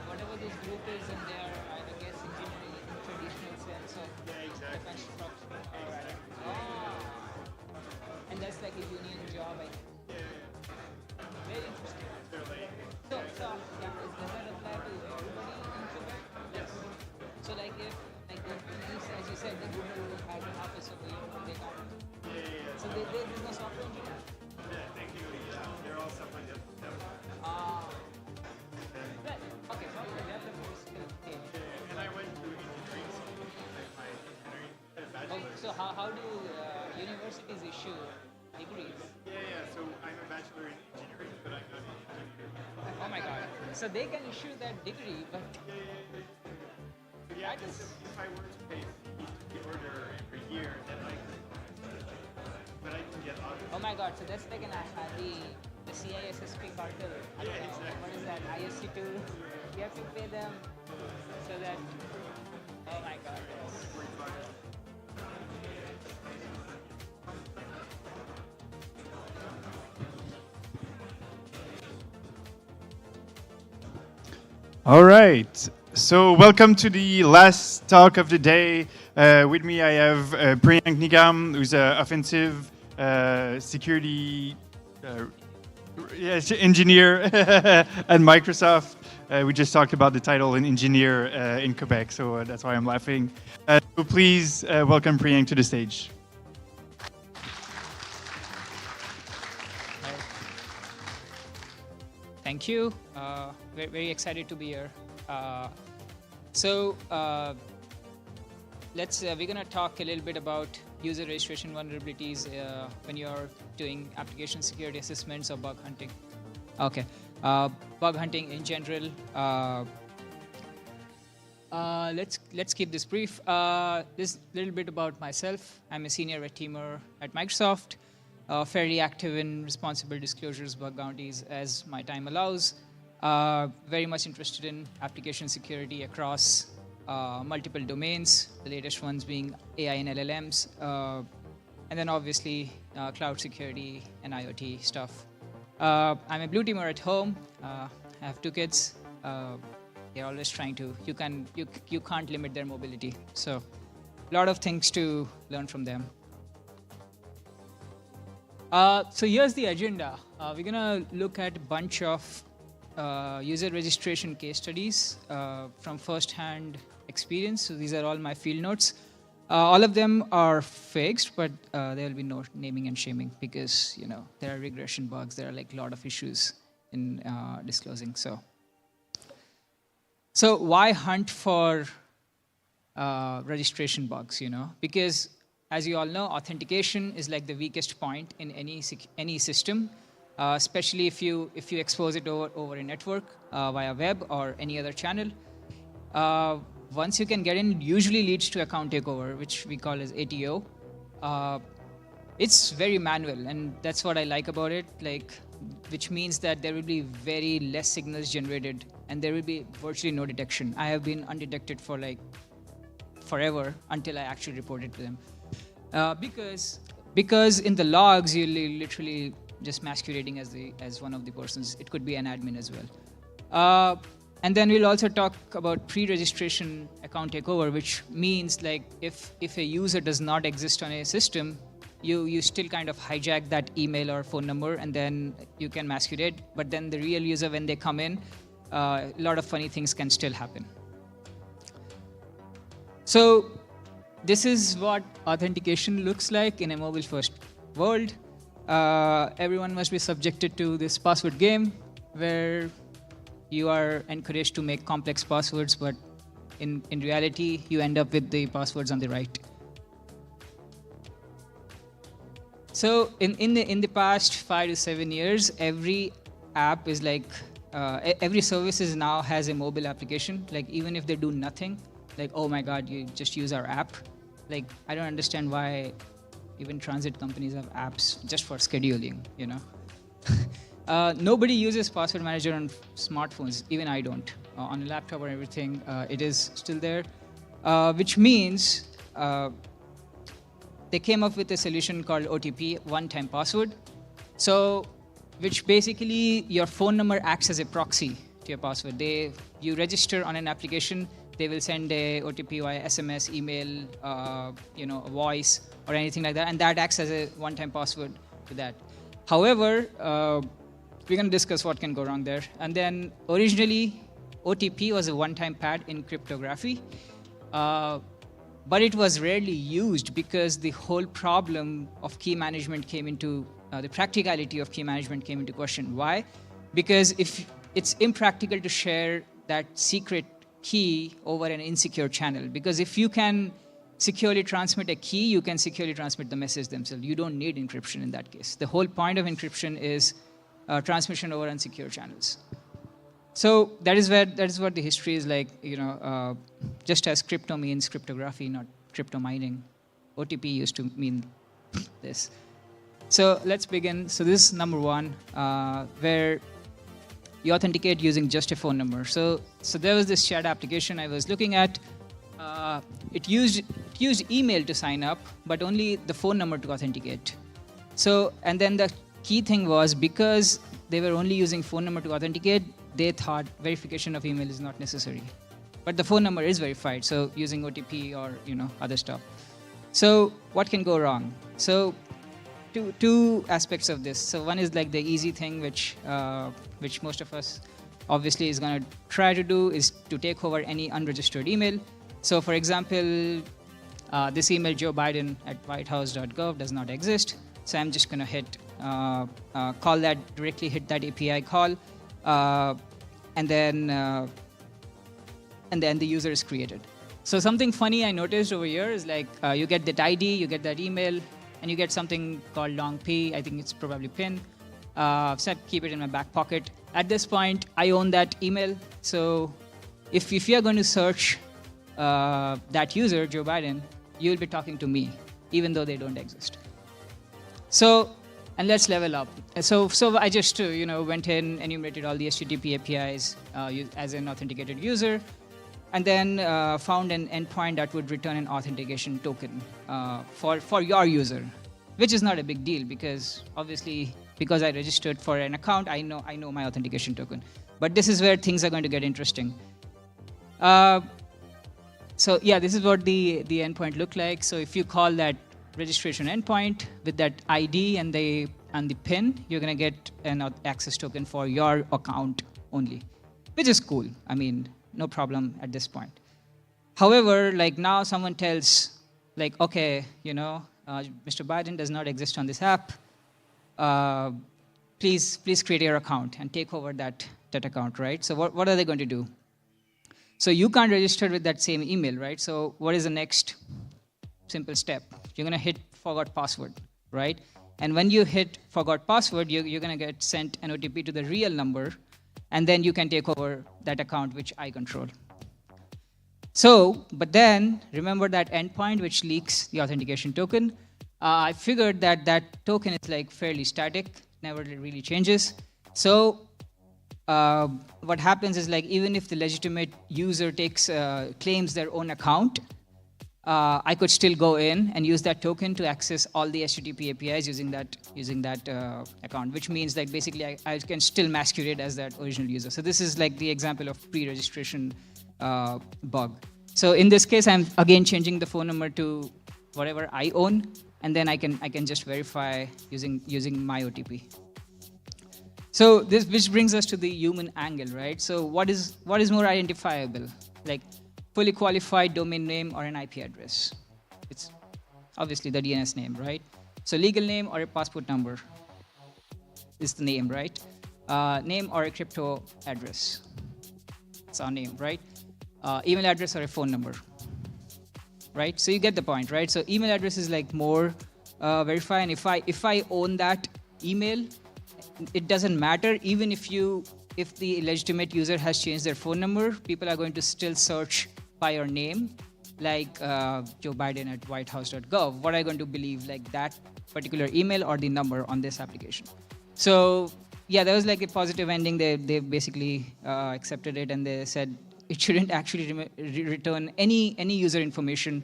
whatever this group is, and they are, I guess, engineering in traditional sense of the construction. Alright. And that's like a union job, I think. Very interesting. So yeah, does that apply to everybody in Quebec? Yes. So like if, like the police, as you said, the Google has an office over here, they come. So there's no software engineer?
Yeah, technically, they're all software developers.
Right. Okay, software developers. Okay.
And I went to engineering school, like my engineering bachelor's.
So how do universities issue degrees?
Yeah, so I'm a bachelor in engineering, but I'm not an engineer.
Oh my god. So they can issue that degree, but
Yeah, if I were to pay the order every year, then I could. But I can get out of it.
oh my god, so that's like the CISSP cartel.
Yeah, exactly.
What is that? ISC2? You have to pay them so that. Oh my god. Yes.
All right. So welcome to the last talk of the day. With me, I have Priyank Nigam, who's an offensive security engineer at Microsoft. We just talked about the title an engineer in Quebec, so that's why I'm laughing. So please welcome Priyank to the stage.
Thank you. Very excited to be here. We're gonna talk a little bit about user registration vulnerabilities when you're doing application security assessments or bug hunting. Okay, bug hunting in general. Let's keep this brief. This little bit about myself. I'm a senior red teamer at Microsoft. Fairly active in responsible disclosures, bug bounties as my time allows. Very much interested in application security across multiple domains, the latest ones being AI and LLMs, and then obviously cloud security and IoT stuff. I'm a blue teamer at home. I have 2 kids. They're always trying to, you can't limit their mobility. So a lot of things to learn from them. So here's the agenda. We're gonna look at a bunch of user registration case studies from first-hand experience. So these are all my field notes. All of them are fixed, but there will be no naming and shaming because there are regression bugs. There are like a lot of issues in disclosing. So why hunt for registration bugs? Because as you all know, authentication is like the weakest point in any system, especially if you expose it over a network via web or any other channel. Once you can get in, it usually leads to account takeover, which we call as ATO. It's very manual, and that's what I like about it. Which means that there will be very less signals generated, and there will be virtually no detection. I have been undetected for forever until I actually report it to them. Because in the logs you're literally just masquerading as one of the persons. It could be an admin as well. And then we'll also talk about pre-registration account takeover, which means if a user does not exist on a system, you still kind of hijack that email or phone number, and then you can masquerade. But then the real user, when they come in, a lot of funny things can still happen. So this is what authentication looks like in a mobile-first world. Everyone must be subjected to this password game. where you are encouraged to make complex passwords, but in reality, you end up with the passwords on the right. So in the past 5 to 7 years, every app is like, every services now has a mobile application. Like even if they do nothing, like, oh my God, you just use our app. Like, I don't understand why even transit companies have apps just for scheduling, you know? Nobody uses password manager on smartphones, even I don't. On a laptop or everything, it is still there, which means they came up with a solution called OTP, one-time password. So, which basically your phone number acts as a proxy to your password. You register on an application, they will send a OTP via SMS, email, you know, a voice or anything like that, and that acts as a one-time password to that. However, we're going to discuss what can go wrong there. And then originally, OTP was a one-time pad in cryptography, but it was rarely used because the whole problem of key management came into, the practicality of key management came into question. Why? Because if it's impractical to share that secret key over an insecure channel, because if you can securely transmit a key, you can securely transmit the message themselves. You don't need encryption in that case. The whole point of encryption is transmission over unsecure channels. So that is what the history is like, you know, just as crypto means cryptography, not crypto mining. OTP used to mean this. So let's begin. So this is number one, where you authenticate using just a phone number. So there was this chat application I was looking at. It used email to sign up, but only the phone number to authenticate. So, and then the key thing was, because they were only using phone number to authenticate, they thought verification of email is not necessary. But the phone number is verified, so using OTP or, you know, other stuff. So what can go wrong? So two aspects of this. So one is like the easy thing, which most of us obviously is going to try to do, is to take over any unregistered email. So for example, this email, Joe Biden at whitehouse.gov, does not exist. So I'm just going to hit, call that, directly hit that API call, and then the user is created. So something funny I noticed over here is like, you get that ID, you get that email, and you get something called long P. I think it's probably PIN. So I keep it in my back pocket. At this point, I own that email. So if you're going to search that user, Joe Biden, you'll be talking to me, even though they don't exist. So, and let's level up. So I just you know, went in, enumerated all the HTTP APIs as an authenticated user, and then found an endpoint that would return an authentication token for your user, which is not a big deal because obviously, because I registered for an account, I know my authentication token. But this is where things are going to get interesting. So yeah, this is what the endpoint looked like. So if you call that registration endpoint with that ID and the PIN, you're going to get an access token for your account only, which is cool. I mean, no problem at this point. However, like now someone tells, like, okay, you know, Mr. Biden does not exist on this app. Please create your account and take over that account, right? So what are they going to do? So you can't register with that same email, right? So what is the next simple step? You're going to hit forgot password, right? And when you hit forgot password, you're going to get sent an OTP to the real number, and then you can take over that account, which I control. So, but then remember that endpoint which leaks the authentication token. I figured that that token is like fairly static, never really changes. So what happens is, like, even if the legitimate user claims their own account, I could still go in and use that token to access all the HTTP APIs using that account, which means that basically I can still masquerade as that original user. So this is like the example of pre-registration bug. So in this case, I'm again changing the phone number to whatever I own, and then I can just verify using my OTP. So this, which brings us to the human angle, right? So what is more identifiable, like fully qualified domain name or an IP address? It's obviously the DNS name, right? So legal name or a passport number is the name, right? name or a crypto address. It's our name, right? Email address or a phone number, right? So you get the point, right? So email address is like more verify, and if I own that email, it doesn't matter. Even if the legitimate user has changed their phone number, people are going to still search by your name, like Joe Biden at whitehouse.gov. What are you going to believe, like that particular email or the number on this application? So yeah, there was like a positive ending. They basically accepted it, and they said it shouldn't actually return any user information,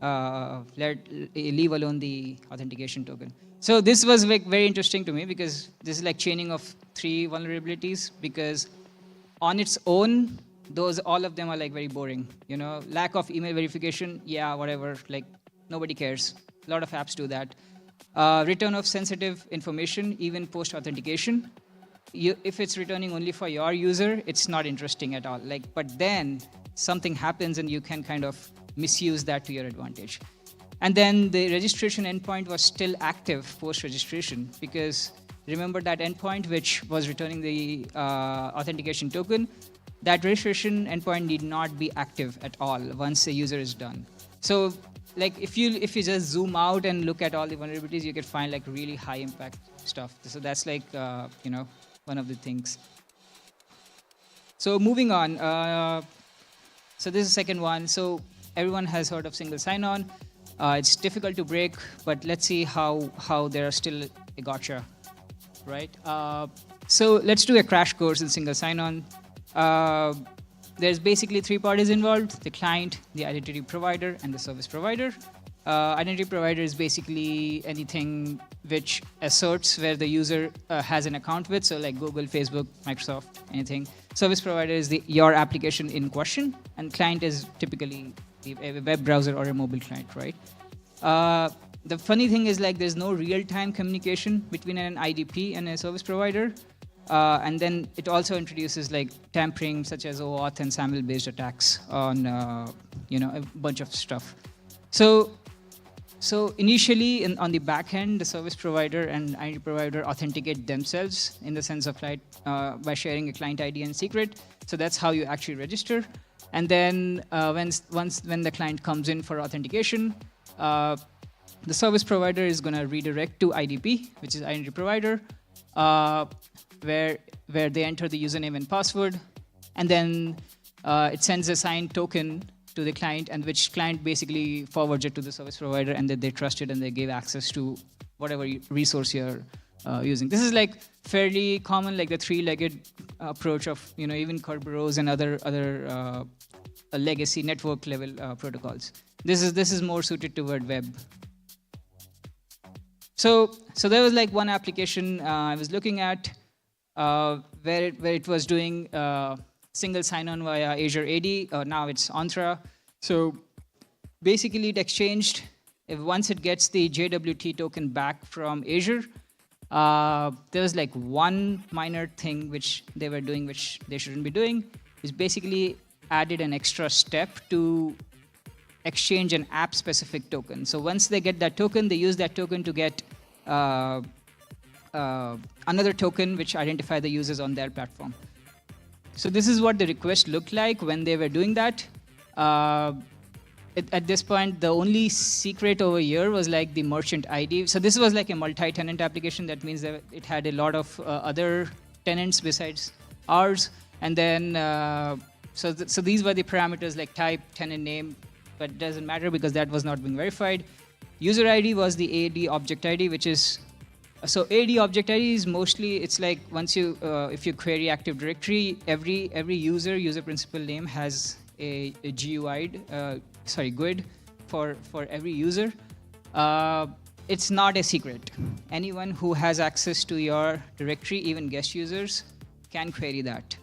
leave alone the authentication token. So this was like very interesting to me, because this is like chaining of 3 vulnerabilities, because on its own, all of them are like very boring. You know, lack of email verification, yeah, whatever, like nobody cares. A lot of apps do that. Return of sensitive information, even post-authentication. If it's returning only for your user, it's not interesting at all. But then something happens and you can kind of misuse that to your advantage. And then the registration endpoint was still active post-registration, because remember that endpoint which was returning the authentication token, that registration endpoint need not be active at all once the user is done. So like if you just zoom out and look at all the vulnerabilities, you could find like really high impact stuff. So that's like one of the things. So moving on. So this is the second one. So everyone has heard of single sign-on. It's difficult to break, but let's see how there are still a gotcha, right? So let's do a crash course in single sign-on. There's basically 3 parties involved: the client, the identity provider, and the service provider. Identity provider is basically anything which asserts where the user has an account with, so like Google, Facebook, Microsoft, anything. Service provider is your application in question, and client is typically a web browser or a mobile client, right? The funny thing is like there's no real-time communication between an IDP and a service provider. And then it also introduces like tampering, such as OAuth and SAML-based attacks on a bunch of stuff. So initially on the back end, the service provider and identity provider authenticate themselves in the sense of like by sharing a client ID and secret. So that's how you actually register. And then when the client comes in for authentication, the service provider is going to redirect to IDP, which is identity provider, where they enter the username and password, and then it sends a signed token to the client, and which client basically forwards it to the service provider, and that they trust it and they give access to whatever resource you're using. This is like fairly common, like the 3-legged approach of even Kerberos and other legacy network level protocols. This is more suited toward web. So there was like one application I was looking at where it was doing single sign-on via Azure AD. Now it's Entra. So basically it exchanged, once it gets the JWT token back from Azure, there was like one minor thing which they were doing which they shouldn't be doing, is basically added an extra step to exchange an app-specific token. So once they get that token, they use that token to get another token which identify the users on their platform. So this is what the request looked like when they were doing that. At this point, the only secret over here was like the merchant ID. So this was like a multi-tenant application. That means that it had a lot of other tenants besides ours. And then, so these were the parameters like type, tenant name, but it doesn't matter because that was not being verified. User ID was the AD object ID, which is, so AD object ID is mostly, it's like once you, if you query Active Directory, every user principal name has a GUID, GUID for every user. It's not a secret. Anyone who has access to your directory, even guest users, can query that.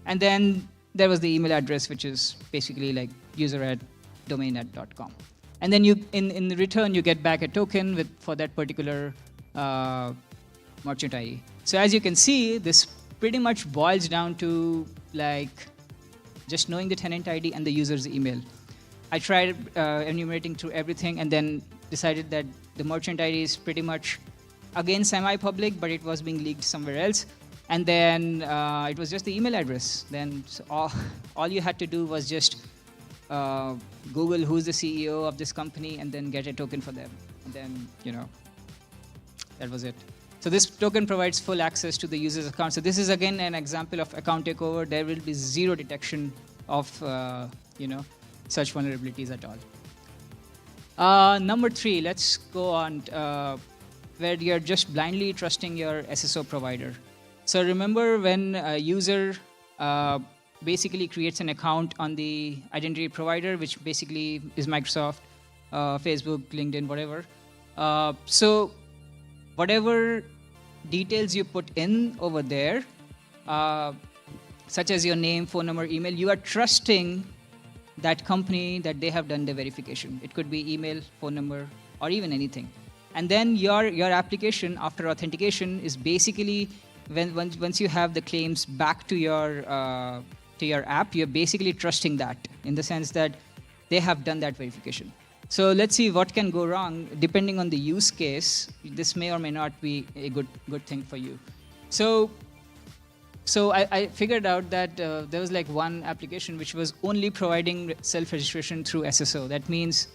And then there was the email address, which is basically like user@domain@.com. And then you, in return, you get back a token for that particular merchant ID. So as you can see, this pretty much boils down to like just knowing the tenant ID and the user's email. I tried enumerating through everything and then decided that the merchant ID is pretty much, again, semi-public, but it was being leaked somewhere else. And then it was just the email address. Then all you had to do was just Google who's the CEO of this company and then get a token for them. And then, that was it. So this token provides full access to the user's account. So this is again an example of account takeover. There will be zero detection of, such vulnerabilities at all. Number 3, let's go on where you're just blindly trusting your SSO provider. So remember when a user basically creates an account on the identity provider, which basically is Microsoft, Facebook, LinkedIn, whatever. So whatever details you put in over there, such as your name, phone number, email, you are trusting that company that they have done the verification. It could be email, phone number, or even anything. And then your application after authentication is basically once you have the claims back to your app, you're basically trusting that in the sense that they have done that verification. So let's see what can go wrong depending on the use case. This may or may not be a good thing for you. So I figured out that there was like one application which was only providing self-registration through SSO. That means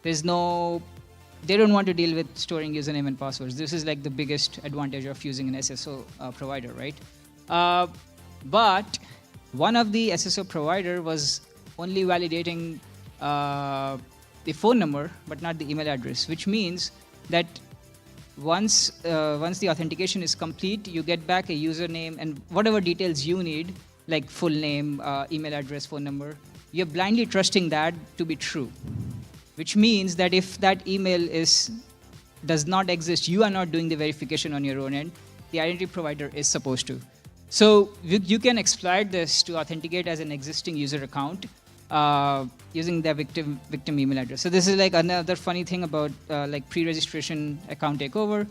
they don't want to deal with storing username and passwords. This is like the biggest advantage of using an SSO provider, right? But one of the SSO provider was only validating the phone number, but not the email address, which means that once the authentication is complete, you get back a username and whatever details you need, like full name, email address, phone number, you're blindly trusting that to be true. Which means that if that email does not exist, you are not doing the verification on your own end. The identity provider is supposed to. So you can exploit this to authenticate as an existing user account using the victim email address. So this is like another funny thing about like pre-registration account takeover.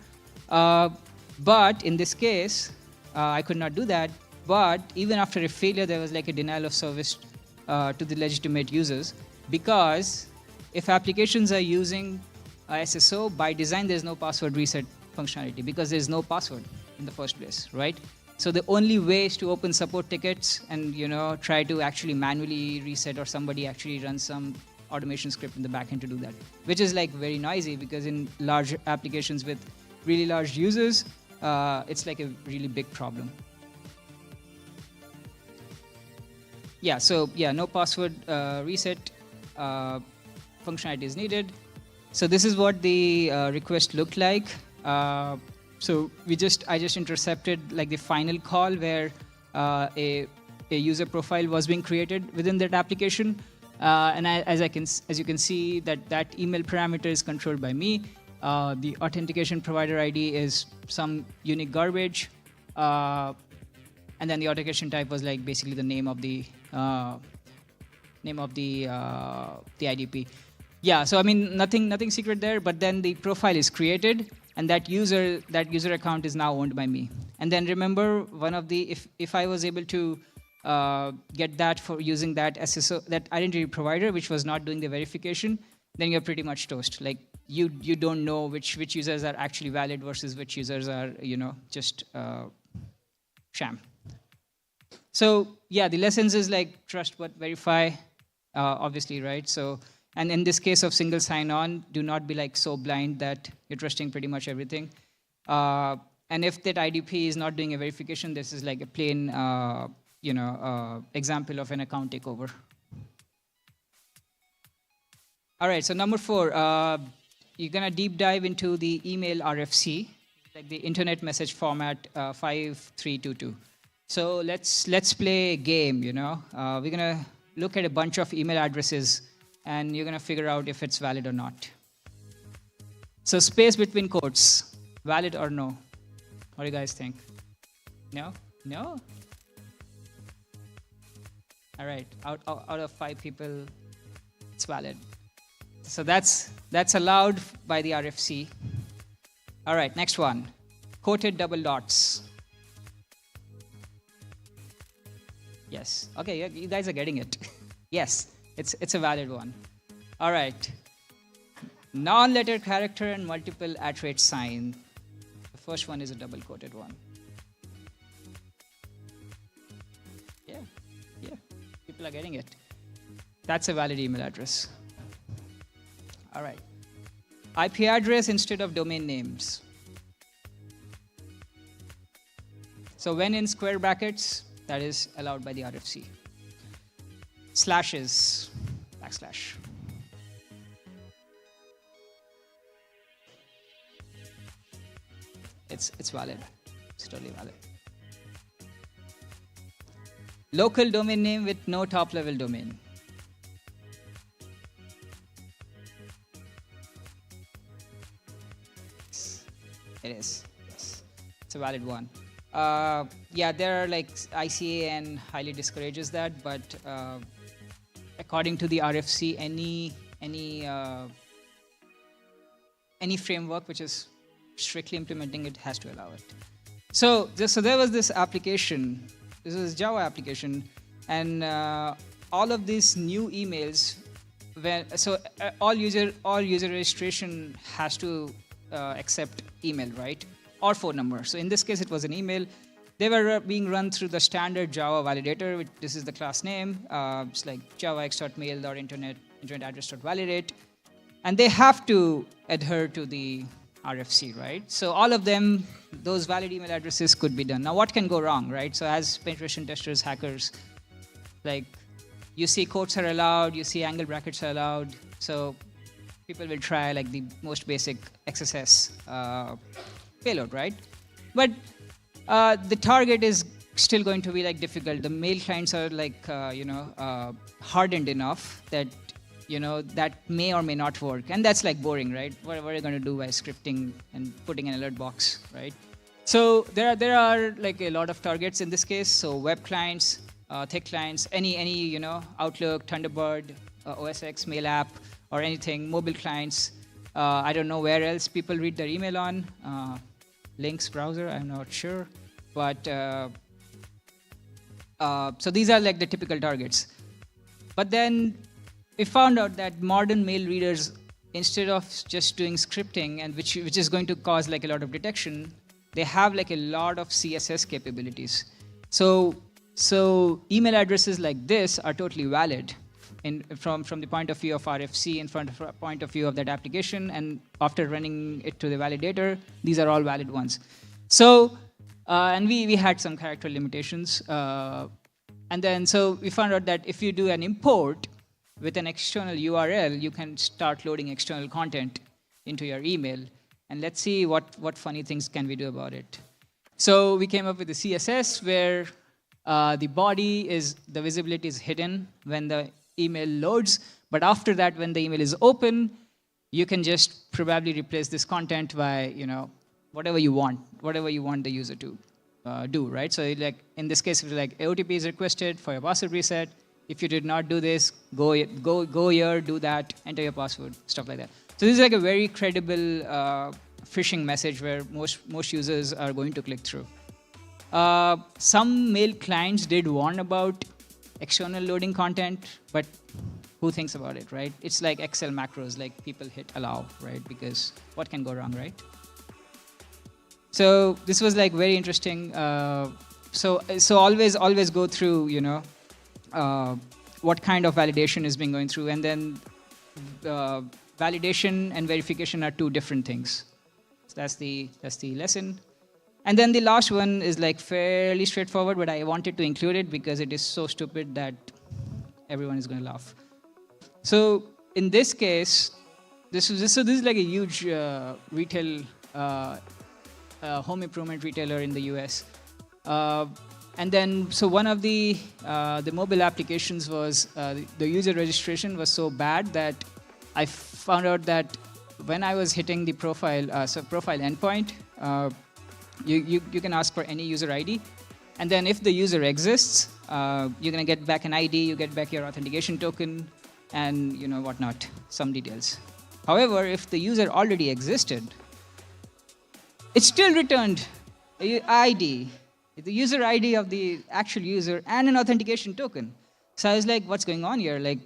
But in this case, I could not do that. But even after a failure, there was like a denial of service to the legitimate users, because if applications are using SSO, by design, there's no password reset functionality because there's no password in the first place, right? So the only way is to open support tickets and try to actually manually reset, or somebody actually runs some automation script in the backend to do that, which is like very noisy because in large applications with really large users, it's like a really big problem. Yeah, so no password reset functionality is needed. So this is what the request looked like. So I just intercepted like the final call where a user profile was being created within that application, and as you can see that email parameter is controlled by me. The authentication provider ID is some unique garbage, and then the authentication type was like basically the name of the IDP. Yeah, so I mean nothing secret there, but then the profile is created, and that user account is now owned by me. And then remember, one of the if I was able to get that for using that SSO, that identity provider, which was not doing the verification, then you're pretty much toast. Like you don't know which users are actually valid versus which users are just sham. So yeah, the lessons is like trust but verify, obviously, right? So. And in this case of single sign-on, do not be like so blind that you're trusting pretty much everything. And if that IDP is not doing a verification, this is like a plain, example of an account takeover. All right, so number 4, you're gonna deep dive into the email RFC, like the internet message format 5322. So let's play a game. We're gonna look at a bunch of email addresses, and you're going to figure out if it's valid or not. So space between quotes, valid or no? What do you guys think? No? No? All right, out of 5 people, it's valid. So that's allowed by the RFC. All right, next one, quoted double dots. Yes, okay, you guys are getting it. Yes. It's a valid one. All right. Non-letter character and multiple @sign. The first one is a double-quoted one. People are getting it. That's a valid email address. All right. IP address instead of domain names. So when in square brackets, that is allowed by the RFC. Slashes, backslash. It's valid. It's totally valid. Local domain name with no top-level domain. It is. Yes. It's a valid one. Yeah, there are like ICANN highly discourages that, but according to the RFC, any framework which is strictly implementing it has to allow it. So there was this application. This is Java application, and all of these new emails. All user registration has to accept email, right, or phone number. So in this case, it was an email. They were being run through the standard Java validator. Which this is the class name. It's like javax.mail.internet address.validate, and they have to adhere to the RFC, right? So all of them, those valid email addresses could be done. Now, what can go wrong, right? So as penetration testers, hackers, like you see quotes are allowed, you see angle brackets are allowed. So people will try like the most basic XSS payload, right? But the target is still going to be like difficult. The mail clients are like, hardened enough that that may or may not work. And that's like boring, right? What are you going to do by scripting and putting an alert box, right? So there are like a lot of targets in this case. So web clients, tech clients, any Outlook, Thunderbird, OS X, mail app, or anything, mobile clients. I don't know where else people read their email on. Links browser, I'm not sure. But so these are like the typical targets. But then we found out that modern mail readers, instead of just doing scripting, and which is going to cause like a lot of detection, they have like a lot of CSS capabilities. So email addresses like this are totally valid from the point of view of RFC, in front of point of view of that application, and after running it to the validator, these are all valid ones. So and we had some character limitations, and then so we found out that if you do an import with an external URL, you can start loading external content into your email. And let's see what funny things can we do about it. So we came up with the CSS where the visibility is hidden when the email loads. But after that, when the email is open, you can just probably replace this content by whatever you want the user to do, right? So like in this case, it's like OTP is requested for your password reset. If you did not do this, go here, do that, enter your password, stuff like that. So this is like a very credible phishing message where most users are going to click through. Some mail clients did warn about external loading content, but who thinks about it, right? It's like Excel macros, like people hit allow, right? Because what can go wrong, right? So this was like very interesting. So always go through, what kind of validation is being going through, and then validation and verification are two different things. So that's the lesson. And then the last one is like fairly straightforward, but I wanted to include it because it is so stupid that everyone is going to laugh. So in this case, this is like a huge retail home improvement retailer in the US. And then, so one of the mobile applications was the user registration was so bad that I found out that when I was hitting the profile endpoint, you can ask for any user ID, and then if the user exists, you're gonna get back an ID, you get back your authentication token, and whatnot, some details. However, if the user already existed, it still returned a ID. The user ID of the actual user and an authentication token. So I was like, what's going on here? Like,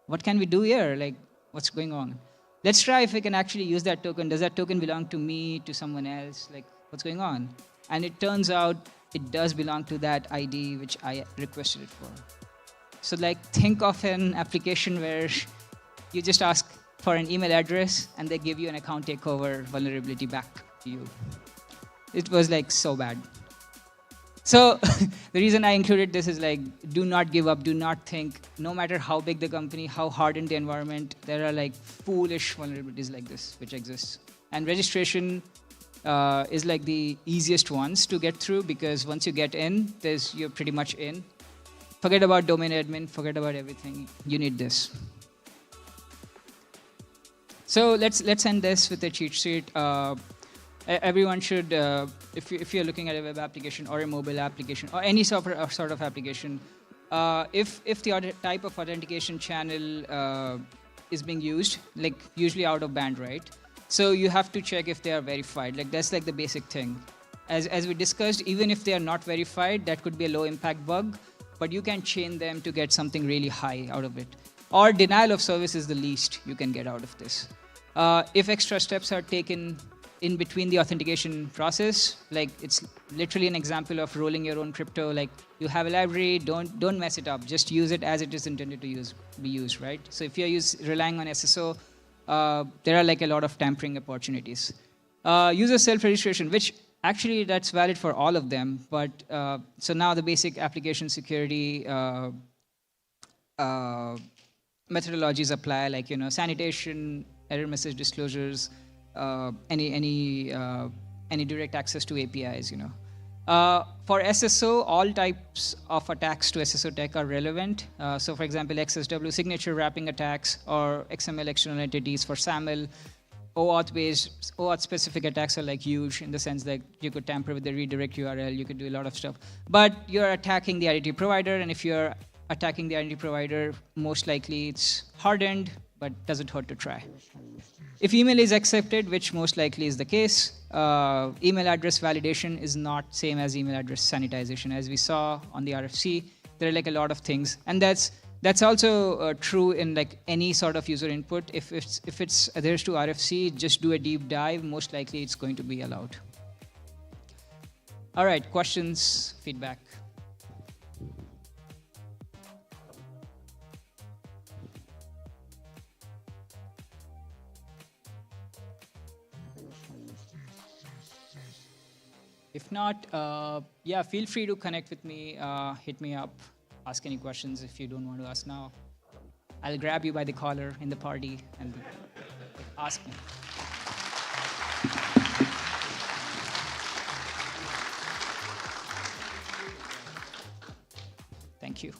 what can we do here? Like, what's going on? Let's try if we can actually use that token. Does that token belong to me, to someone else? Like, what's going on? And it turns out it does belong to that ID which I requested it for. So like think of an application where you just ask for an email address and they give you an account takeover vulnerability back to you. It was like so bad. So the reason I included this is like, do not give up, do not think, no matter how big the company, how hardened the environment, there are like foolish vulnerabilities like this which exist. And registration is like the easiest ones to get through, because once you get in, you're pretty much in. Forget about domain admin, forget about everything. You need this. So let's end this with a cheat sheet. Everyone should, if you're looking at a web application or a mobile application or any sort of application, if the type of authentication channel is being used, like usually out of band, right? So you have to check if they are verified. Like that's like the basic thing. As we discussed, even if they are not verified, that could be a low impact bug, but you can chain them to get something really high out of it. Or denial of service is the least you can get out of this. If extra steps are taken in between the authentication process, like it's literally an example of rolling your own crypto. Like you have a library, don't mess it up. Just use it as it is intended to be used, right? So if you're relying on SSO, there are like a lot of tampering opportunities. User self-registration, which actually that's valid for all of them. But so now the basic application security methodologies apply, like sanitation, error message disclosures, any direct access to APIs. For SSO, all types of attacks to SSO tech are relevant. So for example, XSW signature wrapping attacks or XML external entities for SAML. OAuth specific attacks are like huge in the sense that you could tamper with the redirect URL, you could do a lot of stuff. But you're attacking the identity provider, and if you're attacking the identity provider, most likely it's hardened, but doesn't hurt to try. If email is accepted, which most likely is the case, email address validation is not same as email address sanitization. As we saw on the RFC, there are like a lot of things. And that's also true in like any sort of user input. If it's adheres to RFC, just do a deep dive. Most likely it's going to be allowed. All right, questions, feedback. If not, yeah, feel free to connect with me, hit me up, ask any questions if you don't want to ask now. I'll grab you by the collar in the party and ask me. Thank you.